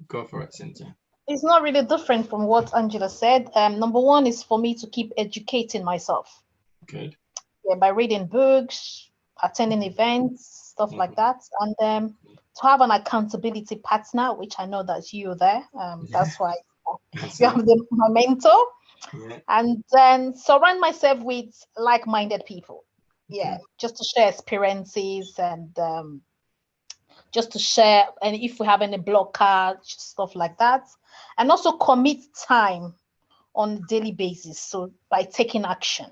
Go for it, Cynthia. It's not really different from what Angela said. Number one is for me to keep educating myself. Good. Yeah, by reading books, attending events, stuff like that. And to have an accountability partner, which I know that's you there. That's why you have my mentor. Yeah. And then surround myself with like-minded people. Yeah, just to share experiences and just to share, and if we have any blockage, stuff like that. And also commit time on a daily basis. So by taking action.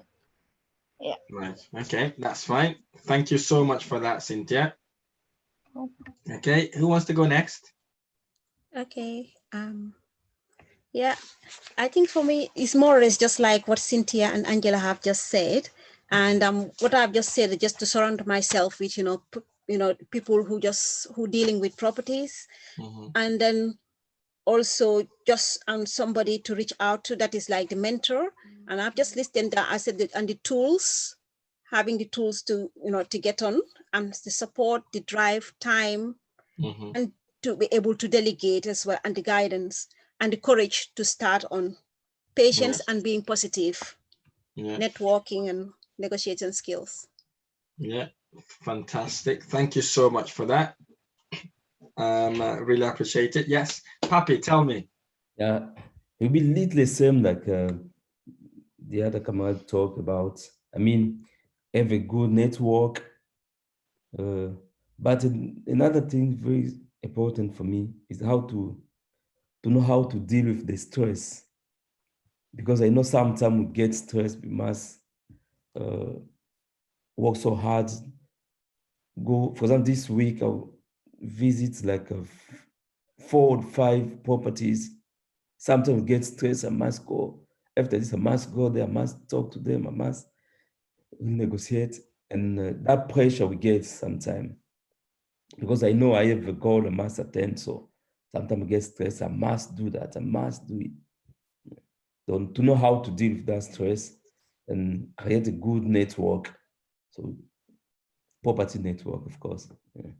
Yeah. Right. Okay, that's fine. Thank you so much for that, Cynthia. Okay, who wants to go next? Okay. Yeah, I think for me, it's more or less just like what Cynthia and Angela have just said. And what I've just said is just to surround myself with, people who dealing with properties. And then also just somebody to reach out to that is like the mentor. And I've just listed that I said and the tools, having the tools to, to get on, and the support, the drive, time, and to be able to delegate as well, and the guidance and the courage to start on, patience and being positive, networking and negotiating skills. Yeah, fantastic. Thank you so much for that. I really appreciate it. Yes, Papi, tell me. Yeah, it will be little same like the other Kamal talked about. I mean, have a good network. But another thing very important for me is how to know how to deal with the stress. Because I know sometimes we get stressed, we must work so hard. Go, for example, this week I'll visit like 4 or 5 properties. Sometimes get stressed, I must go. After this, I must go there, I must talk to them, I must negotiate. And that pressure we get sometimes. Because I know I have a goal I must attend, so sometimes I get stressed, I must do that, I must do it. So to know how to deal with that stress and create a good network. So property network, of course. Yeah.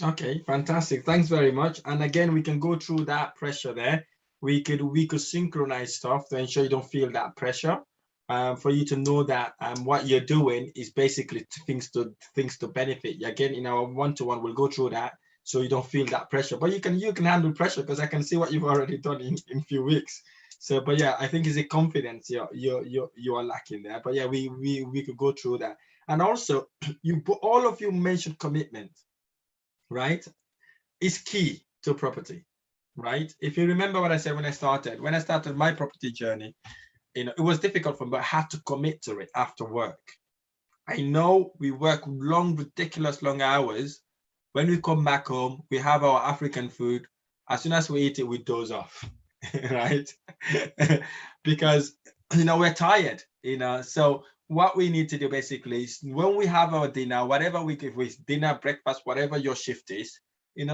Okay, fantastic. Thanks very much. And again, we can go through that pressure there. We could synchronize stuff to ensure you don't feel that pressure. For you to know that what you're doing is basically things to benefit you. Again, in our one-to-one, we'll go through that so you don't feel that pressure. But you can handle pressure because I can see what you've already done in a few weeks. So, but yeah, I think it's a confidence you are lacking there. But yeah, we could go through that. And also, all of you mentioned commitment, right? Is key to property, right? If you remember what I said when I started my property journey, it was difficult for me, but I had to commit to it after work. I know we work ridiculous long hours. When we come back home, we have our African food. As soon as we eat it, we doze off, right? Because, we're tired, so what we need to do basically is when we have our dinner, whatever if it's dinner, breakfast, whatever your shift is,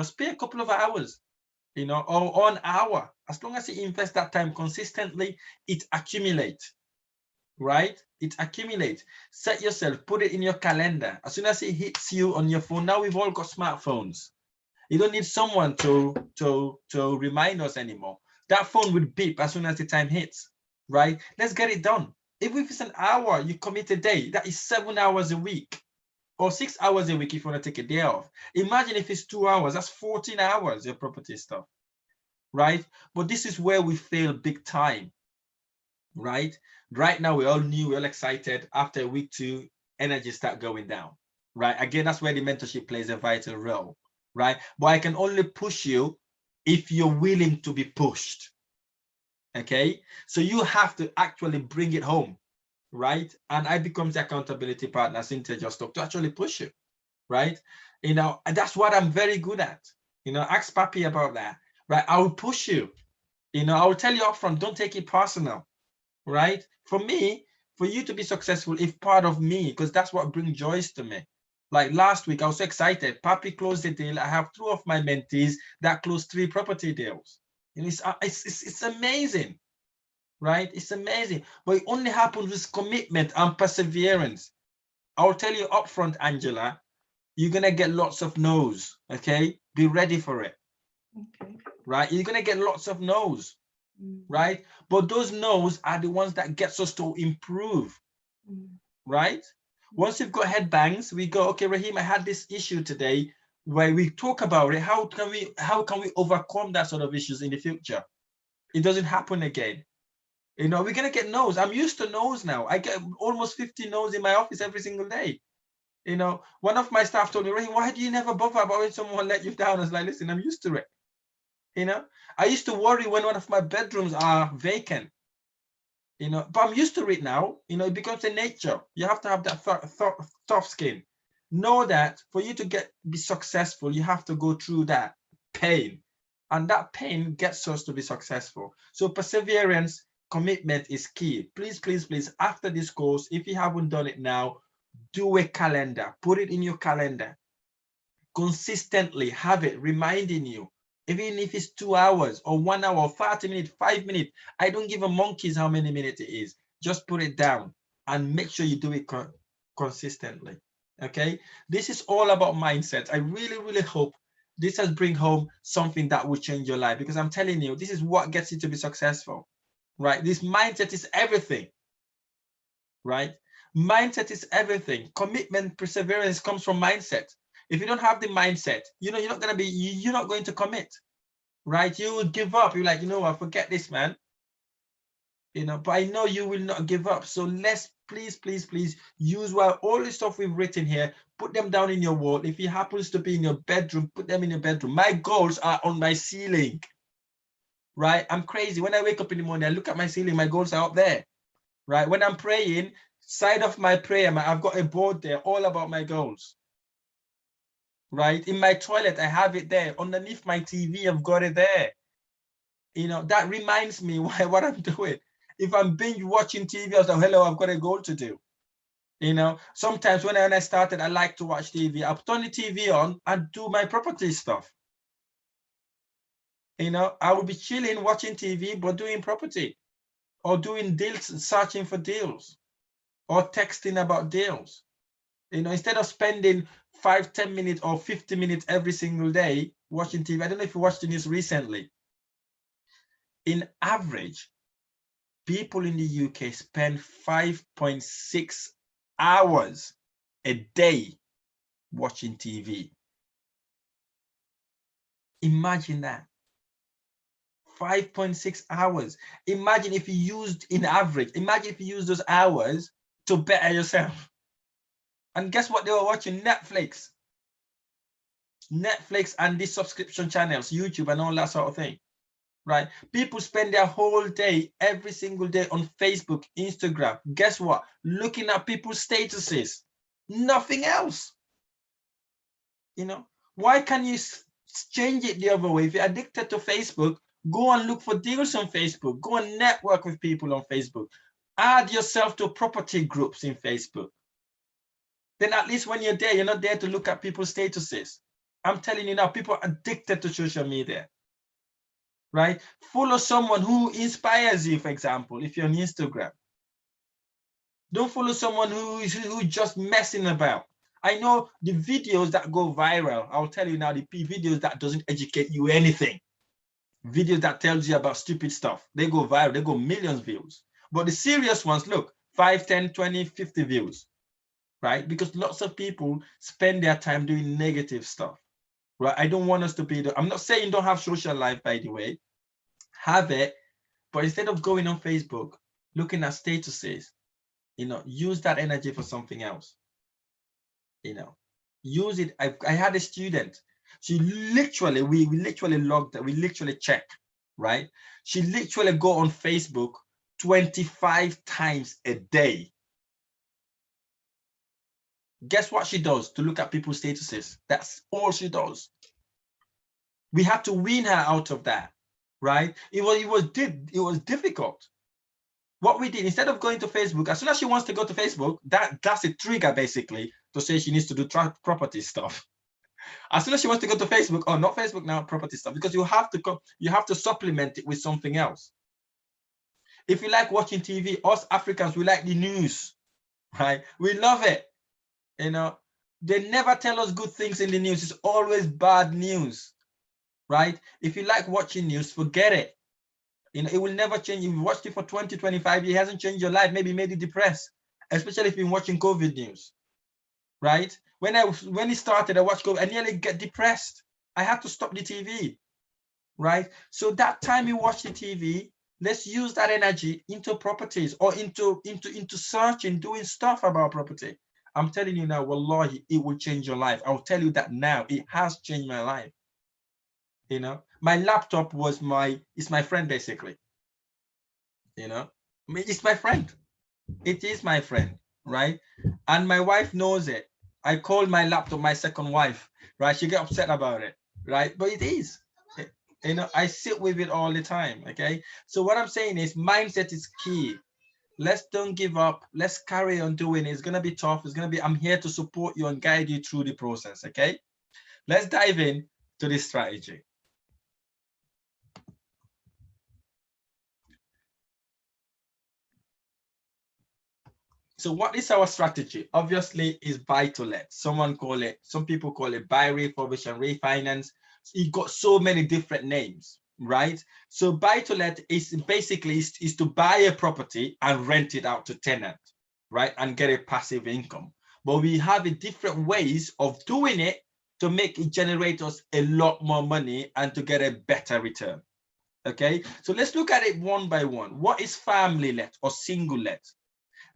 spare a couple of hours, or 1 hour. As long as you invest that time consistently, it accumulates, right? It accumulates. Set yourself, put it in your calendar. As soon as it hits you on your phone, now we've all got smartphones. You don't need someone to remind us anymore. that phone would beep as soon as the time hits, right? Let's get it done. Even if it's an hour you commit a day, that is 7 hours a week, or 6 hours a week if you want to take a day off. Imagine if it's 2 hours, that's 14 hours, your property stuff, right? But this is where we fail big time, right? Right now, we all knew, we're all excited. After week 2, energy start going down, right? Again, that's where the mentorship plays a vital role, right? But I can only push you if you're willing to be pushed, okay? So you have to actually bring it home, right? And I become the accountability partner, Cynthia just talked, to actually push you, right? You know, and that's what I'm very good at. You know, ask Papi about that, right? I will push you. You know, I will tell you upfront, don't take it personal, right? For me, for you to be successful, if part of me, because that's what brings joy to me. Like last week, I was so excited. Papi closed the deal. I have 2 of my mentees that closed 3 property deals. And it's amazing, right? It's amazing. But it only happens with commitment and perseverance. I'll tell you upfront, Angela, you're gonna get lots of no's, okay? Be ready for it. Okay. Right? You're gonna get lots of no's, right? But those no's are the ones that gets us to improve, right? Once you've got head bangs, we go, okay, Rahim, I had this issue today, where we talk about it. How can we overcome that sort of issues in the future? It doesn't happen again. You know, we're gonna get no's. I'm used to no's now. I get almost 50 no's in my office every single day. You know, one of my staff told me, Rahim, why do you never bother about when someone let you down? I was like, listen, I'm used to it. You know, I used to worry when one of my bedrooms are vacant. You know, but I'm used to it now. You know, it becomes a nature. You have to have that tough skin. Know that for you to be successful, you have to go through that pain, and that pain gets us to be successful. So perseverance, commitment is key. Please, please, please, after this course, if you haven't done it now, do a calendar. Put it in your calendar. Consistently have it reminding you. Even if it's 2 hours or 1 hour or 30 minutes, 5 minutes, I don't give a monkeys how many minutes it is. Just put it down and make sure you do it consistently. Okay, this is all about mindset. I really, really hope this has bring home something that will change your life, because I'm telling you, this is what gets you to be successful, right? This mindset is everything, right? Mindset is everything. Commitment, perseverance comes from mindset. If you don't have the mindset, you know, you're not going to commit, right? You will give up. You're like, you know what, forget this, man. You know, but I know you will not give up. So let's please, please, please use all the stuff we've written here, put them down in your wall. If it happens to be in your bedroom, put them in your bedroom. My goals are on my ceiling, right? I'm crazy. When I wake up in the morning, I look at my ceiling, my goals are up there, right? When I'm praying, side of my prayer, I've got a board there all about my goals. Right? In my toilet, I have it there. Underneath my TV, I've got it there. You know, that reminds me what I'm doing. If I'm binge watching TV, I was like, hello, I've got a goal to do. You know, sometimes when I started, I like to watch TV. I'll turn the TV on and do my property stuff. You know, I will be chilling, watching TV, but doing property, or doing deals, searching for deals, or texting about deals. You know, instead of spending 5, 10 minutes or 50 minutes every single day watching TV. I don't know if you watched the news recently. In average, people in the UK spend 5.6 hours a day watching TV. Imagine that. 5.6 hours. Imagine if you used, in average, imagine if you use those hours to better yourself. And guess what they were watching? Netflix and these subscription channels, YouTube and all that sort of thing, right? People spend their whole day, every single day on Facebook, Instagram. Guess what? Looking at people's statuses, nothing else. You know, why can't you change it the other way? If you're addicted to Facebook, go and look for deals on Facebook. Go and network with people on Facebook. Add yourself to property groups in Facebook. Then at least when you're there, you're not there to look at people's statuses. I'm telling you now, people are addicted to social media, right? Follow someone who inspires you, for example, if you're on Instagram. Don't follow someone who's just messing about. I know the videos that go viral, I'll tell you now, the videos that doesn't educate you anything. videos that tells you about stupid stuff. They go viral, they go millions views. But the serious ones, look, 5, 10, 20, 50 views, right? Because lots of people spend their time doing negative stuff, right? I don't want us to be, I'm not saying don't have social life, by the way, have it, but instead of going on Facebook, looking at statuses, you know, use that energy for something else, you know, use it. I had a student, she literally, we literally logged, we literally check, right? She literally go on Facebook 25 times a day. Guess what she does? To look at people's statuses. That's all she does. We had to wean her out of that, right? It was difficult. What we did, instead of going to Facebook, as soon as she wants to go to Facebook, that's a trigger basically to say she needs to do property stuff. As soon as she wants to go to Facebook, oh, not Facebook now, property stuff, because you have to supplement it with something else. If you like watching TV, us Africans, we like the news, right? We love it. You know, they never tell us good things in the news. It's always bad news, right? If you like watching news, forget it. You know, it will never change. You've watched it for 20, 25 years, it hasn't changed your life, maybe made you depressed, especially if you've been watching COVID news, right? When it started, I watched COVID, I nearly get depressed. I had to stop the TV, right? So that time you watch the TV, let's use that energy into properties or into searching, doing stuff about property. I'm telling you now, wallahi, it will change your life. I'll tell you that now. It has changed my life. You know, my laptop is my friend basically. You know, it's my friend. It is my friend, right? And my wife knows it. I call my laptop my second wife, right? She get upset about it, right? But it is. You know, I sit with it all the time, okay? So what I'm saying is mindset is key. Let's don't give up. Let's carry on doing it. It's going to be tough. It's going to be, I'm here to support you and guide you through the process, okay? Let's dive in to this strategy. So what is our strategy? Obviously, is buy to let. Some people call it buy, refurbish, and refinance. It got so many different names, right? So buy to let is basically is to buy a property and rent it out to tenant, right? And get a passive income. But we have different ways of doing it to make it generate us a lot more money and to get a better return. Okay, so let's look at it one by one. What is family let or single let?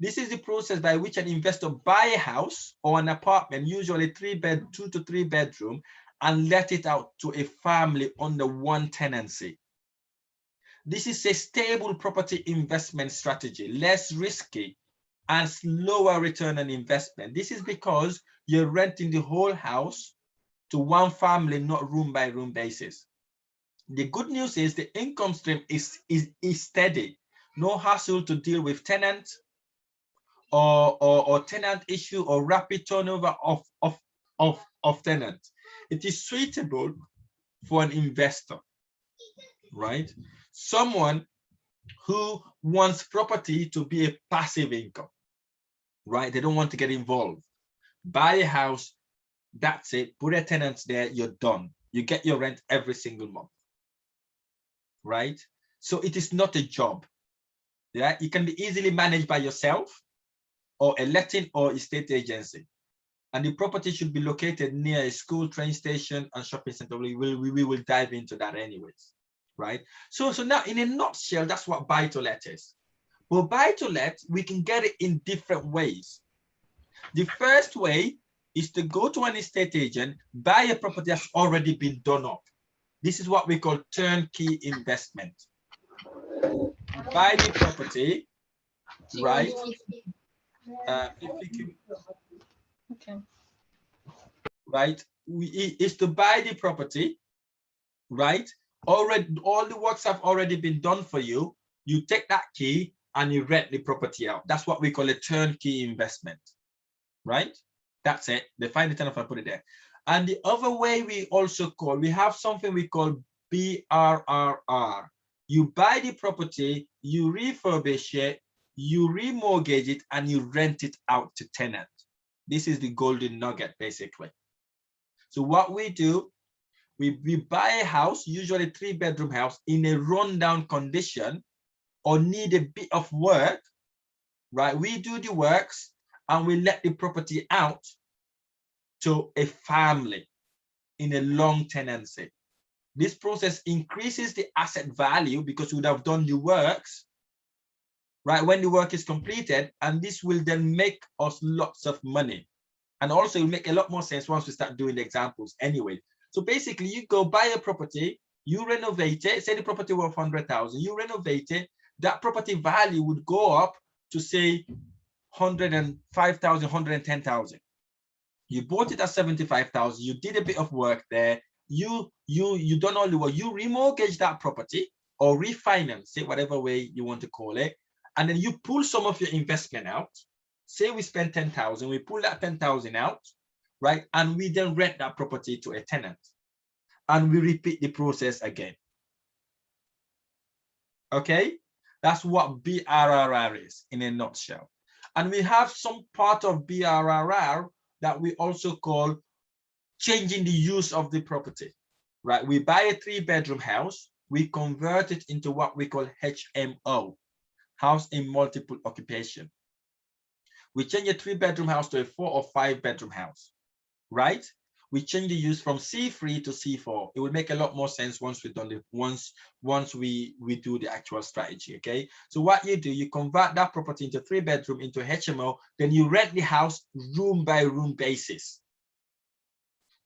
This is the process by which an investor buy a house or an apartment, usually 2 to 3 bedroom, and let it out to a family under one tenancy. This is a stable property investment strategy, less risky and lower return on investment. This is because you're renting the whole house to one family, not room by room basis. The good news is the income stream is steady. No hassle to deal with tenants or tenant issue or rapid turnover of tenants. It is suitable for an investor, right? Someone who wants property to be a passive income, right? They don't want to get involved. Buy a house, that's it. Put a tenant there, you're done. You get your rent every single month, right? So it is not a job. Yeah, it can be easily managed by yourself or a letting or estate agency. And the property should be located near a school, train station, and shopping center. We will dive into that anyways, right? So now in a nutshell, that's what buy to let is. Well, buy to let, we can get it in different ways. The first way is to go to an estate agent, buy a property that's already been done up. This is what we call turnkey investment. Buy the property, right? Okay. Right, is to buy the property, right? Already, all the works have already been done for you. You take that key and you rent the property out. That's what we call a turnkey investment, right? That's it. They find the tenant and put it there. And the other way we have something we call BRRR. You buy the property, you refurbish it, you remortgage it, and you rent it out to tenant. This is the golden nugget, basically. So what we do, We buy a house, usually a 3-bedroom house, in a rundown condition or need a bit of work, right? We do the works and we let the property out to a family in a long tenancy. This process increases the asset value because we would have done the works, right, when the work is completed, and this will then make us lots of money. And also it will make a lot more sense once we start doing the examples anyway. So basically you go buy a property, you renovate it, say the property worth 100,000, you renovate it, that property value would go up to say 105,000, 110,000. You bought it at 75,000, you did a bit of work there, you done all the work, you remortgage that property or refinance it, whatever way you want to call it, and then you pull some of your investment out. Say we spend 10,000, we pull that 10,000 out, right? And we then rent that property to a tenant. And we repeat the process again. Okay? That's what BRRR is in a nutshell. And we have some part of BRRR that we also call changing the use of the property, right? We buy a 3-bedroom house, we convert it into what we call HMO, house in multiple occupation. We change a 3-bedroom house to a 4 or 5-bedroom house, right? We change the use from C3 to C4. It will make a lot more sense once we've done it, once we do the actual strategy, okay? So what you do, you convert that property into 3-bedroom into HMO, then you rent the house room by room basis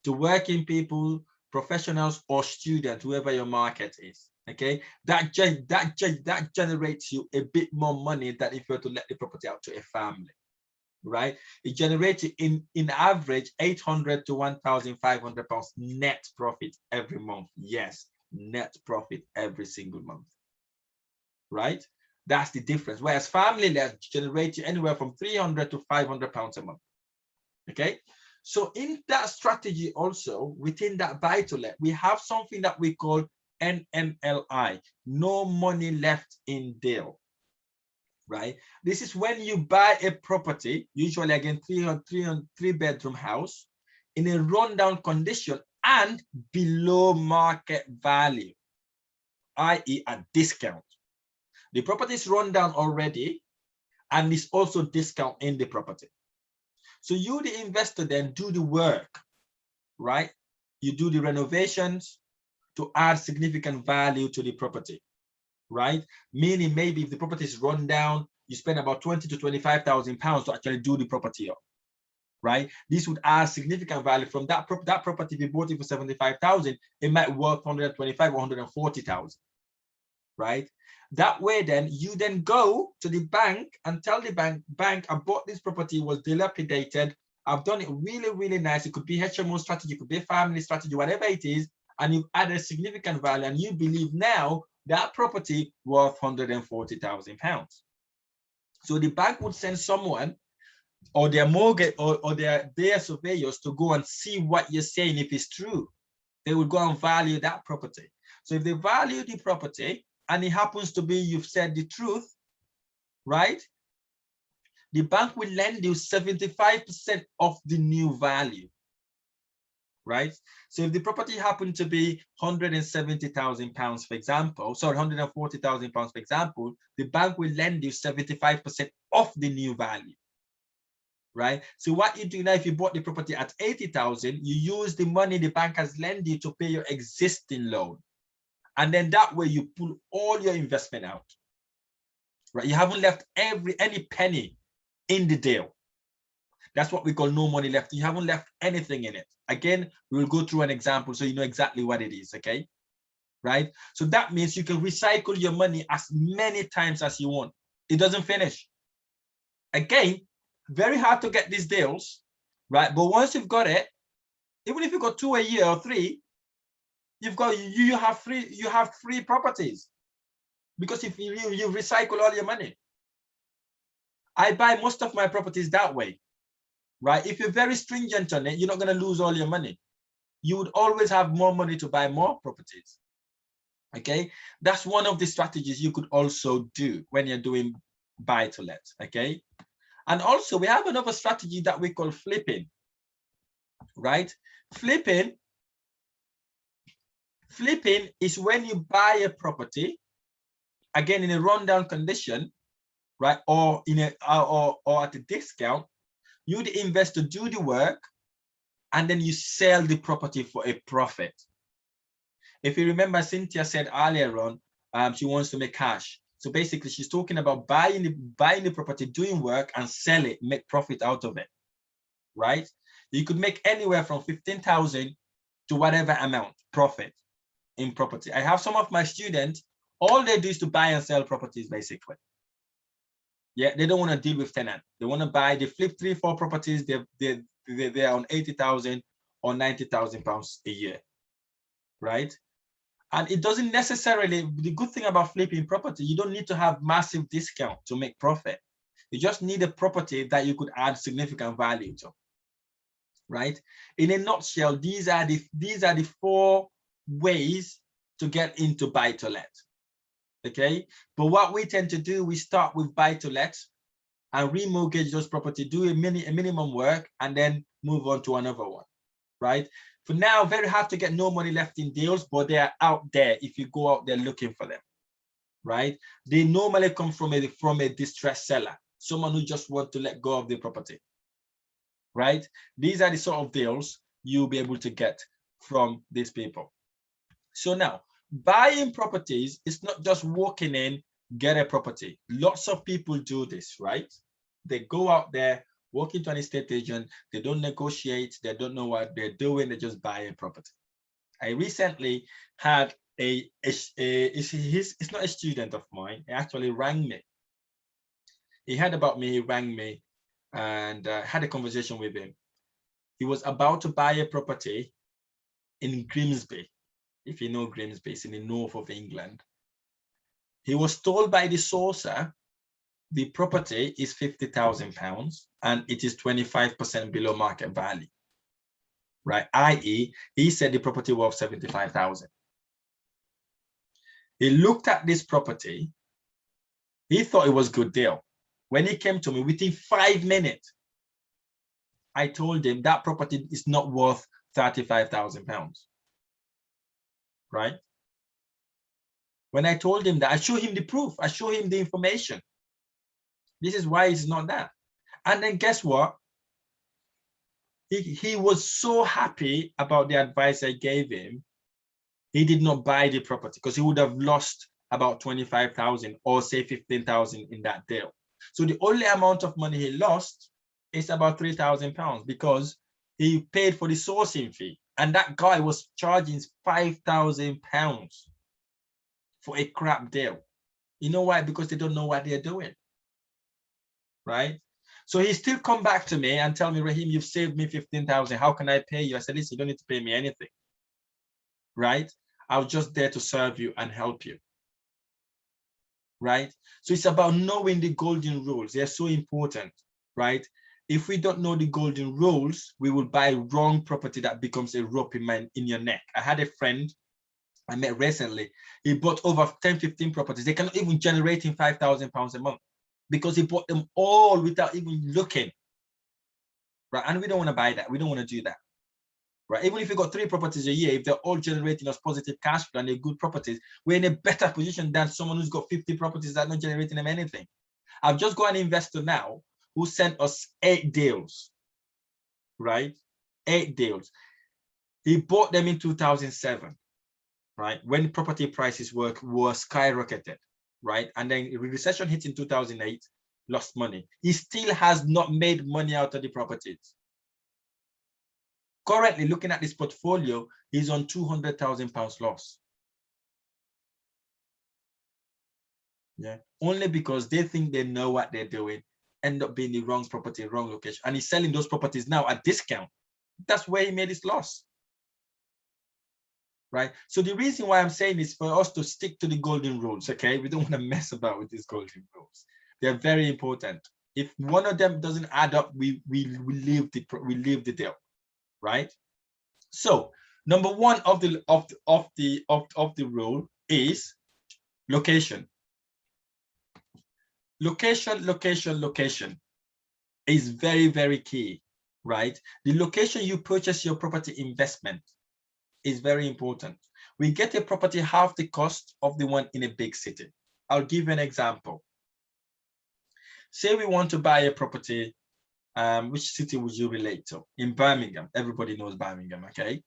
to working people, professionals, or students, whoever your market is, okay? That generates you a bit more money than if you were to let the property out to a family. Right, it generates in average 800 to 1,500 pounds net profit every month. Yes, net profit every single month. Right, that's the difference. Whereas family let generates anywhere from 300 to 500 pounds a month. Okay, so in that strategy also within that buy to let, we have something that we call NMLI, no money left in deal. Right, this is when you buy a property, usually again 3-bedroom house, in a rundown condition and below market value, i.e. a discount. The property is run down already and is also discount in the property. So you, the investor, then do the work, right? You do the renovations to add significant value to the property. Right? Meaning maybe if the property is run down, you spend about 20 to 25,000 pounds to actually do the property up. Right? This would add significant value from that property. If you bought it for 75,000, it might worth 125 or 140,000. Right? That way, then you then go to the bank and tell the bank, I bought this property, it was dilapidated. I've done it really, really nice. It could be HMO strategy, it could be a family strategy, whatever it is, and you've added significant value, and you believe now that property worth 140,000 pounds. So the bank would send someone or their mortgage or their surveyors to go and see what you're saying if it's true. They would go and value that property. So if they value the property and it happens to be you've said the truth, right? The bank will lend you 75% of the new value. Right? So if the property happened to be 170,000 pounds, for example, sorry, 140,000 pounds, for example, the bank will lend you 75% of the new value. Right? So what you do now, if you bought the property at 80,000, you use the money the bank has lent you to pay your existing loan. And then that way you pull all your investment out. Right? You haven't left any penny in the deal. That's what we call no money left. You haven't left anything in it. Again, we'll go through an example so you know exactly what it is, okay? Right? So that means you can recycle your money as many times as you want. It doesn't finish. Again, very hard to get these deals, right? But once you've got it, even if you got 2 a year or 3, you have three properties. Because if you recycle all your money. I buy most of my properties that way. Right? If you're very stringent on it, you're not going to lose all your money. You would always have more money to buy more properties. Okay? That's one of the strategies you could also do when you're doing buy to let. Okay? And also we have another strategy that we call flipping. Right? Flipping Flipping is when you buy a property, again, in a rundown condition, right? Or in a or at a discount. You, the investor, do the work, and then you sell the property for a profit. If you remember, Cynthia said earlier on, she wants to make cash. So basically, she's talking about buying the property, doing work, and sell it, make profit out of it, right? You could make anywhere from 15,000 to whatever amount profit in property. I have some of my students, all they do is to buy and sell properties, basically. Yeah, they don't want to deal with tenant. They want to buy, they flip 3-4 properties, they're on 80,000 or 90,000 pounds a year, right? And it doesn't necessarily, the good thing about flipping property, you don't need to have massive discount to make profit. You just need a property that you could add significant value to, right? In a nutshell, these are the 4 ways to get into buy-to-let, okay? But what we tend to do, we start with buy-to-let and remortgage those property, do a minimum work, and then move on to another one, right? For now, very hard to get no money left in deals, but they are out there if you go out there looking for them, right? They normally come from a distressed seller, someone who just wants to let go of the property, right? These are the sort of deals you'll be able to get from these people. So now, buying properties is not just walking in, get a property. Lots of people do this, right? They go out there, walk into an estate agent, they don't negotiate, they don't know what they're doing, they just buy a property. I recently had it's not a student of mine, he actually rang me. He heard about me, he rang me, and had a conversation with him. He was about to buy a property in Grimsby. If you know Grimsby, it's in the north of England. He was told by the sourcer the property is £50,000 and it is 25% below market value, right? i.e., he said the property was 75,000. He looked at this property. He thought it was a good deal. When he came to me, within 5 minutes, I told him that property is not worth £35,000, right? When I told him that, I showed him the proof, I showed him the information. This is why it's not that. And then guess what? He was so happy about the advice I gave him, he did not buy the property because he would have lost about 25,000 or say 15,000 in that deal. So the only amount of money he lost is about £3,000 because he paid for the sourcing fee. And that guy was charging £5,000 for a crap deal. You know why? Because they don't know what they're doing, right? So he still come back to me and tell me, Rahim, you've saved me 15,000. How can I pay you? I said, listen, you don't need to pay me anything, right? I was just there to serve you and help you, right? So it's about knowing the golden rules. They're so important, right? If we don't know the golden rules, we will buy wrong property that becomes a rope in your neck. I had a friend I met recently. He bought over 10, 15 properties. They cannot even generate him £5,000 a month because he bought them all without even looking, right? And we don't want to buy that. We don't want to do that, right? Even if you got 3 properties a year, if they're all generating us positive cash flow and they're good properties, we're in a better position than someone who's got 50 properties that are not generating them anything. I've just got an investor now who sent us 8 deals, right? 8 deals. He bought them in 2007, right? When property prices were skyrocketed, right? And then the recession hit in 2008, lost money. He still has not made money out of the properties. Currently, looking at this portfolio, he's on £200,000 loss. Yeah, only because they think they know what they're doing, end up being the wrong property, wrong location. And he's selling those properties now at discount. That's where he made his loss, right? So the reason why I'm saying is for us to stick to the golden rules, okay? We don't want to mess about with these golden rules. They're very important. If one of them doesn't add up, we leave the deal, right? So number 1 of the rule is location. Location is very, very key, right? The location you purchase your property investment, is very important. We get a property half the cost of the one in a big city. I'll give you an example. Say we want to buy a property, which city would you relate to? In Birmingham, everybody knows Birmingham, okay?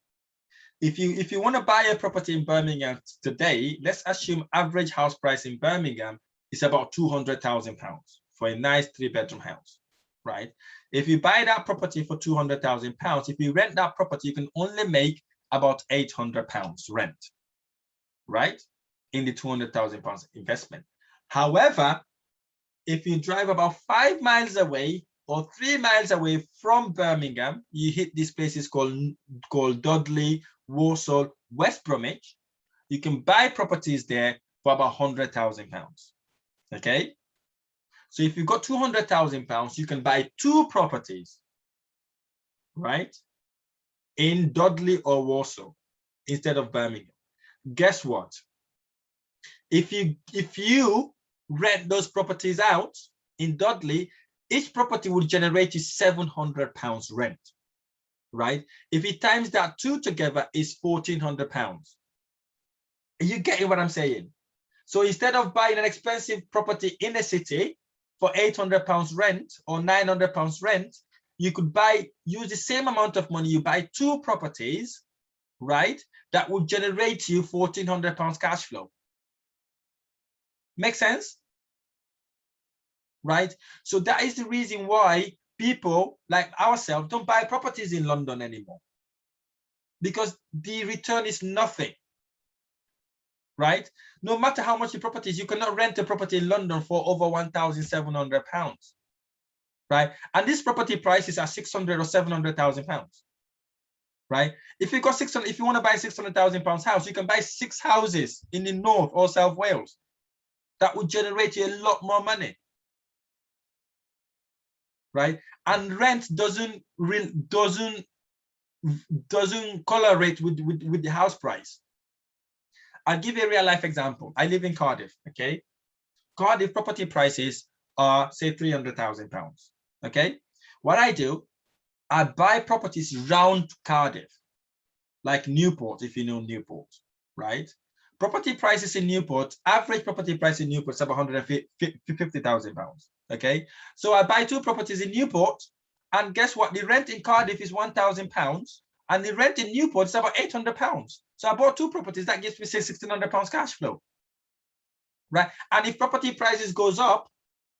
If you want to buy a property in Birmingham today, let's assume average house price in Birmingham is about £200,000 for a nice 3-bedroom house, right? If you buy that property for £200,000, if you rent that property, you can only make about £800 rent, right? In the £200,000 investment. However, if you drive about 5 miles away or 3 miles away from Birmingham, you hit these places called Dudley, Walsall, West Bromwich. You can buy properties there for about £100,000. Okay. So if you've got £200,000, you can buy 2 properties, right? In Dudley or Walsall instead of Birmingham. Guess what? If you rent those properties out in Dudley, each property will generate you £700 rent, right? If you times that 2 together, is £1,400. Are you getting what I'm saying? So instead of buying an expensive property in a city for £800 rent or £900 rent, you could use the same amount of money, you buy 2 properties, right? That would generate you £1,400 cash flow. Make sense? Right? So that is the reason why people like ourselves don't buy properties in London anymore, because the return is nothing, right? No matter how much the property is, you cannot rent a property in London for over £1,700, right? And these property prices are £600,000 or £700,000, right? If you got 600, if you want to buy £600,000 house, you can buy 6 houses in the North or South Wales. That would generate you a lot more money, right? And rent doesn't correlate with the house price. I'll give you a real life example. I live in Cardiff, okay? Cardiff property prices are, say, £300,000, okay? What I do, I buy properties round Cardiff, like Newport, if you know Newport, right? Property prices in Newport, average property price in Newport is about £150,000, okay? So I buy 2 properties in Newport, and guess what? The rent in Cardiff is £1,000, and the rent in Newport is about £800. So I bought 2 properties, that gives me, say, £1,600 cash flow, right? And if property prices goes up,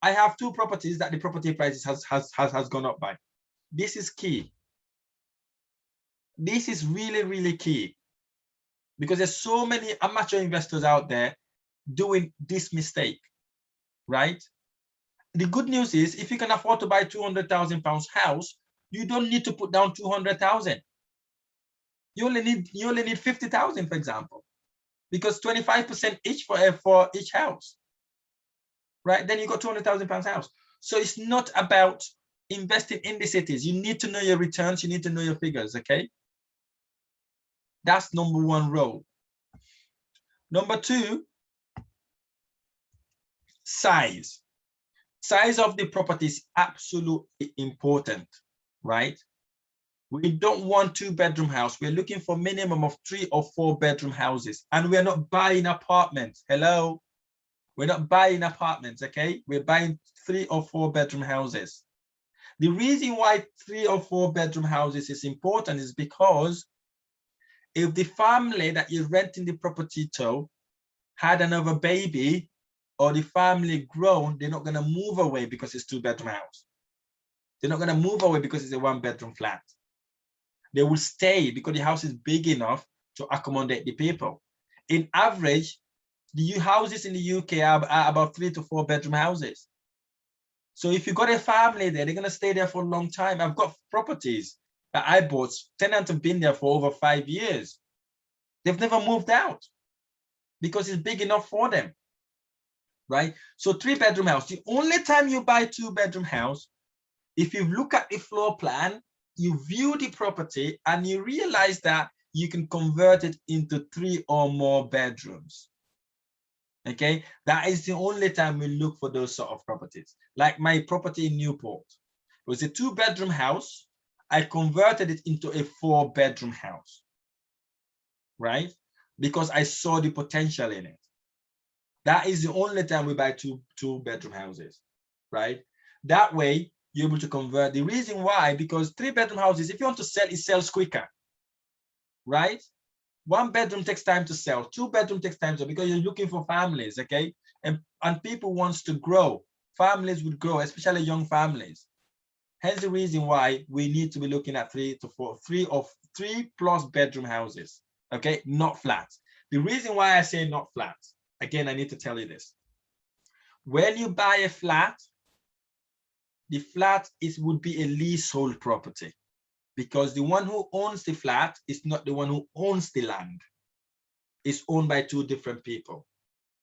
I have 2 properties that the property prices has gone up by. This is key. This is really, really key, because there's so many amateur investors out there doing this mistake, right? The good news is, if you can afford to buy £200,000 house, you don't need to put down 200,000. You only need 50,000, for example, because 25% each for each house, right? Then you got £200,000 house. So it's not about investing in the cities. You need to know your returns. You need to know your figures, okay? That's number 1 rule. Number 2, size. Size of the property is absolutely important, right? We don't want 2-bedroom house. We're looking for minimum of 3 or 4-bedroom houses. And we're not buying apartments. Hello? We're not buying apartments, okay? We're buying 3 or 4-bedroom houses. The reason why 3 or 4-bedroom houses is important is because if the family that you're renting the property to had another baby, or the family grown, they're not going to move away because it's 2-bedroom house. They're not going to move away because it's a 1-bedroom flat. They will stay because the house is big enough to accommodate the people. In average, the houses in the UK are about 3 to 4-bedroom houses. So if you got a family there, they're going to stay there for a long time. I've got properties that I bought, tenants have been there for over 5 years. They've never moved out because it's big enough for them, right? So 3-bedroom house. The only time you buy 2-bedroom house, if you look at the floor plan, you view the property and you realize that you can convert it into 3 or more bedrooms. Okay, that is the only time we look for those sort of properties. Like my property in Newport, it was a 2-bedroom house. I converted it into a 4-bedroom house. right? Because I saw the potential in it. That is the only time we buy two-bedroom houses, right? That way, you're able to convert. The reason why, because 3-bedroom houses, if you want to sell, it sells quicker, right? 1-bedroom takes time to sell. 2-bedroom takes time to sell because you're looking for families, okay? And people wants to grow. Families would grow, especially young families. Hence the reason why we need to be looking at 3 to 4, 3+ bedroom houses, okay? Not flats. The reason why I say not flats, again, I need to tell you this. When you buy a flat, the flat would be a leasehold property, because the one who owns the flat is not the one who owns the land. It's owned by 2 different people,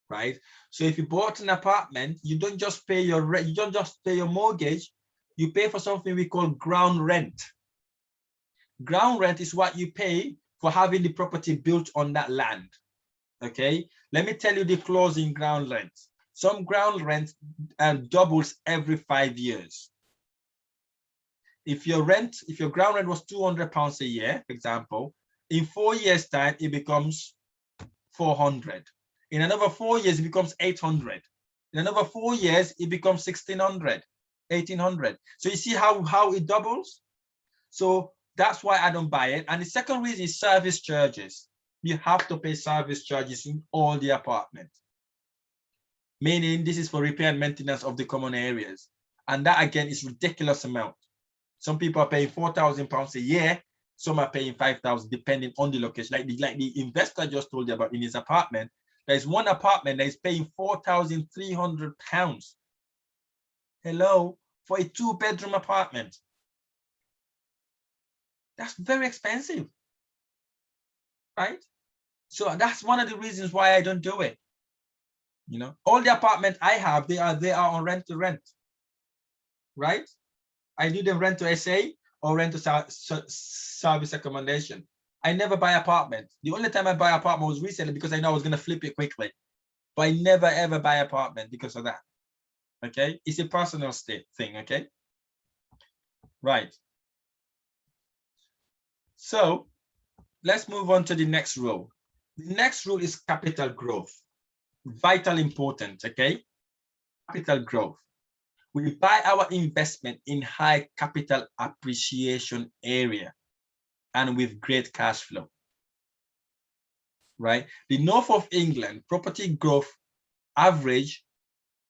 right? So if you bought an apartment, you don't just pay your rent, you don't just pay your mortgage, you pay for something we call ground rent. Ground rent is what you pay for having the property built on that land, okay? Let me tell you the clause in ground rent. Some ground rent doubles every 5 years. If your ground rent was £200 a year, for example, in 4 years' time, it becomes 400. In another 4 years, it becomes 800. In another 4 years, it becomes 1600, 1800. So you see how it doubles? So that's why I don't buy it. And the second reason is service charges. You have to pay service charges in all the apartments. Meaning this is for repair and maintenance of the common areas. And that again is ridiculous amount. Some people are paying £4,000 a year. Some are paying 5,000 depending on the location. Like the investor just told you about in his apartment, there's one apartment that is paying £4,300. Hello, for a 2-bedroom apartment. That's very expensive, right? So that's one of the reasons why I don't do it. You know, all the apartments I have, they are on rent to rent, right? I do them rent to SA or rent to service accommodation. I never buy apartments. The only time I buy apartment was recently because I know I was going to flip it quickly. But I never ever buy apartment because of that. Okay, it's a personal thing. Okay, right. So let's move on to the next rule. The next rule is capital growth. Vital important. Okay, capital growth. We buy our investment in high capital appreciation area and with great cash flow, right? The north of England property growth average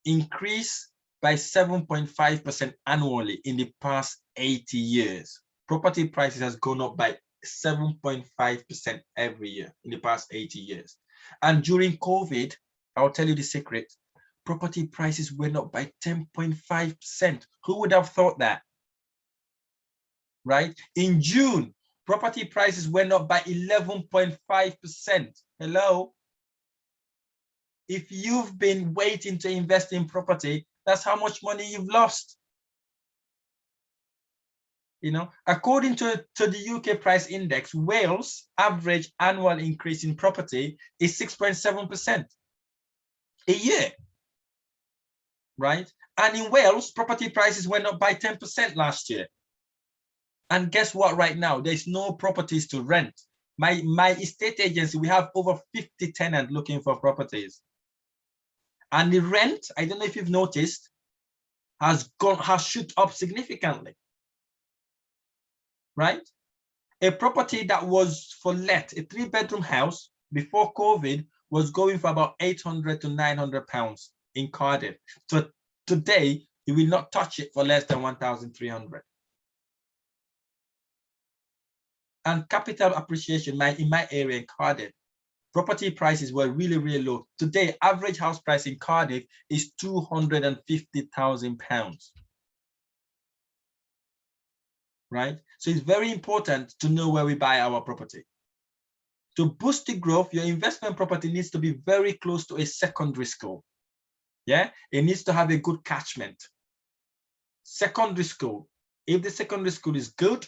increased by 7.5% annually in the past 80 years. Property prices has gone up by 7.5% every year in the past 80 years. And during COVID, I'll tell you the secret, property prices went up by 10.5%. Who would have thought that? Right? In June, property prices went up by 11.5%. Hello? If you've been waiting to invest in property, that's how much money you've lost. You know, according to the UK price index, Wales' average annual increase in property is 6.7% a year. Right? And in Wales, property prices went up by 10% last year. And guess what right now? There's no properties to rent. My estate agency, we have over 50 tenants looking for properties. And the rent, I don't know if you've noticed, has shoot up significantly. Right? A property that was for let, a 3-bedroom house before COVID was going for about £800 to £900 in Cardiff. So today, you will not touch it for less than 1,300. And capital appreciation in my area in Cardiff, property prices were really, really low. Today, average house price in Cardiff is £250,000. Right? So it's very important to know where we buy our property. To boost the growth, your investment property needs to be very close to a secondary school. Yeah, it needs to have a good catchment. Secondary school, if the secondary school is good,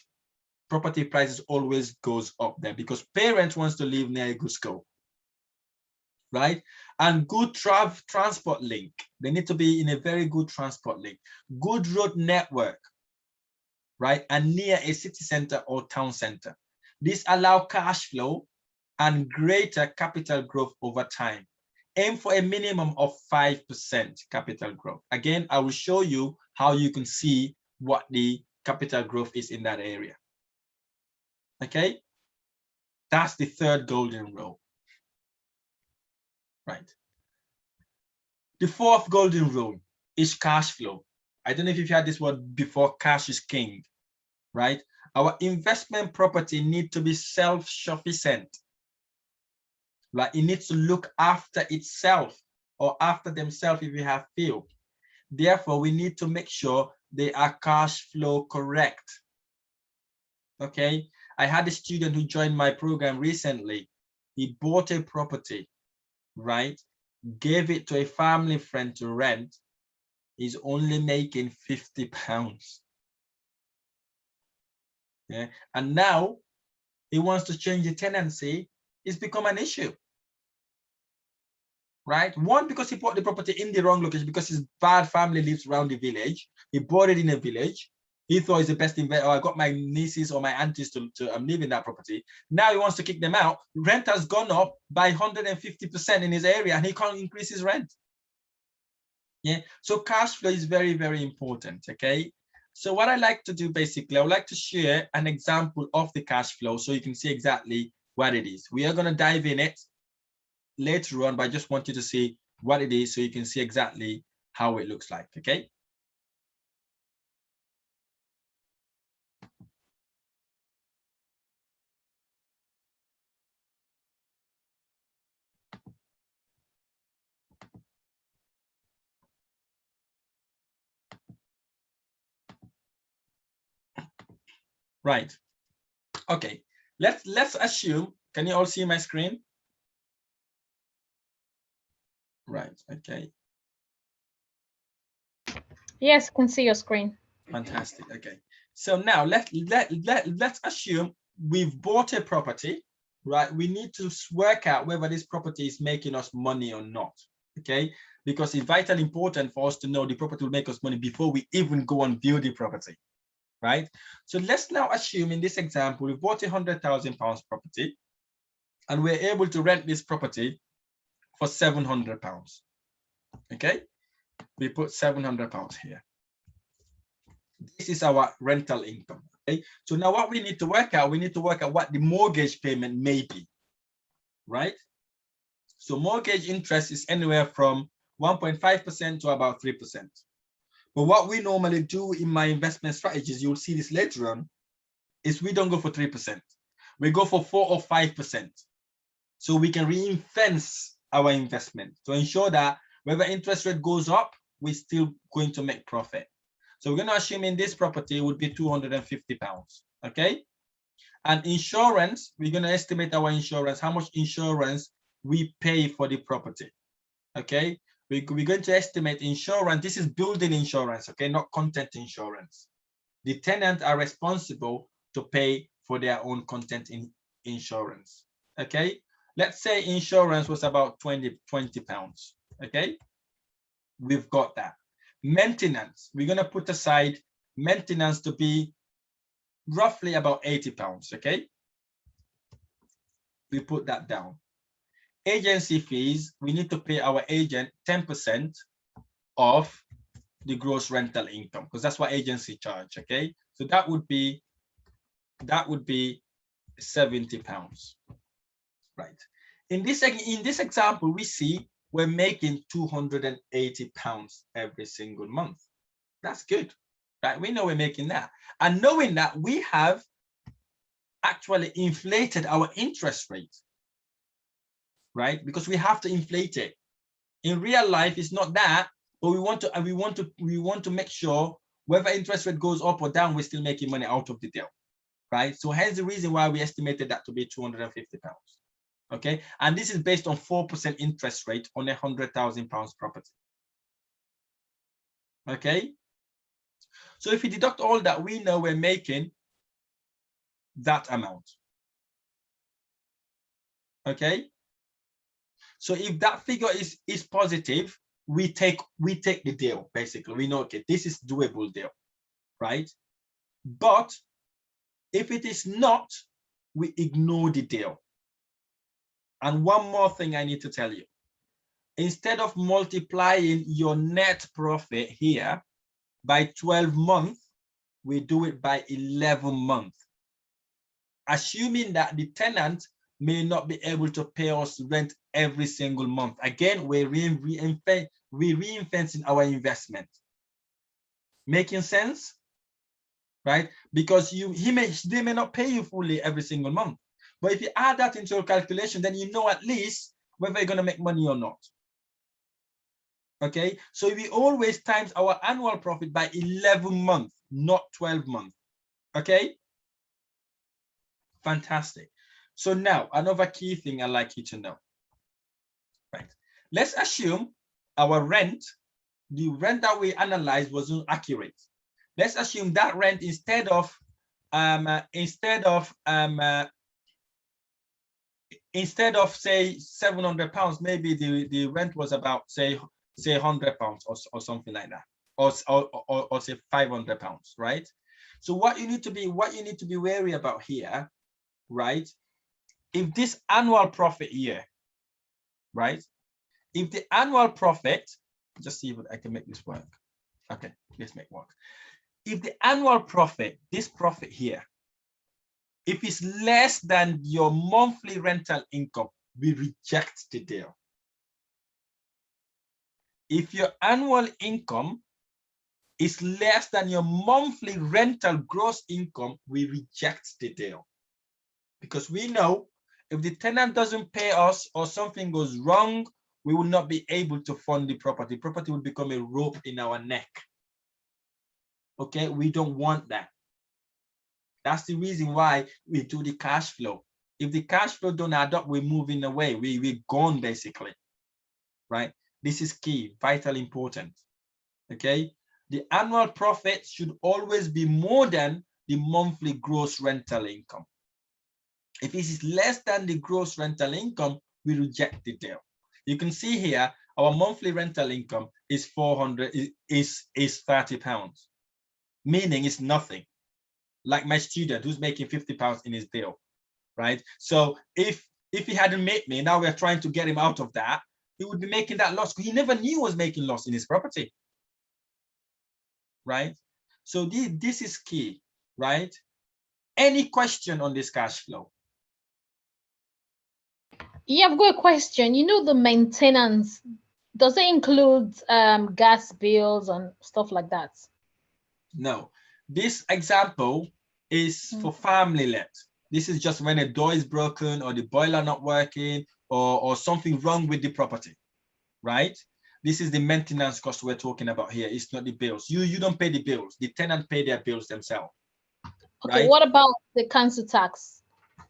property prices always goes up there because parents wants to live near a good school, right? And good transport link. They need to be in a very good transport link. Good road network, right? And near a city center or town center. This allows cash flow and greater capital growth over time. Aim for a minimum of 5% capital growth. Again, I will show you how you can see what the capital growth is in that area. Okay, that's the third golden rule. Right. The fourth golden rule is cash flow. I don't know if you've heard this word before, cash is king, right? Our investment property needs to be self-sufficient. Right? It needs to look after itself or after themselves if we have few. Therefore, we need to make sure they are cash flow correct. Okay, I had a student who joined my program recently. He bought a property, right? Gave it to a family friend to rent. He's only making £50. Yeah, and now he wants to change the tenancy. It's become an issue. Right? One, because he bought the property in the wrong location because his bad family lives around the village. He bought it in a village. He thought it's the best investment. I got my nieces or my aunties to live in that property. Now he wants to kick them out. Rent has gone up by 150% in his area and he can't increase his rent. Yeah. So cash flow is very, very important. Okay. So what I like to do basically, I would like to share an example of the cash flow so you can see exactly what it is. We are going to dive in it later on, but I just want you to see what it is so you can see exactly how it looks like. Okay. Right. Okay. Let's assume. Can you all see my screen? Right. Okay. Yes, can see your screen. Fantastic. Okay. So now let's assume we've bought a property, right? We need to work out whether this property is making us money or not. Okay, because it's vitally important for us to know the property will make us money before we even go and view the property. Right. So let's now assume in this example, we bought £100,000 property and we're able to rent this property for £700. Okay. We put £700 here. This is our rental income. Okay. So now what we need to work out, what the mortgage payment may be. Right. So mortgage interest is anywhere from 1.5% to about 3%. But what we normally do in my investment strategies, you'll see this later on, is we don't go for 3%. We go for 4 or 5%. So we can ring-fence our investment to ensure that whether interest rate goes up, we're still going to make profit. So we're going to assume in this property would be £250. Okay. And insurance, we're going to estimate our insurance, how much insurance we pay for the property. Okay. We're going to estimate insurance. This is building insurance, okay, not content insurance. The tenants are responsible to pay for their own content in insurance. Okay, let's say insurance was about 20 pounds. Okay, we've got that. Maintenance, we're going to put aside maintenance to be roughly about 80 pounds. Okay, we put that down. Agency fees, we need to pay our agent 10% of the gross rental income because that's what agency charge. Okay, so that would be £70. Right. In this example, we see we're making £280 every single month. That's good. Right. We know we're making that, and knowing that we have actually inflated our interest rate. Right, because we have to inflate it. In real life, it's not that, but we want to make sure whether interest rate goes up or down, we're still making money out of the deal. Right. So hence the reason why we estimated that to be £250. Okay, and this is based on 4% interest rate on £100,000 property. Okay, so if we deduct all that, we know we're making that amount. Okay. So if that figure is positive, we take the deal. Basically, we know, okay, this is doable deal, right? But if it is not, we ignore the deal. And one more thing I need to tell you. Instead of multiplying your net profit here by 12 months, we do it by 11 months. Assuming that the tenant may not be able to pay us rent every single month. Again, we're reinvesting our investment. Making sense? Right? Because they may not pay you fully every single month. But if you add that into your calculation, then you know at least whether you're going to make money or not. Okay, so we always times our annual profit by 11 months, not 12 months. Okay, fantastic. So now another key thing I'd like you to know. Right, let's assume our rent, the rent that we analyzed wasn't accurate. Let's assume that rent instead of say £700, maybe the rent was about say £100 or something like that, or say £500, right? So what you need to be wary about here, right? If this annual profit here, right? If the annual profit, just see if I can make this work. Okay, let's make work. If the annual profit, this profit here, if it's less than your monthly rental income, we reject the deal. If your annual income is less than your monthly rental gross income, we reject the deal. Because we know if the tenant doesn't pay us or something goes wrong, we will not be able to fund the property. Property will become a rope in our neck. Okay, we don't want that. That's the reason why we do the cash flow. If the cash flow don't add up, we're moving away. We're gone basically, right? This is key, vital important, okay? The annual profit should always be more than the monthly gross rental income. If it is less than the gross rental income, we reject the deal. You can see here, our monthly rental income is £30, meaning it's nothing. Like my student who's making £50 in his deal, right? So if he hadn't made me, now we're trying to get him out of that, he would be making that loss because he never knew he was making loss in his property, right? So this is key, right? Any question on this cash flow? Yeah, I've got a question. You know, the maintenance, does it include gas bills and stuff like that? No. This example is for family let. This is just when a door is broken or the boiler not working or something wrong with the property, right? This is the maintenance cost we're talking about here. It's not the bills. You don't pay the bills. The tenant pay their bills themselves. Okay, right? what about the council tax?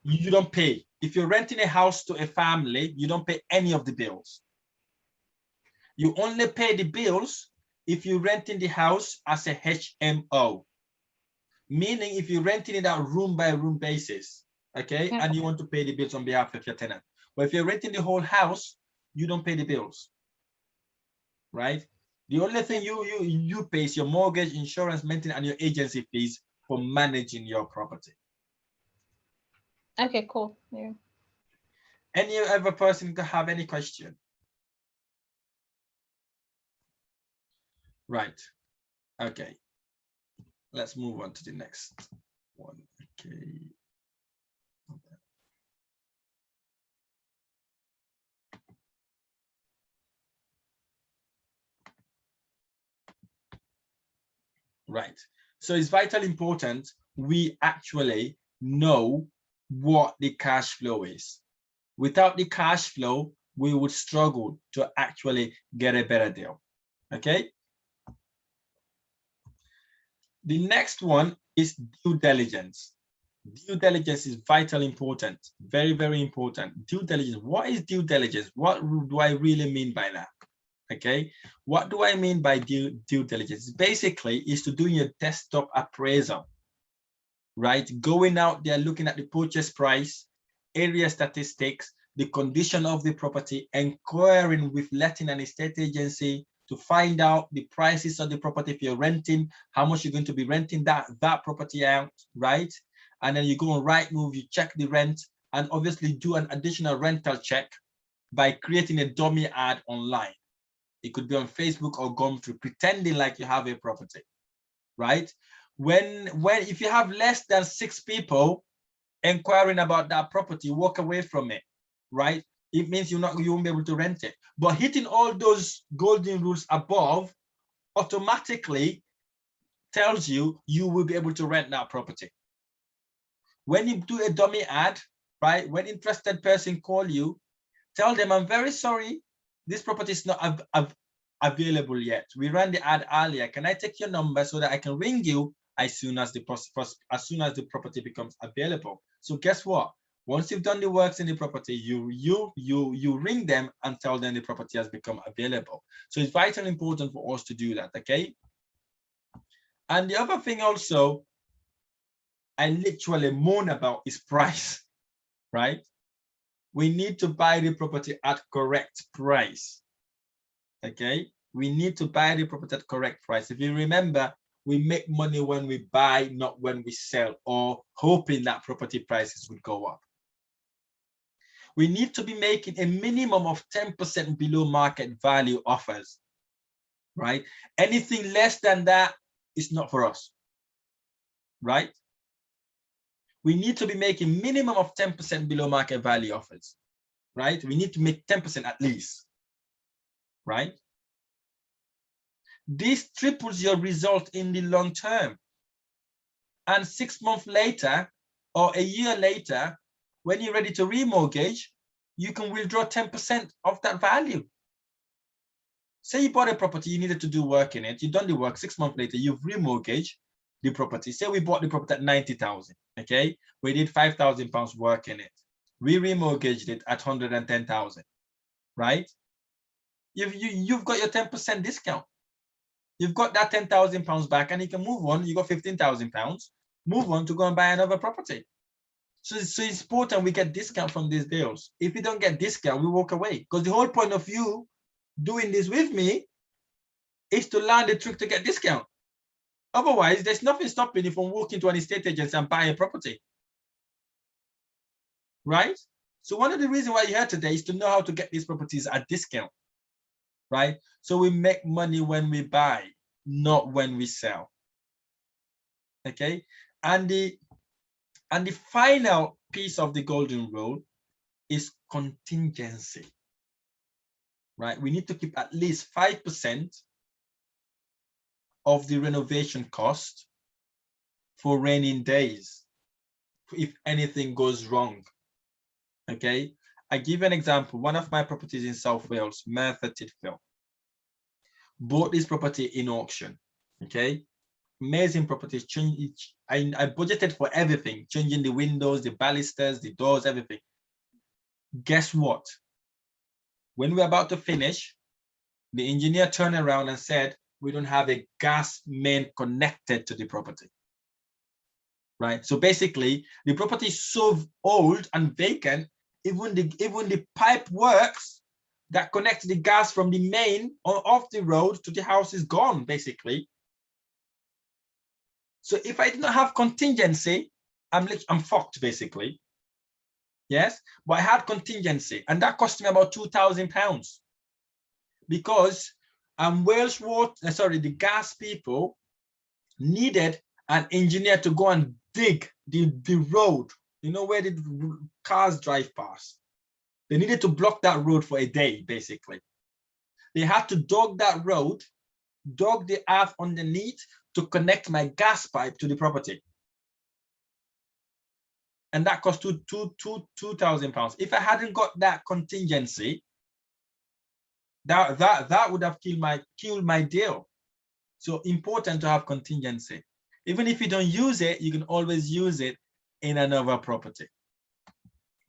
You don't pay. If you're renting a house to a family, you don't pay any of the bills. You only pay the bills if you're renting the house as a HMO. Meaning if you're renting it out room by room basis, okay, and you want to pay the bills on behalf of your tenant. But if you're renting the whole house, you don't pay the bills, right? The only thing you pay is your mortgage, insurance, maintenance, and your agency fees for managing your property. Okay, cool. Yeah. Any other person can have any question? Right. Okay. Let's move on to the next one. Okay. Right. So it's vitally important we actually know what the cash flow is. Without the cash flow, we would struggle to actually get a better deal. Okay. The next one is due diligence. Due diligence is vitally important, very, very important. Due diligence. What is due diligence? What do I really mean by that? Okay, what do I mean by due diligence? Basically, is to do your desktop appraisal, right? Going out there, looking at the purchase price, area statistics, the condition of the property, inquiring with letting and estate agency to find out the prices of the property. If you're renting, how much you're going to be renting that property out, right? And then you go on Rightmove, you check the rent, and obviously do an additional rental check by creating a dummy ad online. It could be on Facebook or Gumtree, pretending like you have a property, right? If you have less than 6 people inquiring about that property, walk away from it, right? It means you won't be able to rent it. But hitting all those golden rules above automatically tells you you will be able to rent that property. When you do a dummy ad, right? When interested person call you, tell them, I'm very sorry, this property is not available yet. We ran the ad earlier. Can I take your number so that I can ring you as soon as the property becomes available? So guess what? Once you've done the works in the property, you ring them and tell them the property has become available. So it's vitally important for us to do that, okay? And the other thing also, I literally moan about is price, right? We need to buy the property at correct price, okay? We need to buy the property at correct price. If you remember, we make money when we buy, not when we sell, or hoping that property prices would go up. We need to be making a minimum of 10% below market value offers, right? Anything less than that is not for us, right? We need to be making minimum of 10% below market value offers, right? We need to make 10% at least, right? This triples your result in the long term. And 6 months later, or a year later, when you're ready to remortgage, you can withdraw 10% of that value. Say you bought a property, you needed to do work in it, you've done the work, 6 months later, you've remortgaged the property. Say we bought the property at 90,000, okay? We did £5,000 work in it. We remortgaged it at 110,000, right? You've got your 10% discount. You've got that £10,000 back and you can move on. You got £15,000, move on to go and buy another property. So it's important we get discount from these deals. If we don't get discount, we walk away. Because the whole point of you doing this with me is to learn the trick to get discount. Otherwise, there's nothing stopping you from walking to an estate agent and buying a property. Right? So one of the reasons why you're here today is to know how to get these properties at discount. Right? So we make money when we buy, not when we sell. Okay? And the final piece of the golden rule is contingency. Right? We need to keep at least 5% of the renovation cost for raining days, if anything goes wrong. Okay? I give an example. One of my properties in South Wales, Merthyr Tydfil, bought this property in auction. Okay? Amazing properties. I budgeted for everything, changing the windows, the balusters, the doors, everything. Guess what? When we're about to finish, the engineer turned around and said, we don't have a gas main connected to the property. Right? So basically, the property is so old and vacant, even the pipe works that connects the gas from the main or off the road to the house is gone, basically. So if I did not have contingency, I'm fucked, basically. Yes, but I had contingency, and that cost me about £2,000 because the gas people needed an engineer to go and dig the road, you know, where the cars drive past. They needed to block that road for a day, basically. They had to dug that road, dug the earth underneath to connect my gas pipe to the property. And that cost £2,000. If I hadn't got that contingency, that would have killed my deal. So important to have contingency. Even if you don't use it, you can always use it in another property,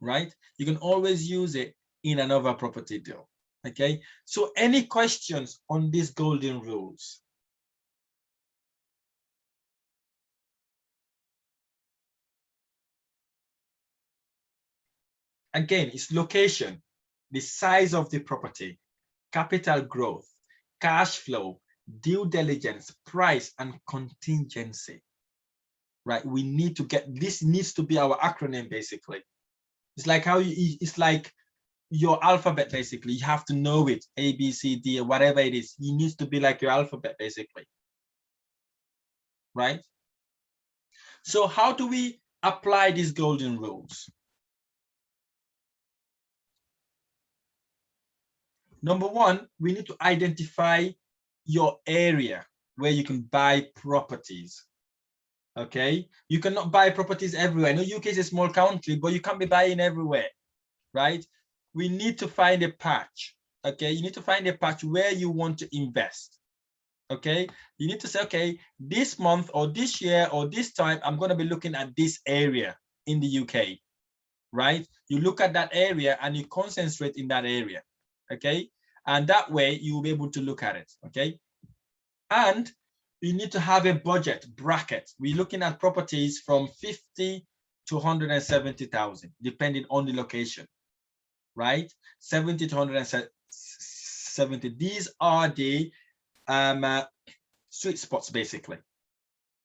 right? You can always use it in another property deal, okay? So any questions on these golden rules? Again, it's location, the size of the property, capital growth, cash flow, due diligence, price, and contingency, right? We need to get, this needs to be our acronym, basically. It's like it's like your alphabet, basically. You have to know it, A, B, C, D, or whatever it is. It needs to be like your alphabet, basically. Right? So how do we apply these golden rules? Number one, we need to identify your area where you can buy properties. Okay, you cannot buy properties everywhere. I know UK is a small country, but you can't be buying everywhere, right? We need to find a patch. Okay, you need to find a patch where you want to invest. Okay, you need to say, okay, this month or this year or this time, I'm going to be looking at this area in the UK, right? You look at that area and you concentrate in that area. Okay, and that way you will be able to look at it. Okay, and you need to have a budget bracket. We're looking at properties from 50 to 170,000, depending on the location, right? 70 to 170. These are the sweet spots, basically.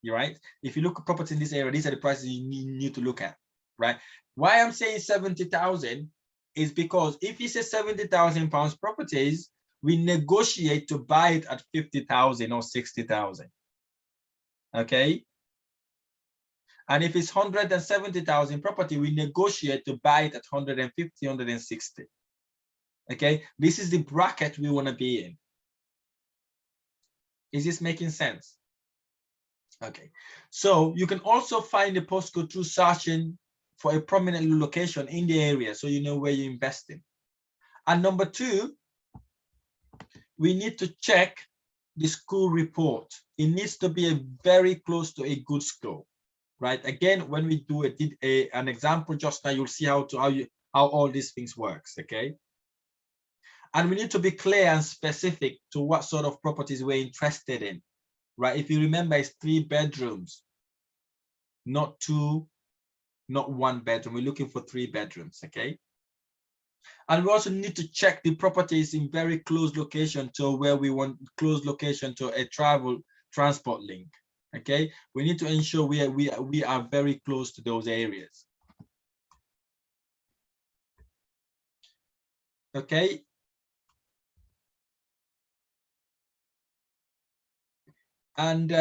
You're right. If you look at properties in this area, these are the prices you need to look at, right? Why I'm saying 70,000 is because if you say 70,000 pounds properties, we negotiate to buy it at 50,000 or 60,000. Okay. And if it's 170,000 property, we negotiate to buy it at 150, 160. Okay. This is the bracket we want to be in. Is this making sense? Okay. So you can also find the postcode through searching for a prominent location in the area, so you know where you're investing. And number two, we need to check the school report. It needs to be very close to a good school, right? Again, when we do an example just now, you'll see how all these things works, okay? And we need to be clear and specific to what sort of properties we're interested in, right? If you remember, it's 3 bedrooms, not 2, not 1 bedroom. We're looking for 3 bedrooms, okay? And we also need to check the properties in very close location to where we want, close location to a transport link, okay? We need to ensure we are very close to those areas. Okay. And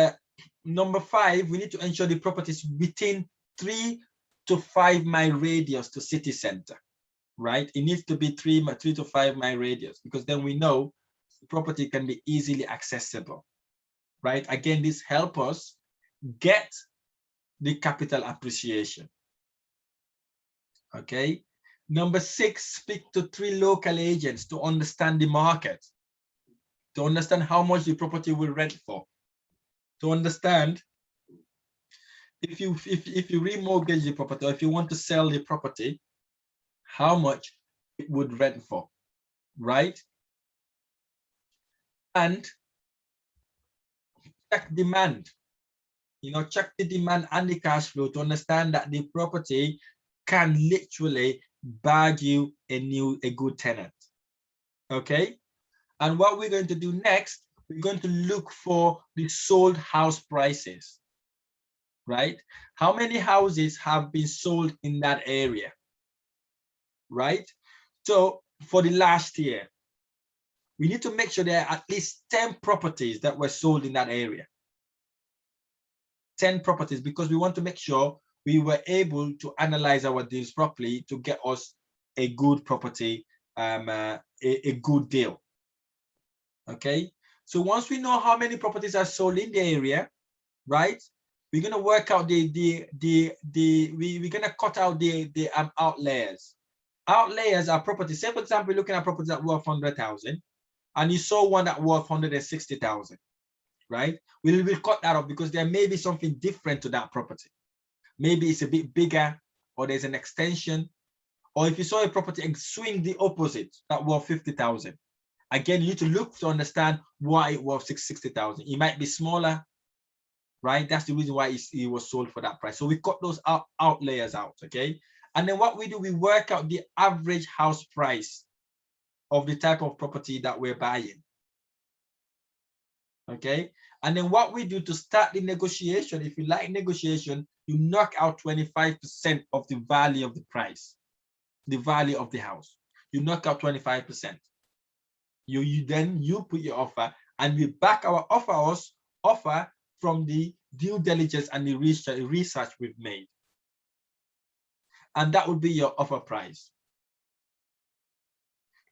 number 5, we need to ensure the properties within 3 to 5 mile radius to city center, right? It needs to be 3 to 5 mile radius, because then we know the property can be easily accessible, right? Again, this helps us get the capital appreciation. Okay. Number 6, speak to 3 local agents to understand the market, to understand how much the property will rent for, to understand if you remortgage the property, or if you want to sell the property, how much it would rent for, right? And check demand, check the demand and the cash flow to understand that the property can literally bag you a good tenant. Okay. And what we're going to do next, we're going to look for the sold house prices, right? How many houses have been sold in that area, right? So for the last year, we need to make sure there are at least 10 properties that were sold in that area. 10 properties, because we want to make sure we were able to analyze our deals properly to get us a good property, a good deal. Okay, so once we know how many properties are sold in the area, right, we're gonna work out we're gonna cut out the outliers. Outliers are properties. Say for example, you're looking at properties that worth 100,000, and you saw one that worth 160,000, right? We'll cut that off because there may be something different to that property. Maybe it's a bit bigger, or there's an extension, or if you saw a property and swing the opposite that worth 50,000. Again, you need to look to understand why it was 60,000. It might be smaller, right? That's the reason why it was sold for that price. So we cut those outliers out, okay? And then what we do, we work out the average house price of the type of property that we're buying, okay? And then what we do to start the negotiation, if you like negotiation, you knock out 25% of the value of the price. the value of the house. You knock out 25%. You put your offer, and we back our offer from the due diligence and the research we've made. And that would be your offer price.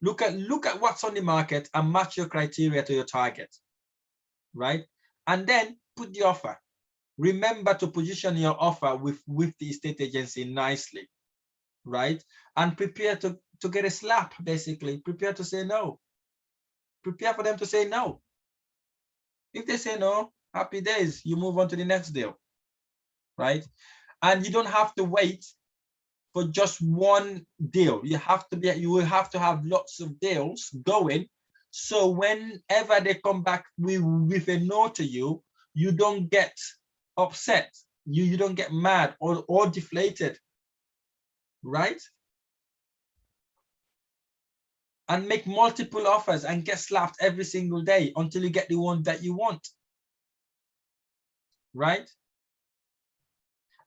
Look at what's on the market and match your criteria to your target, right? And then put the offer. Remember to position your offer with the estate agency nicely, right? And prepare to get a slap, basically. Prepare to say no. Prepare for them to say no. If they say no, happy days, you move on to the next deal, right? And you don't have to wait for just one deal. You will have to have lots of deals going. So whenever they come back with a no to you, you don't get upset. You don't get mad or deflated, right? And make multiple offers and get slapped every single day until you get the one that you want, right?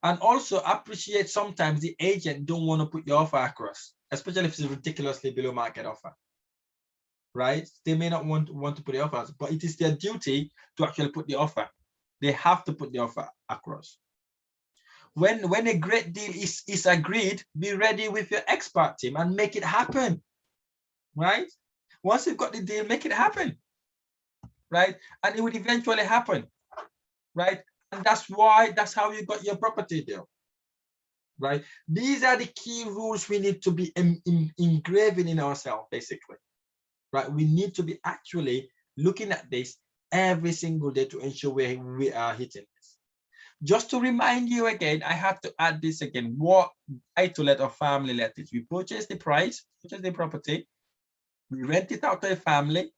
And also appreciate sometimes the agent don't want to put your offer across, especially if it's a ridiculously below market offer, right? They may not want to put the offers, but it is their duty to actually put the offer. They have to put the offer across. When a great deal is agreed, be ready with your expert team and make it happen, right? Once you've got the deal, make it happen, right? And it would eventually happen, right? And that's how you got your property deal, right? These are the key rules we need to be engraving in ourselves, basically, right? We need to be actually looking at this every single day to ensure we are hitting this. Just to remind you again, I have to add this again. What buy-to-let or family let is? We purchase the price, purchase the property, we rent it out to a family,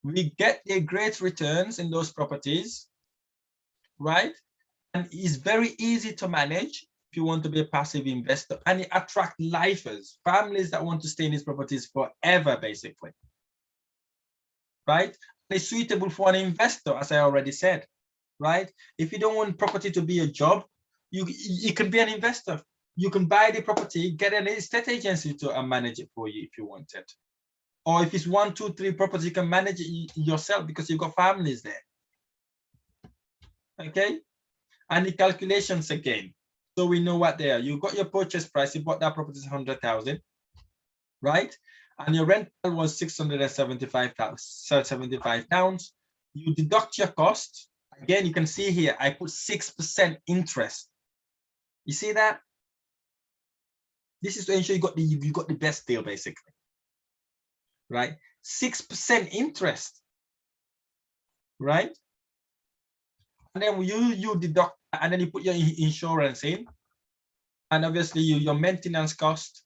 we get a great returns in those properties, right? And it's very easy to manage if you want to be a passive investor, and it attracts lifers, families that want to stay in these properties forever, basically, right? It's suitable for an investor, as I already said, right? If you don't want property to be a job, you can be an investor. You can buy the property, get an estate agency to manage it for you if you want it. Or if it's 1, 2, 3 properties, you can manage it yourself because you've got families there. Okay? And the calculations again. So we know what they are. You got your purchase price, you bought that property is 100,000, right? And your rental was 675 pounds. You deduct your cost. Again, you can see here, I put 6% interest. You see that? This is to ensure you got the best deal, basically, right? 6% interest, right? And then you deduct, and then you put your insurance in, and obviously your maintenance cost,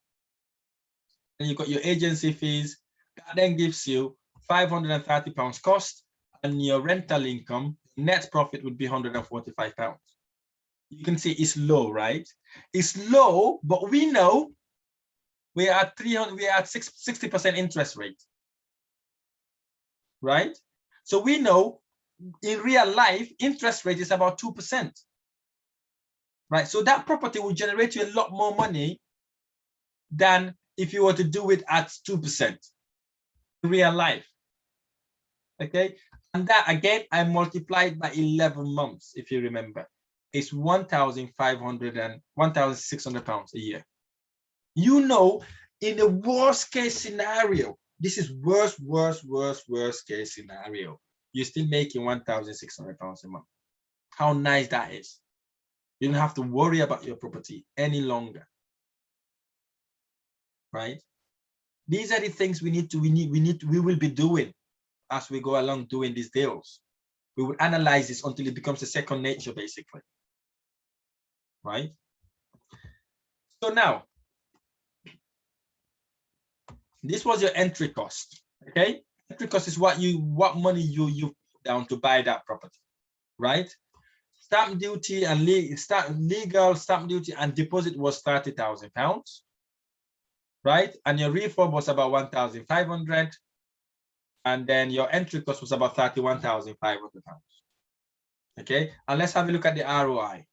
and you got your agency fees. That then gives you 530 pounds cost, and your rental income net profit would be 145 pounds. You can see it's low, right? It's low, but we know we are at 60% interest rate, right? So we know in real life, interest rate is about 2%, right? So that property will generate you a lot more money than if you were to do it at 2% in real life, okay? And that, again, I multiplied by 11 months, if you remember. It's 1,600 pounds a year. You know, in the worst case scenario, this is worst case scenario, you're still making 1,600 pounds a month. How nice that is. You don't have to worry about your property any longer, right? These are the things we will be doing as we go along doing these deals. We will analyze this until it becomes a second nature, basically, right? So now, this was your entry cost, okay? Entry cost is what money you put down to buy that property, right? Stamp duty and legal stamp duty and deposit was 30,000 pounds, right? And your refurb was about 1,500, and then your entry cost was about 31,500 pounds. Okay, and let's have a look at the ROI.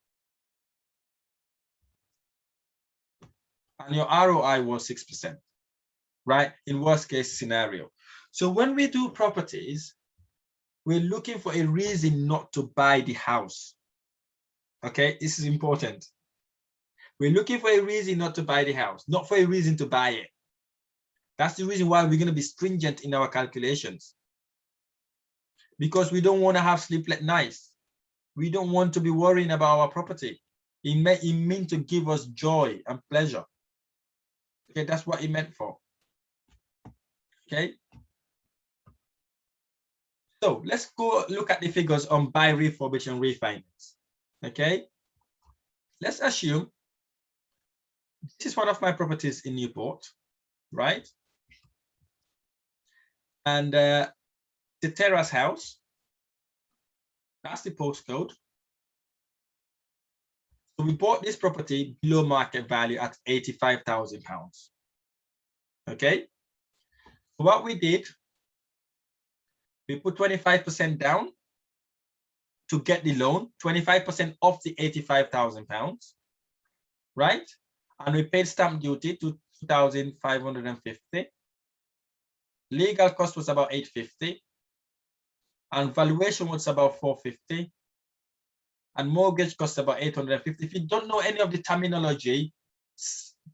and your ROI was 6%, right? In worst case scenario. So when we do properties, we're looking for a reason not to buy the house. Okay, this is important. We're looking for a reason not to buy the house, not for a reason to buy it. That's the reason why we're going to be stringent in our calculations. Because we don't want to have sleepless nights. We don't want to be worrying about our property. It meant to give us joy and pleasure. Okay, that's what it meant for. Okay. So let's go look at the figures on buy, refurbish, and refinance. Okay. Let's assume this is one of my properties in Newport, right? And the terrace house, that's the postcode. So we bought this property below market value at £85,000. Okay. So what we did, we put 25% down to get the loan, 25% of the £85,000, right? And we paid stamp duty to $2,550. Legal cost was about $850, and valuation was about $450, and mortgage cost about $850. If you don't know any of the terminology,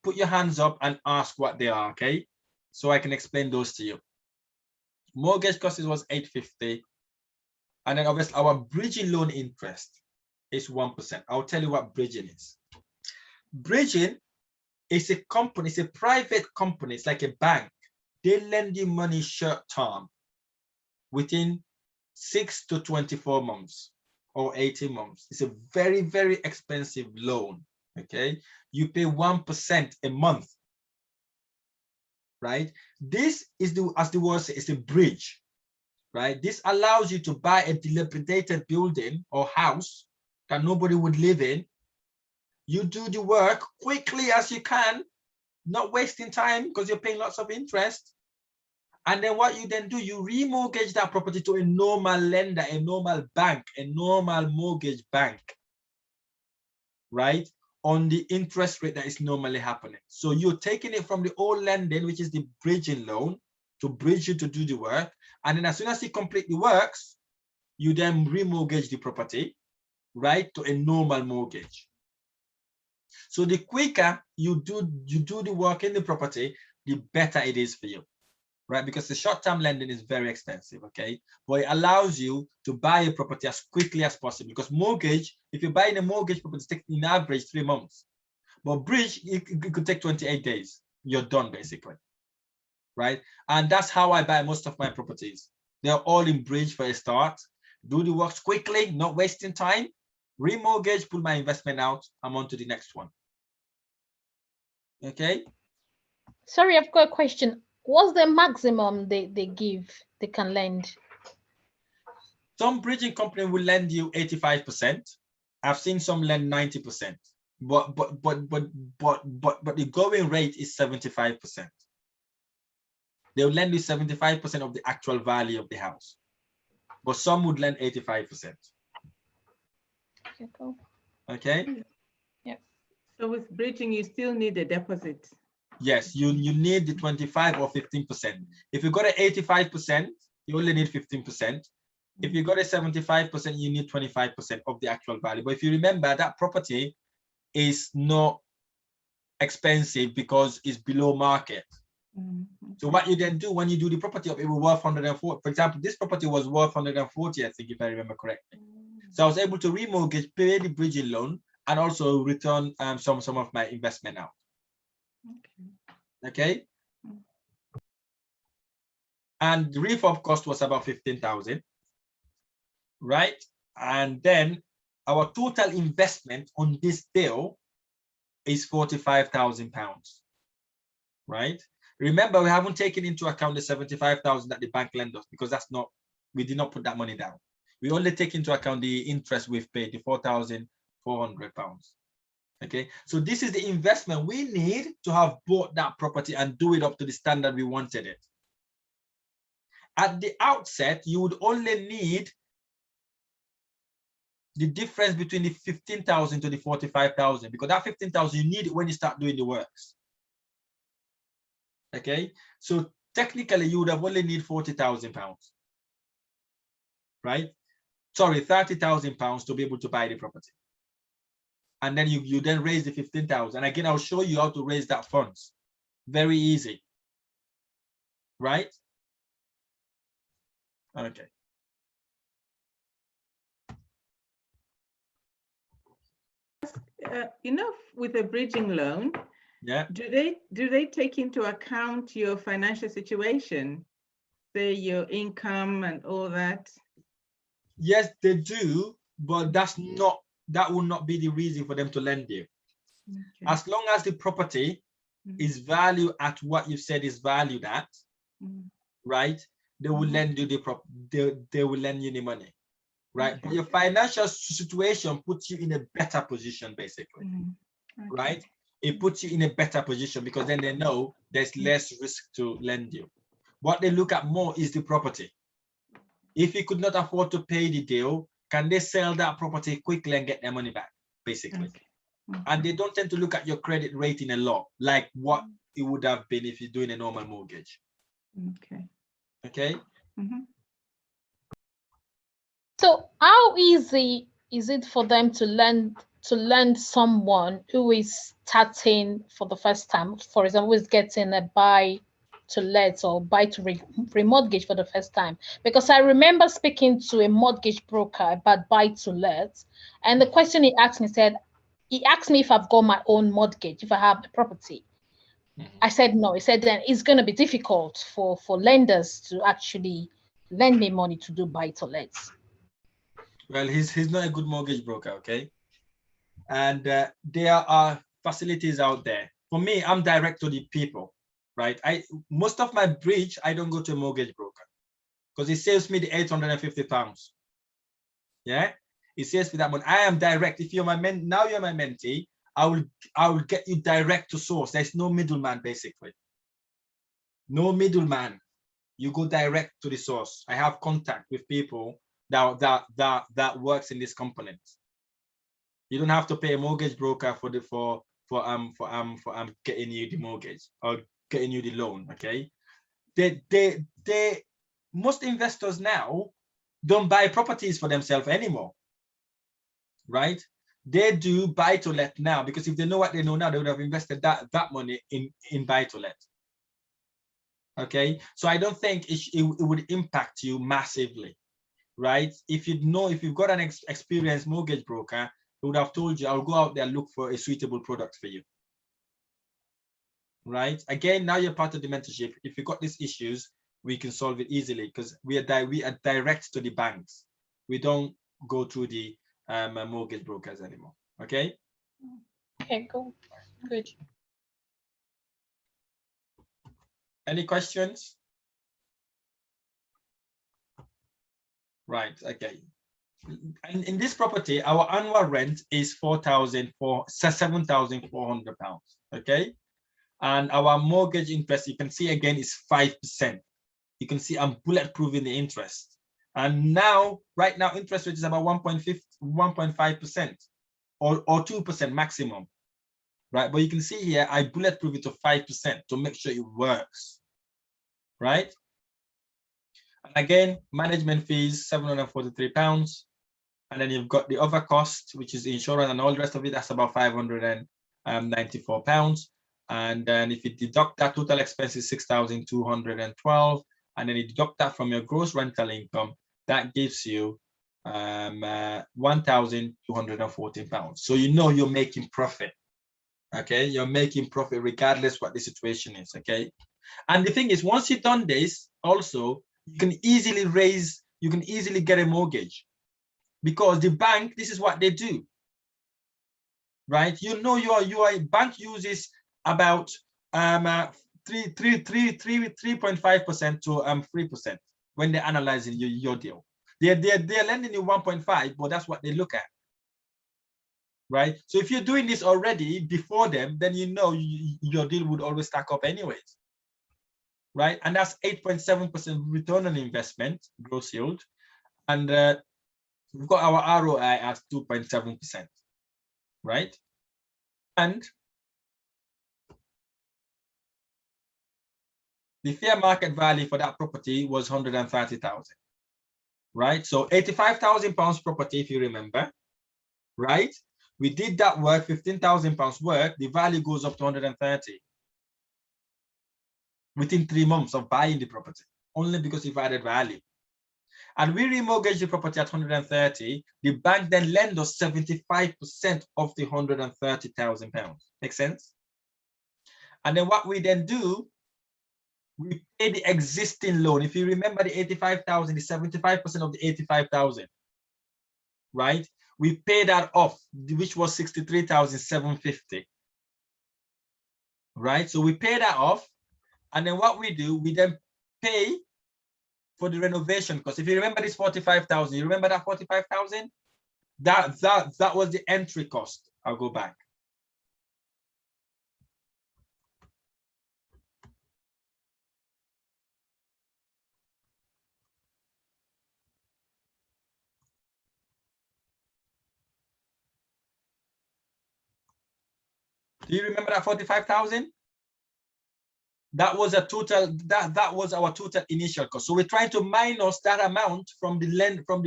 put your hands up and ask what they are, okay? So I can explain those to you. Mortgage cost was $850, and then obviously our bridging loan interest is 1%. I'll tell you what bridging is. Bridging is a company, it's a private company, it's like a bank. They lend you money short term within 6 to 24 months or 18 months. It's a very, very expensive loan, okay? You pay 1% a month, right? This is as the word says, it's a bridge, right? This allows you to buy a dilapidated building or house that nobody would live in. You do the work quickly as you can, not wasting time because you're paying lots of interest. And then what you then do, you remortgage that property to a normal lender, a normal bank, a normal mortgage bank, right? On the interest rate that is normally happening. So you're taking it from the old lending, which is the bridging loan, to bridge you to do the work. And then as soon as you complete the works, you then remortgage the property, right, to a normal mortgage. So the quicker you do the work in the property, the better it is for you, right? Because the short-term lending is very expensive, okay? But it allows you to buy a property as quickly as possible, because mortgage, if you're buying a mortgage property, it takes in average 3 months. But bridge, it could take 28 days. You're done, basically, right? And that's how I buy most of my properties. They're all in bridge for a start. Do the works quickly, not wasting time. Remortgage, pull my investment out. I'm on to the next one. Okay. Sorry, I've got a question. What's the maximum they can lend? Some bridging company will lend you 85%. I've seen some lend 90%. But the going rate is 75%. They'll lend you 75% of the actual value of the house. But some would lend 85%. Okay, cool. Okay. Yeah. So with bridging, you still need a deposit. Yes, you need the 25 or 15%. If you got an 85%, you only need 15%. If you got a 75%, you need 25% of the actual value. But if you remember, that property is not expensive because it's below market. So what you then do when you do the property up, it will worth 140. For example, this property was worth 140, I think, if I remember correctly. So I was able to remortgage, pay the bridging loan, and also return some of my investment out. Okay. And the refurb cost was about 15,000, right? And then our total investment on this deal is £45,000, right? Remember, we haven't taken into account the 75,000 that the bank lent us, because that's not, we did not put that money down. We only take into account the interest we've paid, the £4,400. Okay, so this is the investment we need to have bought that property and do it up to the standard we wanted it. At the outset, you would only need the difference between the 15,000 to the 45,000, because that 15,000 you need it when you start doing the works. Okay, so technically you would have only need £40,000, right? Sorry, £30,000 to be able to buy the property. And then you then raise the 15,000. Again, I'll show you how to raise that funds. Very easy, right? Okay. You know, with a bridging loan, yeah, do they take into account your financial situation, say your income and all that? Yes, they do, but that will not be the reason for them to lend you. Okay. As long as the property is valued at what you said is valued at, right? They will lend you they will lend you the money, right? But your financial situation puts you in a better position, basically, right? It puts you in a better position because then they know there's less risk to lend you. What they look at more is the property. If you could not afford to pay the deal, can they sell that property quickly and get their money back, basically? And they don't tend to look at your credit rating a lot, like what it would have been if you're doing a normal mortgage. Okay. Okay. So how easy is it for them to lend someone who is starting for the first time, for example, who is getting a buy to let or buy to remortgage for the first time? Because I remember speaking to a mortgage broker about buy to let, and the question he asked me if I've got my own mortgage, if I have the property. I said no. He said then it's going to be difficult for lenders to actually lend me money to do buy to lets. Well, he's not a good mortgage broker, okay? And there are facilities out there. For me, I'm direct to the people, right? Most of my bridge, I don't go to a mortgage broker because it saves me the £850. Yeah, it saves me that money. I am direct. If you're now you're my mentee, I will get you direct to source. There's no middleman, basically. No middleman. You go direct to the source. I have contact with people that works in this component. You don't have to pay a mortgage broker for getting you the mortgage or getting you the loan. Okay, most investors now don't buy properties for themselves anymore, right? They do buy to let now because if they know what they know now, they would have invested that money in buy to let. Okay, so I don't think it would impact you massively, right? If you've got an experienced mortgage broker, who would have told you, I'll go out there and look for a suitable product for you, right? Again, now you're part of the mentorship. If you've got these issues, we can solve it easily because we are direct to the banks. We don't go through the mortgage brokers anymore. Okay. Okay, cool. Good. Any questions? Right. Okay. And in this property, our annual rent is £7,400. Okay. And our mortgage interest, you can see again, is 5%. You can see I'm bulletproofing the interest. And now, right now, interest rate is about 1.5% or 2% maximum, right? But you can see here, I bulletproof it to 5% to make sure it works, right? And again, management fees, £743. And then you've got the other cost, which is insurance and all the rest of it, that's about £594. And then if you deduct that, total expense is $6,212. And then you deduct that from your gross rental income, that gives you £1,214. So you know you're making profit. Okay, you're making profit regardless what the situation is. Okay, and the thing is, once you've done this, also you can easily get a mortgage because the bank, this is what they do, right? You know, your bank uses about 3.5% to 3% when they're analyzing your deal. They're lending you 1.5, but that's what they look at, right? So if you're doing this already before them, then you know your deal would always stack up anyways, right? And that's 8.7% return on investment, gross yield, and we've got our ROI at 2.7%, right? And the fair market value for that property was 130,000, right? So 85,000 pounds property, if you remember, right? We did that work, 15,000 pounds work, the value goes up to 130 within 3 months of buying the property, only because we've added value. And we remortgage the property at 130, the bank then lends us 75% of the 130,000 pounds. Make sense? And then what we then do, we pay the existing loan. If you remember the 85,000, the 75% of the 85,000, right? We pay that off, which was 63,750, right? So we pay that off, and then what we do, we then pay for the renovation cost. If you remember this 45,000, you remember that 45,000? That was the entry cost. I'll go back. Do you remember that 45,000? That was a total, that was our total initial cost. So we're trying to minus that amount from the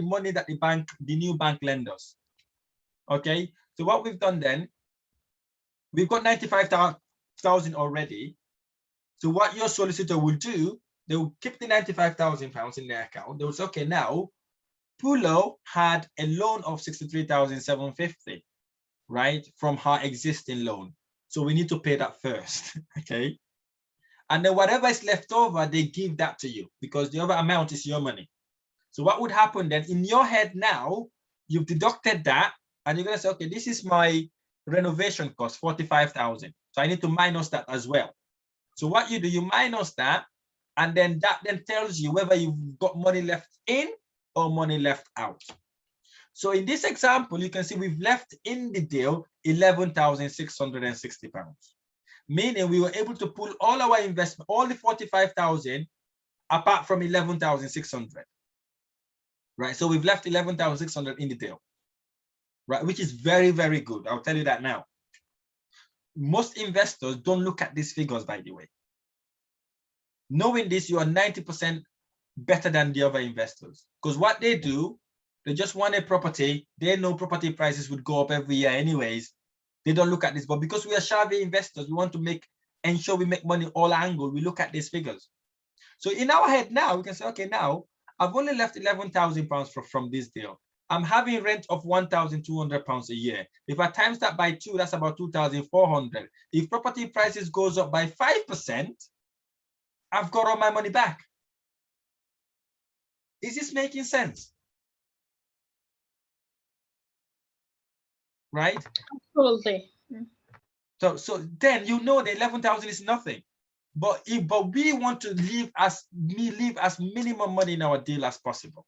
money that the new bank lend us. Okay, so what we've done then, we've got 95,000 already. So what your solicitor will do, they will keep the 95,000 pounds in their account. They will say, okay, now Pulo had a loan of 63,750, right, from her existing loan. So we need to pay that first, okay? And then whatever is left over, they give that to you because the other amount is your money. So what would happen then, in your head now, you've deducted that and you're gonna say, okay, this is my renovation cost, 45,000. So I need to minus that as well. So what you do, you minus that, and then that then tells you whether you've got money left in or money left out. So in this example, you can see we've left in the deal 11,660 pounds, meaning we were able to pull all our investment, all the 45,000, apart from 11,600, right? So we've left 11,600 in the deal, right? Which is very, very good. I'll tell you that now. Most investors don't look at these figures, by the way. Knowing this, you are 90% better than the other investors, because what they do, they just want a property. They know property prices would go up every year anyways. They don't look at this, but because we are savvy investors, we want to ensure we make money all angle. We look at these figures. So in our head now, we can say, okay, now I've only left 11,000 pounds from this deal. I'm having rent of 1,200 pounds a year. If I times that by 2, that's about 2,400. If property prices goes up by 5%, I've got all my money back. Is this making sense? Right? Absolutely. So then you know the 11,000 is nothing, but we want to leave as minimum money in our deal as possible,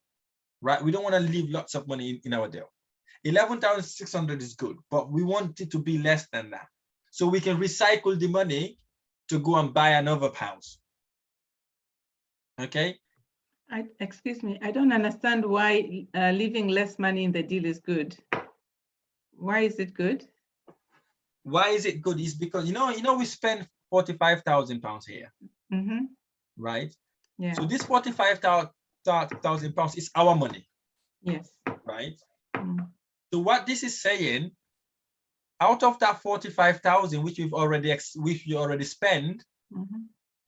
right? We don't want to leave lots of money in our deal. 11,600 is good, but we want it to be less than that, so we can recycle the money to go and buy another house. Okay. Excuse me, I don't understand why leaving less money in the deal is good. Why is it good? Why is it good? Is because you know we spend 45,000 pounds here, right? Yeah. So this 45,000 pounds is our money. Yes. Right. So what this is saying, out of that 45,000 which we already spent,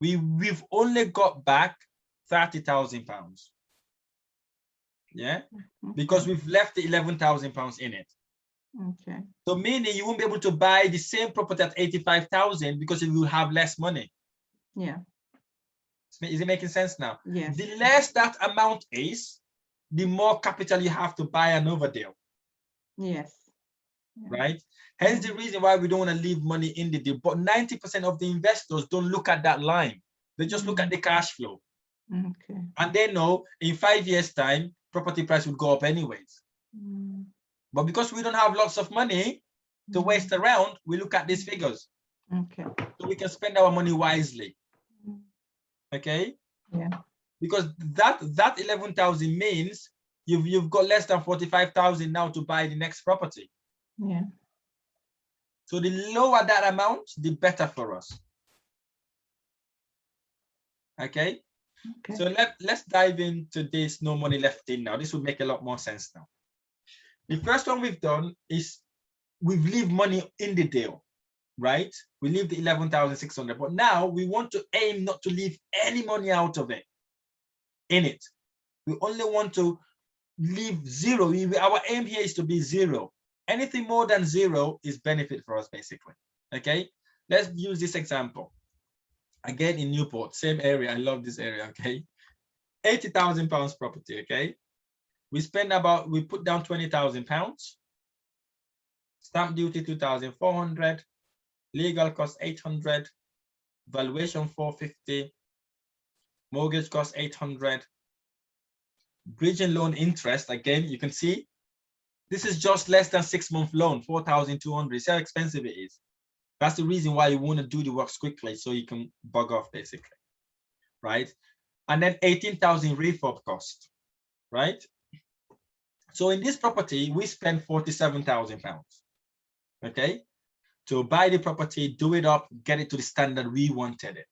we've only got back 30,000 pounds. Yeah, because we've left the 11,000 pounds in it. Okay. So meaning you won't be able to buy the same property at 85,000 because you will have less money. Yeah. Is it making sense now? Yes. The less that amount is, the more capital you have to buy another deal. Yes. Yeah. Right? Hence the reason why we don't want to leave money in the deal. But 90% of the investors don't look at that line. They just look at the cash flow. Okay. And they know in 5 years' time, property price would go up anyways. But because we don't have lots of money to waste around, we look at these figures. Okay. So we can spend our money wisely. Okay? Yeah. Because that 11,000 means you've got less than 45,000 now to buy the next property. Yeah. So the lower that amount, the better for us. Okay. So let's dive into this no money left in now. This would make a lot more sense now. The first one we've done is we've leave money in the deal, right? We leave the 11,600, but now we want to aim not to leave any money out of it, in it. We only want to leave zero. Our aim here is to be zero. Anything more than zero is benefit for us, basically. Okay, let's use this example. Again, in Newport, same area. I love this area. Okay, £80,000 property. Okay, we put down £20,000. Stamp duty 2,400. Legal cost 800. Valuation 450. Mortgage cost 800. Bridging loan interest, again, you can see this is just less than 6-month loan, 4,200. See how expensive it is. That's the reason why you want to do the works quickly, so you can bug off, basically, right? And then 18,000 refurb cost, right? So in this property, we spent £47,000, okay, to buy the property, do it up, get it to the standard we wanted it,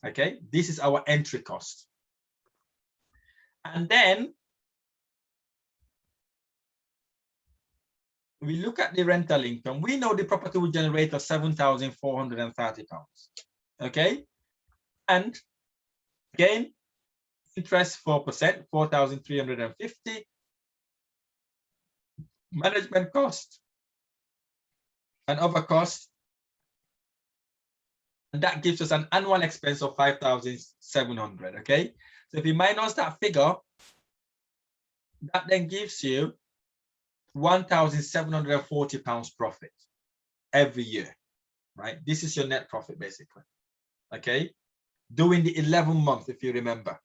okay? This is our entry cost. And then we look at the rental income. We know the property will generate us £7,430, okay? And again, interest 4%, 4,350. Management cost and other costs, and that gives us an annual expense of 5,700. Okay, so if you minus that figure, that then gives you £1,740 profit every year, right? This is your net profit, basically. Okay, doing the 11 months, if you remember,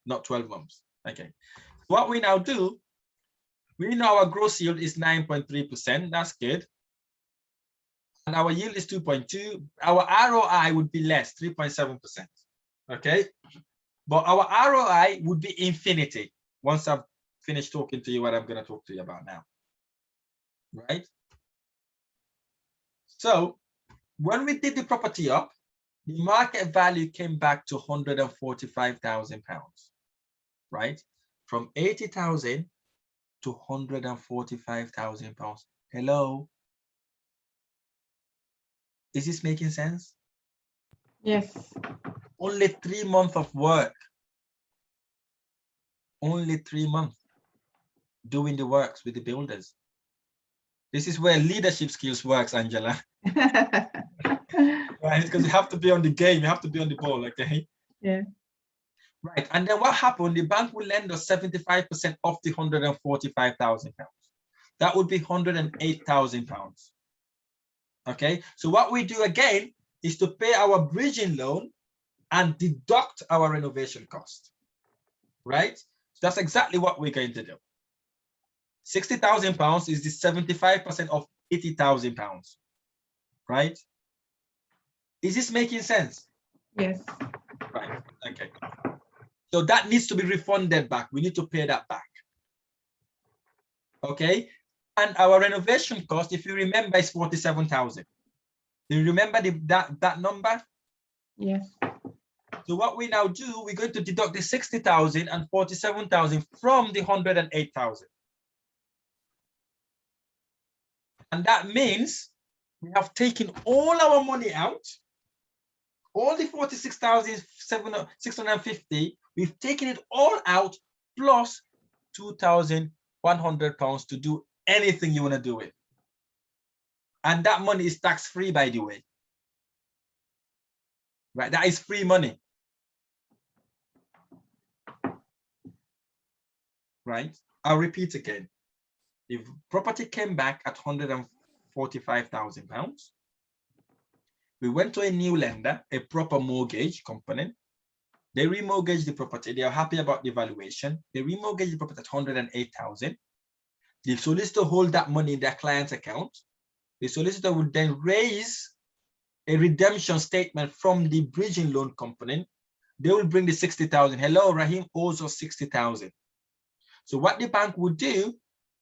not 12 months. Okay, what we now do, we know our gross yield is 9.3%. That's good. And our yield is 2.2. Our ROI would be less, 3.7%. Okay. But our ROI would be infinity once I've finished talking to you what I'm going to talk to you about now. Right. So when we did the property up, the market value came back to £145,000. Right. From 80,000 to £145,000. Hello. Is this making sense? Yes. Only 3 months of work. Only 3 months doing the works with the builders. This is where leadership skills works, Angela. Right, because you have to be on the game, you have to be on the ball, okay? Yeah. Right, and then what happened? The bank will lend us 75% of the £145,000. That would be £108,000. Okay, so what we do again is to pay our bridging loan and deduct our renovation cost, right? So that's exactly what we're going to do. £60,000 is the 75% of £80,000, right? Is this making sense? Yes. Right, okay. So that needs to be refunded back. We need to pay that back. Okay, and our renovation cost, if you remember, is 47,000. Do you remember that number? Yes. So what we now do, we're going to deduct the 60,000 and 47,000 from the 108,000. And that means we have taken all our money out, all the 46,650, we've taken it all out, plus £2,100 to do anything you want to do with. And that money is tax-free, by the way. Right, that is free money. Right, I'll repeat again. If property came back at £145,000, we went to a new lender, a proper mortgage company. They remortgaged the property. They are happy about the valuation. They remortgaged the property at £108,000. The solicitor hold that money in their client's account. The solicitor would then raise a redemption statement from the bridging loan company. They will bring the 60,000. Hello, Rahim owes us 60,000. So what the bank would do,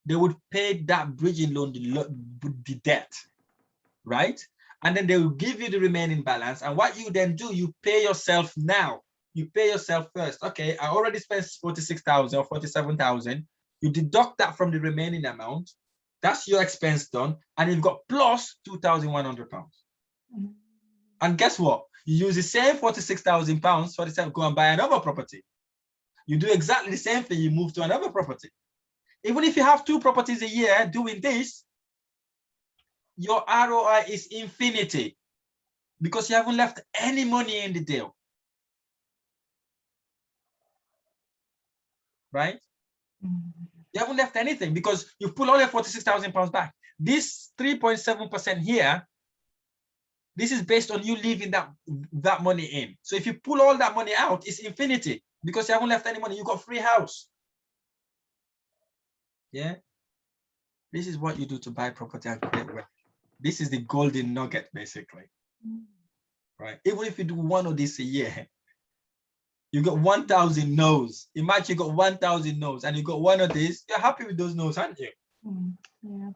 they would pay that bridging loan, the debt, right? And then they will give you the remaining balance. And what you then do, you pay yourself now You pay yourself first. Okay, I already spent 46,000 or 47,000. You deduct that from the remaining amount. That's your expense done, and you've got plus £2,100. And guess what? You use the same £46,000, 47, go and buy another property. You do exactly the same thing. You move to another property. Even if you have 2 properties a year doing this, your ROI is infinity because you haven't left any money in the deal. Right? You haven't left anything because you pull all your £46,000 back. This 3.7% here, this is based on you leaving that money in. So if you pull all that money out, it's infinity because you haven't left any money. You got free house. Yeah. This is what you do to buy property and get wealth. This is the golden nugget, basically. Right? Even if you do one of these a year, you got 1,000 no's. Imagine you got 1,000 no's and you got one of these, you're happy with those no's, aren't you? Yeah.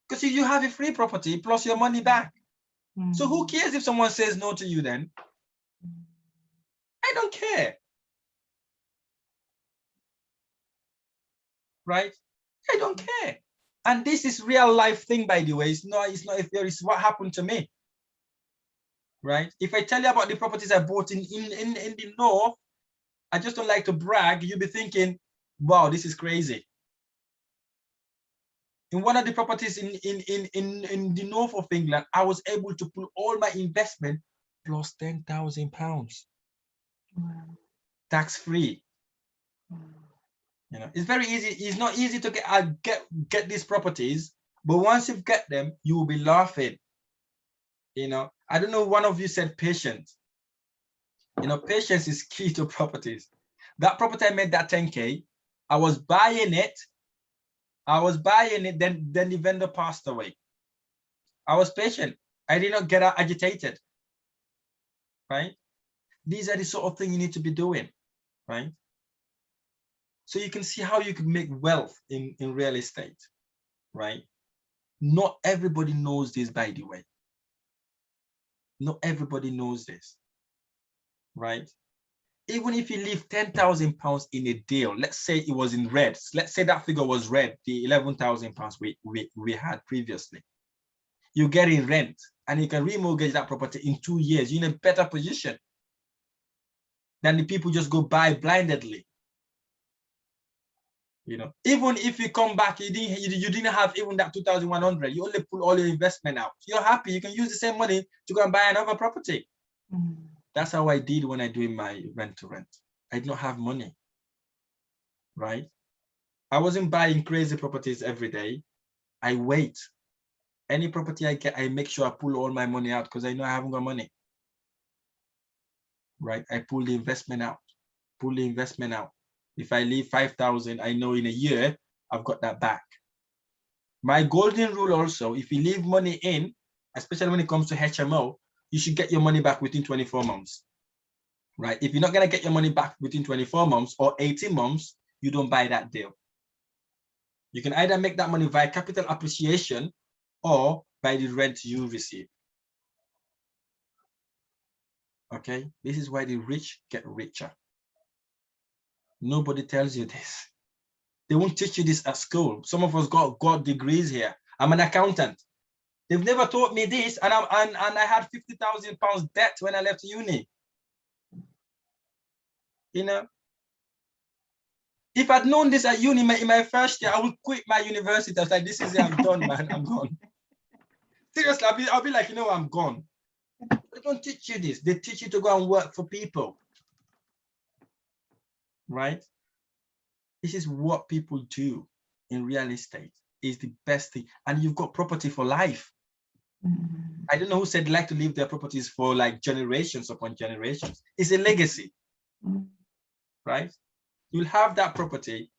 Because you have a free property plus your money back. So who cares if someone says no to you then? I don't care. Right? I don't care. And this is real life thing, by the way. It's not if there is what happened to me. Right? If I tell you about the properties I bought in the north, I just don't like to brag. You'll be thinking, wow, this is crazy. In one of the properties in the north of England, I was able to pull all my investment plus £10,000. Wow. Tax free. You know, it's very easy. It's not easy to get these properties, but once you get them, you will be laughing. You know, I don't know. One of you said patience. You know, patience is key to properties. That property I made that 10K. I was buying it. Then the vendor passed away. I was patient. I did not get agitated. Right? These are the sort of thing you need to be doing. Right? So you can see how you can make wealth in real estate. Right? Not everybody knows this, by the way. Not everybody knows this. Right? Even if you leave £10,000 in a deal, let's say it was in red. Let's say that figure was red, the £11,000 we had previously. You get in rent and you can remortgage that property in 2 years. You're in a better position than the people just go buy blindly. You know, even if you come back, you didn't have even that 2,100. You only pull all your investment out. You're happy. You can use the same money to go and buy another property. That's how I did when I do my rent to rent. I did not have money, right? I wasn't buying crazy properties every day. I wait. Any property I get, I make sure I pull all my money out because I know I haven't got money, right? I pull the investment out, pull the investment out. If I leave 5,000, I know in a year, I've got that back. My golden rule also, if you leave money in, especially when it comes to HMO, you should get your money back within 24 months, right? If you're not going to get your money back within 24 months or 18 months, you don't buy that deal. You can either make that money via capital appreciation or by the rent you receive. Okay, this is why the rich get richer. Nobody tells you this. They won't teach you this at school. Some of us got degrees here. I'm an accountant. They've never taught me this, and I had £50,000 debt when I left uni. You know, if I'd known this at uni in my first year, I would quit my university. I was like, this is it, I'm done, man, I'm gone. Seriously, I'll be like, you know, I'm gone. They don't teach you this. They teach you to go and work for people, right? This is what people do in real estate. Is the best thing, and you've got property for life. I don't know who said like to leave their properties for like generations upon generations. It's a legacy, right? You'll have that property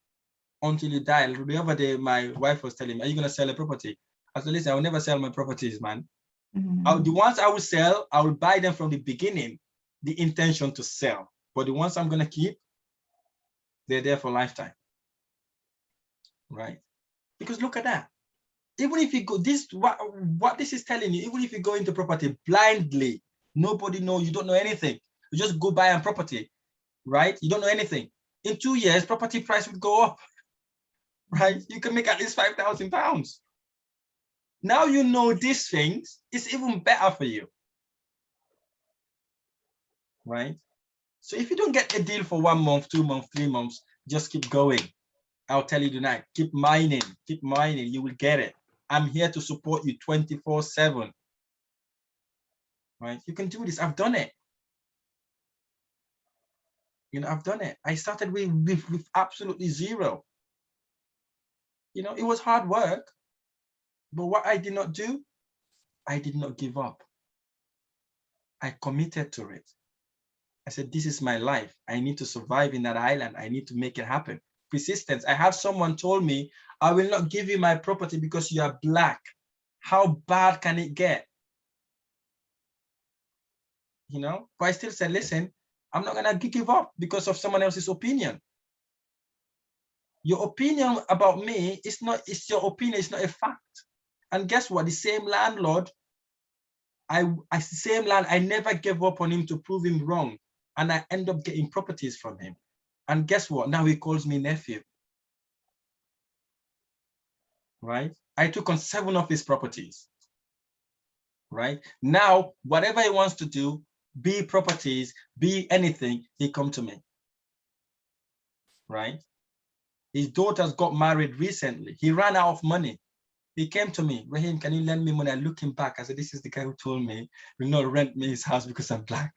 until you die. The other day, my wife was telling me, are you going to sell a property? I said, listen, I will never sell my properties, man. The ones I will sell, I will buy them from the beginning, the intention to sell. But the ones I'm going to keep, they're there for lifetime, right? Because look at that. Even if you go, what this is telling you, even if you go into property blindly, nobody knows, you don't know anything. You just go buy a property, right? You don't know anything. In 2 years, property price would go up, right? You can make at least £5,000. Now you know these things, it's even better for you, right? So if you don't get a deal for 1 month, 2 months, 3 months, just keep going. I'll tell you tonight, keep mining, you will get it. I'm here to support you 24/7, right? You can do this, I've done it. You know, I've done it. I started with absolutely zero. You know, it was hard work, but what I did not do, I did not give up. I committed to it. I said, this is my life. I need to survive in that island. I need to make it happen. Persistence. I had someone told me, I will not give you my property because you are black. How bad can it get? You know, but I still said, listen, I'm not gonna give up because of someone else's opinion. Your opinion about me is not, it's your opinion, it's not a fact. And guess what? The same landlord, I never gave up on him to prove him wrong. And I end up getting properties from him. And guess what? Now he calls me nephew. Right? I took on 7 of his properties. Right? Now, whatever he wants to do, be properties, be anything, he come to me. Right? His daughters got married recently. He ran out of money. He came to me, Rahim, can you lend me money? I look him back. I said, this is the guy who told me will not rent me his house because I'm black.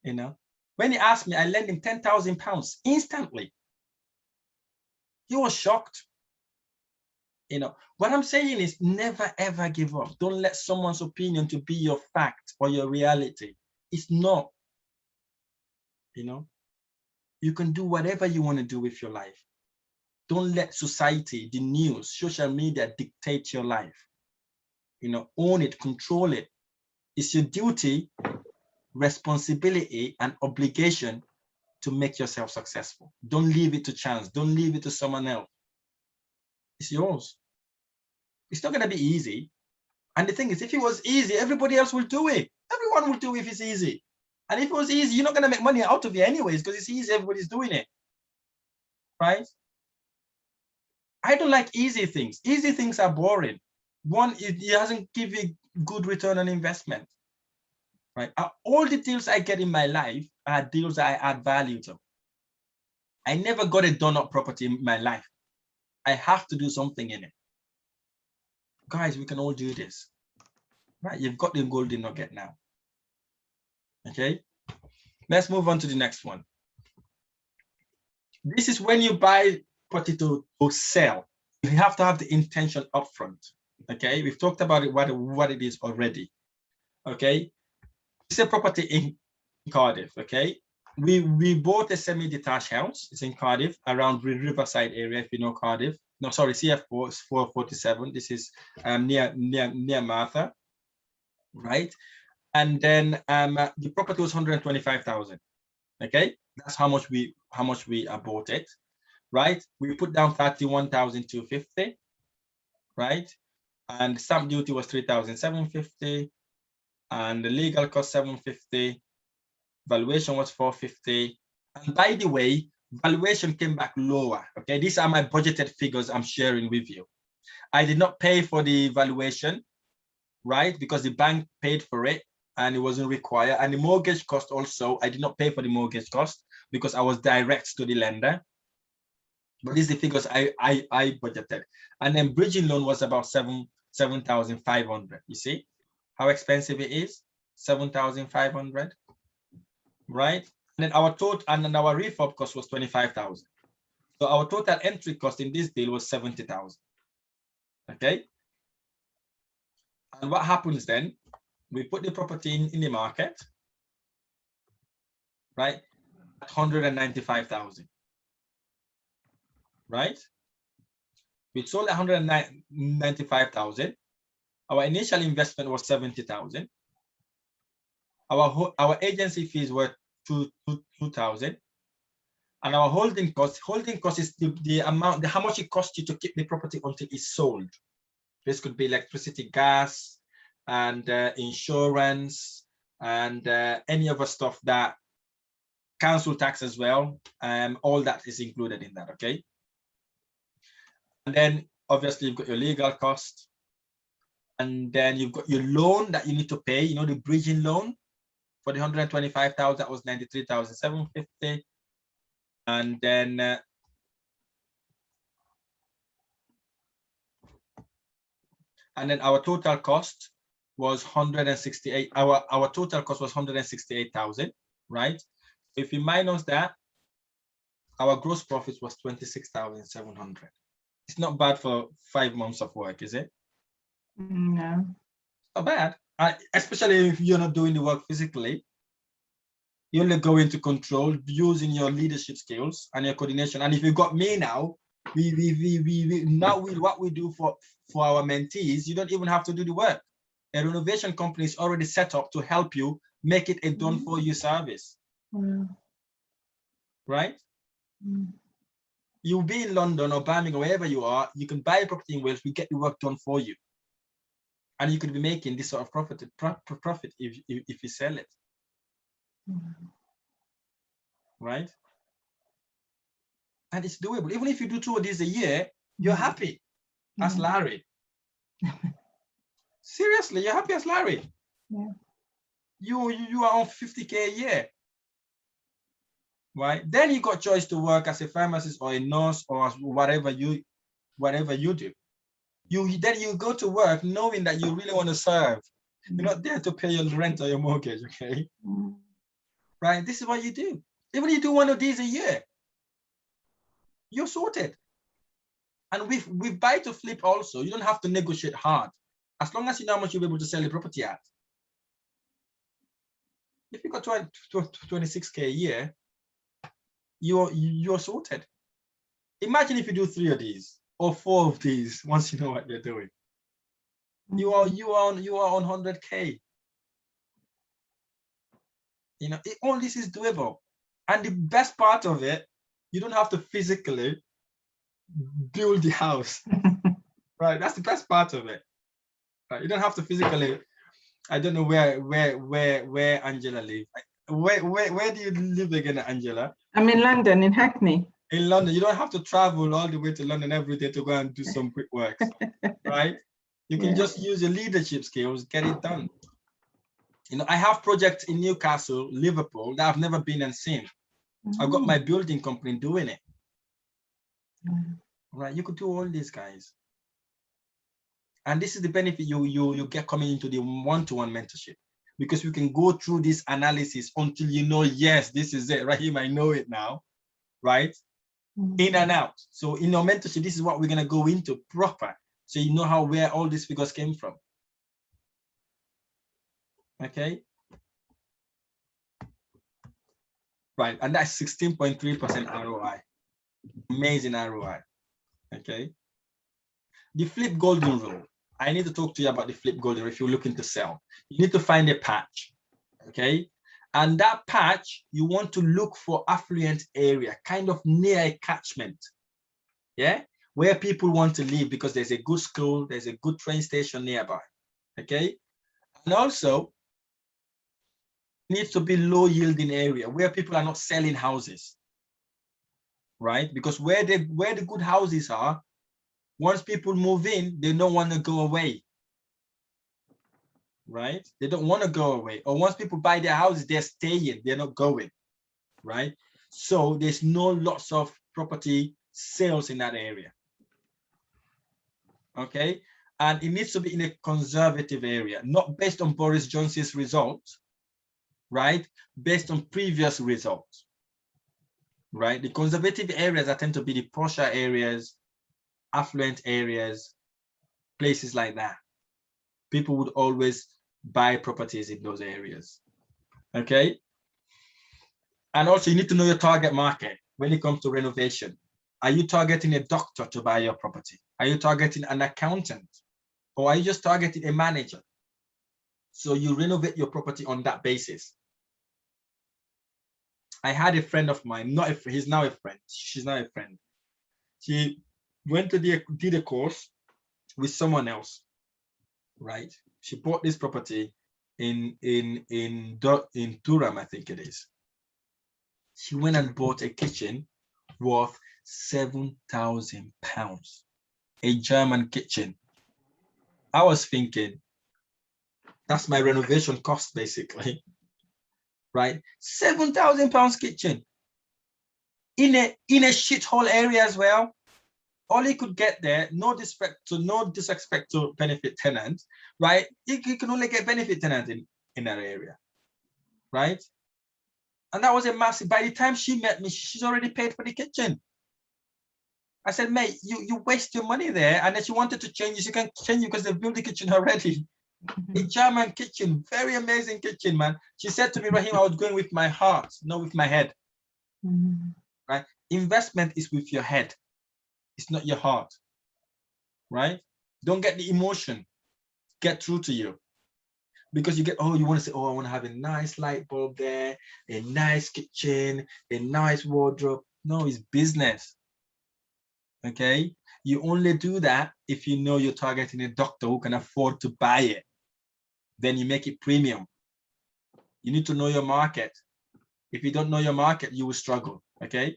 You know, when he asked me, I lent him £10,000 instantly. He was shocked. You know, what I'm saying is never ever give up. Don't let someone's opinion to be your fact or your reality. It's not. You know, you can do whatever you want to do with your life. Don't let society, the news, social media dictate your life. You know, own it, control it. It's your duty, responsibility, and obligation to make yourself successful. Don't leave it to chance. Don't leave it to someone else. It's yours. It's not going to be easy. And the thing is, if it was easy, everybody else will do it. Everyone will do it if it's easy. And if it was easy, you're not going to make money out of it anyways, because it's easy, everybody's doing it. Right? I don't like easy things. Easy things are boring. One, it doesn't give you good return on investment. Right? All the deals I get in my life are deals that I add value to. I never got a done-up property in my life. I have to do something in it. Guys, we can all do this. Right? You've got the golden nugget now. Okay? Let's move on to the next one. This is when you buy property to sell. You have to have the intention upfront. Okay? We've talked about it, what it is already. Okay? It's a property in Cardiff. Okay? We bought a semi-detached house. It's in Cardiff, around the Riverside area, if you know Cardiff. No, sorry, CF4 is 447. This is near Martha, right? And then the property was 125,000. Okay, that's how much we bought it, right? We put down 31,250, right? And stamp duty was 3,750, and the legal cost 750. Valuation was 450. And by the way, valuation came back lower. Okay, these are my budgeted figures I'm sharing with you. I did not pay for the valuation, right? Because the bank paid for it and it wasn't required. And the mortgage cost also, I did not pay for the mortgage cost because I was direct to the lender. But these are the figures I budgeted. And then bridging loan was about 7,500. You see how expensive it is? 7,500. Right? And then our total, and then our refurb cost was 25,000. So our total entry cost in this deal was 70,000. Okay. And what happens then? We put the property in the market, right? At 195,000. Right? We sold 195,000. Our initial investment was 70,000. Our agency fees were 2,000, and our holding cost is the amount, how much it costs you to keep the property until it's sold. This could be electricity, gas, and insurance, and any other stuff that council tax as well. All that is included in that, okay? And then obviously you've got your legal cost, and then you've got your loan that you need to pay, you know, the bridging loan for the 125,000, that was 93,750. And then our total cost was 168. Our total cost was 168,000, right? If you minus that, our gross profit was 26,700. It's not bad for 5 months of work, is it? No. Not bad. Especially if you're not doing the work physically. You only go into control using your leadership skills and your coordination. And if you got me now, what we do for our mentees, you don't even have to do the work. A renovation company is already set up to help you make it a done for you service. Right? You'll be in London or Birmingham, wherever you are, you can buy a property in Wales, we get the work done for you. And you could be making this sort of profit if you sell it. Right? And it's doable. Even if you do 2 of these a year, you're happy as Larry. Seriously, you're happy as Larry. Yeah. You are on 50K a year. Right? Then you got choice to work as a pharmacist or a nurse or whatever you do. Then you go to work knowing that you really want to serve. You're not there to pay your rent or your mortgage, okay? Right? This is what you do. Even if you do 1 of these a year, you're sorted. And with buy to flip also, you don't have to negotiate hard. As long as you know how much you'll be able to sell the property at. If you got 26K a year, you're sorted. Imagine if you do 3 of these or 4 of these once you know what you're doing. You are on 100K. You know, all this is doable. And the best part of it, you don't have to physically build the house. Right? That's the best part of it. Right? You don't have to physically. I don't know where Angela lives. Where do you live again, Angela? I'm in London, in Hackney. In London, you don't have to travel all the way to London every day to go and do some quick work, right? You can just use your leadership skills, get it done. You know, I have projects in Newcastle, Liverpool that I've never been and seen. I've got my building company doing it. Right? You could do all these guys. And this is the benefit you get coming into the one-to-one mentorship, because we can go through this analysis until you know, yes, this is it. Rahim, I know it now, right? In and out. So in your mentorship, this is what we're going to go into proper. So you know where all these figures came from. Okay. Right. And that's 16.3% ROI. Amazing ROI. Okay. The flip golden rule. I need to talk to you about the flip golden rule if you're looking to sell. You need to find a patch. Okay. And that patch, you want to look for affluent area, kind of near a catchment. Yeah. Where people want to live because there's a good school, there's a good train station nearby. Okay. And also, needs to be low yielding area where people are not selling houses. Right? Because where the good houses are, once people move in, they don't want to go away. Right? They don't want to go away. Or once people buy their houses, they're staying, they're not going. Right? So there's no lots of property sales in that area. Okay? And it needs to be in a conservative area, not based on Boris Johnson's results, right? Based on previous results, right? The conservative areas that tend to be the posher areas, affluent areas, places like that. People would always buy properties in those areas, okay? And also you need to know your target market when it comes to renovation. Are you targeting a doctor to buy your property? Are you targeting an accountant? Or are you just targeting a manager? So you renovate your property on that basis. I had a friend of mine, he's now a friend, she's now a friend. She went to did a course with someone else, right? She bought this property in Durham, I think it is. She went and bought a kitchen worth £7,000, a German kitchen. I was thinking, that's my renovation cost basically, right? £7,000 kitchen in a shithole area as well. All he could get there, no disrespect to benefit tenants, right? He can only get benefit tenants in that area, right? And that was a massive. By the time she met me, she's already paid for the kitchen. I said, mate, you waste your money there, and if you wanted to change it, you can change it because they've built the kitchen already. A German kitchen, very amazing kitchen, man. She said to me, Rahim, I was going with my heart, not with my head. Right? Investment is with your head. It's not your heart, right? Don't get the emotion get through to you, because you get, oh, you want to say, oh, I want to have a nice light bulb there, a nice kitchen, a nice wardrobe. No, it's business. Okay, you only do that if you know you're targeting a doctor who can afford to buy it. Then you make it premium. You need to know your market. If you don't know your market, you will struggle. Okay.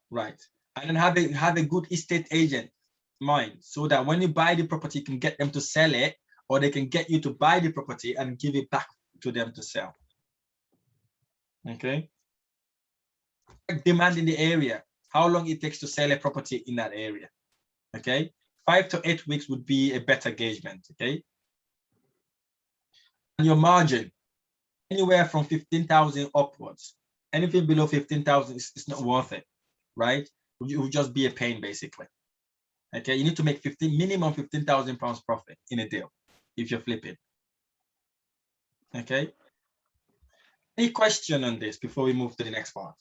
Right. And then have a good estate agent mind, so that when you buy the property, you can get them to sell it, or they can get you to buy the property and give it back to them to sell. Okay. Demand in the area, how long it takes to sell a property in that area. Okay. 5 to 8 weeks would be a better engagement. Okay. And your margin, anywhere from 15,000 upwards. Anything below 15,000 is not worth it, right? It will just be a pain basically. Okay, you need to make minimum £15,000 profit in a deal if you're flipping. Okay. Any question on this before we move to the next part?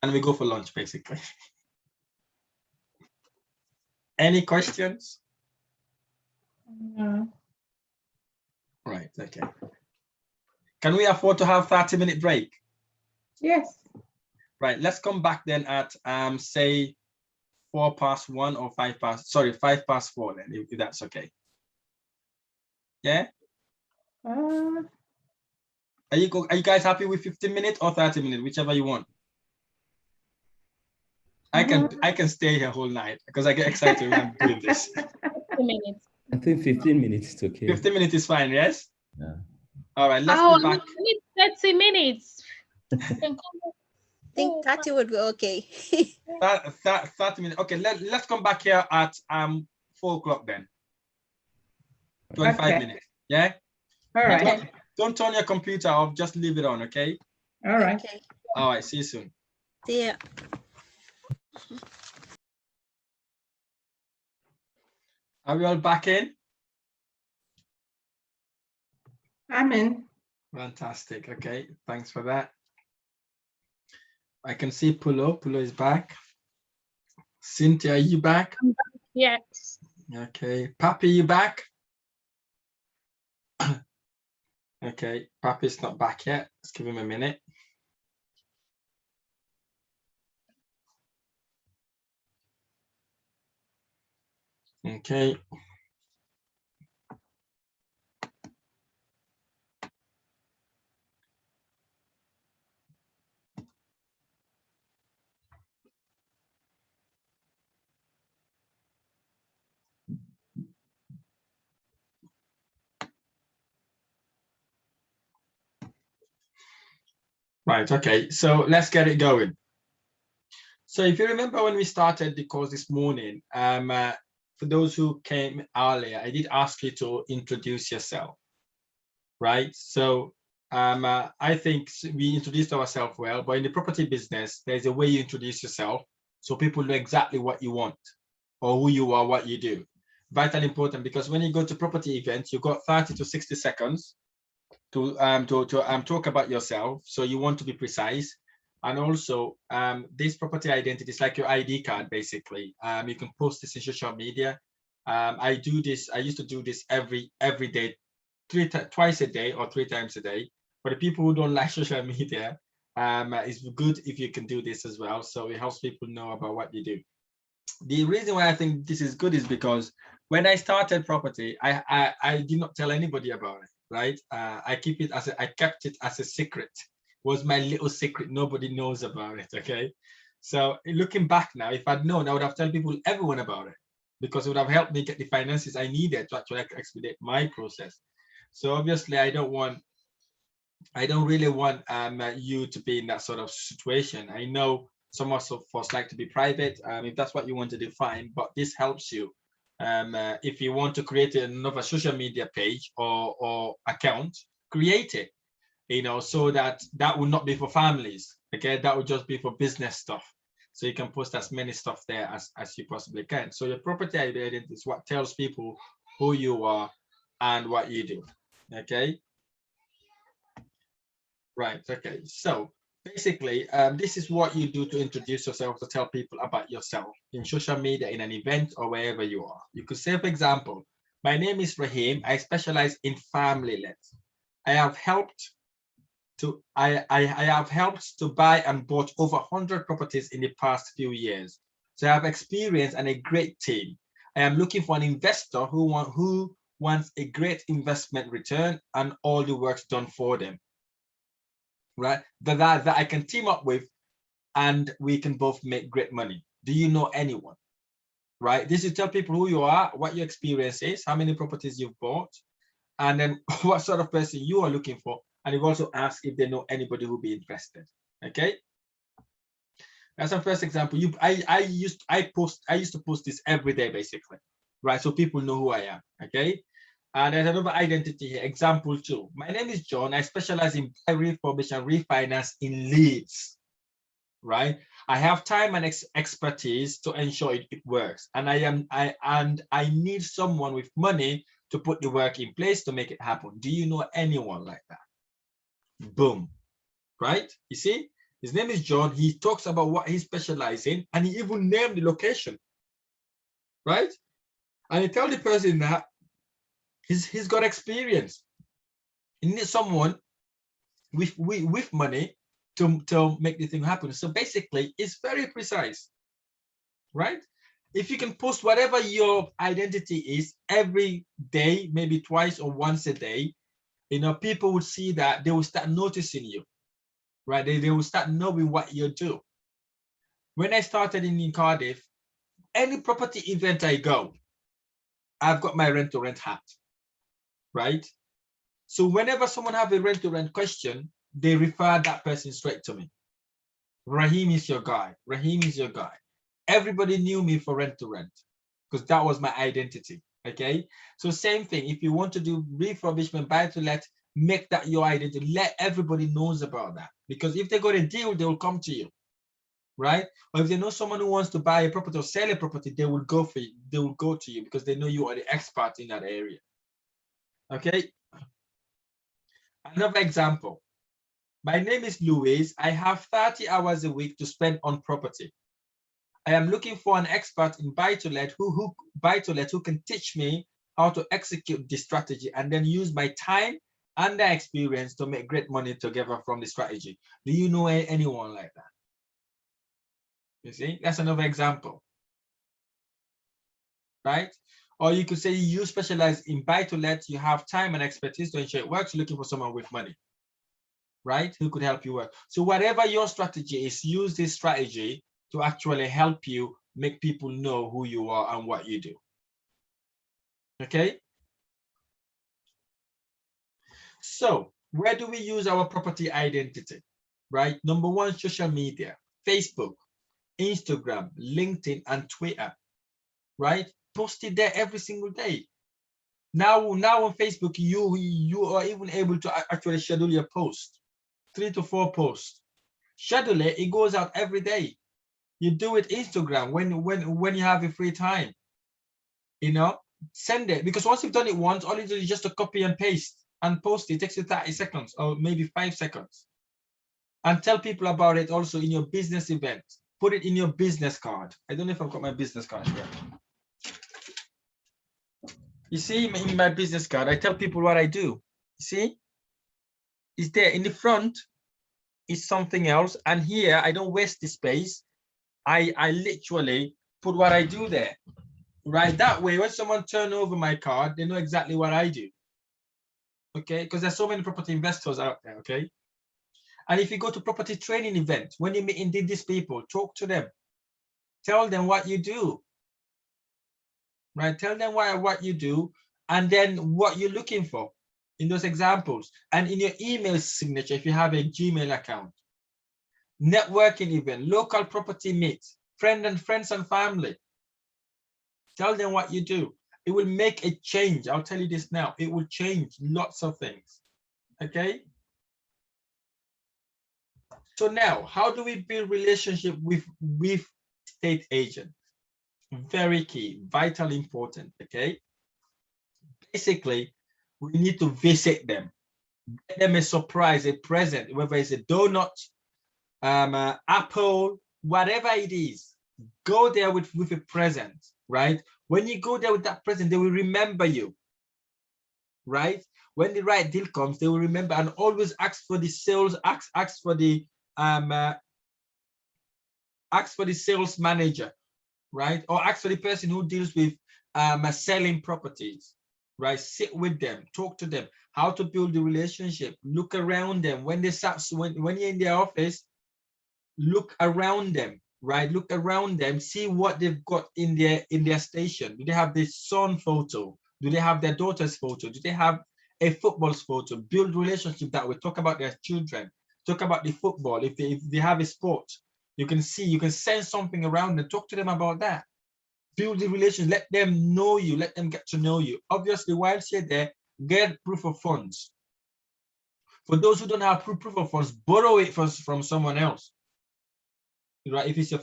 And we go for lunch basically. Any questions? No. Right, okay. Can we afford to have 30-minute break? Yes. Right, let's come back then at say 1:04 or 5:04 then, if that's okay. Yeah? Uh, Are you guys happy with 15 minutes or 30 minutes, whichever you want? I can stay here whole night because I get excited when I'm doing this. 15 minutes. I think 15 minutes is okay. 15 minutes is fine, yes? Yeah. All right, let's be back. I need 30 minutes. I think 30 would be okay. 30 minutes. Okay, let's come back here at 4 o'clock then. 25 minutes. Yeah? All right. Don't turn your computer off, just leave it on, okay? All right. Okay. All right, see you soon. See ya. Are we all back in? I'm in. Fantastic. Okay, thanks for that. I can see Pulo. Pulo is back. Cynthia, are you back? I'm back. Yes. Okay. Papi, you back? Okay, Papi's not back yet. Let's give him a minute. Okay. Right, okay, so let's get it going. So if you remember when we started the course this morning, for those who came earlier, I did ask you to introduce yourself, right? So I think we introduced ourselves well, but in the property business, there's a way you introduce yourself so people know exactly what you want or who you are, what you do. Vitally important, because when you go to property events, you've got 30 to 60 seconds to talk about yourself. So you want to be precise. And also this property identity is like your ID card, basically. You can post this in social media. I used to do this every day, twice a day or 3 times a day. For the people who don't like social media, it's good if you can do this as well. So it helps people know about what you do. the reason why I think this is good is because when I started property, I did not tell anybody about it, right? I kept it as a secret. It was my little secret. Nobody knows about it, okay? So looking back now, if I'd known, I would have told everyone about it, because it would have helped me get the finances I needed to actually expedite my process. So obviously I don't really want you to be in that sort of situation. I know some of us like to be private, if that's what you want to do, fine, but this helps you. If you want to create another social media page or account, create it, so that will not be for families, okay? That would just be for business stuff. So you can post as many stuff there as you possibly can. So your property identity is what tells people who you are and what you do, okay? Right, okay. So basically, this is what you do to introduce yourself, to tell people about yourself in social media, in an event, or wherever you are. You could say, for example, my name is Rahim. I specialize in family-led. I have helped to buy and bought over 100 properties in the past few years. So I have experience and a great team. I am looking for an investor who wants a great investment return and all the work's done for them, right? That I can team up with, and we can both make great money. Do you know anyone? Right? This is tell people who you are, what your experience is, how many properties you've bought, and then what sort of person you are looking for. And you also ask if they know anybody who will be interested. Okay. That's our first example. I used to post this every day, basically, right? So people know who I am. Okay. And there's another identity here. Example 2. My name is John. I specialize in buy, refurbish, and refinance in Leeds. Right. I have time and expertise to ensure it works. And I need someone with money to put the work in place to make it happen. Do you know anyone like that? Boom. Right? You see, his name is John. He talks about what he specializes in, and he even named the location. Right? And he tells the person that he's got experience. He needs someone with money to make the thing happen. So basically, it's very precise, right? If you can post whatever your identity is every day, maybe twice or once a day, people would see that. They will start noticing you, right? They will start knowing what you do. When I started in Cardiff, any property event I go, I've got my rent-to-rent hat, right? So whenever someone have a rent-to-rent question, they refer that person straight to me. Rahim is your guy. Rahim is your guy. Everybody knew me for rent-to-rent because that was my identity. Okay. So same thing. If you want to do refurbishment, buy-to-let, make that your identity. Let everybody knows about that, because if they got a deal, they will come to you, right? Or if they know someone who wants to buy a property or sell a property, they will go for you. They will go to you because they know you are the expert in that area. Okay. Another example. My name is Louise. I have 30 hours a week to spend on property. I am looking for an expert in buy-to-let who can teach me how to execute this strategy and then use my time and their experience to make great money together from the strategy. Do you know anyone like that? You see, that's another example, right? Or you could say you specialize in buy-to-let, you have time and expertise to ensure it works, you're looking for someone with money, right? Who could help you work. So whatever your strategy is, use this strategy to actually help you make people know who you are and what you do. Okay. So where do we use our property identity, right? Number 1, social media, Facebook, Instagram, LinkedIn, and Twitter, right? Post it there every single day. Now on Facebook, you are even able to actually schedule your post, 3 to 4 posts. Schedule it, it goes out every day. You do it Instagram when you have a free time. Send it, because once you've done it once, all you do is just to copy and paste and post it. It takes you 30 seconds or maybe 5 seconds. And tell people about it also in your business event. Put it in your business card. I don't know if I've got my business card here. You see, in my business card, I tell people what I do. You see, it's there in the front. Is something else, and here I don't waste the space. I literally put what I do there, right? That way, when someone turn over my card, they know exactly what I do, okay? Because there's so many property investors out there, okay? And if you go to property training events, when you meet indeed these people, talk to them, tell them what you do, right? Tell them what you do, and then what you're looking for in those examples. And in your email signature, if you have a Gmail account, networking event, local property meet, friends and family. Tell them what you do. It will make a change. I'll tell you this now. It will change lots of things. Okay. So now, how do we build relationship with estate agents? Very key, vitally important. Okay. Basically, we need to visit them, get them a surprise, a present, whether it's a donut, apple, whatever it is. Go there with a present, right? When you go there with that present, they will remember you, right? When the right deal comes, they will remember, and always ask for the sales, ask for the sales manager, right? Or ask for the person who deals with selling properties, right? Sit with them, talk to them, how to build the relationship, look around them. When they start, when you're in their office, look around them, right? Look around them, see what they've got in their station. Do they have their son photo? Do they have their daughter's photo? Do they have a football's photo? Build relationship that way. Talk about their children. Talk about the football. If they have a sport, you can send something around and talk to them about that. Build the relation. Let them know you. Let them get to know you. Obviously, whilst you're there, get proof of funds. For those who don't have proof of funds, borrow it from someone else. Right? If it's your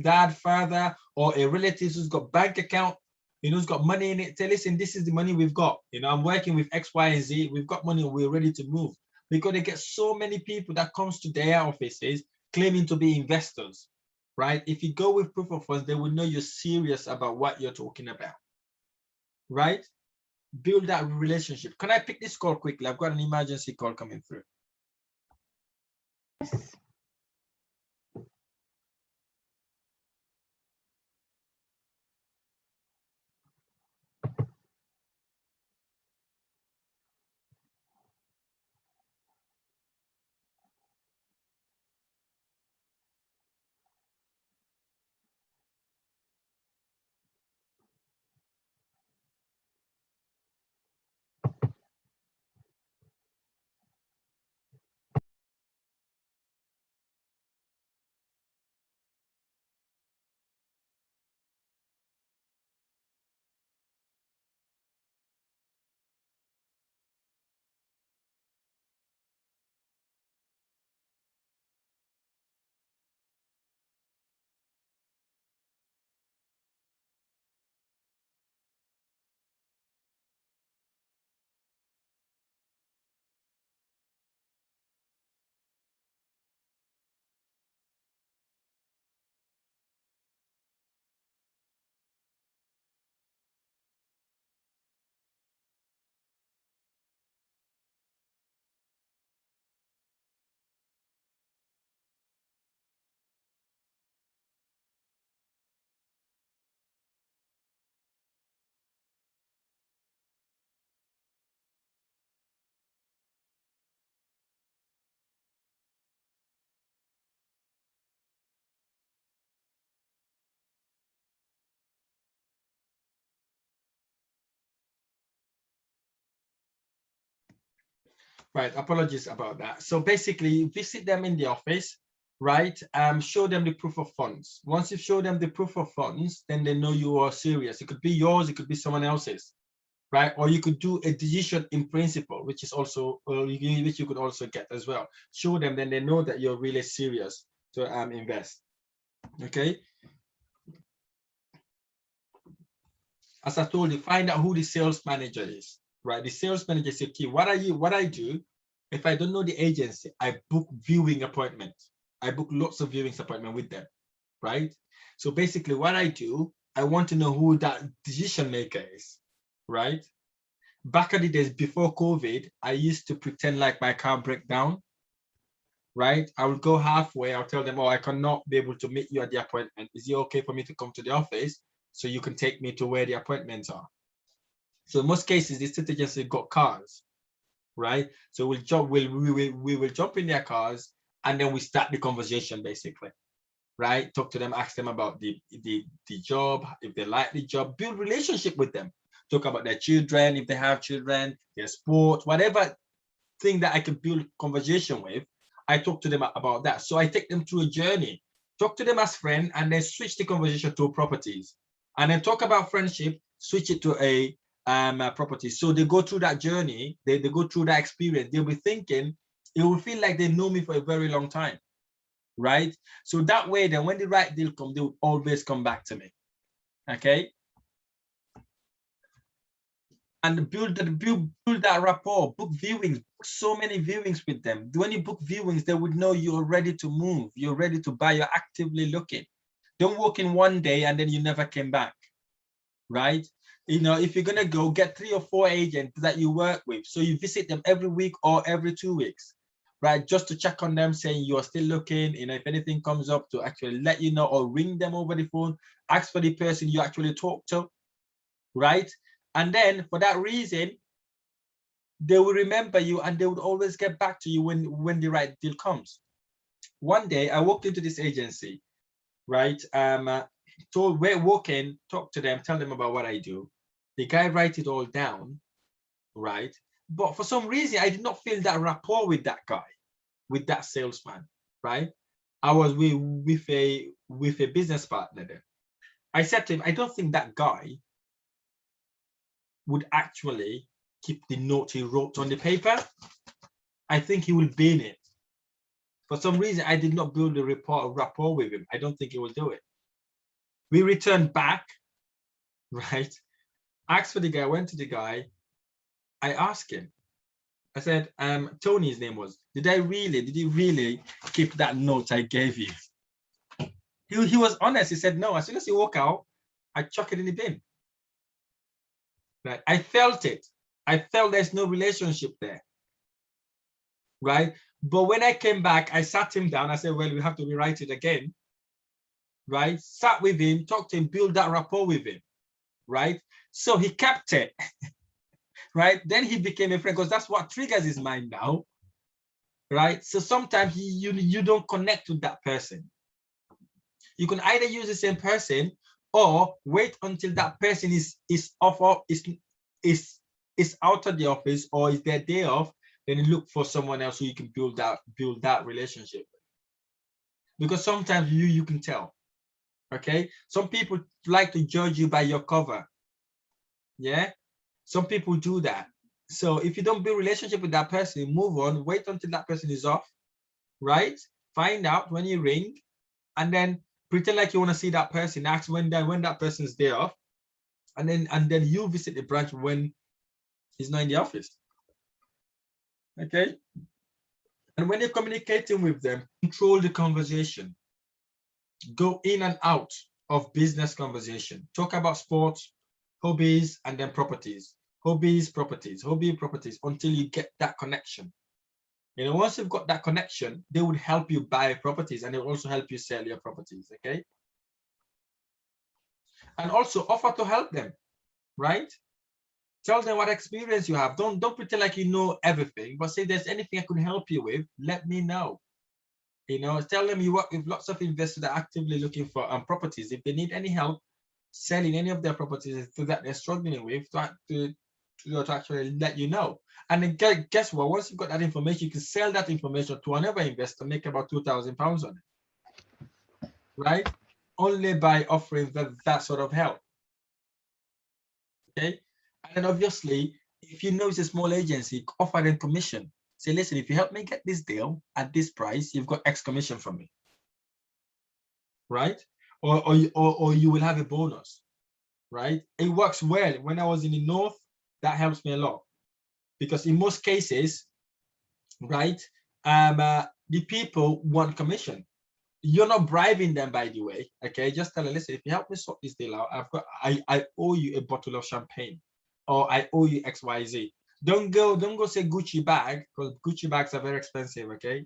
dad, father, or a relative who's got bank account, who's got money in it, say, listen, this is the money we've got. I'm working with X, Y, and Z. We've got money. We're ready to move. Because they get so many people that comes to their offices claiming to be investors, right? If you go with proof of funds, they will know you're serious about what you're talking about, right? Build that relationship. Can I pick this call quickly? I've got an emergency call coming through. Right, apologies about that. So basically, visit them in the office, right? Show them the proof of funds. Once you show them the proof of funds, then they know you are serious. It could be yours, it could be someone else's, right? Or you could do a decision in principle, which is also, which you could also get as well. Show them, then they know that you're really serious to invest, okay? As I told you, find out who the sales manager is, right? The sales manager is the key. What I do, if I don't know the agency, I book viewing appointments. I book lots of viewings appointments with them, right? So basically what I do, I want to know who that decision maker is, right? Back in the days before COVID, I used to pretend like my car broke down. right? I will go halfway. I'll tell them, oh, I cannot be able to meet you at the appointment. Is it okay for me to come to the office so you can take me to where the appointments are? So in most cases, the estate agency got cars, right? So we will jump in their cars and then we start the conversation basically, right? Talk to them, ask them about the job, if they like the job, build relationship with them. Talk about their children, if they have children, their sport, whatever thing that I can build conversation with, I talk to them about that. So I take them through a journey, talk to them as friends, and then switch the conversation to properties. And then talk about friendship, switch it to a property. So they go through that journey, they go through that experience, they'll be thinking, it will feel like they know me for a very long time, right? So that way, then when the right deal comes, they will always come back to me, okay? And build that rapport, book viewings, book so many viewings with them. When you book viewings, they would know you're ready to move, you're ready to buy, you're actively looking. Don't walk in one day and then you never came back, right? You know, if you're gonna go, get 3 or 4 agents that you work with. So you visit them every week or every 2 weeks, right? Just to check on them, saying you're still looking, you know, if anything comes up, to actually let you know, or ring them over the phone, ask for the person you actually talk to, right? And then for that reason, they will remember you and they would always get back to you when the right deal comes. One day I walked into this agency, right? Walk in, talk to them, tell them about what I do. The guy write it all down, right? But for some reason, I did not feel that rapport with that guy, with that salesman, right? I was with a business partner there. I said to him, I don't think that guy would actually keep the note he wrote on the paper. I think he will bin it. For some reason, I did not build a rapport with him. I don't think he will do it. We returned back, right? Asked for the guy, went to the guy. I asked him, I said, Tony, his name was, did he really keep that note I gave you? He was honest. He said, no, as soon as you walk out, I chuck it in the bin. Right? I felt it. I felt there's no relationship there, right? But when I came back, I sat him down. I said, well, we have to rewrite it again, right? Sat with him, talked to him, build that rapport with him, right? So he kept it, right? Then he became a friend because that's what triggers his mind now, right? So sometimes you don't connect with that person. You can either use the same person or wait until that person is out of the office or is their day off, then you look for someone else who you can build that relationship with. Because sometimes you can tell, okay? Some people like to judge you by your cover, yeah? Some people do that. So if you don't build a relationship with that person, move on, wait until that person is off, right? Find out when you ring, and then pretend like you want to see that person, ask when that person's day off, and then you visit the branch when he's not in the office. Okay. And when you're communicating with them, control the conversation. Go in and out of business conversation. Talk about sports, hobbies, and then properties. Hobbies, properties, properties, until you get that connection. You know, once you've got that connection, they would help you buy properties and they will also help you sell your properties, okay? And also offer to help them, right? Tell them what experience you have. Don't pretend like you know everything, but say there's anything I can help you with, let me know. You know, tell them you work with lots of investors that are actively looking for properties. If they need any help selling any of their properties that they're struggling with, to actually let you know. And then guess what? Once you've got that information, you can sell that information to another investor, make about £2,000 on it, right? Only by offering that sort of help. Okay. And then obviously, if you know it's a small agency, offer them commission. Say, listen, if you help me get this deal at this price, you've got X commission from me, right? Or you will have a bonus, right? It works well. When I was in the north, that helps me a lot, because in most cases, right, the people want commission. You're not bribing them, by the way. Okay, just tell them, listen, if you help me sort this deal out, I owe you a bottle of champagne, or I owe you XYZ. Don't go say Gucci bag, because Gucci bags are very expensive. Okay,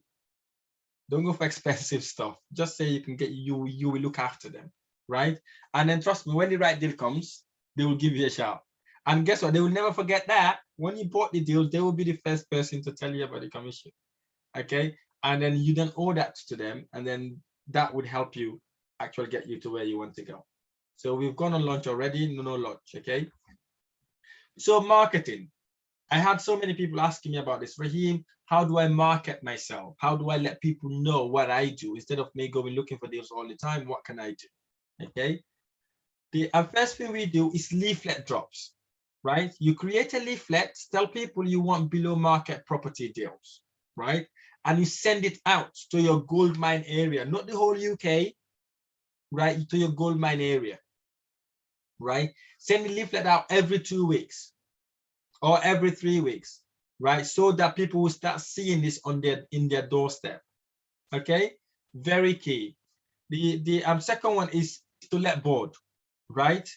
Don't go for expensive stuff. Just say you can get, you will look after them, right? And then trust me, when the right deal comes, they will give you a shout. And guess what? They will never forget that. When you bought the deal, they will be the first person to tell you about the commission. Okay. And then you then owe that to them. And then that would help you actually get you to where you want to go. So we've gone on launch already, no launch. Okay. So marketing. I had so many people asking me about this. Rahim, how do I market myself? How do I let people know what I do instead of me going looking for deals all the time? What can I do? Okay. The first thing we do is leaflet drops, right? You create a leaflet, tell people you want below market property deals, right? And you send it out to your gold mine area, not the whole UK, right? To your gold mine area, right? Send the leaflet out every 2 weeks or every 3 weeks, right? So that people will start seeing this on in their doorstep. Okay, very key. The second one is to let board, right?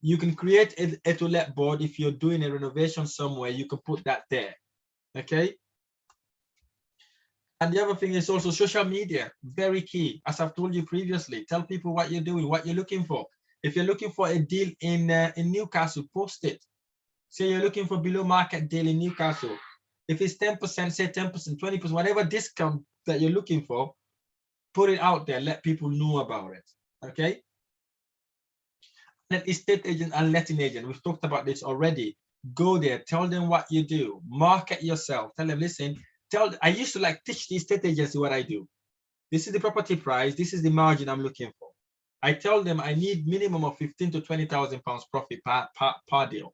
You can create a to let board. If you're doing a renovation somewhere, you can put that there. Okay. And the other thing is also social media, very key. As I've told you previously, tell people what you're doing, what you're looking for. If you're looking for a deal in Newcastle, post it. Say you're looking for below market deal in Newcastle. If it's 10%, say 10%, 20%, whatever discount that you're looking for, put it out there, let people know about it. Okay. And estate agent and letting agent, we've talked about this already. Go there, tell them what you do, market yourself, tell them, listen, I used to like teach the estate agency what I do. This is the property price, this is the margin I'm looking for. I tell them I need minimum of 15 to 20,000 pounds profit per deal.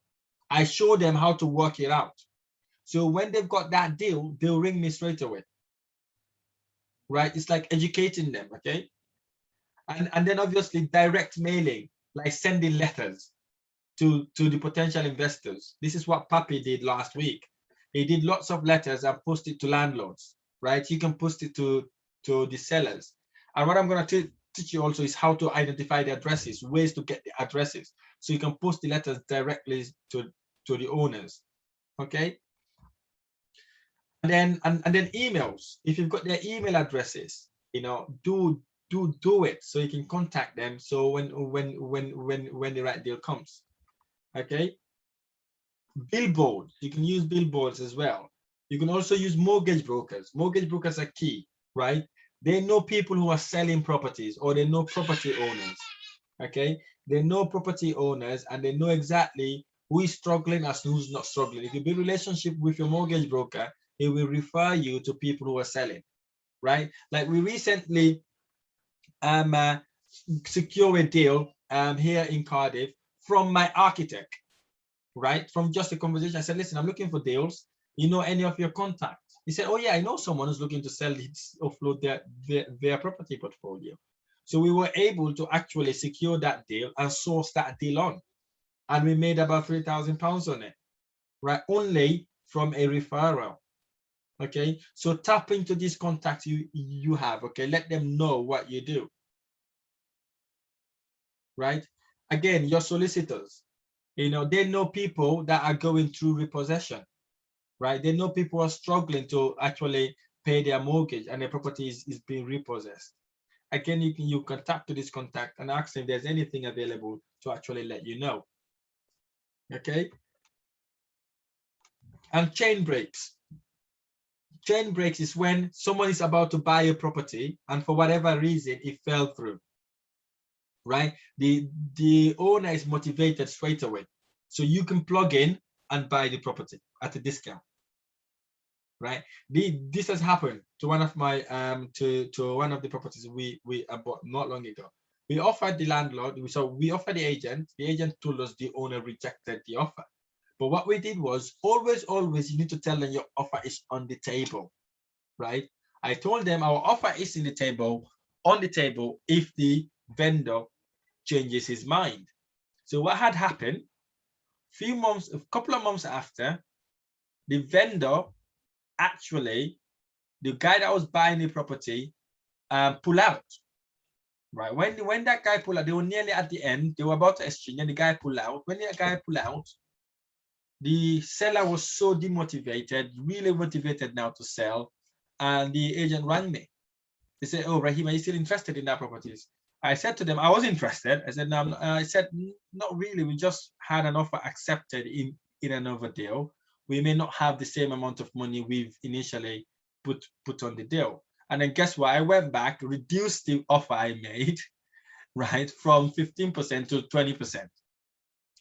I show them how to work it out. So when they've got that deal, they'll ring me straight away. Right? It's like educating them, okay? And then obviously direct mailing, like sending letters to the potential investors. This is what Papi did last week. He did lots of letters and posted to landlords, right? You can post it to the sellers. And what I'm going to teach you also is how to identify the addresses, ways to get the addresses. So you can post the letters directly to the owners, okay? And then emails. If you've got their email addresses, you know, do it so you can contact them. So when the right deal comes, okay. Billboards, you can use billboards as well. You can also use mortgage brokers. Mortgage brokers are key, right? They know people who are selling properties, or they know property owners, okay? They know property owners and they know exactly who is struggling and who's not struggling. If you build a relationship with your mortgage broker, he will refer you to people who are selling, right? Like we recently secure a deal here in Cardiff from my architect, right? From just a conversation. I said, listen, I'm looking for deals. You know any of your contacts? He said, oh yeah, I know someone who's looking to sell it, offload their property portfolio. So we were able to actually secure that deal and source that deal on. And we made about £3,000 on it, right? Only from a referral. Okay, so tap into these contacts you have, okay? Let them know what you do, right? Again, your solicitors, you know, they know people that are going through repossession, right? They know people are struggling to actually pay their mortgage and their property is being repossessed. Again, you can tap to this contact and ask if there's anything available to actually let you know, okay? And chain breaks. Chain breaks is when someone is about to buy a property and for whatever reason it fell through, right? The owner is motivated straight away, so you can plug in and buy the property at a discount, right? This has happened to one of my to one of the properties we bought not long ago. We offered the landlord, so we offered the agent told us the owner rejected the offer. But what we did was always you need to tell them your offer is on the table, right? I told them our offer is on the table if the vendor changes his mind. So what had happened, a couple of months after, the vendor actually, the guy that was buying the property, pull out, right? When that guy pulled out, they were nearly at the end, they were about to exchange and the guy pulled out. When the guy pulled out, the seller was so demotivated, really motivated now to sell, and the agent rang me. They say, oh, Rahim, are you still interested in that properties? I said to them, I was interested. I said, no, I said, not really. We just had an offer accepted in another deal. We may not have the same amount of money we've initially put on the deal. And then guess what? I went back, reduced the offer I made, right, from 15% to 20%.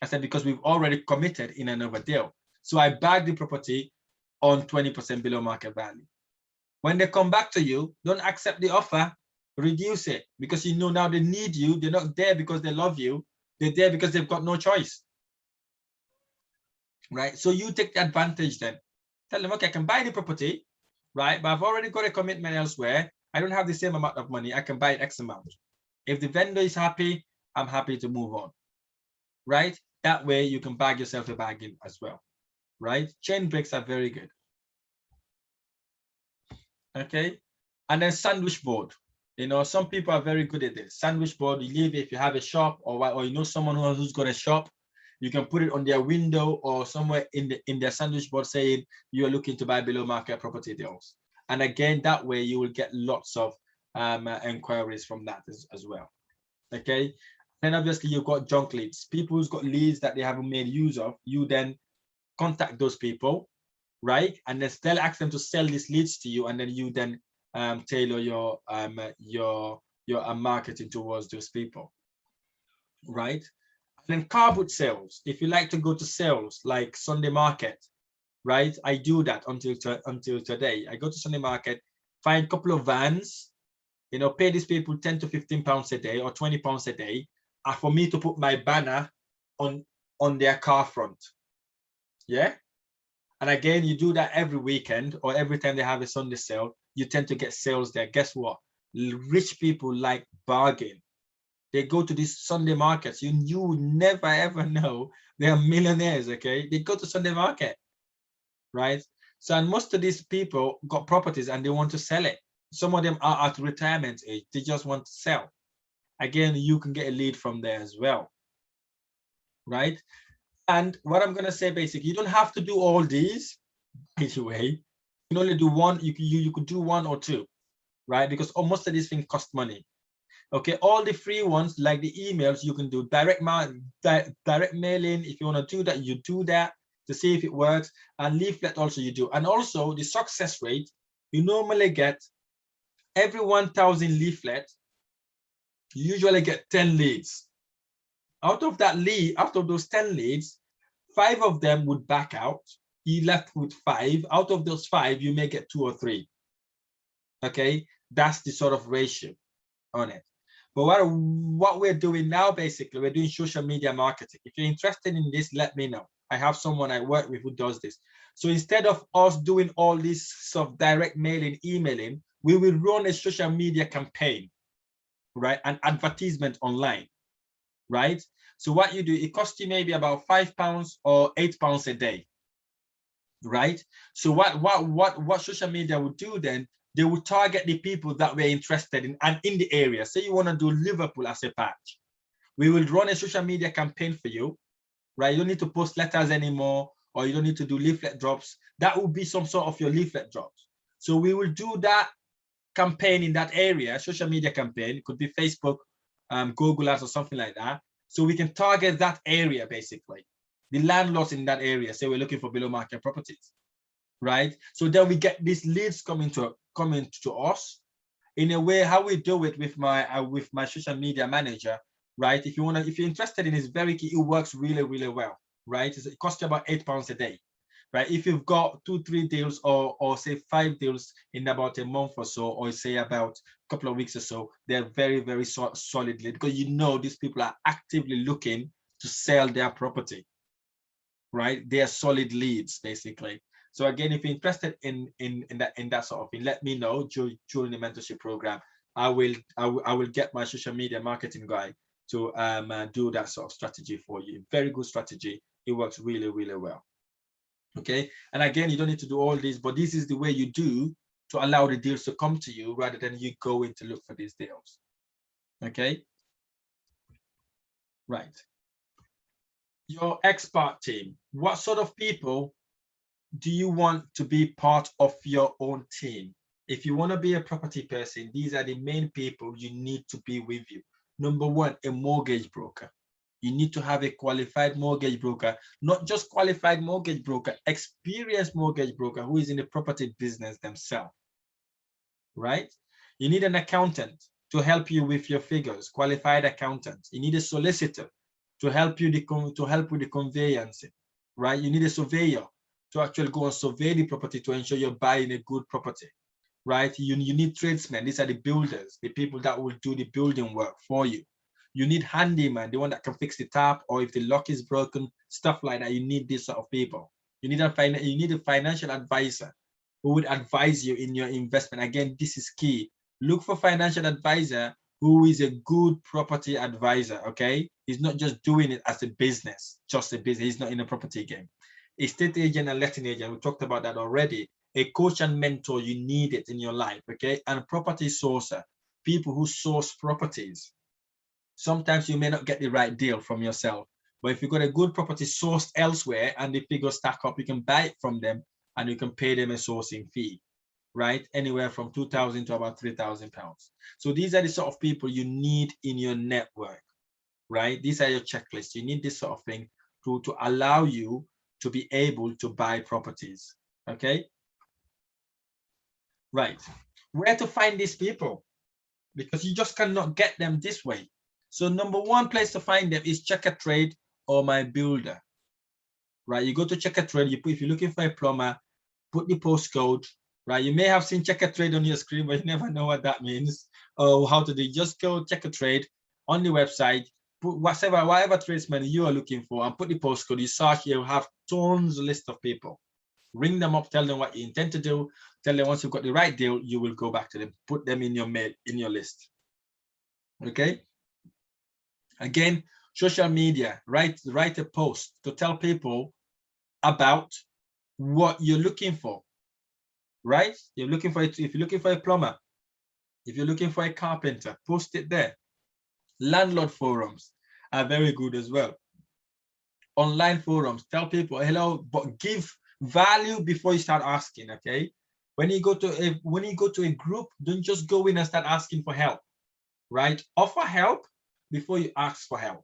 I said, because we've already committed in another deal. So I bagged the property on 20% below market value. When they come back to you, don't accept the offer, reduce it, because you know now they need you. They're not there because they love you. They're there because they've got no choice. Right? So you take the advantage then. Tell them, okay, I can buy the property, right? But I've already got a commitment elsewhere. I don't have the same amount of money. I can buy it X amount. If the vendor is happy, I'm happy to move on. Right? That way you can bag yourself a bargain as well. Right? Chain breaks are very good. Okay. And then sandwich board. You know, some people are very good at this. Sandwich board, you leave if you have a shop or you know someone who's got a shop, you can put it on their window or somewhere in their sandwich board saying you're looking to buy below market property deals. And again, that way you will get lots of inquiries from that as well. Okay. And obviously you've got junk leads, people who's got leads that they haven't made use of. You then contact those people, right? And then they'll ask them to sell these leads to you, and then you then tailor your marketing towards those people, right? And then car boot sales. If you like to go to sales like Sunday market, right? I do that until today. I go to Sunday market, find a couple of vans, you know, pay these people 10 to 15 pounds a day or 20 pounds a day for me to put my banner on their car front. Yeah. And again, you do that every weekend or every time they have a Sunday sale, you tend to get sales there. Guess what? Rich people like bargain. They go to these Sunday markets. You never ever know they are millionaires. Okay, they go to Sunday market, right? So, and most of these people got properties and they want to sell it. Some of them are at retirement age. They just want to sell. Again, you can get a lead from there as well, right? And what I'm gonna say, basically, you don't have to do all these. By the way, you can only do one. You could do one or two, right? Because most of these things cost money. Okay, all the free ones like the emails you can do direct mailing. If you want to do that, you do that to see if it works. And leaflet also you do. And also the success rate, you normally get every 1,000 leaflets, you usually get 10 leads. Out of those 10 leads, 5 of them would back out. You left with 5. Out of those 5, you may get 2 or 3. Okay, that's the sort of ratio on it. But what we're doing now, basically, we're doing social media marketing. If you're interested in this, let me know. I have someone I work with who does this. So instead of us doing all this sort of direct mailing, emailing, we will run a social media campaign, right? An advertisement online, right? So what you do, it costs you maybe about £5 or £8 a day, right? So what social media would do then, they will target the people that we're interested in and in the area. Say you want to do Liverpool as a patch. We will run a social media campaign for you, right? You don't need to post letters anymore, or you don't need to do leaflet drops. That will be some sort of your leaflet drops. So we will do that campaign in that area, social media campaign. It could be Facebook, Google Ads or something like that. So we can target that area, basically. The landlords in that area, say we're looking for below market properties, right? So then we get these leads coming to us. In a way, how we do it with my social media manager, right? If you're interested in it, it's very key. It works really, really well, right? It costs you about £8 a day, right? If you've got 2-3 deals or say 5 deals in about a month or so, or say about a couple of weeks or so, they're very, very solid lead, because you know these people are actively looking to sell their property, right? They are solid leads, basically. So again, if you're interested in that sort of thing, let me know during the mentorship program. I will get my social media marketing guy to do that sort of strategy for you. Very good strategy. It works really, really well. Okay. And again, you don't need to do all this, but this is the way you do to allow the deals to come to you rather than you going to look for these deals. Okay. Right. Your expert team. What sort of people do you want to be part of your own team? If you want to be a property person, these are the main people you need to be with you. Number one, a mortgage broker. You need to have a qualified mortgage broker, not just qualified mortgage broker, experienced mortgage broker who is in the property business themselves, right? You need an accountant to help you with your figures, qualified accountant. You need a solicitor to help you with the conveyancing, right? You need a surveyor to actually go and survey the property to ensure you're buying a good property, right? You need tradesmen. These are the builders, the people that will do the building work for you. You need handyman, the one that can fix the tap, or if the lock is broken, stuff like that. You need this sort of people. You need a financial advisor who would advise you in your investment. Again, this is key. Look for financial advisor who is a good property advisor, okay? He's not just doing it as a business, just a business. He's not in a property game. Estate agent and letting agent, we talked about that already. A coach and mentor, you need it in your life, okay? And property sourcer, people who source properties. Sometimes you may not get the right deal from yourself, but if you've got a good property sourced elsewhere and the figures stack up, you can buy it from them and you can pay them a sourcing fee, right? Anywhere from £2,000 to about £3,000. So these are the sort of people you need in your network, right? These are your checklists. You need this sort of thing to allow you to be able to buy properties, okay? Right, where to find these people? Because you just cannot get them this way. So number one place to find them is Checker Trade or My Builder, right? You go to Checker Trade, if you're looking for a plumber, put the postcode, right? You may have seen Checker Trade on your screen, but you never know what that means or how to do it. Just go Checker Trade on the website, put whatever tradesman you are looking for and put the postcode. You search, you have tons of list of people. Ring them up, tell them what you intend to do. Tell them once you've got the right deal, you will go back to them, put them in your mail, in your list. Okay. Again, social media, write a post to tell people about what you're looking for, right? You're looking for it. If you're looking for a plumber, if you're looking for a carpenter, post it there. Landlord forums are very good as well. Online forums, tell people hello, but give value before you start asking, okay? When you go to a group, don't just go in and start asking for help, right? Offer help before you ask for help,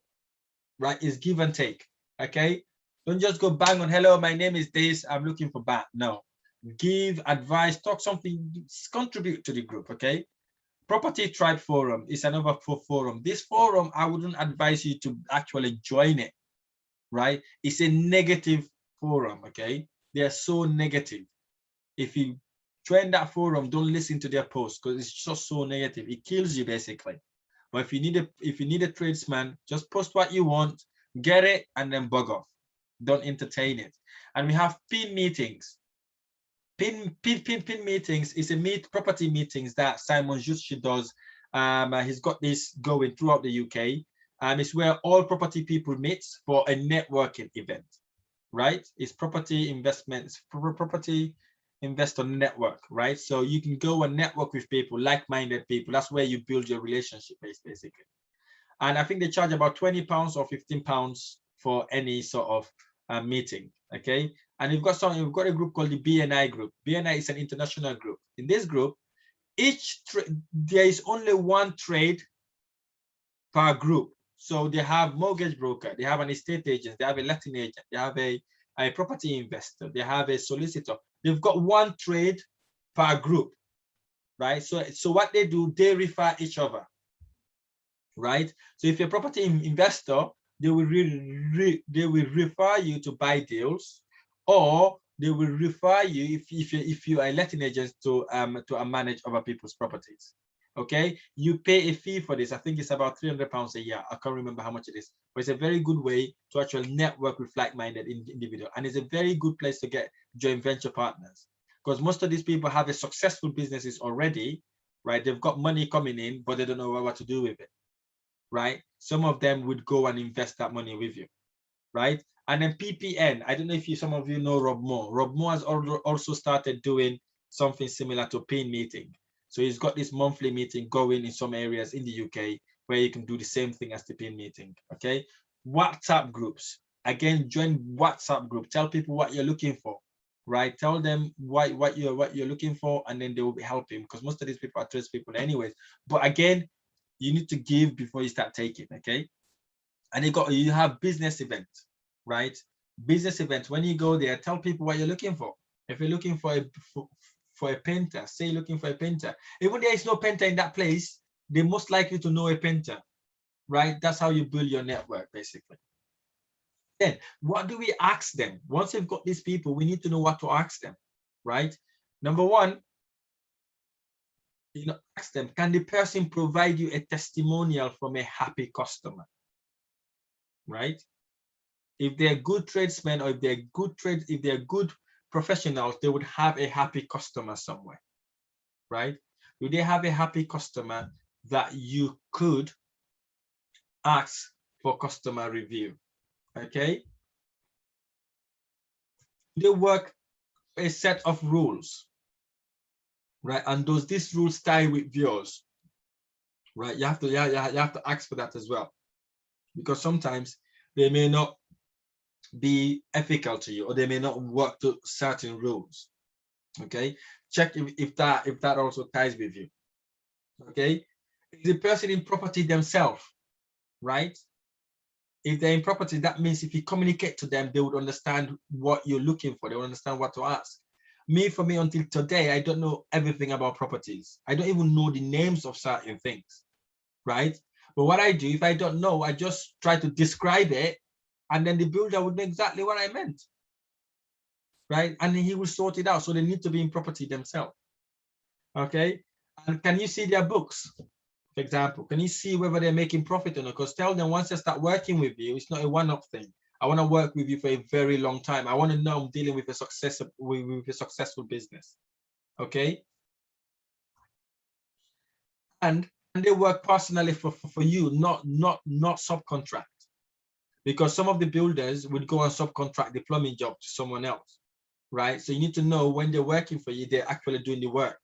right? It's give and take, okay? Don't just go bang on, hello, my name is this, I'm looking for that. No, give advice, talk something, contribute to the group, okay? Property Tribe Forum is another forum. This forum, I wouldn't advise you to actually join it, right? It's a negative forum, okay? They are so negative. If you join that forum, don't listen to their posts because it's just so negative. It kills you basically. But if you need a tradesman, just post what you want, get it, and then bug off. Don't entertain it. And we have pin meetings. Pin meetings is property meetings that Simon Jutsi does. He's got this going throughout the UK. It's where all property people meet for a networking event, right? It's property investments, property investor network, right? So you can go and network with people, like-minded people. That's where you build your relationship base, basically. And I think they charge about £20 or £15 for any sort of meeting, okay? And we've got a group called the BNI group. BNI is an international group. In this group, there is only one trade per group. So they have mortgage broker, they have an estate agent, they have a letting agent, they have a property investor, they have a solicitor. They've got one trade per group, right? So what they do, they refer each other, right? So if you're a property investor, they will refer you to buy deals, or they will refer you if you are a letting agent to manage other people's properties. Okay, you pay a fee for this. I think it's about £300 a year. I can't remember how much it is, but it's a very good way to actually network with like-minded individuals, and it's a very good place to get joint venture partners, because most of these people have a successful businesses already, right? They've got money coming in, but they don't know what to do with it, right? Some of them would go and invest that money with you, right? And then PPN, I don't know if some of you know Rob Moore. Rob Moore has also started doing something similar to PIN meeting. So he's got this monthly meeting going in some areas in the UK where you can do the same thing as the PIN meeting, okay? WhatsApp groups. Again, join WhatsApp group. Tell people what you're looking for. right? Tell them what you're looking for, and then they will be helping, because most of these people are tradespeople anyways. But again, you need to give before you start taking, okay? And you have business events, right? Business events. When you go there, tell people what you're looking for. If you're looking for a painter, say you're looking for a painter. Even there is no painter in that place, they're most likely to know a painter, right? That's how you build your network, basically. Then what do we ask them? Once you've got these people, we need to know what to ask them, right? Number one, ask them, can the person provide you a testimonial from a happy customer, right? If they're good tradesmen, or if they're good professionals, they would have a happy customer somewhere, right? Do they have a happy customer that you could ask for customer review? Okay. They work a set of rules, right? And does these rules tie with yours, right? You have to ask for that as well, because sometimes they may not be ethical to you, or they may not work to certain rules. Okay, check if that also ties with you. Okay, is the person in property themselves, right? If they're in property, that means if you communicate to them, they would understand what you're looking for. They would understand what to ask. For me, until today, I don't know everything about properties. I don't even know the names of certain things, right? But what I do, if I don't know, I just try to describe it, and then the builder would know exactly what I meant, right? And he will sort it out. So they need to be in property themselves. Okay. And can you see their books? For example, can you see whether they're making profit or not? Because tell them, once they start working with you, it's not a one-off thing. I want to work with you for a very long time. I want to know I'm dealing with a successful business. Okay. And they work personally for you, not subcontract. Because some of the builders would go and subcontract the plumbing job to someone else, right? So you need to know when they're working for you, they're actually doing the work,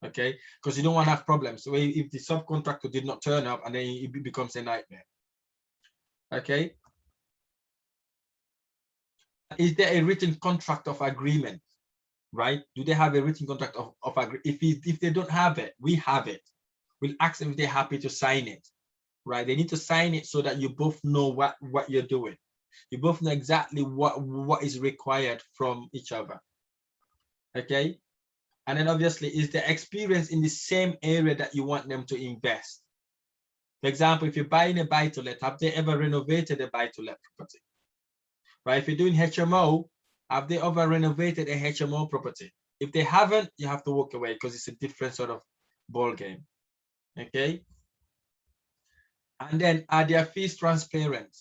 okay? Because you don't want to have problems. So if the subcontractor did not turn up, and then it becomes a nightmare, okay? Is there a written contract of agreement, right? Do they have a written contract of agreement? If they don't have it, we have it. We'll ask them if they're happy to sign it, right? They need to sign it so that you both know what you're doing. You both know exactly what is required from each other, okay? And then obviously, is the experience in the same area that you want them to invest? For example, if you're buying a buy-to-let, have they ever renovated a buy-to-let property? Right? If you're doing HMO, have they ever renovated a HMO property? If they haven't, you have to walk away, because it's a different sort of ball game, okay? And then, are their fees transparent?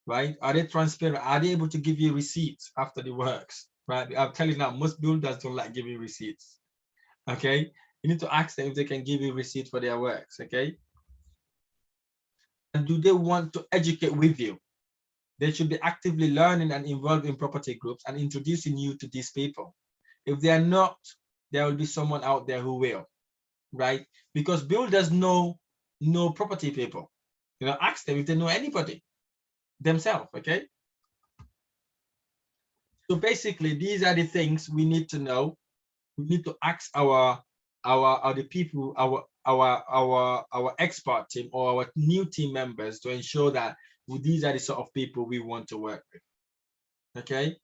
Right? Are they transparent? Are they able to give you receipts after the works? Right? I'm telling you now, most builders don't like giving receipts. Okay? You need to ask them if they can give you receipts for their works. Okay? And do they want to educate with you? They should be actively learning and involved in property groups and introducing you to these people. If they are not, there will be someone out there who will. Right? Because builders know property people. Ask them if they know anybody themselves. Okay? So basically, these are the things we need to know. We need to ask our people, our expert team, or our new team members, to ensure that these are the sort of people we want to work with. Okay.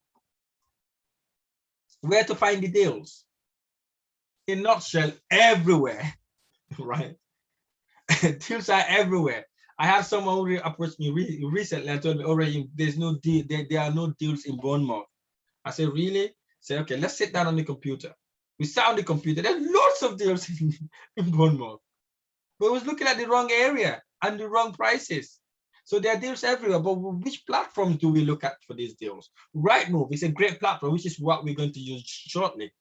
Where to find the deals? In a nutshell, everywhere, right? Deals are everywhere. I have someone who approached me recently and told me, already there's no deal, there are no deals in Bournemouth. I said, really? Say, okay, let's sit down on the computer. We sat on the computer. There's lots of deals in Bournemouth. But we was looking at the wrong area and the wrong prices. So there are deals everywhere. But which platforms do we look at for these deals? Rightmove is a great platform, which is what we're going to use shortly,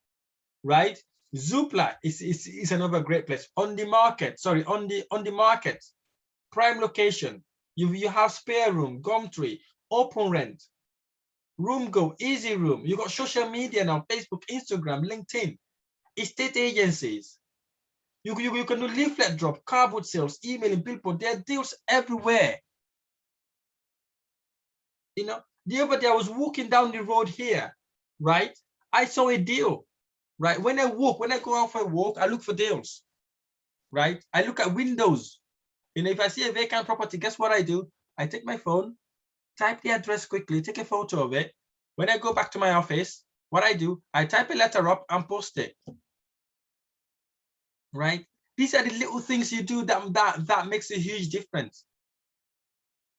right? Zoopla is another great place. On the market, prime location. You have Spare Room, Gumtree, Open Rent, RoomGo, Easy Room. You got social media now, Facebook, Instagram, LinkedIn, estate agencies. You can do leaflet drop, cardboard sales, emailing, billboard. There are deals everywhere. The other day I was walking down the road here, right? I saw a deal, right? When I go out for a walk, I look for deals, right? I look at windows. You know, if I see a vacant property, guess what I do? I take my phone, type the address quickly, take a photo of it. When I go back to my office, what I do, I type a letter up and post it, right? These are the little things you do that makes a huge difference.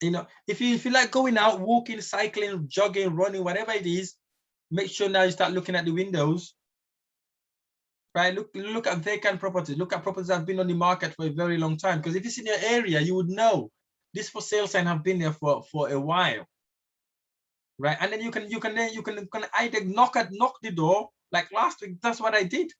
You know, if you like going out, walking, cycling, jogging, running, whatever it is, make sure now you start looking at the windows, right? Look at vacant properties. Look at properties that have been on the market for a very long time. Because if it's in your area, you would know this for sale sign have been there for a while, right? And then you can either knock the door, like last week. That's what I did.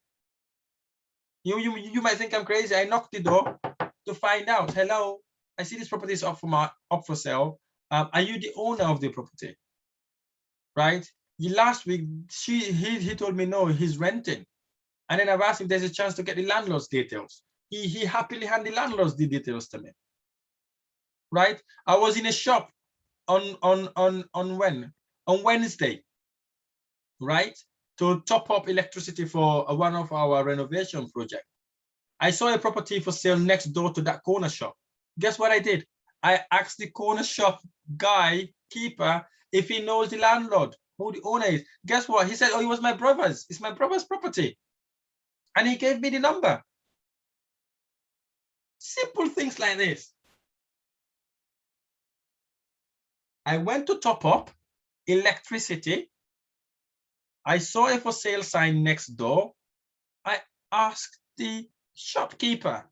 You might think I'm crazy. I knocked the door to find out. Hello, I see this property is up for sale. Are you the owner of the property? Right? Last week, he told me no, he's renting. And then I've asked if there's a chance to get the landlord's details. He happily handed the landlord's details to me. Right? I was in a shop on Wednesday, right? To top up electricity for one of our renovation project. I saw a property for sale next door to that corner shop. Guess what I did? I asked the corner shop guy, keeper, if he knows the landlord, who the owner is. Guess what? He said, oh, it was my brother's. It's my brother's property. And he gave me the number. Simple things like this. I went to top up electricity. I saw a for sale sign next door. I asked the shopkeeper.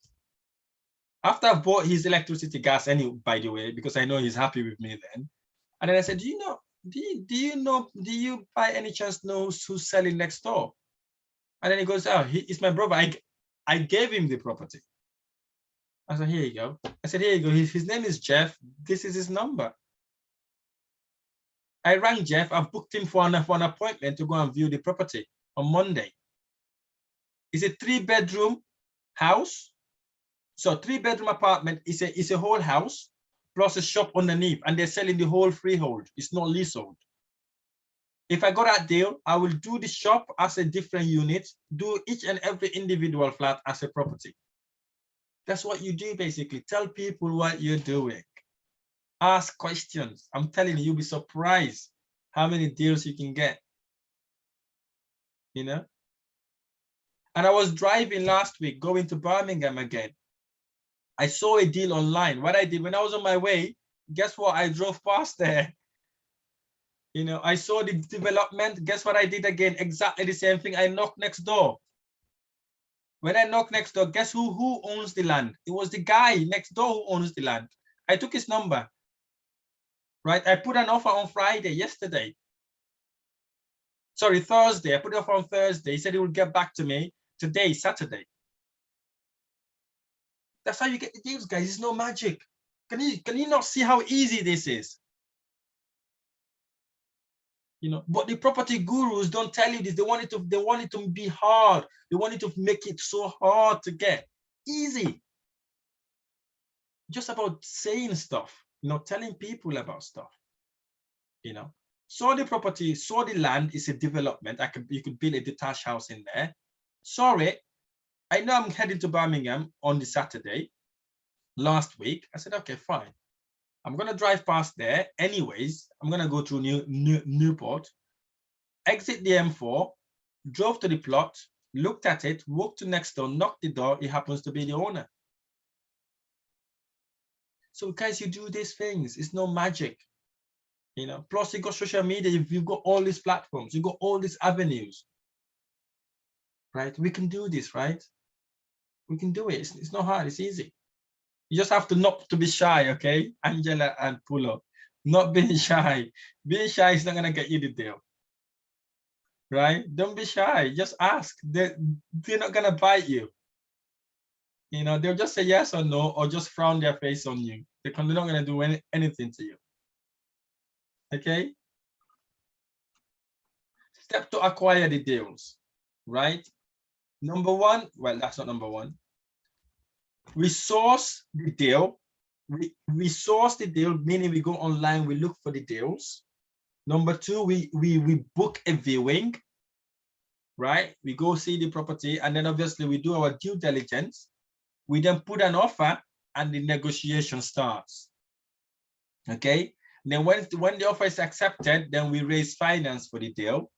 After I bought his electricity, gas, anyway, by the way, because I know he's happy with me then. And then I said, do you by any chance know who's selling next door? And then he goes, oh, it's my brother. I gave him the property. I said, here you go. I said, here you go. His name is Jeff. This is his number. I rang Jeff. I've booked him for an appointment to go and view the property on Monday. It's a 3-bedroom house. So 3-bedroom apartment is a whole house plus a shop underneath, and they're selling the whole freehold. It's not leasehold. If I got that deal, I will do the shop as a different unit, do each and every individual flat as a property. That's what you do, basically. Tell people what you're doing. Ask questions. I'm telling you, you'll be surprised how many deals you can get. You know? And I was driving last week, going to Birmingham again. I saw a deal online. What I did when I was on my way, guess what? I drove past there. You know, I saw the development. Guess what I did again? Exactly the same thing. I knocked next door. When I knocked next door, guess who owns the land? It was the guy next door who owns the land. I took his number. Right? I put an offer on Friday, yesterday. Sorry, Thursday. I put it off on Thursday. He said he would get back to me today, Saturday. That's how you get the deals, guys. It's no magic. Can you not see how easy this is? You know, but the property gurus don't tell you this. They want it to be hard. They want it to make it so hard to get. Easy. Just about saying stuff, you know, telling people about stuff. You know, saw the property, saw the land, it's a development. You could build a detached house in there. Saw it. I know I'm heading to Birmingham on the Saturday last week. I said, okay, fine. I'm going to drive past there anyways. I'm going to go through Newport, exit the M4, drove to the plot, looked at it, walked to next door, knocked the door. It happens to be the owner. So guys, you do these things. It's no magic. You know, plus you got social media. You've got all these platforms. You got all these avenues. Right? We can do this, right? We can do it. It's not hard. It's easy. You just have to not to be shy, okay? Angela and Pulo, not being shy. Being shy is not gonna get you the deal, right? Don't be shy. Just ask. They're not gonna bite you. You know, they'll just say yes or no, or just frown their face on you. They're not gonna do anything to you. Okay. Step to acquire the deals, right? Number one. Well, that's not number one. We source the deal. We source the deal, meaning we go online, we look for the deals. Number two, we book a viewing. right? We go see the property, and then obviously we do our due diligence. We then put an offer, and the negotiation starts. Okay. Then when the offer is accepted, then we raise finance for the deal.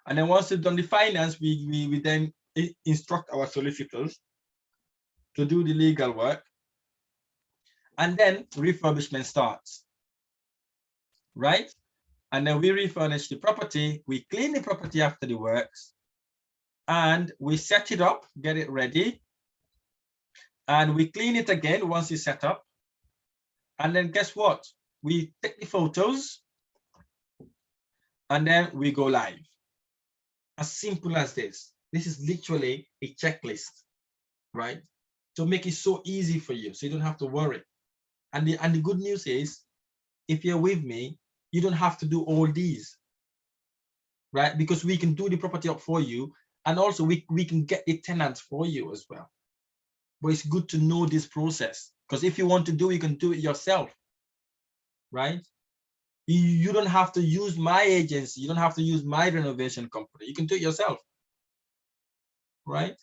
And then once we've done the finance, we then instruct our solicitors to do the legal work. And then refurbishment starts, right? And then we refurnish the property, we clean the property after the works, and we set it up, get it ready, and we clean it again once it's set up. And then guess what? We take the photos, and then we go live. As simple as this. This is literally a checklist, right? To make it so easy for you, so you don't have to worry. And the good news is, if you're with me, you don't have to do all these, right? Because we can do the property up for you, and also we can get the tenants for you as well. But it's good to know this process, because if you want to do it, you can do it yourself, right? You don't have to use my agency. You don't have to use my renovation company. You can do it yourself, right?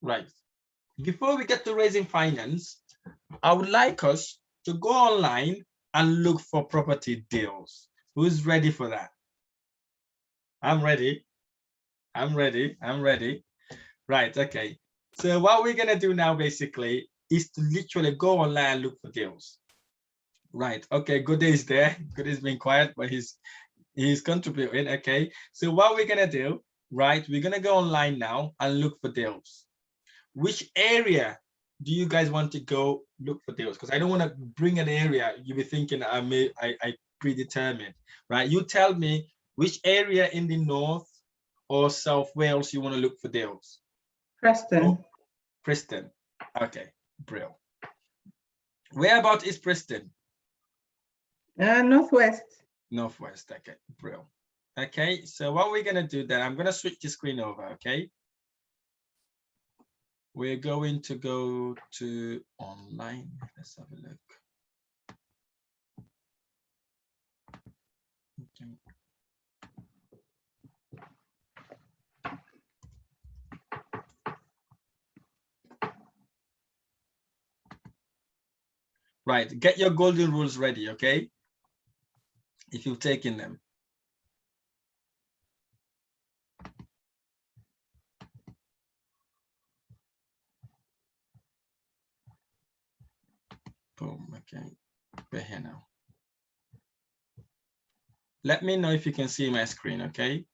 Right. Before we get to raising finance, I would like us to go online and look for property deals. Who's ready for that? I'm ready. I'm ready. I'm ready. Right. Okay. So what we're going to do now basically is to literally go online and look for deals. Right. Okay. Good day is there. Good day's been quiet, but he's contributing. Okay. So what we're going to do, right? We're going to go online now and look for deals. Which area do you guys want to go look for deals? Because I don't want to bring an area you'll be thinking I predetermined, right? You tell me which area in the North or South Wales you want to look for deals. Preston. Oh, Preston. Okay, brilliant. Whereabout is Preston? Northwest. Northwest. Okay, brilliant. Okay, so what we're gonna do then, I'm gonna switch the screen over. Okay. We're going to go to online. Let's have a look. Okay. Right, get your golden rules ready, okay? If you've taken them. Boom, okay, we're here now. Let me know if you can see my screen, okay?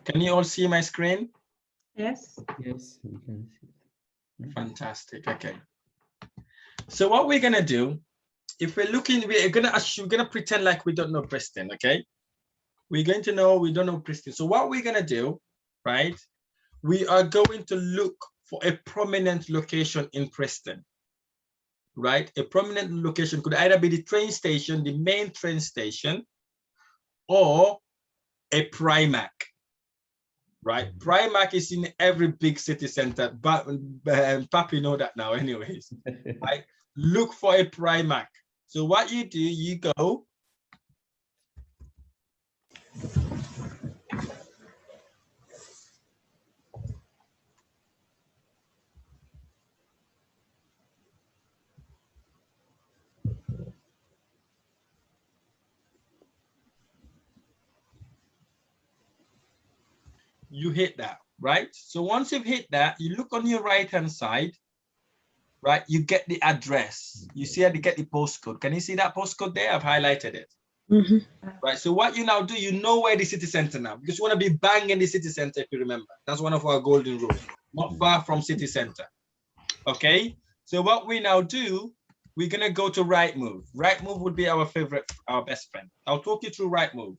Can you all see my screen? Yes. Yes, we can see. Fantastic, okay. So what we're gonna do, if we're looking, we're gonna pretend like we don't know Preston, okay? We're going to know we don't know Preston. So what we're gonna do, right? We are going to look for a prominent location in Preston, right? A prominent location could either be the train station, the main train station, or a Primark, right? Primark is in every big city center, but Papi know that now anyways, right? Look for a Primark. So what you do, you go. You hit that, right? So once you've hit that, you look on your right-hand side, right? You get the address. You see how to get the postcode. Can you see that postcode there? I've highlighted it. Right. So what you now do, you know where the city center now, because you want to be bang in the city center, if you remember. That's one of our golden rules. Not far from city center. Okay. So what we now do, we're gonna go to Rightmove. Rightmove would be our favorite, our best friend. I'll talk you through Rightmove.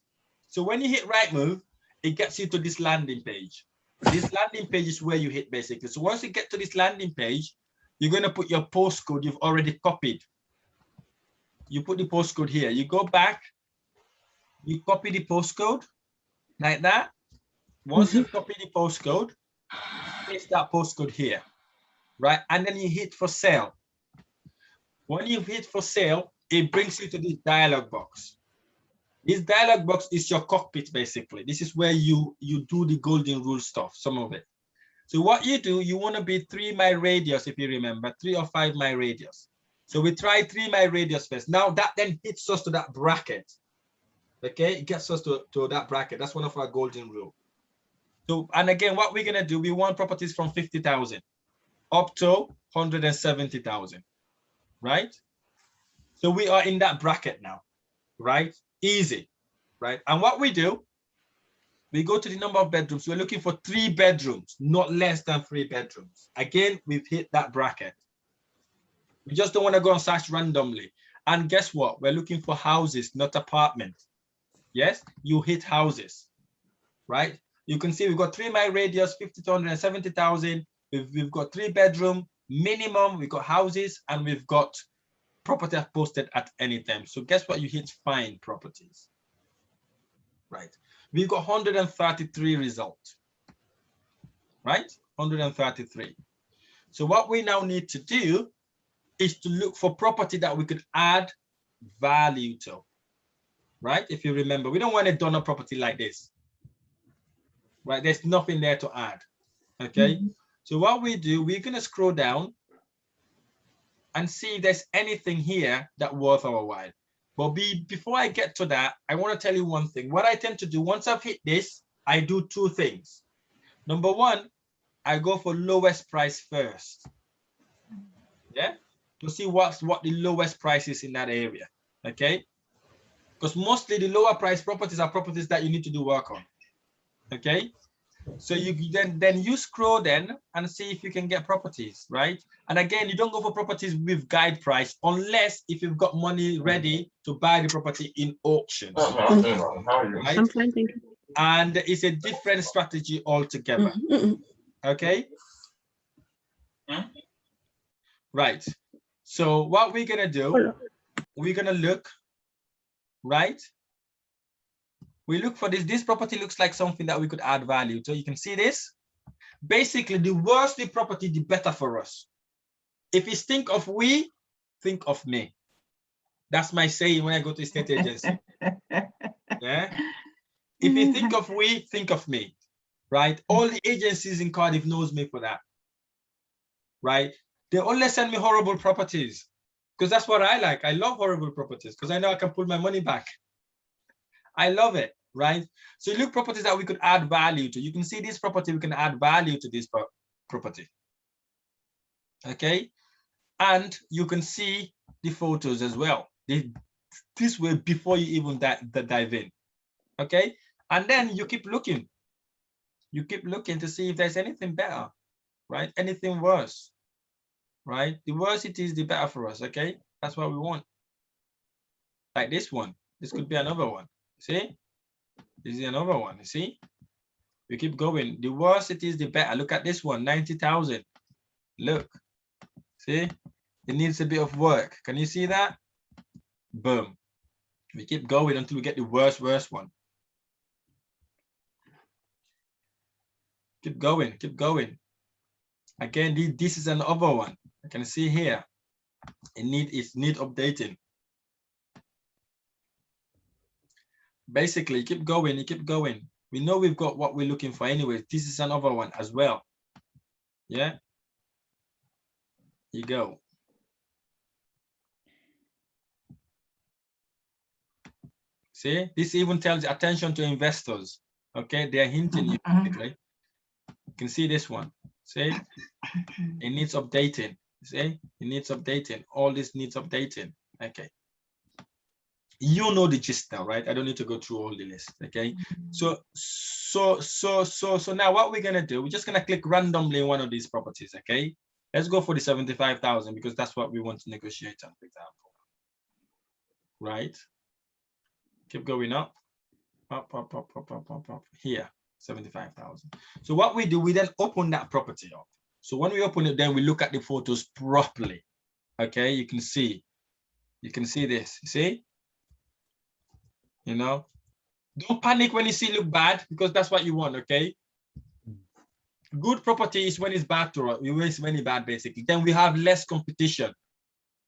So when you hit Rightmove, it gets you to this landing page. This landing page is where you hit basically. So once you get to this landing page, you're going to put your postcode you've already copied. You put the postcode here. You go back, you copy the postcode like that. Once you've copied the postcode, paste that postcode here, right? And then you hit for sale. When you hit for sale, it brings you to this dialog box. This dialog box is your cockpit, basically. This is where you do the golden rule stuff, some of it. So what you do, you want to be 3 mile radius, if you remember, 3 or 5 mile radius. So we try 3 mile radius first. Now that then hits us to that bracket. Okay, it gets us to that bracket. That's one of our golden rule. So, and again, what we're gonna do, we want properties from 50,000 up to 170,000, right? So we are in that bracket now, right? Easy, right? And what we do, we go to the number of bedrooms. We're looking for 3 bedrooms, not less than 3 bedrooms. Again, we've hit that bracket. We just don't want to go and search randomly. And guess what? We're looking for houses, not apartments. Yes, you hit houses, right? You can see we've got 3 mile radius, 50 to 170,000. We've got 3 bedroom minimum. We've got houses, and we've got property posted at any time. So guess what? You hit find properties, right? We've got 133 results, right? 133. So what we now need to do is to look for property that we could add value to, right? If you remember, we don't want a donor property like this, right? There's nothing there to add, okay? So what we do, we're gonna scroll down and see if there's anything here that worth our while. But before I get to that, I want to tell you one thing. What I tend to do, once I've hit this, I do 2 things. Number 1, I go for lowest price first. Yeah, to see what the lowest price is in that area. Okay, because mostly the lower price properties are properties that you need to do work on. Okay, so you then you scroll then and see if you can get properties, right? And again, you don't go for properties with guide price unless if you've got money ready to buy the property in auction. Right? I'm fine, thank you. And it's a different strategy altogether. Okay. Right. So what we're gonna do, we're gonna look, right? We look for this. This property looks like something that we could add value to. You can see this. Basically, the worse the property, the better for us. If you think of we, think of me. That's my saying when I go to estate agency. Yeah. If you think of we, think of me. Right? All the agencies in Cardiff knows me for that. Right? They only send me horrible properties because that's what I like. I love horrible properties because I know I can pull my money back. I love it, right? So look properties that we could add value to. You can see this property, we can add value to this property. Okay. And you can see the photos as well. This way before you even dive in. Okay. And then you keep looking. You keep looking to see if there's anything better, right? Anything worse. Right? The worse it is, the better for us, okay? That's what we want. Like this one. This could be another one. See? This is another one, you see? We keep going. The worse it is, the better. Look at this one, 90,000. Look. See? It needs a bit of work. Can you see that? Boom. We keep going until we get the worst one. Keep going, keep going. Again, this is another one. I can see here. It need updating. Basically, keep going, you keep going. We know we've got what we're looking for anyway. This is another one as well. Yeah. You go. See, this even tells attention to investors. Okay, they're hinting you basically. You can see this one. See, it needs updating. See, it needs updating. All this needs updating. Okay. You know the gist now, right? I don't need to go through all the list. Okay. So now what we're gonna do, we're just gonna click randomly one of these properties. Okay. Let's go for the 75,000 because that's what we want to negotiate on, for example. Right. Keep going up. Up. Here. 75,000. So what we do, we then open that property up. So when we open it, then we look at the photos properly. Okay, you can see this. You see, you know, Don't panic when you see look bad, because that's what you want, okay? Good property is when it's bad to us. When it's bad, basically. Then we have less competition,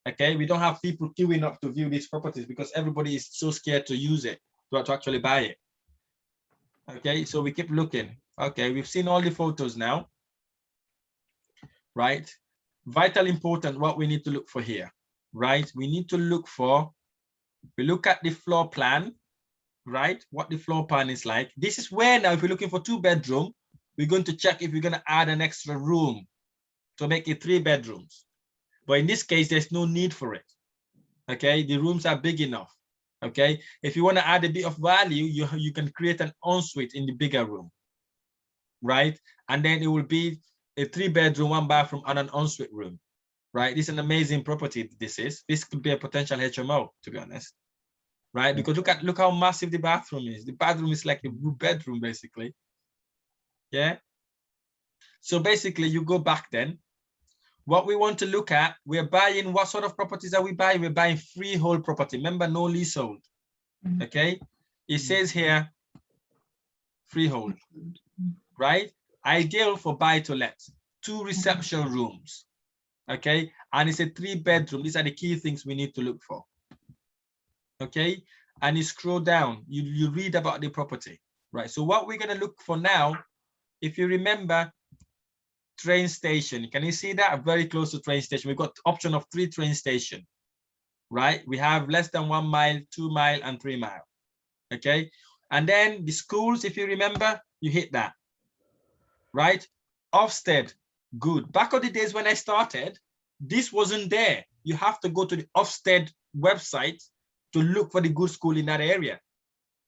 okay? We don't have people queuing up to view these properties because everybody is so scared to use it, to actually buy it. Okay, so we keep looking. Okay, we've seen all the photos now, right? Vital important what we need to look for here, right? We need to look for, we look at the floor plan, right? What the floor plan is like. This is where now, if we're looking for 2-bedroom, we're going to check if we're going to add an extra room to make it 3 bedrooms. But in this case, there's no need for it. Okay, the rooms are big enough. Okay, if you want to add a bit of value, you can create an ensuite in the bigger room, right? And then it will be a 3-bedroom, 1 bathroom, and an ensuite room, right? This is an amazing property. This could be a potential HMO, to be honest, right? Because look how massive the bathroom is. The bathroom is like a bedroom, basically. Yeah. So basically, you go back then. What we want to look at, we're buying, what sort of properties are we buying? We're buying freehold property. Remember, no leasehold. Okay. It says here, freehold, right? Ideal for buy to let. 2 reception rooms. Okay. And it's a 3-bedroom. These are the key things we need to look for. Okay. And you scroll down, you read about the property, right? So what we're going to look for now, if you remember, train station. Can you see that? Very close to train station. We've got option of 3 train station, right? We have less than 1 mile, 2 mile, and 3 mile. Okay. And then the schools, if you remember, you hit that, right? Ofsted, good. Back of the days when I started, this wasn't there. You have to go to the Ofsted website to look for the good school in that area.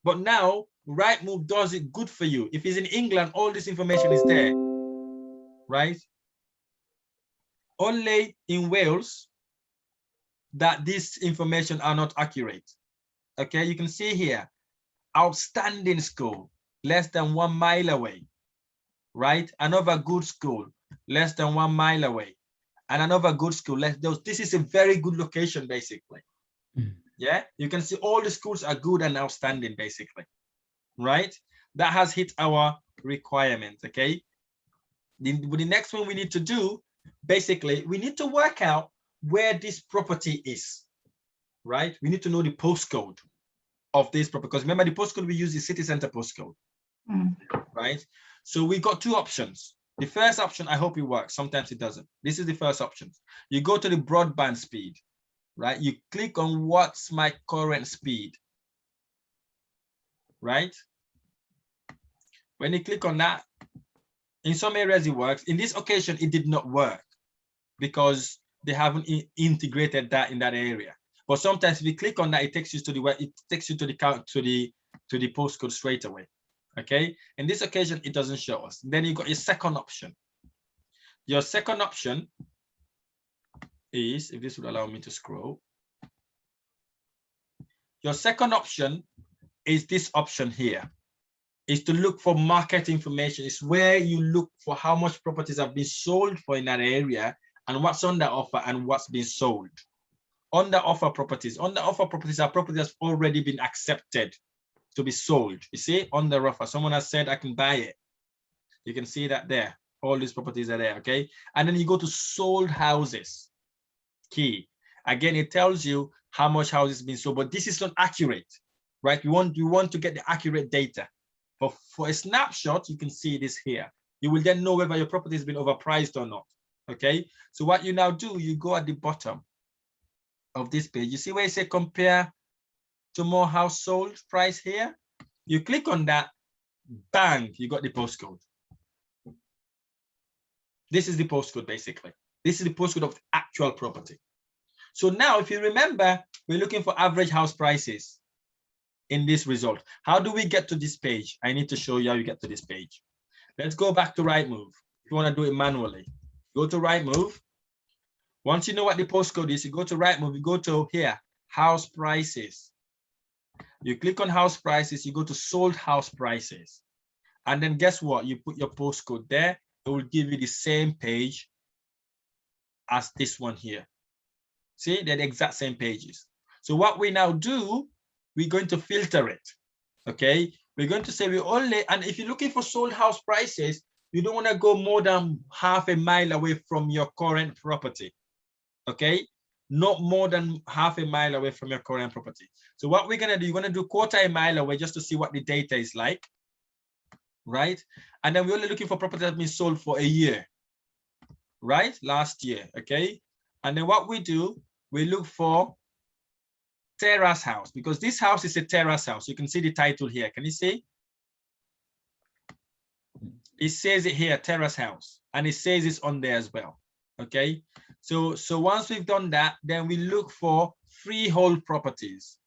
But now, Rightmove does it good for you. If it's in England, all this information is there. Right? Only in Wales that this information are not accurate. Okay, you can see here, outstanding school, less than 1 mile away, right? Another good school, less than 1 mile away, and another good school. This is a very good location, basically. Yeah, you can see all the schools are good and outstanding, basically, right? That has hit our requirements, okay? The next one we need to do, basically, we need to work out where this property is, right? We need to know the postcode of this property, because remember the postcode we use is city center postcode, right? So we got 2 options. The first option, I hope it works. Sometimes it doesn't. This is the first option. You go to the broadband speed, right? You click on what's my current speed, right? When you click on that, in some areas it works. In this occasion, it did not work because they haven't integrated that in that area. But sometimes if you click on that, it takes you to the postcode straight away. Okay. In this occasion, it doesn't show us. Then you got your second option. Your second option is, if this would allow me to scroll, your second option is this option here. Is to look for market information. It's where you look for how much properties have been sold for in that area and what's under offer and what's been sold. Under offer properties. Under offer properties are properties that's already been accepted to be sold. You see, under offer, someone has said, I can buy it. You can see that there. All these properties are there, okay? And then you go to sold houses. Key. Again, it tells you how much houses been sold, but this is not accurate, right? You want to get the accurate data. But for a snapshot, you can see this here. You will then know whether your property has been overpriced or not. Okay. So what you now do, you go at the bottom of this page. You see where it says compare to more household price here? You click on that, bang, you got the postcode. This is the postcode, basically. This is the postcode of the actual property. So now, if you remember, we're looking for average house prices in this result. How do we get to this page? I need to show you how you get to this page. Let's go back to Rightmove. If you want to do it manually, go to Rightmove. Once you know what the postcode is, you go to Rightmove, you go to here, house prices. You click on house prices, you go to sold house prices. And then guess what? You put your postcode there, it will give you the same page as this one here. See, they're the exact same pages. So what we now do, we're going to filter it. Okay, we're going to say we only, and if you're looking for sold house prices, you don't want to go more than half a mile away from your current property. Okay, not more than half a mile away from your current property. So what we're gonna do, you're gonna do quarter a mile away just to see what the data is like, right? And then we're only looking for property that's been sold for a year, right? Last year, okay? And then what we do, we look for terrace house, because this house is a terrace house. You can see the title here. Can you see? It says it here, terrace house, and it says it's on there as well. Okay, so once we've done that, then we look for freehold properties.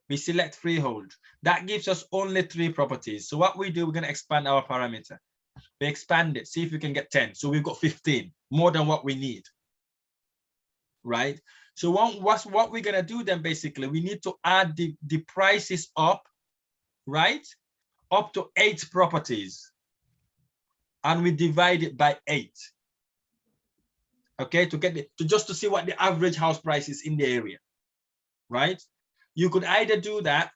We select freehold. That gives us only 3 properties. So what we do, we're going to expand our parameter. We expand it, see if we can get 10. So we've got 15, more than what we need, right? So what we're going to do then, basically, we need to add the prices up, right? Up to 8 properties. And we divide it by 8. Okay, just to see what the average house price is in the area, right? You could either do that,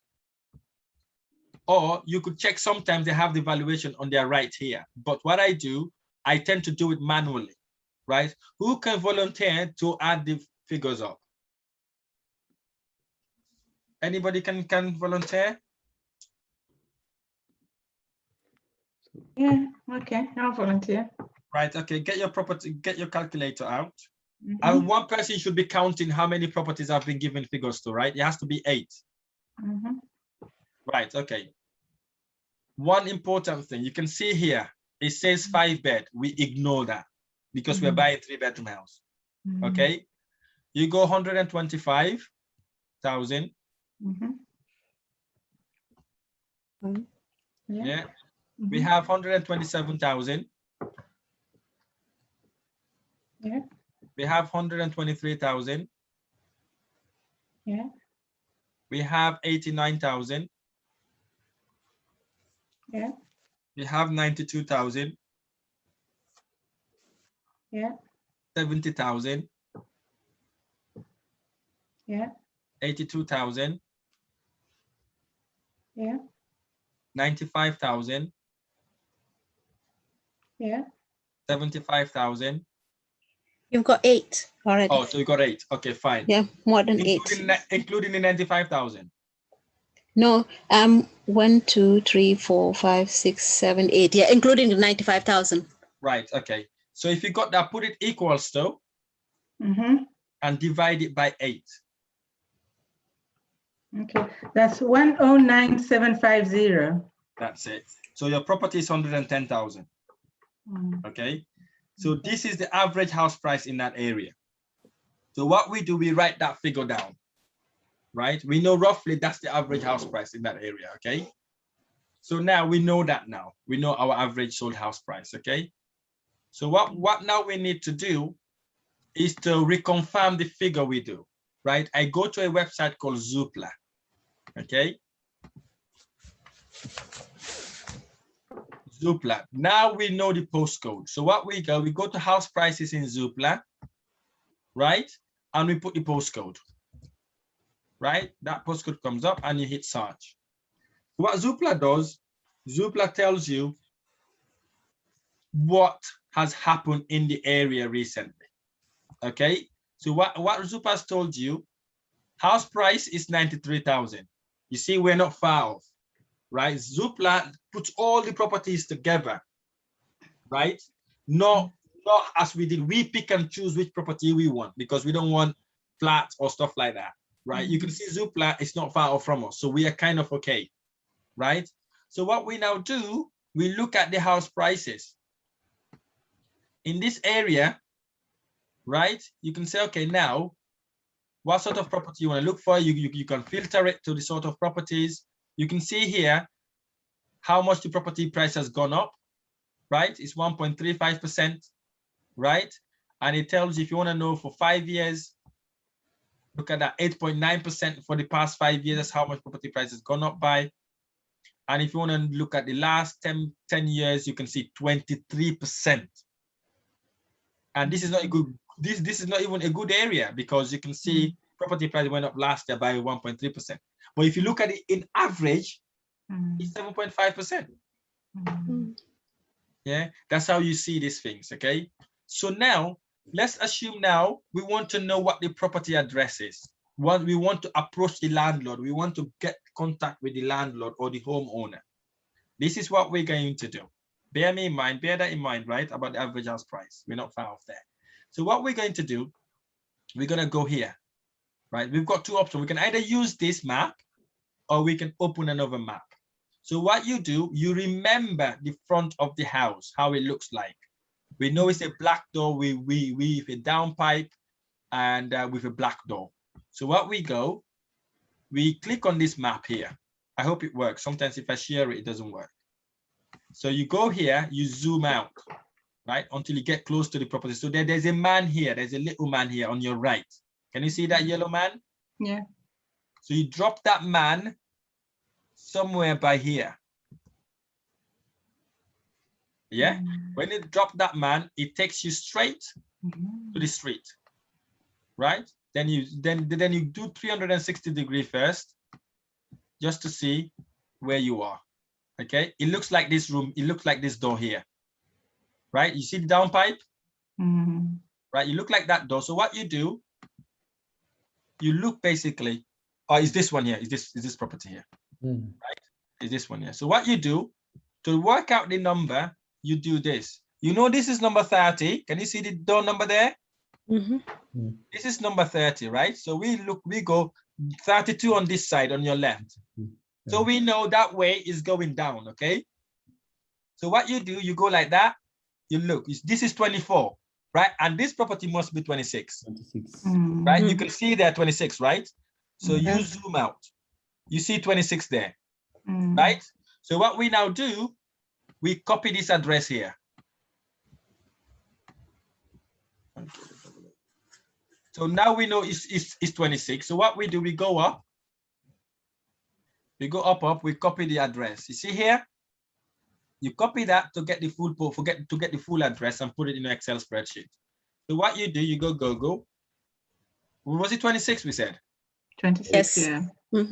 or you could check. Sometimes they have the valuation on their right here. But what I do, I tend to do it manually, right? Who can volunteer to add the figures up? Anybody can volunteer? Yeah, okay, I'll volunteer. Right, okay, get your calculator out. And one person should be counting how many properties have been given figures to, right? It has to be 8. Right, okay. One important thing, you can see here, it says 5-bed. We ignore that because we're buying 3-bedroom house. Okay, you go 125,000. Yeah, we have 127,000. Yeah. We have 123,000. Yeah. We have 89,000. Yeah. We have 92,000. Yeah. 70,000. Yeah. 82,000. Yeah. 95,000. Yeah. 75,000. You've got 8 already. Oh, so you got 8. Okay, fine. Yeah, more than including 8. Including the 95,000. No, 1, 2, 3, 4, 5, 6, 7, 8. Yeah, including the 95,000. Right. Okay. So if you got that, put it equals to, and divide it by 8. Okay, that's 109,750. That's it. So your property is 110,000. Okay. So this is the average house price in that area. So what we do, we write that figure down, right? We know roughly that's the average house price in that area, okay? So now we know that now. We know our average sold house price, okay? So what now we need to do is to reconfirm the figure we do, right? I go to a website called Zoopla, okay? Zoopla. Now we know the postcode. So what we go to house prices in Zoopla, right? And we put the postcode, right? That postcode comes up and you hit search. What Zoopla does, Zoopla tells you what has happened in the area recently, okay? So what Zoopla has told you, house price is 93,000. You see, we're not far off, right? Zoopla puts all the properties together, right? Not as we did. We pick and choose which property we want because we don't want flats or stuff like that, right? You can see Zoopla is not far off from us, so we are kind of okay, right? So what we now do, we look at the house prices in this area, right? You can say, okay, now what sort of property you want to look for. You can filter it to the sort of properties. You can see here how much the property price has gone up, right? It's 1.35%, right? And it tells you if you want to know for 5 years, look at that 8.9% for the past 5 years. That's how much property price has gone up by. And if you want to look at the last 10 years, you can see 23%. And this is not a good, this is not even a good area because you can see property price went up last year by 1.3%. But if you look at it in average, It's 7.5%. Yeah, that's how you see these things, okay? So now, let's assume now we want to know what the property address is. What we want to approach the landlord. We want to get contact with the landlord or the homeowner. This is what we're going to do. Bear that in mind, right? About the average house price. We're not far off there. So what we're going to do, we're going to go here, right? We've got two options. We can either use this map or we can open another map. So what you do, you remember the front of the house, how it looks like. We know it's a black door with a downpipe and with a black door. So what we go, we click on this map here. I hope it works. Sometimes if I share it, it doesn't work. So you go here, you zoom out, right, until you get close to the property. So there's a man here. There's a little man here on your right. Can you see that yellow man? Yeah. So you drop that man somewhere by here. Yeah. When you drop that man, it takes you straight to the street, right? Then you do 360-degree first, just to see where you are. Okay, it looks like this room. It looks like this door here, right? You see the downpipe, right? You look like that door. So what you do, you look basically, is this one here? Is this property here? Right? Is this one here? So what you do to work out the number, you do this. You know this is number 30. Can you see the door number there? This is number 30, right? So we go 32 on this side on your left. So we know that way is going down, okay? So what you do, you go like that, you look, this is 24, right? And this property must be 26, right? You can see there 26, right? So you zoom out, you see 26 there, right? So what we now do, we copy this address here. So now we know it's 26. So what we do, we go up. We go up, we copy the address. You see here? You copy that to get the full get the full address and put it in an Excel spreadsheet. So what you do, you go. Was it 26 we said? 26, yes. Yeah.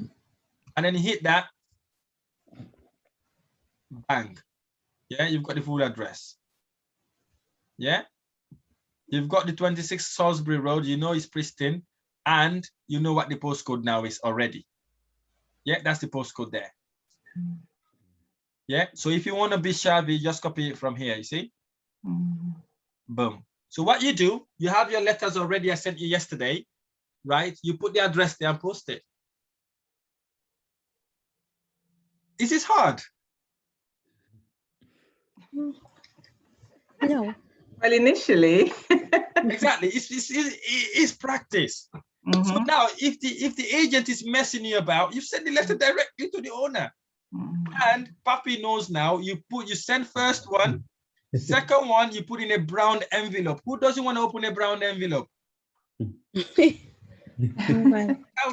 And then you hit that. Bang. Yeah, you've got the full address. Yeah? You've got the 26 Salisbury Road, you know it's pristine, and you know what the postcode now is already. Yeah, that's the postcode there. Yeah, so if you want to be shabby, just copy it from here, you see? Boom. So what you do, you have your letters already I sent you yesterday, right? You put the address there and post it. Is this hard? No. Well, initially. Exactly, it's practice. So now, if the agent is messing you about, you send the letter directly to the owner, and Papi knows now. You send first one, second one you put in a brown envelope. Who doesn't want to open a brown envelope? Tell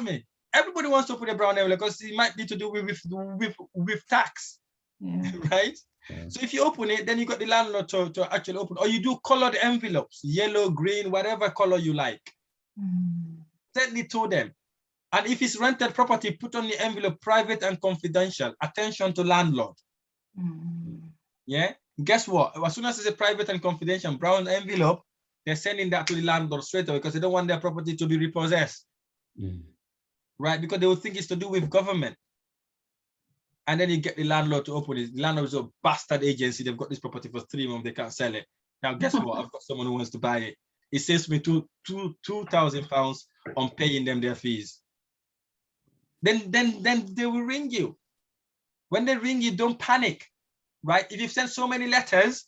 me. Everybody wants to open a brown envelope because it might be to do with tax, right? So if you open it, then you got the landlord to actually open, or you do colored envelopes, yellow, green, whatever color you like. Send it to them. And if it's rented property, put on the envelope private and confidential. Attention to landlord. Yeah. Guess what? As soon as it's a private and confidential brown envelope, they're sending that to the landlord straight away because they don't want their property to be repossessed. Right? Because they will think it's to do with government. And then you get the landlord to open it. The landlord is a bastard agency. They've got this property for 3 months. They can't sell it. Now, guess what? I've got someone who wants to buy it. It saves me £2,000 on paying them their fees. Then they will ring you. When they ring you, don't panic, right? If you've sent so many letters,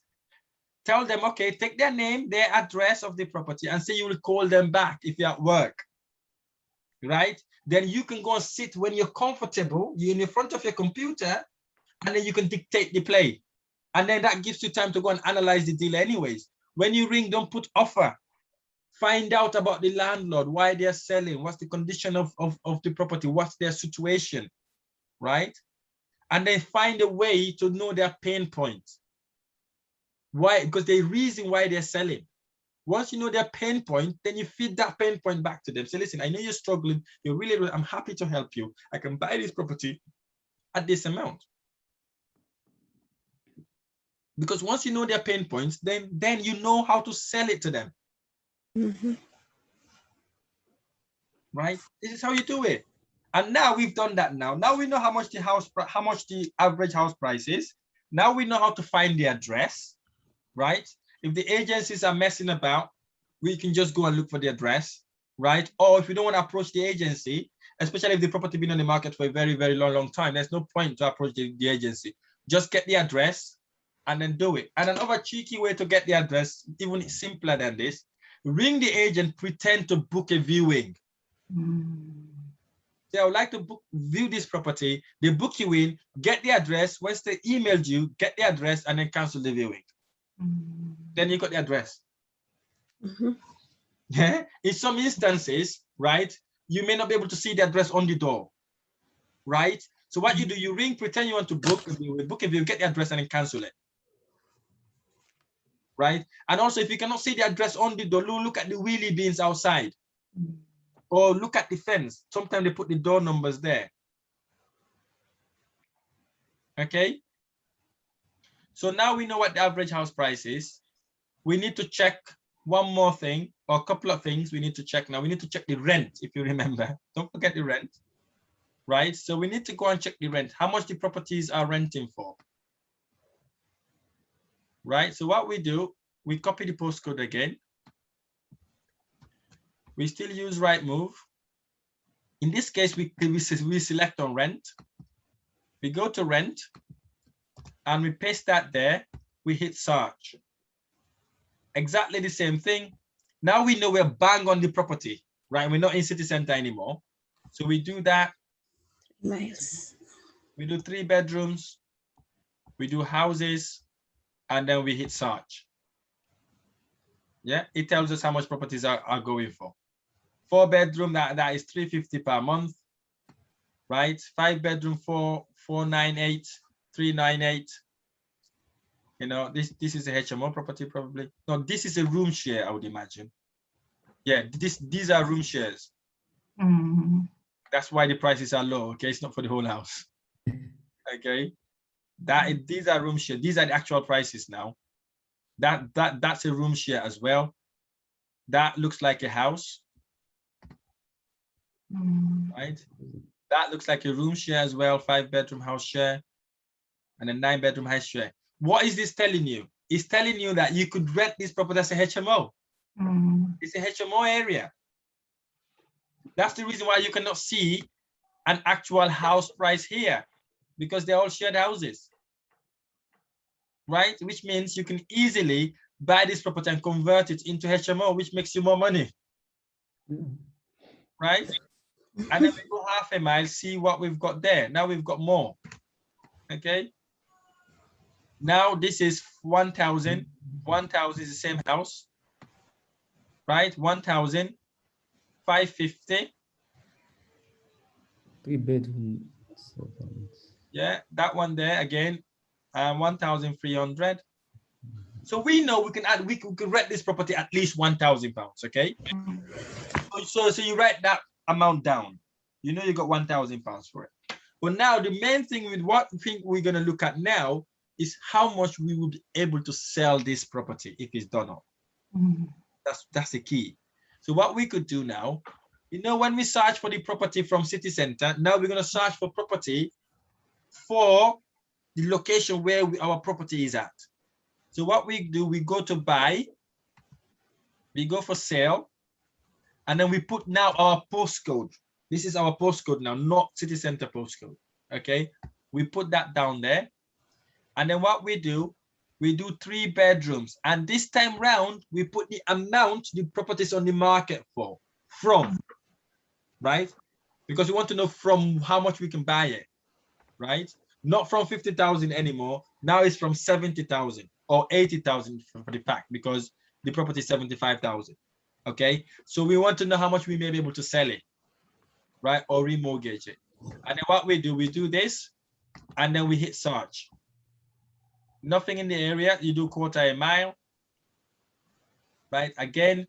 tell them, okay, take their name, their address of the property, and say you will call them back if you're at work, right? Then you can go and sit when you're comfortable, you're in the front of your computer, and then you can dictate the play. And then that gives you time to go and analyze the deal anyways. When you ring, don't put offer. Find out about the landlord, why they're selling, what's the condition of the property, what's their situation, right? And then find a way to know their pain points. Why? Because the reason why they're selling. Once you know their pain point, then you feed that pain point back to them. Say, listen, I know you're struggling. I'm happy to help you. I can buy this property at this amount. Because once you know their pain points, then you know how to sell it to them. Right? This is how you do it. And now we've done that now. Now we know how much the average house price is. Now we know how to find the address, right? If the agencies are messing about, we can just go and look for the address, right? Or if we don't want to approach the agency, especially if the property been on the market for a very, very long time, there's no point to approach the agency. Just get the address and then do it. And another cheeky way to get the address, even simpler than this, ring the agent, pretend to book a viewing. Say, I would like to view this property. They book you in, get the address. Once they emailed you, get the address and then cancel the viewing. Then you got the address. Yeah. In some instances, right, you may not be able to see the address on the door, right? So what you do, you ring, pretend you want to book a view, get the address and then cancel it. Right? And also, if you cannot see the address on the door, look at the wheelie bins outside. Or look at the fence. Sometimes they put the door numbers there. Okay? So now we know what the average house price is. We need to check one more thing, or a couple of things we need to check now. We need to check the rent, if you remember. Don't forget the rent. Right? So we need to go and check the rent, how much the properties are renting for. Right? So what we do, we copy the postcode again. We still use Rightmove. In this case, we select on rent. We go to rent and we paste that there. We hit search. Exactly the same thing. Now we know we're bang on the property, right? We're not in city center anymore. So we do that. Nice. We do 3 bedrooms. We do houses. And then we hit search. Yeah, it tells us how much properties are going for. 4 bedroom, that is 350 per month, right? 5 bedroom, 498, 398. You know, this is a HMO property probably. No, this is a room share, I would imagine. Yeah, these are room shares. That's why the prices are low. Okay, it's not for the whole house. Okay, these are room share. These are the actual prices now. That's a room share as well. That looks like a house. Right, that looks like a room share as well. 5 bedroom house share and a 9 bedroom house share. What is this telling you? It's telling you that you could rent this property as a HMO. It's a HMO area. That's the reason why you cannot see an actual house price here, because they're all shared houses, right? Which means you can easily buy this property and convert it into HMO, which makes you more money, right? And then we go half a mile, see what we've got there. Now we've got more. Okay. Now this is 1,000. 1,000 is the same house, right? 1,000, 550. 3 bedroom. Yeah, that one there again, 1,300. So we know we can add. We could rent this property at least £1,000. Okay. So you write that amount down. You know you got £1,000 for it. But now the main thing with what I think we're going to look at now is how much we will be able to sell this property if it's done up. That's the key. So what we could do now, you know, when we search for the property from city center, now we're going to search for property for the location where our property is at. So what we do, we go to buy, we go for sale, and then we put now our postcode. This is our postcode now, not city center postcode. Okay, we put that down there. And then what we do 3 bedrooms. And this time round, we put the amount the property is on the market for, right? Because we want to know from how much we can buy it, right? Not from 50,000 anymore. Now it's from 70,000 or 80,000 for the pack, because the property is 75,000. Okay, so we want to know how much we may be able to sell it, right? Or remortgage it. And then what we do this, and then we hit search. Nothing in the area, you do quarter a mile, right? Again,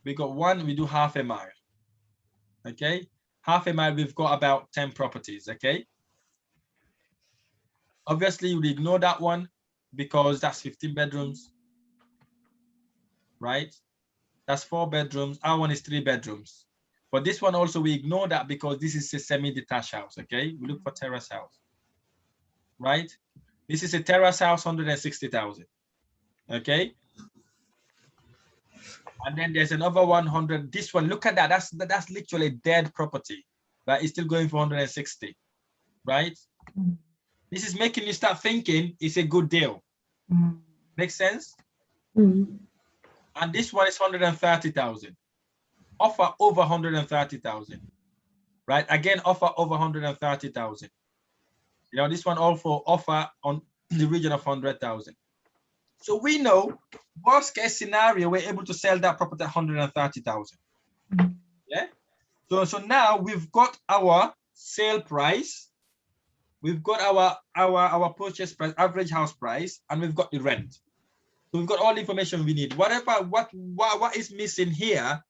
we got 1, we do half a mile. Okay, half a mile, we've got about 10 properties. Okay, Obviously, you ignore that one because that's 15 bedrooms, right? That's 4 bedrooms. Our one is 3 bedrooms. But this one also, we ignore that because this is a semi-detached house, okay? We look for terrace house, right? This is a terrace house, 160,000, okay? And then there's another 100. This one, look at that. That's literally dead property, but it's still going for 160, right? This is making you start thinking it's a good deal. Makes sense? And this one is 130,000. Offer over 130,000, right? Again, offer over 130,000. You know, this one also offer on the region of 100,000. So we know, worst case scenario, we're able to sell that property at 130,000. Yeah. So now we've got our sale price, we've got our purchase price, average house price, and we've got the rent. So we've got all the information we need. What is missing here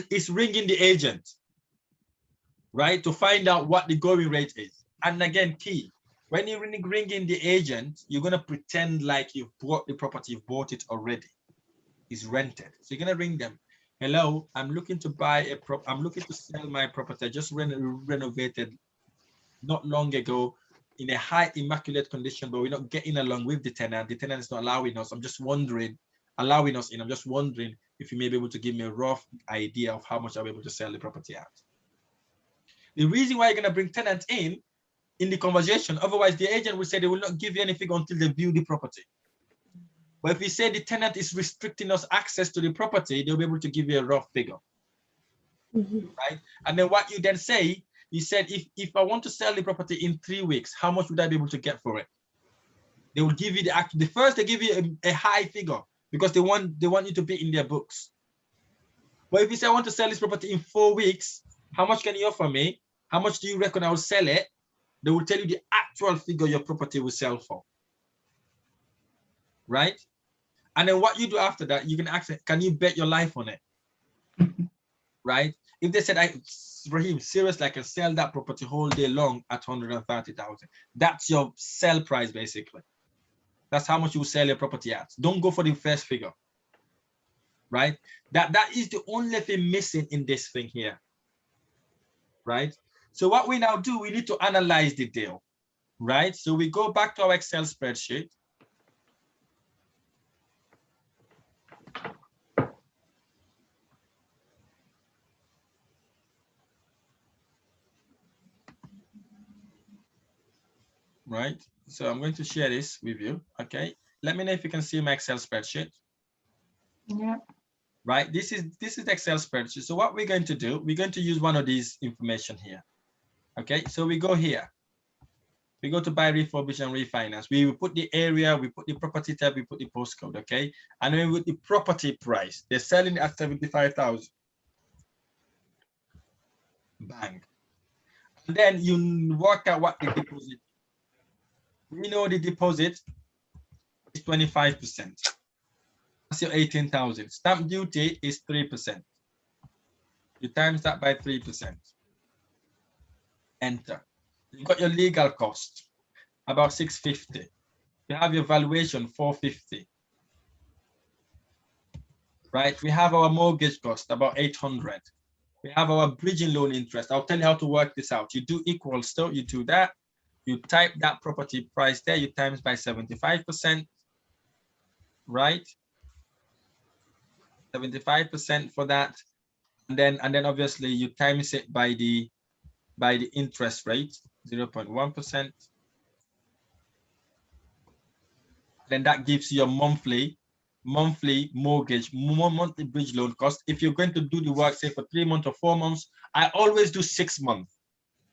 is ringing the agent, right, to find out what the going rate is. And again, key, when you're ringing the agent, you're gonna pretend like you've bought the property, you've bought it already. It's rented. So you're gonna ring them. Hello, I'm looking to buy I'm looking to sell my property. I just renovated not long ago in a high immaculate condition, but we're not getting along with the tenant. The tenant is not allowing us. I'm just wondering, I'm just wondering if you may be able to give me a rough idea of how much I'll be able to sell the property at. The reason why you're gonna bring tenants in the conversation, otherwise the agent will say they will not give you any figure until they view the property. But if you say the tenant is restricting us access to the property, they'll be able to give you a rough figure, right? And then what you then say, you said, if I want to sell the property in 3 weeks, how much would I be able to get for it? They will give you the first, they give you a high figure because they want you to be in their books. But if you say I want to sell this property in 4 weeks, how much can you offer me? How much do you reckon I will sell it? They will tell you the actual figure your property will sell for, right? And then what you do after that, you can ask, can you bet your life on it, right? If they said, Rahim, seriously, I can sell that property whole day long at 130,000. That's your sell price, basically. That's how much you will sell your property at. Don't go for the first figure, right? That is the only thing missing in this thing here, right? So what we now do, we need to analyze the deal, right? So we go back to our Excel spreadsheet. Right, so I'm going to share this with you, okay? Let me know if you can see my Excel spreadsheet. Yeah. Right, this is the Excel spreadsheet. So what we're going to do, we're going to use one of these information here. Okay, so we go here. We go to buy, refurbish, and refinance. We will put the area, we put the property type, we put the postcode, okay? And then with the property price, they're selling at 75,000. Bang. And then you work out what the deposit. We know the deposit is 25%. That's your 18,000. Stamp duty is 3%. You times that by 3%. Enter. You got your legal cost, about 650. You have your valuation, 450. Right? We have our mortgage cost, about 800. We have our bridging loan interest. I'll tell you how to work this out. You do equals, so you do that. You type that property price there, you times by 75%, right? 75% for that. And then obviously you times it by the interest rate, 0.1%. Then that gives you your monthly mortgage, monthly bridge loan cost. If you're going to do the work, say for 3 months or 4 months, I always do 6 months.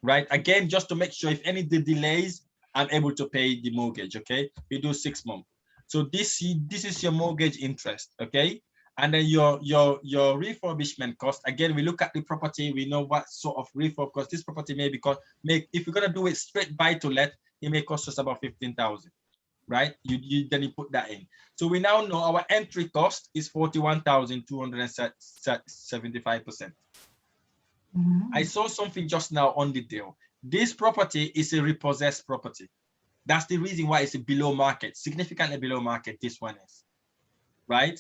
Right, again, just to make sure if any delays, I'm able to pay the mortgage. Okay, we do 6 months. So this is your mortgage interest. Okay, and then your refurbishment cost. Again, we look at the property. We know what sort of refurb cost this property may be cost. If you're gonna do it straight buy to let, it may cost us about 15,000. Right, then you put that in. So we now know our entry cost is 41,275%. I saw something just now on the deal. This property is a repossessed property. That's the reason why it's below market, significantly below market. This one is, right?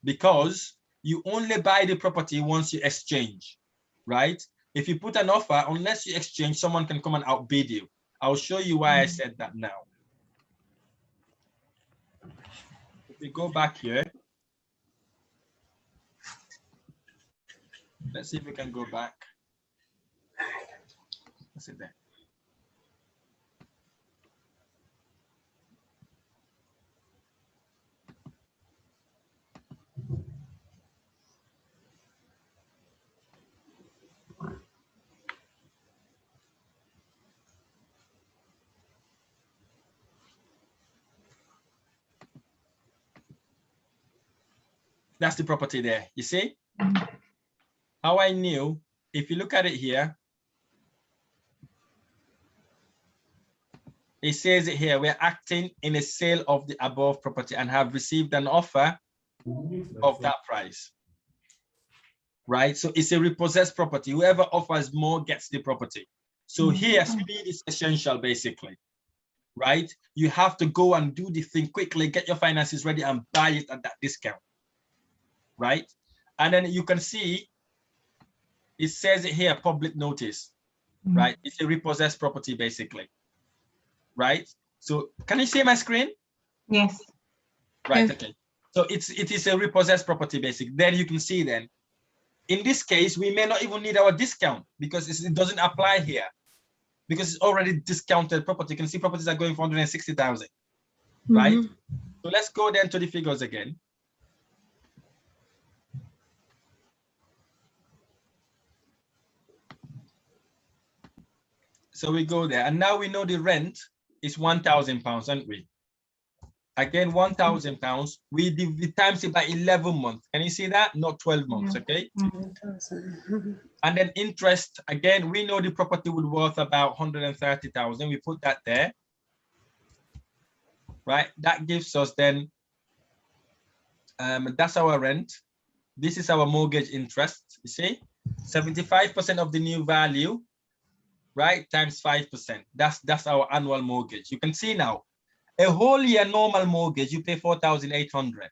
Because you only buy the property once you exchange, right? If you put an offer, unless you exchange, someone can come and outbid you. I'll show you why I said that now. If we go back here, let's see if we can go back. That's it there. That's the property there. You see how I knew? If you look at it here, it says it here, we're acting in a sale of the above property and have received an offer of that price, right? So it's a repossessed property. Whoever offers more gets the property. So here, speed is essential, basically, right? You have to go and do the thing quickly, get your finances ready and buy it at that discount, right? And then you can see, it says it here, public notice, right? It's a repossessed property, basically, right? So can you see my screen? Yes. Right, okay. So it is a repossessed property, basically. Then you can see then, in this case, we may not even need our discount because it doesn't apply here because it's already discounted property. You can see properties are going for 160,000, right? So let's go then to the figures again. So we go there, and now we know the rent is £1,000, aren't we? Again, £1,000. We times it by 11 months. Can you see that? Not 12 months, okay? And then interest, again, we know the property would worth about 130,000. We put that there, right? That gives us then, that's our rent. This is our mortgage interest, you see? 75% of the new value, right? Times 5%. That's our annual mortgage. You can see now, a whole year normal mortgage, you pay 4,800.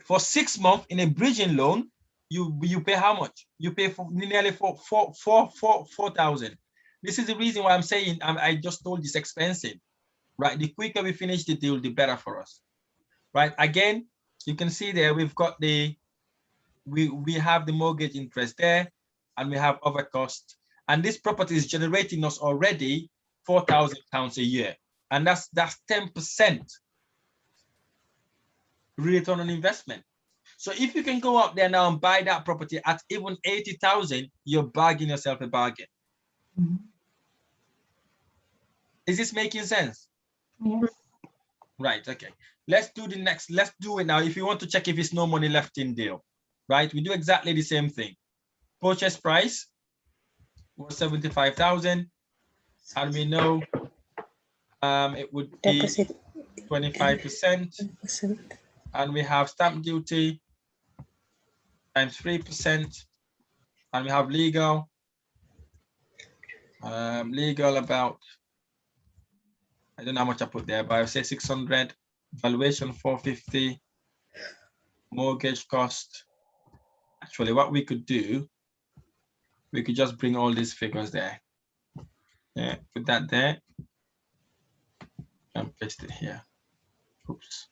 For 6 months in a bridging loan, you pay how much? You pay for nearly 4,000. This is the reason why I'm saying I just told you it's expensive, right? The quicker we finish the deal, the better for us, right? Again, you can see there we've got we have the mortgage interest there, and we have other costs, and this property is generating us already £4,000 a year. And that's 10% return on investment. So if you can go out there now and buy that property at even 80,000, you're bagging yourself a bargain. Is this making sense? Yes. Right, okay. Let's do the next. Let's do it now. If you want to check if it's no money left in deal, right? We do exactly the same thing. Purchase price was 75,000, and we know it would be 25%, and we have stamp duty times 3%, and we have legal about, I don't know how much I put there, but I say 600, valuation 450, mortgage cost. Actually, what we could do, we could just bring all these figures there. Yeah, put that there and paste it here. Oops.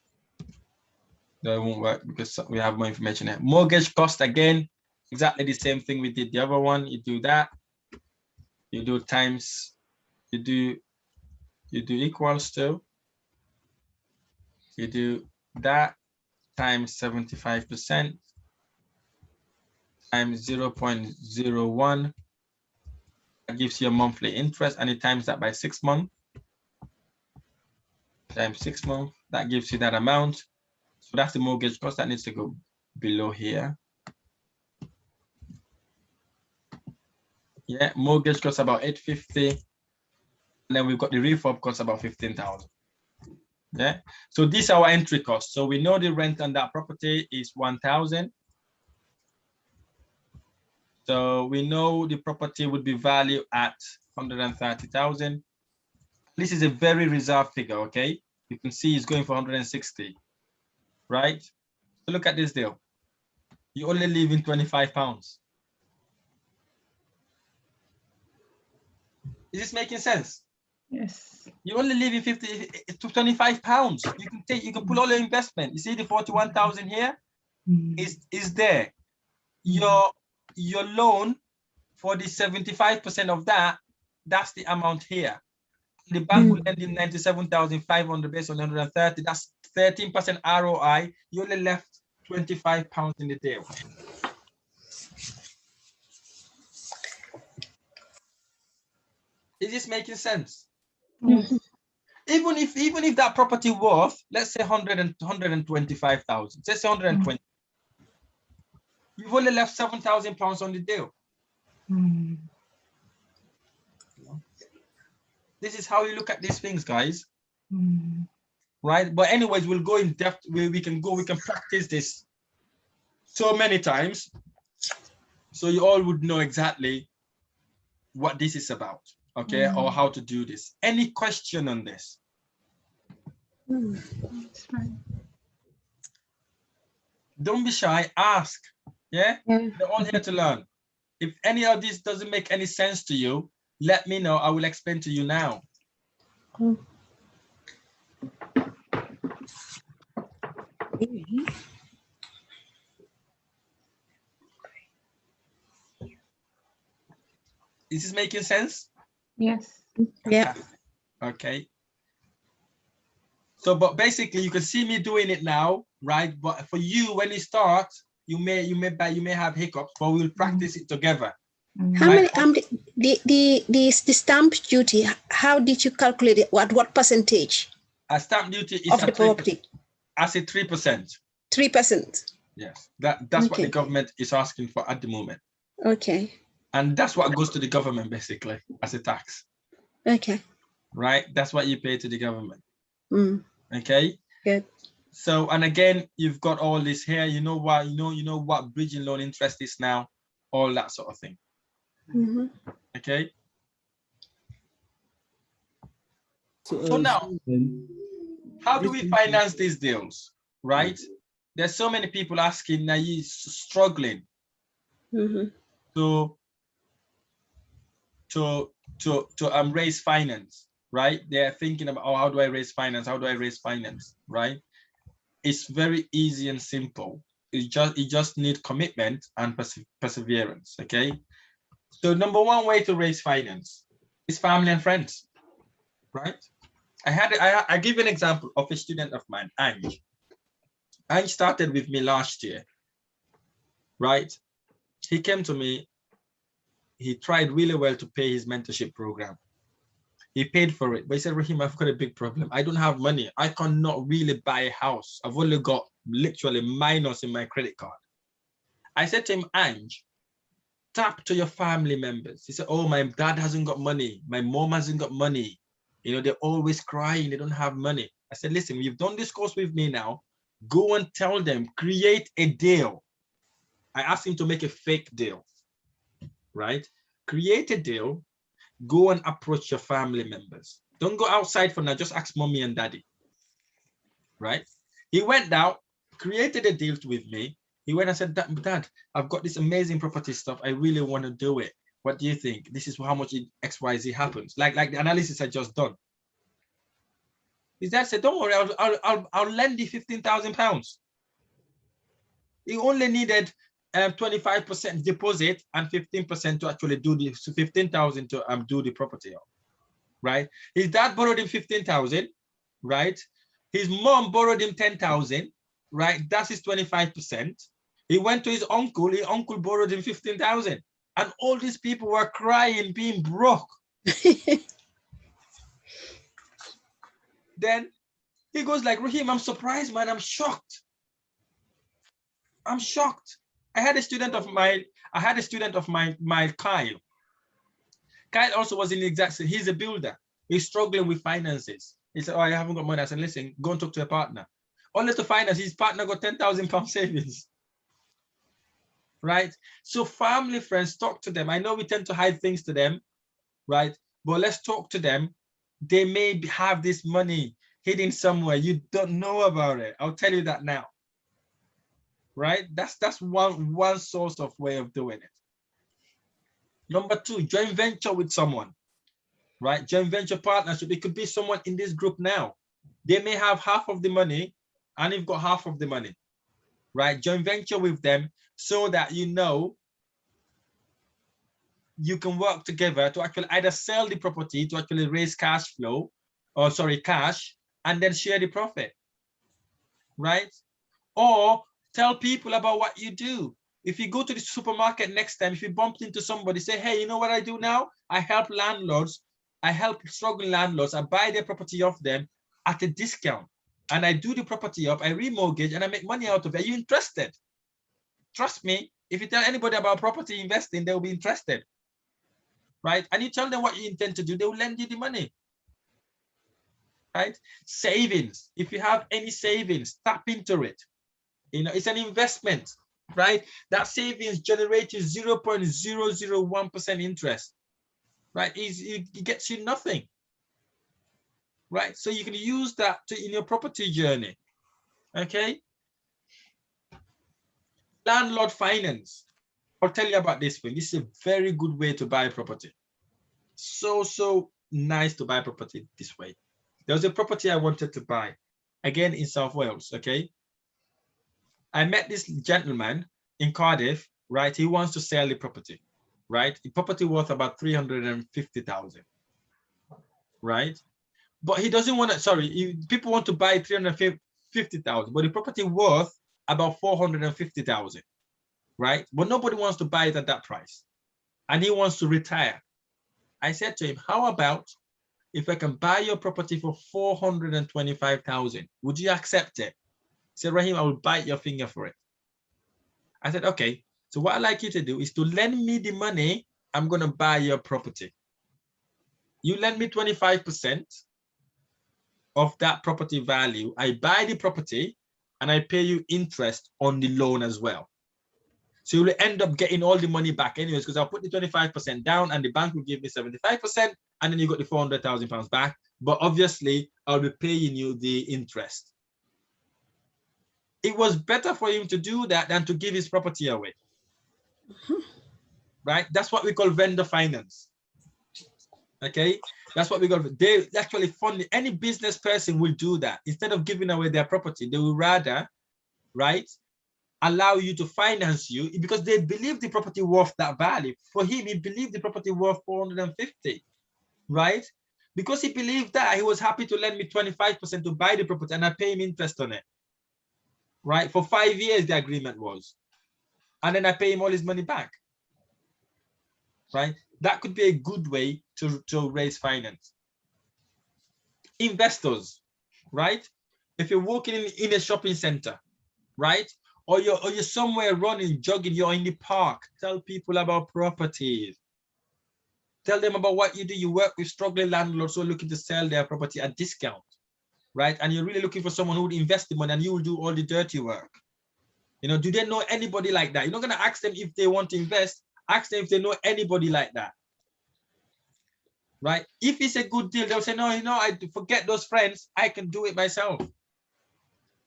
That won't work because we have more information here. Mortgage cost, again, exactly the same thing we did the other one. You do that, you do times, you do equals to, you do that times 75% times 0.01. That gives you a monthly interest, and you times that by 6 months. Times 6 months, that gives you that amount. So that's the mortgage cost that needs to go below here. Yeah, mortgage cost about 850. And then we've got the refurb cost about 15,000. Yeah, so these are our entry costs. So we know the rent on that property is 1,000. So we know the property would be valued at 130,000. This is a very reserved figure, okay? You can see it's going for 160, right? So look at this deal. You only leave in 25 pounds. Is this making sense? Yes. You only leave in 50 to 25 pounds. You can pull all your investment. You see the 41,000 here is there. Your loan for the 75% of that, that's the amount here. The bank will lend in 97,500 based on 130. That's 13% ROI. You only left 25 pounds in the deal. Is this making sense? Yes. Even if that property worth, let's say 125,000, let's say 120, you've only left 7,000 pounds on the deal. This is how you look at these things, guys. Right? But anyways, we'll go in depth where we can practice this so many times. So you all would know exactly what this is about, okay? Or how to do this. Any question on this? That's right. Don't be shy, ask. Yeah? They're all here to learn. If any of this doesn't make any sense to you, let me know. I will explain to you now. Is this making sense? Yes. Yeah. Okay. So, but basically, you can see me doing it now, right? But for you, when you start, you may have hiccups, but we'll practice it together. How many the stamp duty? How did you calculate it? What percentage? A stamp duty is of the property. I say 3%. 3%. Yes, that's what the government is asking for at the moment. Okay. And that's what goes to the government basically as a tax. Okay. Right? That's what you pay to the government. Okay. Good. So, and again, you've got all this here. You know what? You know what bridging loan interest is now. All that sort of thing. Okay. So now, how do we finance these deals? Right? There's so many people asking. Now you're struggling. To raise finance, right? They're thinking about, oh, how do I raise finance? How do I raise finance? Right? It's very easy and simple. You just need commitment and perseverance. Okay. So number one way to raise finance is family and friends, right? I give an example of a student of mine, Ange. Ange started with me last year, right? He came to me. He tried really well to pay his mentorship program. He paid for it, but he said, Rahim, I've got a big problem. I don't have money. I cannot really buy a house. I've only got literally minus in my credit card. I said to him, Ange, tap to your family members. He said, oh, my dad hasn't got money. My mom hasn't got money. You know, they're always crying. They don't have money. I said, listen, you've done this course with me now. Go and tell them, create a deal. I asked him to make a fake deal, right? Create a deal. Go and approach your family members. Don't go outside for now. Just ask mommy and daddy, right? He went out, created a deal with me. He went and said, Dad, I've got this amazing property stuff. I really want to do it. What do you think? This is how much XYZ happens. Like the analysis I just done. His dad said, don't worry, I'll lend you £15,000. He only needed 25% deposit and 15% to actually do the 15,000 to do the property, right? His dad borrowed him 15,000, right? His mom borrowed him 10,000, right? That's his 25%. He went to his uncle borrowed him 15,000, and all these people were crying, being broke. Then he goes like, Rahim, I'm surprised, man. I'm shocked. I'm shocked. I had a student of mine, Kyle. Kyle also was in the exact same, he's a builder. He's struggling with finances. He said, oh, I haven't got money. I said, listen, go and talk to a partner. Only to find out his partner got £10,000 savings. Right? So family, friends, talk to them. I know we tend to hide things to them, right? But let's talk to them They may have this money hidden somewhere. You don't know about it. I'll tell you that now. Right? That's one source of way of doing it. Number two, joint venture with someone. Right? Joint venture partnership. It could be someone in this group now. They may have half of the money and you've got half of the money. Right? Joint venture with them so that you know you can work together to actually either sell the property to actually raise cash flow, or sorry, cash, and then share the profit, right? Or tell people about what you do. If you go to the supermarket next time, if you bumped into somebody, say, hey, you know what I do now? I help landlords, I help struggling landlords, I buy their property off them at a discount. And I do the property up, I remortgage, and I make money out of it. Are you interested? Trust me, if you tell anybody about property investing, they'll be interested. Right? And you tell them what you intend to do, they will lend you the money. Right? Savings. If you have any savings, tap into it. You know, it's an investment, right? That savings generates 0.001% interest. Right? It gets you nothing. Right? So you can use that in your property journey. Okay? Landlord finance. I'll tell you about this thing. This is a very good way to buy property. So nice to buy property this way. There was a property I wanted to buy, again in South Wales, okay? I met this gentleman in Cardiff, right? He wants to sell the property, right? The property worth about 350,000, right? But he doesn't want to, sorry, people want to buy 350,000, but the property worth about 450,000, right? But nobody wants to buy it at that price. And he wants to retire. I said to him, how about if I can buy your property for 425,000, would you accept it? He said, Rahim, I will bite your finger for it. I said, okay. So what I'd like you to do is to lend me the money. I'm going to buy your property. You lend me 25% of that property value. I buy the property and I pay you interest on the loan as well. So you'll end up getting all the money back anyways, because I'll put the 25% down and the bank will give me 75%, and then you got the 400,000 pounds back. But obviously, I'll be paying you the interest. It was better for him to do that than to give his property away. Right? That's what we call vendor finance. Okay? That's what we call, they actually fund, any business person will do that. Instead of giving away their property, they will rather, right, allow you to finance you because they believe the property worth that value. For him, he believed the property worth 450, right? Because he believed that, he was happy to lend me 25% to buy the property and I pay him interest on it, right? For 5 years, the agreement was. And then I pay him all his money back, right? That could be a good way to raise finance. Investors, right? If you're walking in a shopping center, right? Or you're somewhere running, jogging, you're in the park, tell people about properties. Tell them about what you do. You work with struggling landlords who are looking to sell their property at discount, right? And you're really looking for someone who would invest the money and you will do all the dirty work. You know, do they know anybody like that? You're not going to ask them if they want to invest. Ask them if they know anybody like that, right? If it's a good deal, they'll say, no, you know, I forget those friends. I can do it myself.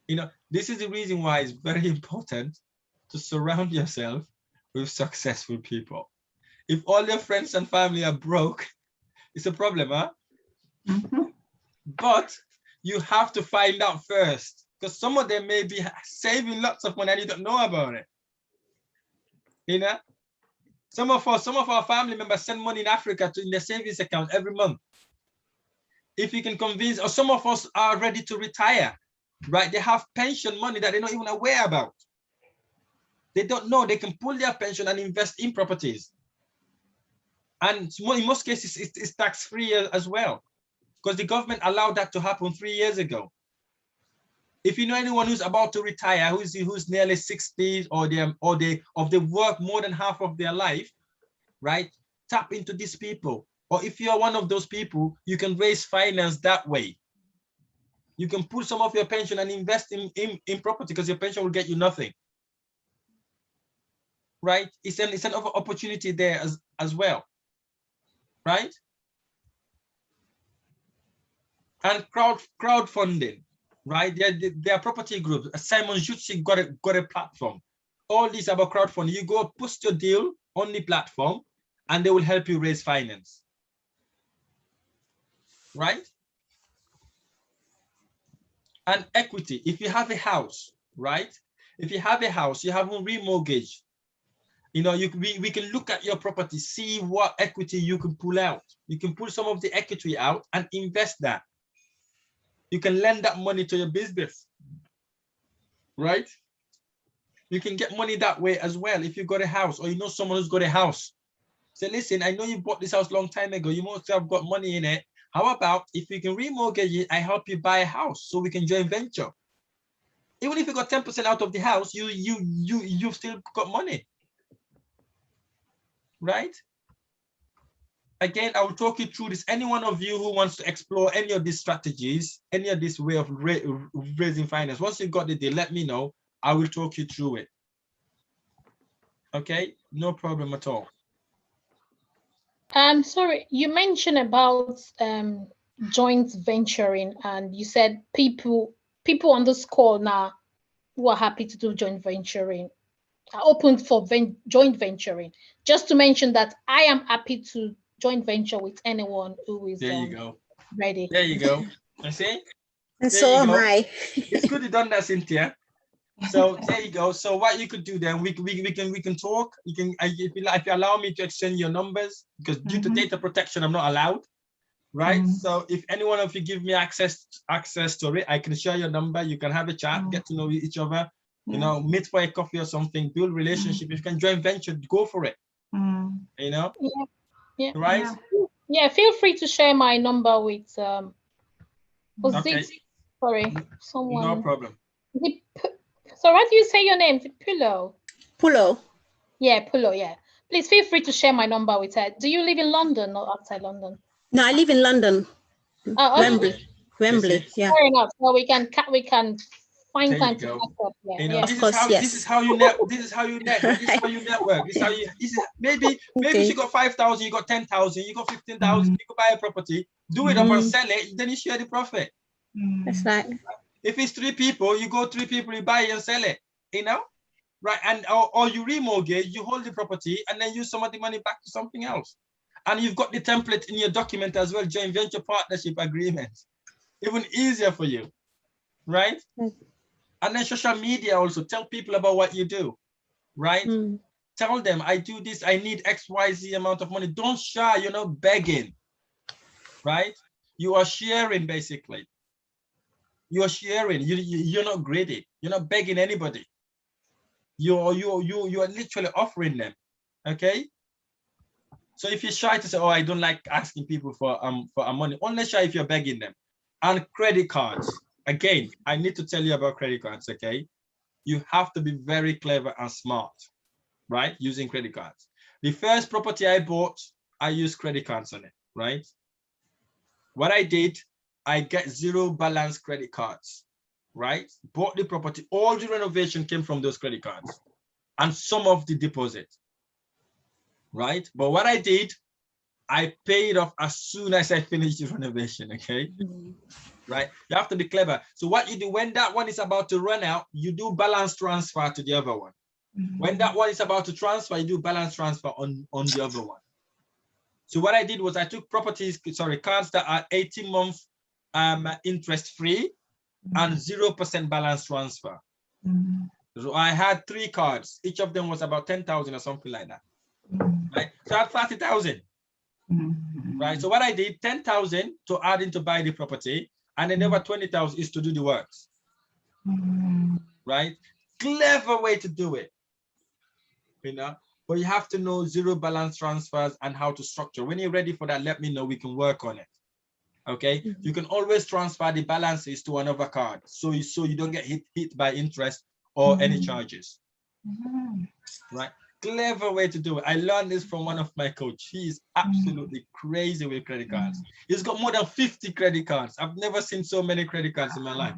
You know, this is the reason why it's very important to surround yourself with successful people. If all your friends and family are broke, it's a problem, huh? Mm-hmm. But you have to find out first, because some of them may be saving lots of money and you don't know about it. You know, some of our family members send money in Africa in their savings account every month. If you can convince, or some of us are ready to retire, right? They have pension money that they're not even aware about. They don't know they can pull their pension and invest in properties. And in most cases, it's tax-free as well, because the government allowed that to happen 3 years ago. If you know anyone who's about to retire, who's nearly 60 or they've worked more than half of their life, right? Tap into these people. Or if you're one of those people, you can raise finance that way. You can pull some of your pension and invest in property because your pension will get you nothing. Right? It's an opportunity there as well. Right? And crowdfunding, right? There are property groups. Simon Jutsi got a platform. All these about crowdfunding. You go post your deal on the platform, and they will help you raise finance. Right? And equity. If you have a house, right? If you have a house, you have a remortgage. You know, we can look at your property, see what equity you can pull out. You can pull some of the equity out and invest that. You can lend that money to your business, right? You can get money that way as well. If you got a house, or you know someone who's got a house, say, listen, I know you bought this house a long time ago. You must have got money in it. How about if you can remortgage it, I help you buy a house so we can join venture. Even if you got 10% out of the house, you've still got money. Right? Again, I will talk you through this. Any one of you who wants to explore any of these strategies, any of this way of raising finance, once you got the deal, let me know. I will talk you through it. Okay, no problem at all. Sorry, you mentioned about joint venturing, and you said people on this call now who are happy to do joint venturing are open for joint venturing. Just to mention that I am happy to joint venture with anyone who is there you go. Ready. There you go. I see. And so am I. It's good you done that, Cynthia. So there you go. So what you could do then, we can talk. You can if you allow me to exchange your numbers, because due to data protection, I'm not allowed. Right. So if any one of you give me access to it, I can share your number. You can have a chat, get to know each other. You know, meet for a coffee or something, build relationship. If you can join venture, go for it. You know. Yeah. Right. Yeah. Feel free to share my number with okay. Sorry, someone. No problem. So how do you say your name? Is it Pulo? Pulo. Yeah, Pulo, yeah. Please feel free to share my number with her. Do you live in London or outside London? No, I live in London. Oh, Wembley. Wembley, yeah. Fair enough. So we can find time to catch up. Yeah, you know, yeah. this is how you network. This is how you network. Maybe she got 5,000, you got 10,000, you got 15,000, you could buy a property, do it up and sell it, then you share the profit. That's right. If it's 3 people, you go 3 people, you buy it and sell it, you know? Right, and or you remortgage, you hold the property and then use some of the money back to something else. And you've got the template in your document as well, joint venture partnership agreement. Even easier for you, right? And then social media also, tell people about what you do, right? Tell them, I do this, I need XYZ amount of money. Don't shy, you're not begging, right? You are sharing, basically. You're sharing, you're not greedy. You're not begging anybody. You are literally offering them, okay? So if you're shy to say, oh, I don't like asking people for money, only shy if you're begging them. And credit cards. Again, I need to tell you about credit cards, okay? You have to be very clever and smart, right? Using credit cards. The first property I bought, I used credit cards on it, right? What I did, I get 0 balance credit cards, right? Bought the property, all the renovation came from those credit cards and some of the deposit, right? But what I did, I paid off as soon as I finished the renovation, okay? Right? You have to be clever. So what you do when that one is about to run out, you do balance transfer to the other one. When that one is about to transfer, you do balance transfer on the other one. So what I did was I took cards that are 18 months interest free and 0% balance transfer. So I had 3 cards. Each of them was about 10,000 or something like that. Right? So I had 30,000. Right? So what I did, 10,000 to add in to buy the property, and then over 20,000 is to do the works. Right? Clever way to do it. You know, but you have to know 0 balance transfers and how to structure. When you're ready for that, let me know, we can work on it. Okay, you can always transfer the balances to another card, so you don't get hit by interest or any charges. Right? Clever way to do it. I learned this from one of my coach. He is absolutely crazy with credit cards. He's got more than 50 credit cards. I've never seen so many credit cards in my life.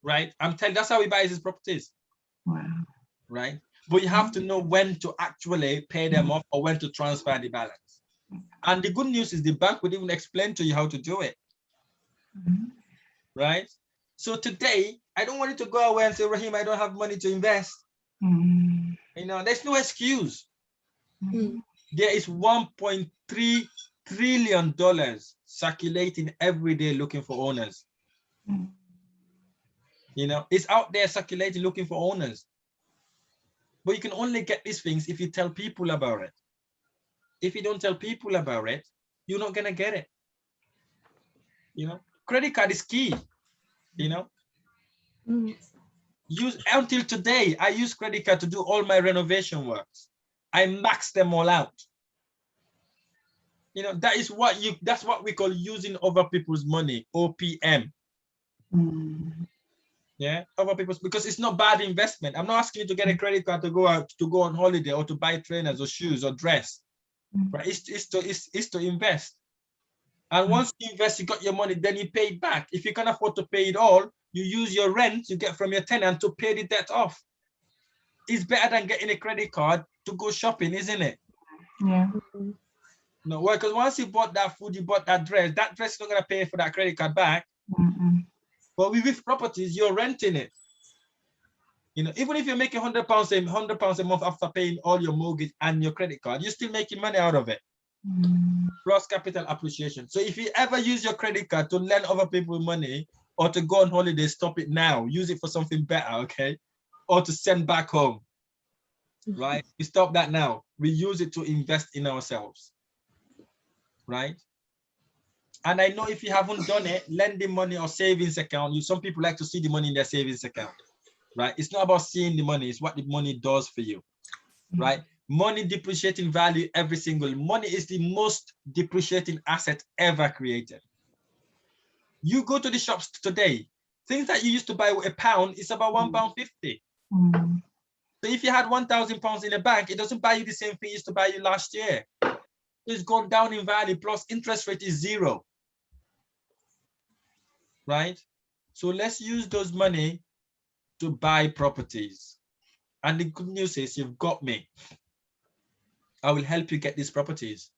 Right? I'm telling you, that's how he buys his properties. Right? But you have to know when to actually pay them off or when to transfer the balance. And the good news is the bank would even explain to you how to do it. right? So today, I don't want you to go away and say, Rahim, I don't have money to invest. You know, there's no excuse. There is $1.3 trillion circulating every day looking for owners. You know, it's out there circulating looking for owners. But you can only get these things if you tell people about it. If you don't tell people about it, you're not gonna get it. You know, credit card is key. You know, use until today, I use credit card to do all my renovation works. I max them all out. You know, that's what we call using other people's money, OPM. Yeah, other people's, because it's not bad investment. I'm not asking you to get a credit card to go out, to go on holiday, or to buy trainers or shoes or dress. Right? It's to invest. And once you invest, you got your money, then you pay it back. If you can't afford to pay it all, you use your rent you get from your tenant to pay the debt off. It's better than getting a credit card to go shopping, isn't it? Yeah. No, well, because once you bought that food, you bought that dress is not going to pay for that credit card back. But with properties, you're renting it. You know, even if you're making £100 a month after paying all your mortgage and your credit card, you're still making money out of it. Plus capital appreciation. So if you ever use your credit card to lend other people money or to go on holiday, stop it now. Use it for something better, okay? Or to send back home, right? We stop that now. We use it to invest in ourselves, right? And I know if you haven't done it, lending money or savings account, some people like to see the money in their savings account, right? It's not about seeing the money, it's what the money does for you, right? Money depreciating value every single. Money is the most depreciating asset ever created. You go to the shops today, things that you used to buy with £1 is about £1.50. So if you had £1,000 in the bank, it doesn't buy you the same thing it used to buy you last year. It's gone down in value, plus interest rate is 0. Right? So let's use those money to buy properties. And the good news is you've got me. I will help you get these properties.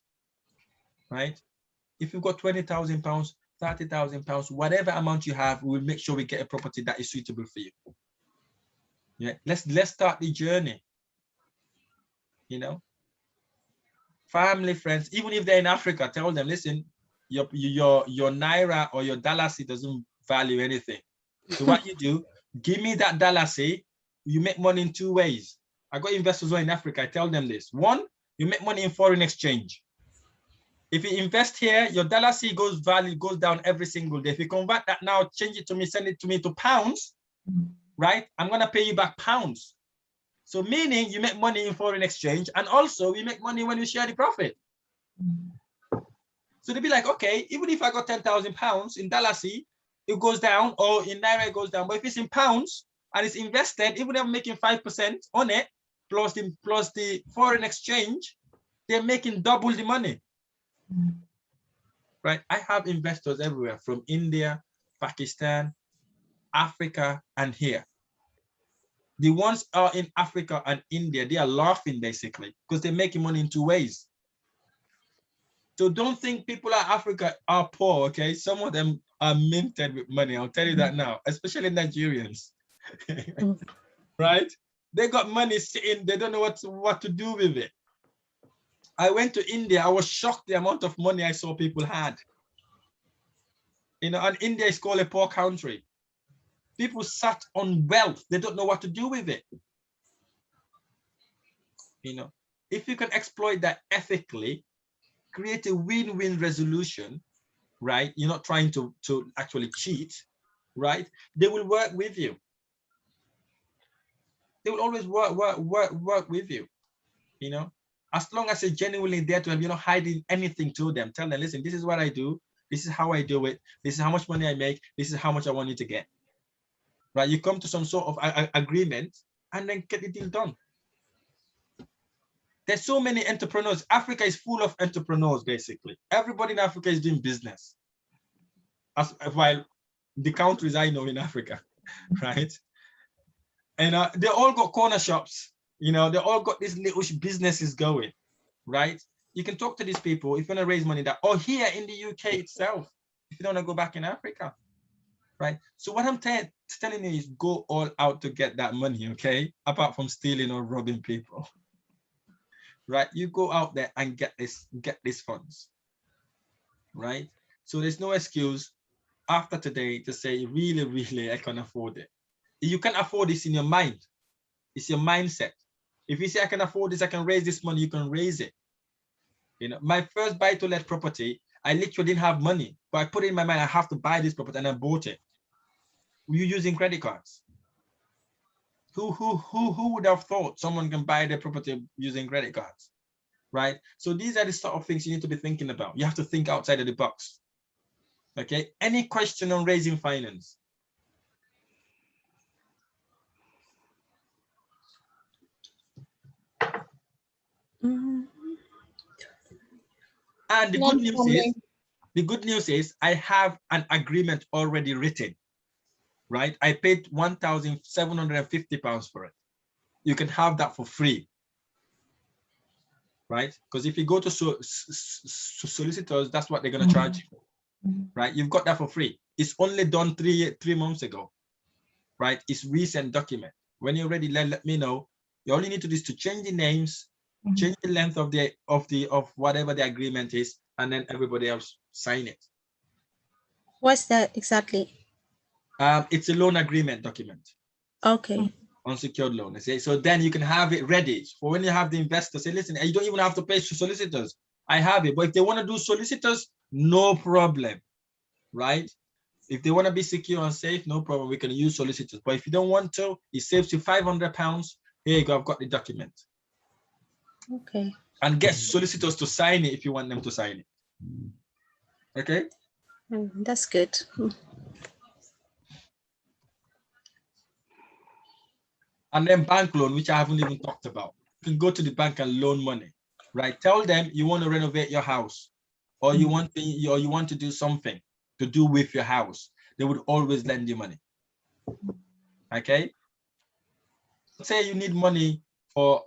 Right? If you've got £20,000, £30,000, whatever amount you have, we'll make sure we get a property that is suitable for you. Yeah, let's start the journey. You know, family, friends, even if they're in Africa, tell them, listen, your naira or your dalasi doesn't value anything. So what you do, give me that dalasi. You make money in 2 ways. I got investors who are in Africa. I tell them this. 1, you make money in foreign exchange. If you invest here, your dalasi value goes down every single day. If you convert that now, change it to me, send it to me to pounds, right? I'm gonna pay you back pounds. So meaning you make money in foreign exchange, and also we make money when we share the profit. So they'd be like, okay, even if I got £10,000 in dalasi, it goes down, or in naira it goes down. But if it's in pounds and it's invested, even if I'm making 5% on it, plus the foreign exchange, they're making double the money. Right? I have investors everywhere, from India, Pakistan, Africa, and here. The ones are in Africa and India, they are laughing basically because they're making money in 2 ways. So don't think people in Africa are poor, okay? Some of them are minted with money, I'll tell you that now, especially Nigerians, right? They got money sitting, they don't know what to do with it. I went to India, I was shocked the amount of money I saw people had. You know, and India is called a poor country. People sat on wealth. They don't know what to do with it. You know, if you can exploit that ethically, create a win-win resolution, right? You're not trying to actually cheat, right? They will work with you. They will always work with you, you know? As long as you're genuinely there to them, you're not hiding anything to them. Tell them, listen, this is what I do. This is how I do it. This is how much money I make. This is how much I want you to get. Right? You come to some sort of agreement and then get the deal done. There's so many entrepreneurs. Africa is full of entrepreneurs, basically. Everybody in Africa is doing business. While the countries I know in Africa, right? And they all got corner shops. You know, they all got these little businesses going, right? You can talk to these people if you want to raise money that, or here in the UK itself, if you don't want to go back in Africa, right? So what I'm telling you is go all out to get that money, okay? Apart from stealing or robbing people, right? You go out there and get these funds, right? So there's no excuse after today to say, really, really, I can afford it. You can afford this in your mind. It's your mindset. If you say, I can afford this, I can raise this money, you can raise it. You know, my first buy-to-let property, I literally didn't have money, but I put it in my mind, I have to buy this property, and I bought it. Were you using credit cards? Who would have thought someone can buy their property using credit cards, right? So these are the sort of things you need to be thinking about. You have to think outside of the box. Okay, any question on raising finance? And the good news is I have an agreement already written, right? I paid £1,750 for it. You can have that for free, right? Because if you go to solicitors, that's what they're going to charge you, right? You've got that for free. It's only done three months ago, right? It's recent document. When you're ready, let me know. You only need to do is to change the names, change the length of whatever the agreement is, and then everybody else sign it. What's that exactly? It's a loan agreement document. Okay. Unsecured loan. So then you can have it ready for when you have the investor. Say, listen, you don't even have to pay solicitors. I have it. But if they want to do solicitors, no problem, right? If they want to be secure and safe, no problem. We can use solicitors. But if you don't want to, it saves you £500. Here you go. I've got the document. Okay. And get solicitors to sign it if you want them to sign it. Okay? That's good. And then bank loan, which I haven't even talked about. You can go to the bank and loan money, right? Tell them you want to renovate your house, or you want to do something to do with your house. They would always lend you money. Okay? Say you need money for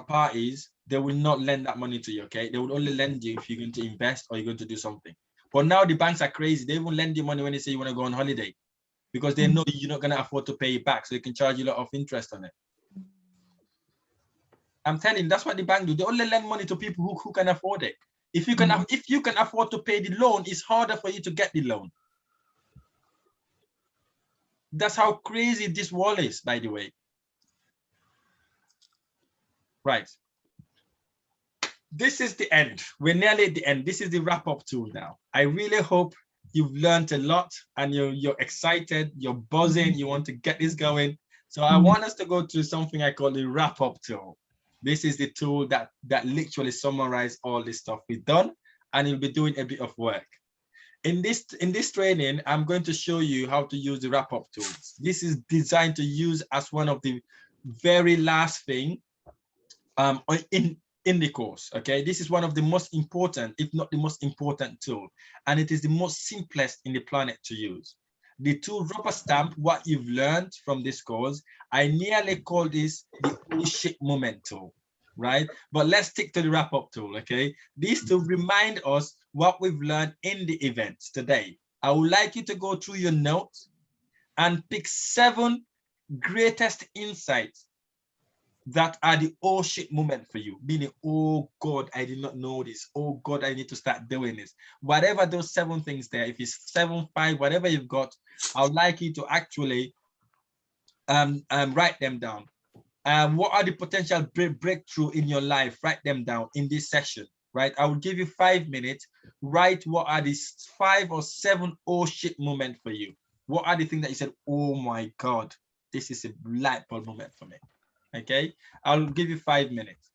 parties, they will not lend that money to you, okay? They would only lend you if you're going to invest or you're going to do something. But now the banks are crazy. They won't lend you money when they say you want to go on holiday, because they know you're not going to afford to pay it back, so they can charge you a lot of interest on it. I'm telling you, that's what the bank do. They only lend money to people who can afford it. If you can afford to pay the loan, it's harder for you to get the loan. That's how crazy this world is, by the way. Right. This is the end. We're nearly at the end. This is the wrap-up tool now. I really hope you've learned a lot and you're excited, you're buzzing, you want to get this going. So I want us to go through something I call the wrap-up tool. This is the tool that literally summarizes all this stuff we've done, and you'll be doing a bit of work. In this training, I'm going to show you how to use the wrap-up tools. This is designed to use as one of the very last thing in the course. Okay, this is one of the most important, if not the most important tool, and it is the most simplest in the planet to use. The tool rubber stamp what you've learned from this course. I nearly call this the oh shit moment tool, right? But let's stick to the wrap-up tool. Okay, this to remind us what we've learned in the events today. I would like you to go through your notes and pick 7 greatest insights that are the oh shit moment for you, meaning, oh God, I did not know this. Oh God, I need to start doing this. Whatever those 7 things there, if it's 7, 5, whatever you've got, I would like you to actually write them down. What are the potential breakthrough in your life? Write them down in this session, right? I will give you 5 minutes. Write what are these 5 or 7 oh shit moment for you. What are the things that you said, oh my God, this is a light bulb moment for me. Okay, I'll give you 5 minutes.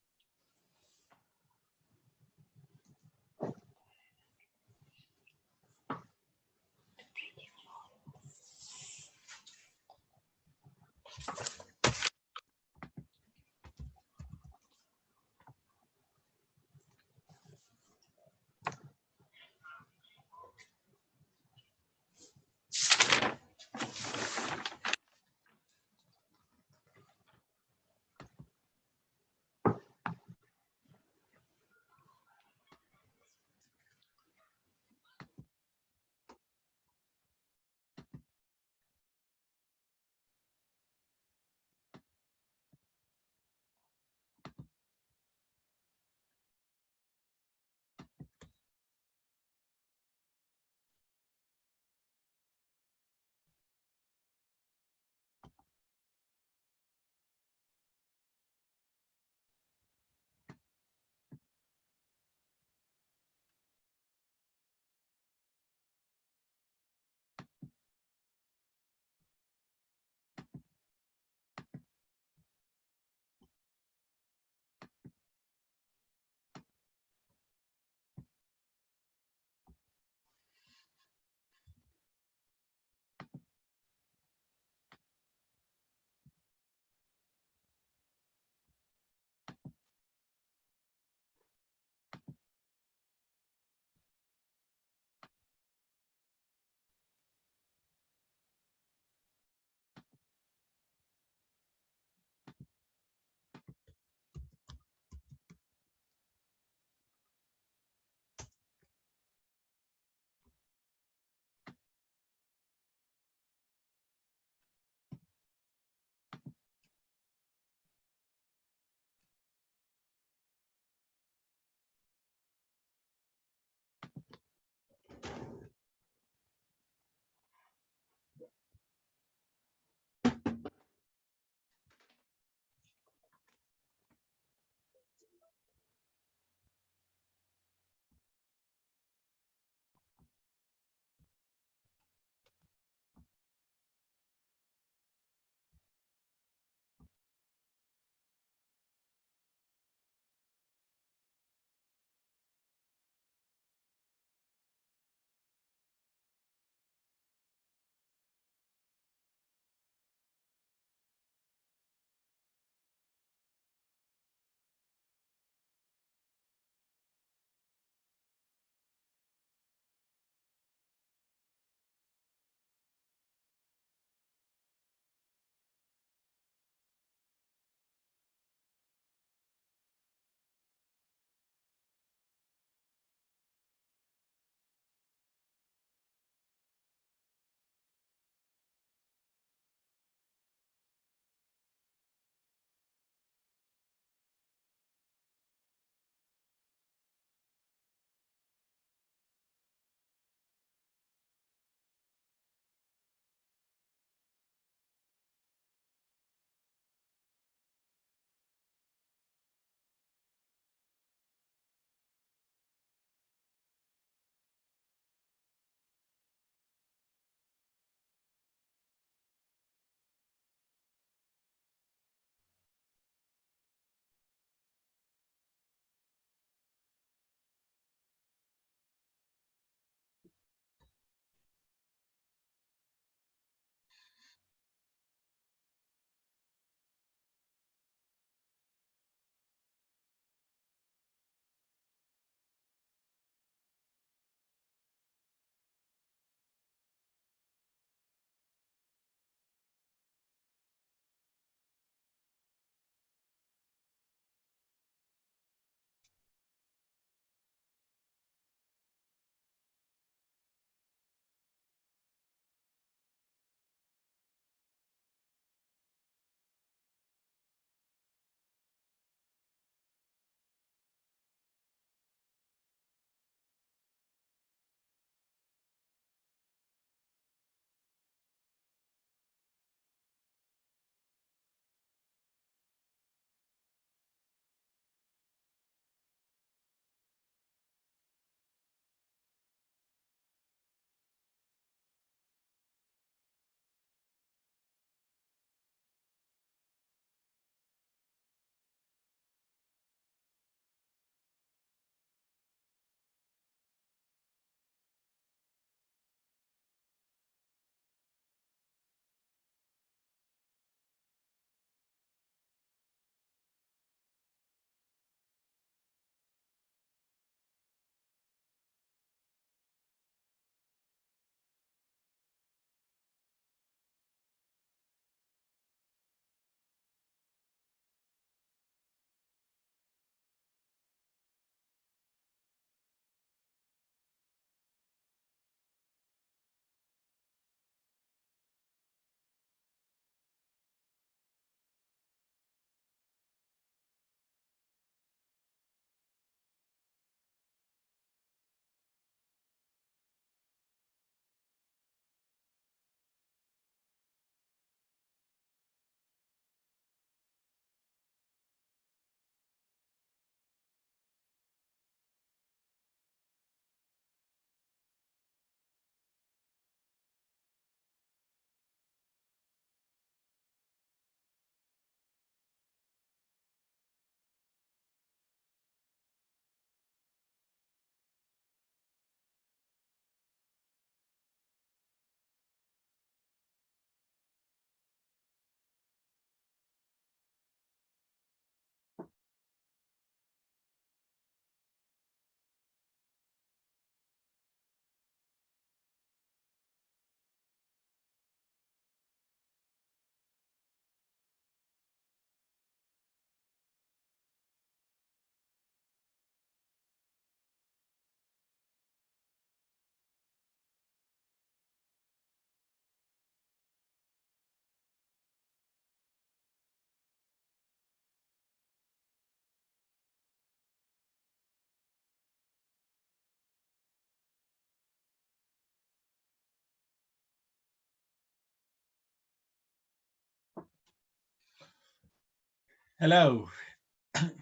Hello.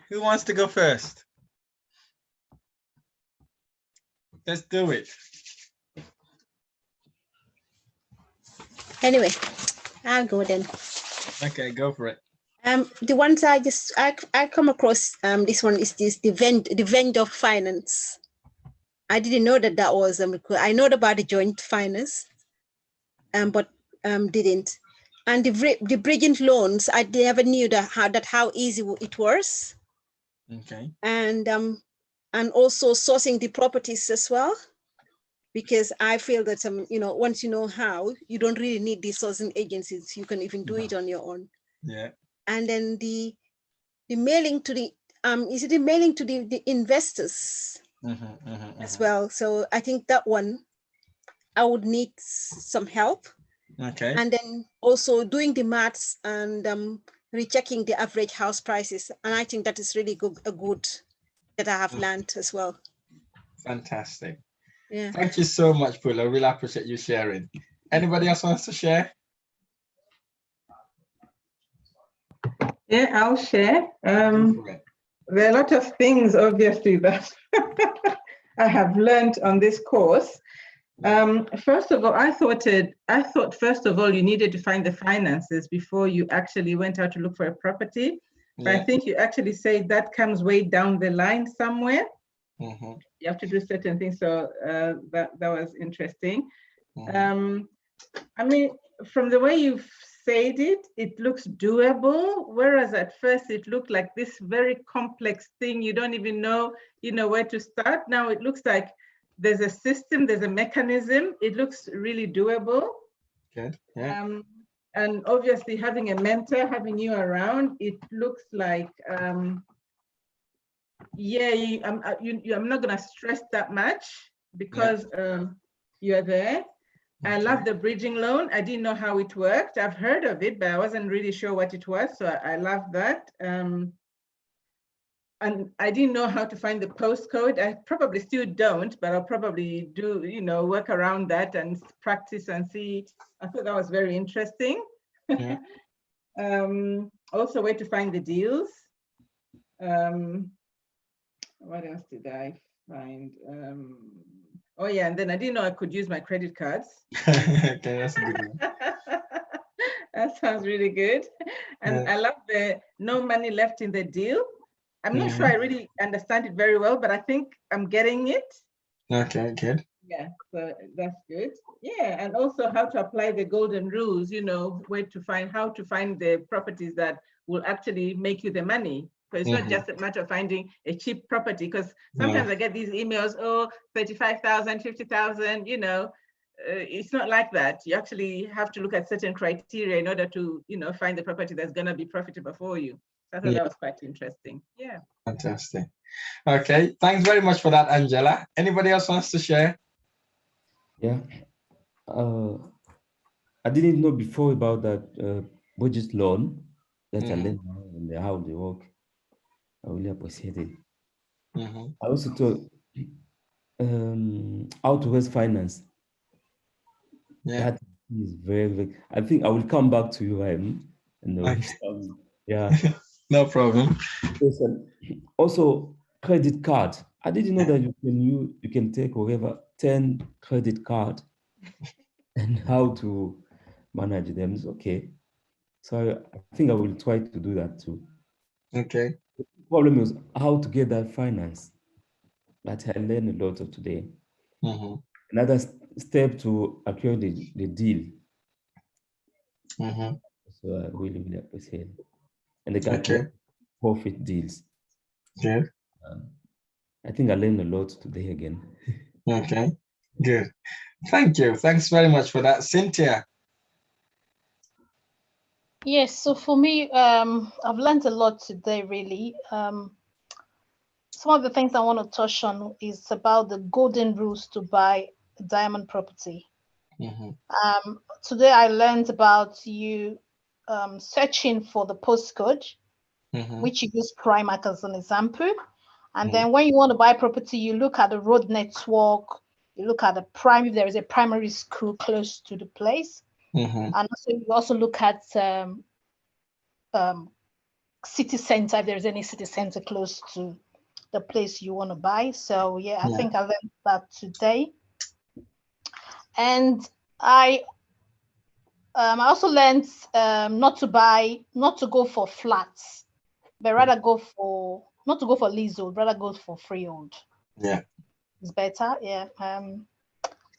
Who wants to go first? Let's do it. Anyway, I'll go then. Okay, go for it. The ones I come across, this one is the vendor finance. I didn't know that was I know about the joint finance, but didn't. And the bridging loans, I never knew how easy it was. Okay. And also sourcing the properties as well, because I feel that once you know how, you don't really need these sourcing agencies. You can even do it on your own. Yeah. And then the mailing to the is it the mailing to the investors as well? So I think that one I would need some help. Okay. And then also doing the maths and rechecking the average house prices. And I think that is really good that I have learned as well. Fantastic. Yeah. Thank you so much, Pula. I really appreciate you sharing. Anybody else wants to share? Yeah, I'll share. There are a lot of things, obviously, that I have learned on this course. First of all, I thought first of all you needed to find the finances before you actually went out to look for a property. But I think you actually say that comes way down the line somewhere. You have to do certain things. So that was interesting. I mean, from the way you've said it, it looks doable. Whereas at first it looked like this very complex thing. You don't even know, where to start. Now it looks like there's a system, there's a mechanism. It looks really doable. Good. Yeah. And obviously having a mentor, having you around, it looks like, I'm not gonna stress that much because you're there. I love the bridging loan. I didn't know how it worked. I've heard of it, but I wasn't really sure what it was. So I love that. And I didn't know how to find the postcode. I probably still don't, but I'll probably do, work around that and practice and see. I thought that was very interesting. Yeah. Also, where to find the deals. What else did I find? Oh yeah, and then I didn't know I could use my credit cards. Okay, that's a good one. That sounds really good. And I love the no money left in the deal. I'm not sure I really understand it very well, but I think I'm getting it. Okay, good. Yeah, so that's good. Yeah, and also how to apply the golden rules, how to find the properties that will actually make you the money. So it's not just a matter of finding a cheap property, because sometimes I get these emails, 35,000, 50,000, it's not like that. You actually have to look at certain criteria in order to, find the property that's going to be profitable for you. So I thought that was quite interesting. Yeah. Fantastic. Okay, thanks very much for that, Angela. Anybody else wants to share? Yeah. I didn't know before about that budget loan that I learned now and how they work. I really appreciate it. I also thought how to raise finance. Yeah. That is very, very, I think I will come back to you, Rahim. Yeah. No problem. Yes, and also credit card. I didn't know that you can take whatever 10 credit card and how to manage them. It's okay. So I think I will try to do that too. Okay. The problem is how to get that finance. But I learned a lot of today. Another step to acquire the deal. So I really, really appreciate it. And the profit deals. Good. I think I learned a lot today again. Okay, good. Thank you. Thanks very much for that. Cynthia. Yes, so for me, I've learned a lot today, really. Some of the things I want to touch on is about the golden rules to buy a diamond property. Today I learned about you searching for the postcode, which you use Primark as an example. And then when you want to buy property, you look at the road network, you look at if there is a primary school close to the place. And also you also look at city center, if there's any city center close to the place you want to buy. So yeah, I think I learned that today. And I also learned not to go for flats, but rather not to go for leasehold, rather go for freehold. Yeah. It's better, yeah.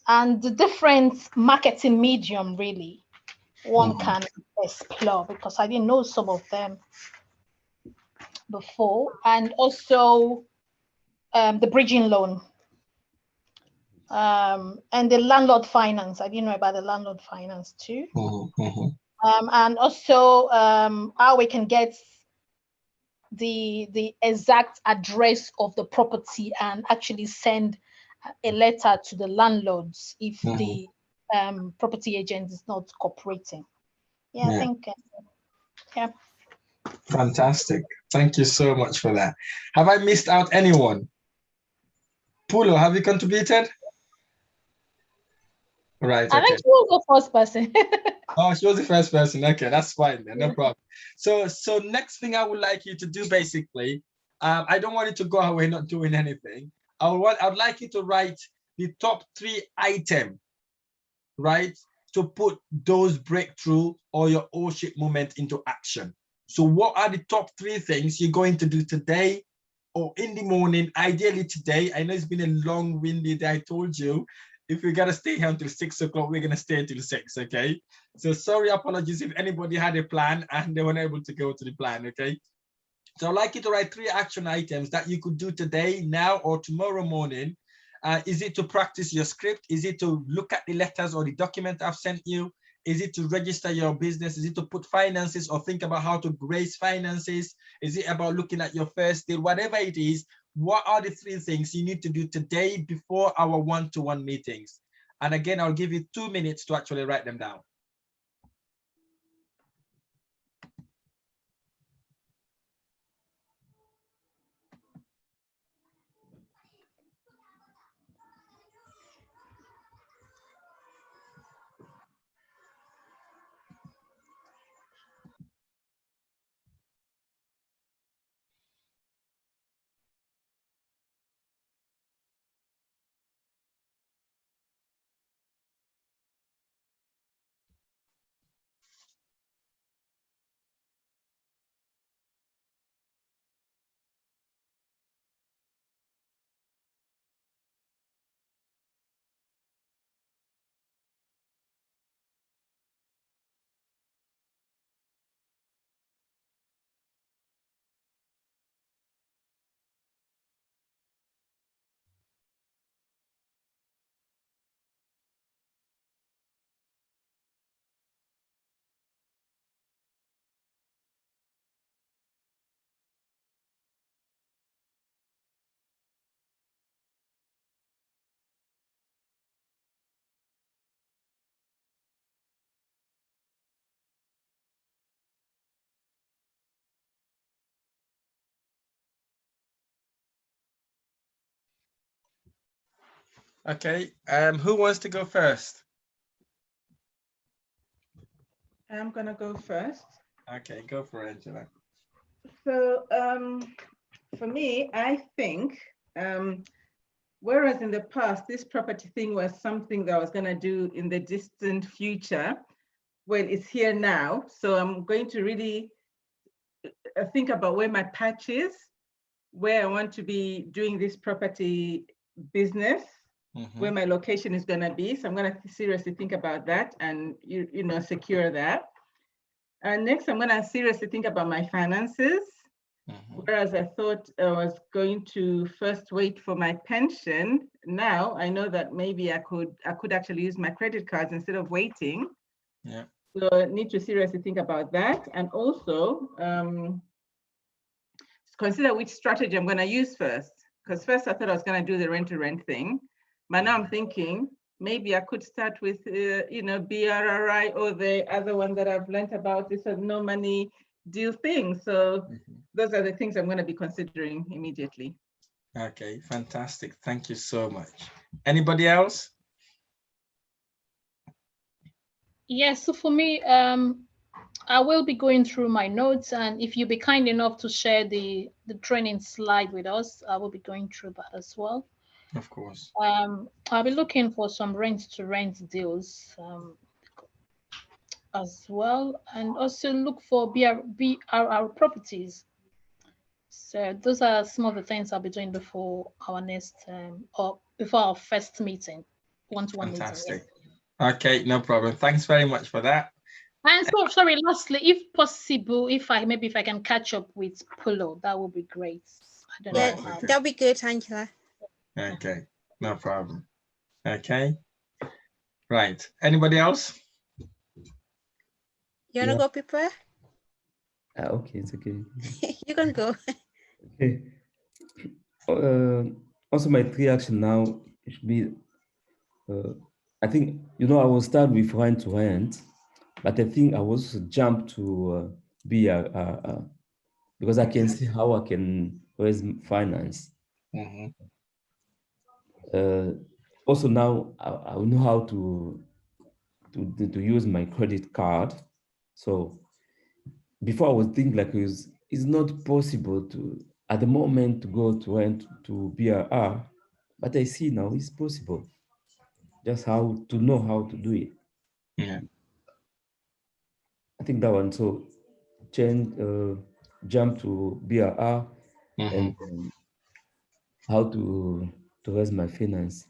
And the different marketing medium really one can explore, because I didn't know some of them before. And also the bridging loan and the landlord finance. I didn't know about the landlord finance too. And also how we can get the exact address of the property and actually send a letter to the landlords if the property agent is not cooperating. Yeah, I think, yeah. Fantastic. Thank you so much for that. Have I missed out anyone? Pulo, have you contributed? Right. I think she was the first person. Oh, she was the first person. Okay, that's fine then, no problem. So next thing I would like you to do, basically, I don't want you to go away not doing anything. I'd like you to write the top 3 items, right, to put those breakthrough or your ownership moment into action. So what are the top 3 things you're going to do today or in the morning, ideally today? I know it's been a long, windy day. I told you, if we got to stay here until 6 o'clock, we're going to stay until 6, okay? So sorry, apologies if anybody had a plan and they weren't able to go to the plan, okay? So I'd like you to write 3 action items that you could do today, now, or tomorrow morning. Is it to practice your script? Is it to look at the letters or the document I've sent you? Is it to register your business? Is it to put finances or think about how to raise finances? Is it about looking at your first deal? Whatever it is, what are the 3 things you need to do today before our one-to-one meetings? And again, I'll give you 2 minutes to actually write them down. Okay, who wants to go first? I'm gonna go first. Okay, go for it, Angela. So for me, I think, whereas in the past, this property thing was something that I was gonna do in the distant future, well, it's here now. So I'm going to really think about where my patch is, where I want to be doing this property business, where my location is gonna be. So I'm gonna seriously think about that and you know, secure that. And next, I'm gonna seriously think about my finances. Whereas I thought I was going to first wait for my pension, now I know that maybe I could actually use my credit cards instead of waiting. Yeah. So I need to seriously think about that, and also consider which strategy I'm going to use first. Because first I thought I was going to do the rent-to-rent thing, but now I'm thinking maybe I could start with you know, BRRI or the other one that I've learned about, this no money deal thing. So those are the things I'm going to be considering immediately. Okay, fantastic. Thank you so much. Anybody else? Yes, so for me, I will be going through my notes, and if you be kind enough to share the training slide with us, I will be going through that as well. Of course. I'll be looking for some rent-to-rent deals as well, and also look for BRRR properties. So those are some of the things I'll be doing before our next or before our first meeting, one-to-one meeting. Fantastic. Yeah. Okay, no problem. Thanks very much for that. And so, sorry, lastly, if possible, if I can catch up with Polo, that would be great. I don't know how. That'll be good, Angela. Okay, no problem. Okay. Right. Anybody else? You wanna go, prepare? Okay, it's okay. You can go. Okay. Also, my 3 action now should be, I think, I will start with rent to rent, but I think I will also jump to BRRR because I can see how I can raise finance. Also now I will know how to use my credit card. So before I would think like it's not possible to at the moment to go to rent to BRR, but I see now it's possible. Just how to know how to do it. Yeah. I think that one. So change, jump to BRR and how to raise my finance.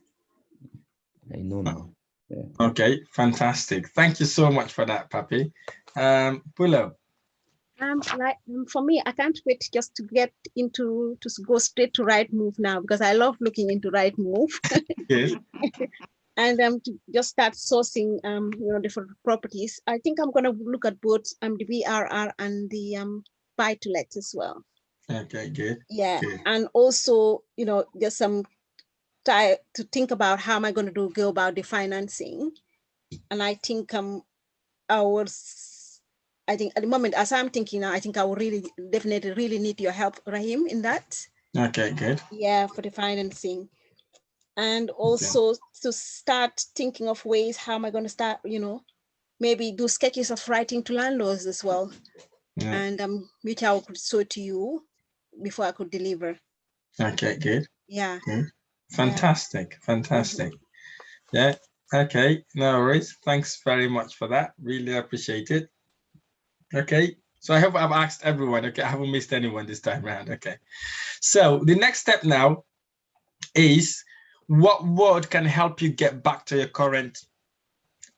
I know now. Yeah. Okay, fantastic. Thank you so much for that, Papi. Pulo. For me, I can't wait just to get to go straight to Rightmove now because I love looking into Rightmove. Yes. And to just start sourcing different properties. I think I'm gonna look at both the BRR and the buy to let as well. Okay, good. Yeah, good. And also just some time to think about how am I going to go about the financing. And I think I think at the moment, as I'm thinking now, I think I will definitely need your help, Rahim, in that. Okay, good. Yeah, for the financing. And also to start thinking of ways, how am I going to start, maybe do sketches of writing to landlords as well. Yeah. And which I could show to you before I could deliver. Okay, good. Yeah. Good. Fantastic, fantastic. Yeah, okay, no worries. Thanks very much for that. Really appreciate it. Okay, so I hope I've asked everyone. Okay, I haven't missed anyone this time around. Okay, so the next step now is what word can help you get back to your current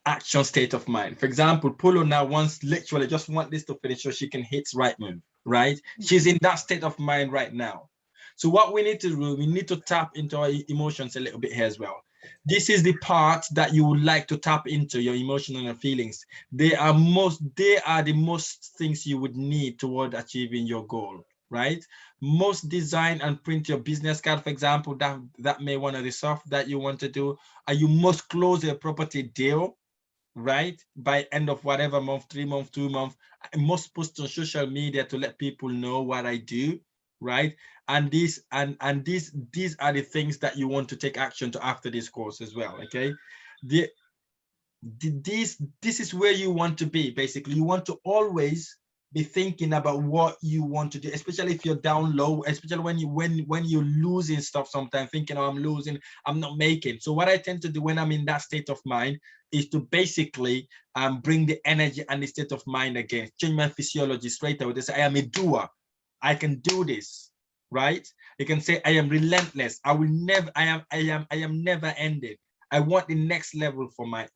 action state of mind. For example, Polo now literally just want this to finish so she can hit Rightmove, right? She's in that state of mind right now. So what we need to do, we need to tap into our emotions a little bit here as well. This is the part that you would like to tap into, your emotional and feelings. They are the most things you would need toward achieving your goal, right? Most design and print your business card, for example, that may one of the stuff that you want to do. And you must close a property deal, right? By end of whatever month, 3 months, 2 months. I must post on social media to let people know what I do, right? And these are the things that you want to take action to after this course as well. Okay, this is where you want to be. Basically, you want to always be thinking about what you want to do, especially if you're down low, especially when you're losing stuff sometimes, thinking, oh, I'm losing, I'm not making. So what I tend to do when I'm in that state of mind is to basically bring the energy and the state of mind again, change my physiology straight away. They say, I am a doer, I can do this, right? You can say, I am relentless, I am never ended. I want the next level for my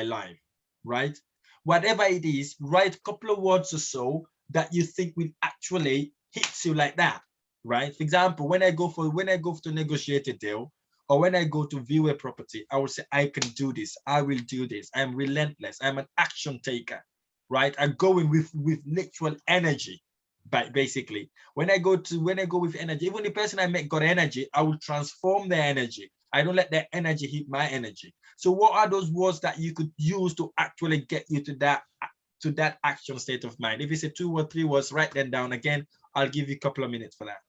life, right? Whatever it is, write a couple of words or so that you think will actually hit you like that, right? For example, when I go to negotiate a deal, or when I go to view a property, I will say, I can do this, I will do this, I'm relentless, I'm an action taker, right? I go in with literal energy. But basically, when I go with energy, even the person I met got energy, I will transform their energy. I don't let their energy hit my energy. So what are those words that you could use to actually get you to that action state of mind? If it's a 2 or 3 words, write them down. Again, I'll give you a couple of minutes for that.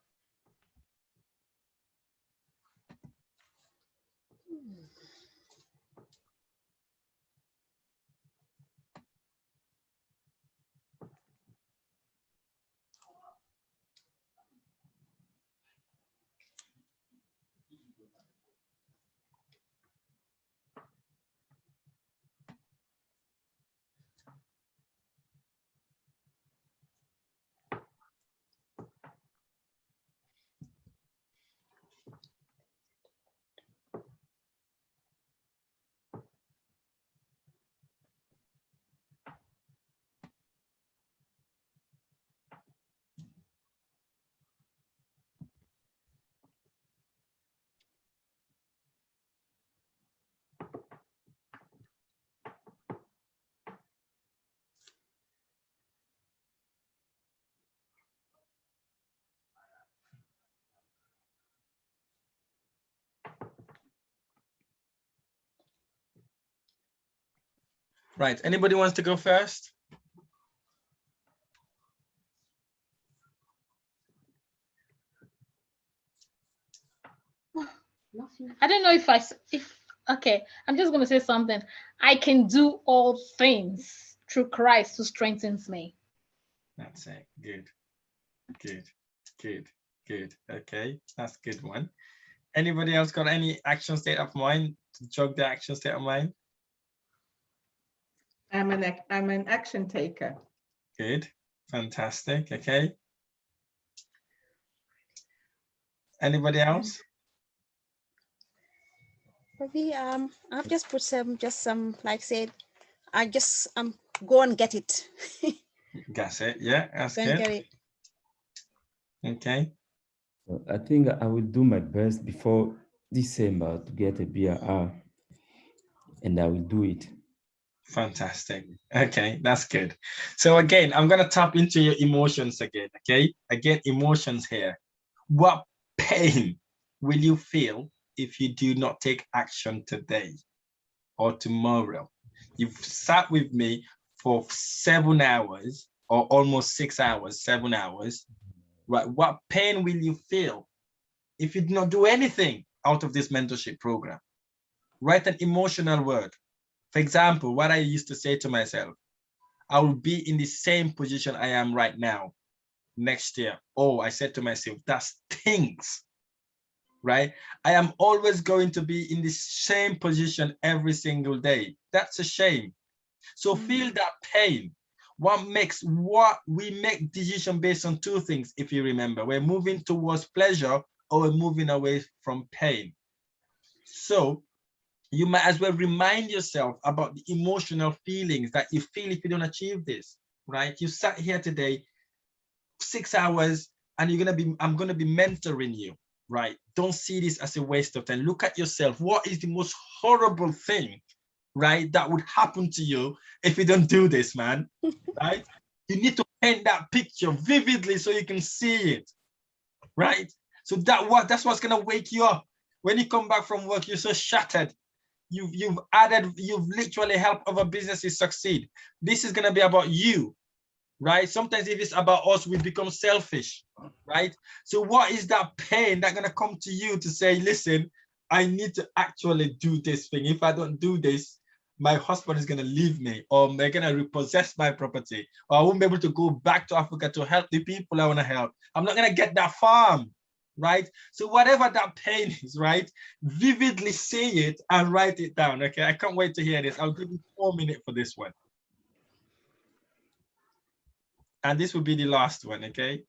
Right, anybody wants to go first? I don't know if okay, I'm just going to say something. I can do all things through Christ who strengthens me. That's it. Good, good, good, good. Okay, that's a good one. Anybody else got any action state of mind to jog the action state of mind? I'm an action taker. Good, fantastic. Okay. Anybody else? Maybe I've just put some like said, I just go and get it. That's it. Yeah, that's Go and good. get it. Okay. I think I will do my best before December to get a BRR, and I will do it. Fantastic. Okay, that's good. So again, I'm going to tap into your emotions again, okay? Again, emotions here. What pain will you feel if you do not take action today or tomorrow? You've sat with me for 7 hours or almost 6 hours, 7 hours, right? What pain will you feel if you do not do anything out of this mentorship program? Write an emotional word. For example, what I used to say to myself, I will be in the same position I am right now next year. Oh, I said to myself, that stinks, right? I am always going to be in the same position every single day. That's a shame. So feel that pain. What we make decision based on two things, if you remember. We're moving towards pleasure or we're moving away from pain. So you might as well remind yourself about the emotional feelings that you feel if you don't achieve this, right? You sat here today, 6 hours, and I'm gonna be mentoring you, right? Don't see this as a waste of time. Look at yourself. What is the most horrible thing, right, that would happen to you if you don't do this, man, right? You need to paint that picture vividly so you can see it, right? So that's what's gonna wake you up. When you come back from work, you're so shattered. You've literally helped other businesses succeed. This is gonna be about you, right? Sometimes if it's about us, we become selfish, right? So what is that pain that's gonna come to you to say, listen, I need to actually do this thing. If I don't do this, my husband is gonna leave me, or they're gonna repossess my property, or I won't be able to go back to Africa to help the people I wanna help. I'm not gonna get that farm, right? So whatever that pain is, right? Vividly say it and write it down, okay? I can't wait to hear this. I'll give you 4 minutes for this one. And this will be the last one, okay?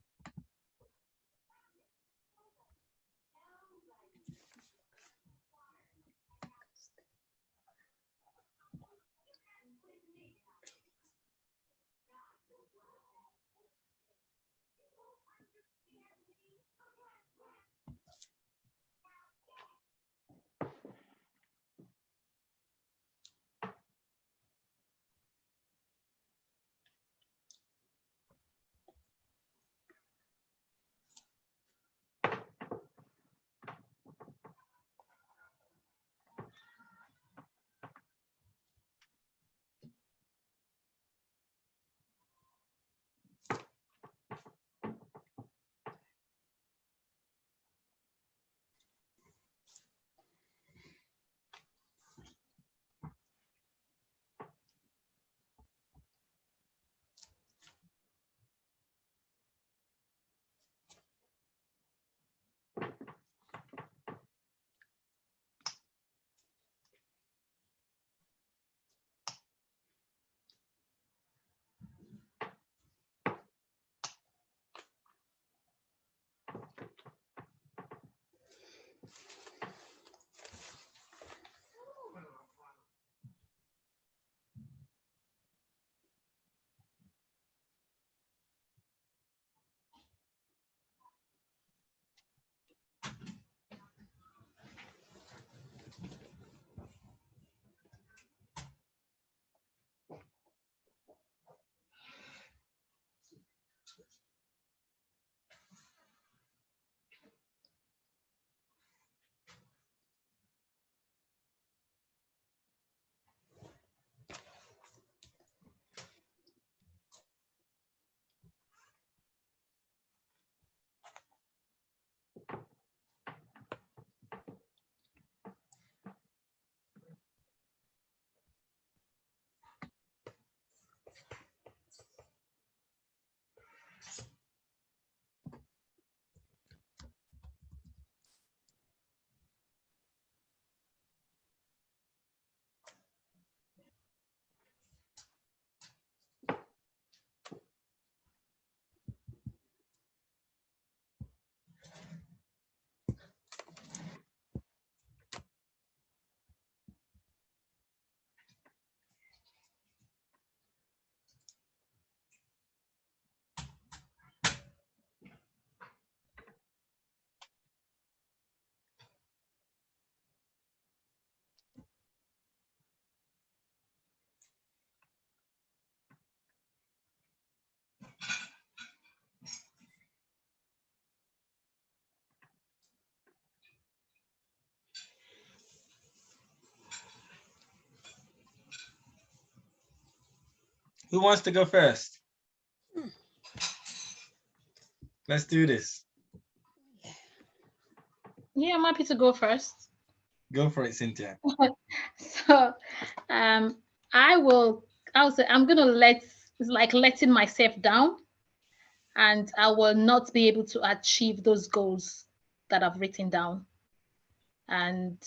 Who wants to go first? Let's do this. Yeah, I'm happy to go first. Go for it, Cynthia. So I'll say I'm gonna it's like letting myself down, and I will not be able to achieve those goals that I've written down. And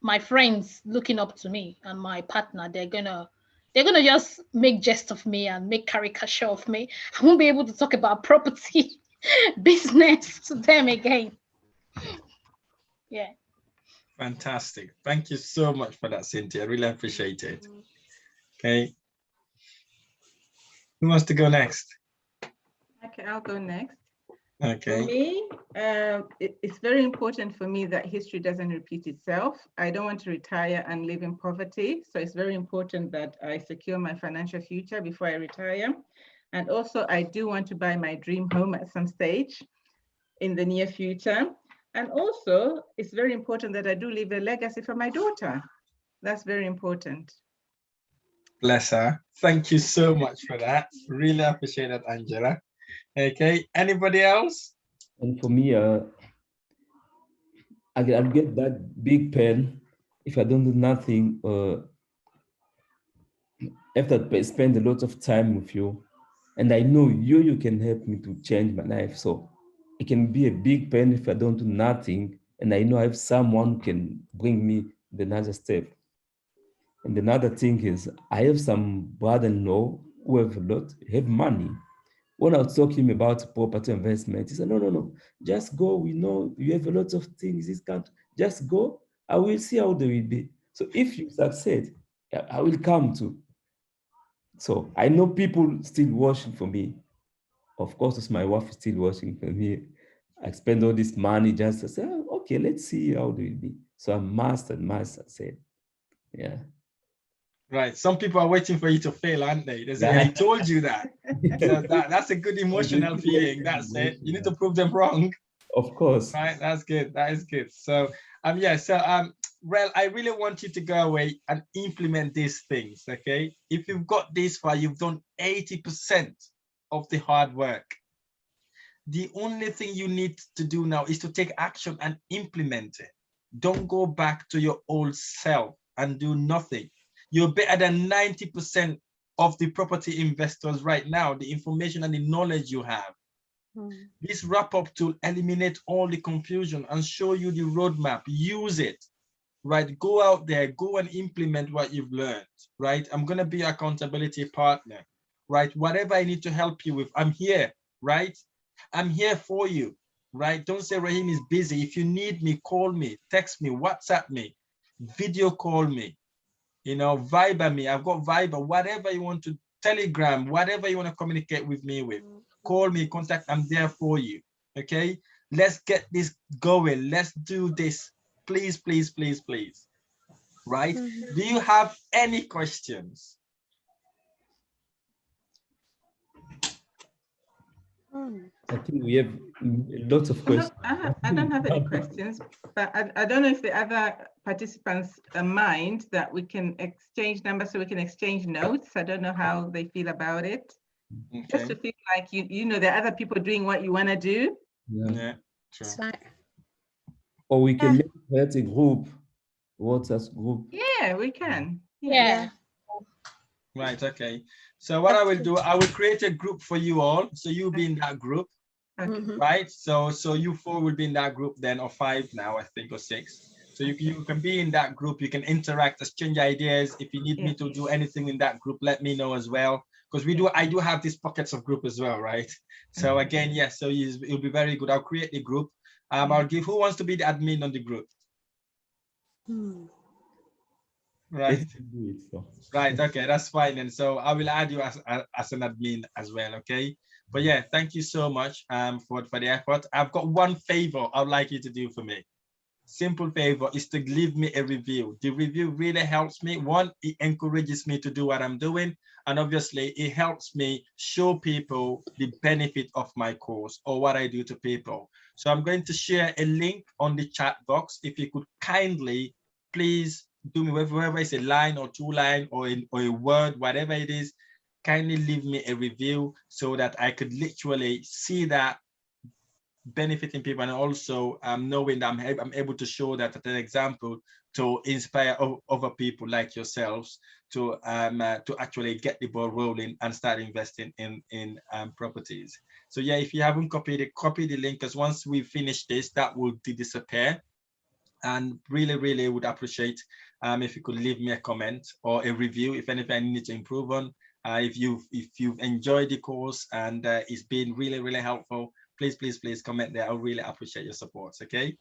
my friends looking up to me and my partner, they're gonna just make jest of me and make caricature of me. I won't be able to talk about property business to them again. Yeah. Fantastic. Thank you so much for that, Cynthia. I really appreciate it. Okay. Who wants to go next? Okay, I'll go next. Okay. For me, it's very important for me that history doesn't repeat itself. I don't want to retire and live in poverty. So it's very important that I secure my financial future before I retire. And also, I do want to buy my dream home at some stage in the near future. And also, it's very important that I do leave a legacy for my daughter. That's very important. Bless her. Thank you so much for that. Really appreciate that, Angela. Okay, anybody else? And for me, I'll get that big pen if I don't do nothing. After I spend a lot of time with you, and I know you can help me to change my life. So it can be a big pen if I don't do nothing, and I know I have someone who can bring me the next step. And another thing is, I have some brother-in-law who have money. When I was talking about property investment, he said, no, just go. We know you have a lot of things. This can't just go. I will see how they will be. So if you succeed, I will come too. So I know people still watching for me. Of course, my wife is still watching for me. I spend all this money just to say, oh, okay, let's see how they will be. So I must succeed. Yeah. Right. Some people are waiting for you to fail, aren't they? They say, I told you that. So that's a good emotional feeling. That's it. You need to prove them wrong. Of course. Right. That's good. That is good. So yeah. So well, I really want you to go away and implement these things. Okay. If you've got this far, you've done 80% of the hard work. The only thing you need to do now is to take action and implement it. Don't go back to your old self and do nothing. You're better than 90% of the property investors right now, the information and the knowledge you have. This wrap-up to eliminate all the confusion and show you the roadmap. Use it, right? Go out there, go and implement what you've learned, right? I'm going to be your accountability partner, right? Whatever I need to help you with, I'm here, right? I'm here for you, right? Don't say Rahim is busy. If you need me, call me, text me, WhatsApp me, video call me. You know, Viber me. I've got Viber, whatever you want to, Telegram, whatever you want to communicate with me with. Call me, contact, I'm there for you. Okay, let's get this going. Let's do this. Please, please, please, please. Right? Do you have any questions? I think we have lots of questions. I don't have any questions, but I don't know if the other participants mind that we can exchange numbers so we can exchange notes. I don't know how they feel about it. Okay. Just to feel like you know there are other people doing what you want to do. Yeah, true. Or we can create a group, WhatsApp group. Yeah, we can. Yeah. Right, okay. So what I will do, I will create a group for you all. So you'll be in that group, right? So you four will be in that group then, or 5 now, I think, or 6. So you can be in that group. You can interact, exchange ideas. If you need me to do anything in that group, let me know as well. Because I do have these pockets of group as well, right? So again, yes, so it'll be very good. I'll create a group. I'll give, who wants to be the admin on the group? Right. Right. Okay, that's fine. And so I will add you as an admin as well. Okay. But yeah, thank you so much for the effort. I've got one favor I'd like you to do for me. Simple favor is to leave me a review. The review really helps me. One, it encourages me to do what I'm doing. And obviously it helps me show people the benefit of my course or what I do to people. So I'm going to share a link on the chat box. If you could kindly, please do me, whether it's a line or 2 line or a word, whatever it is, kindly leave me a review so that I could literally see that benefiting people, and also knowing that I'm able to show that as an example to inspire other people like yourselves to actually get the ball rolling and start investing in properties. So yeah, if you haven't copied it, copy the link, because once we finish this, that will disappear. And really would appreciate if you could leave me a comment or a review if anything I need to improve on. If you've enjoyed the course and it's been really helpful, please comment there. I'll really appreciate your support. Okay.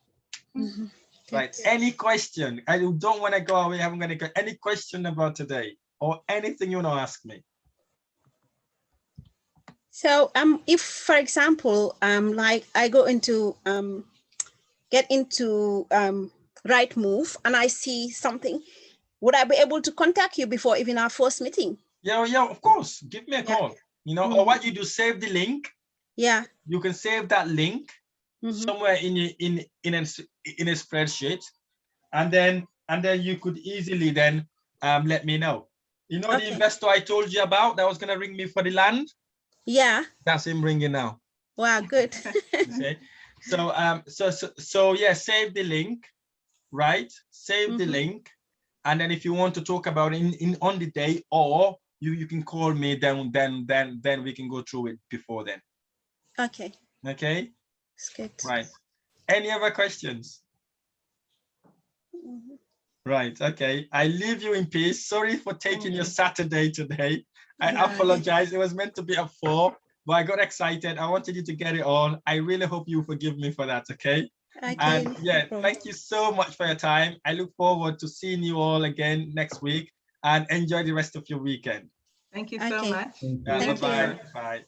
Mm-hmm. Right. Any question? I don't want to go away. I'm going to go. Any question about today or anything you want to ask me? So if for example like I go into get into Rightmove and I see something, would I be able to contact you before even our first meeting? Yeah, of course. Give me a call. You know, or what you do, save the link. Yeah. You can save that link somewhere in a spreadsheet, and then you could easily then let me know. You know, the investor I told you about that was gonna ring me for the land? Yeah. That's him ringing now. Wow, good. Okay. So yeah, save the link, right? Save the link. And then if you want to talk about it on the day, or you can call me, then we can go through it before then. Okay. Okay. That's good. Right. Any other questions? Right. Okay. I leave you in peace. Sorry for taking your Saturday today. I apologize. It was meant to be at 4, but I got excited. I wanted you to get it all. I really hope you forgive me for that. Okay. And yeah, thank you so much for your time. I look forward to seeing you all again next week, and enjoy the rest of your weekend. Thank you so much. Bye-bye. Bye.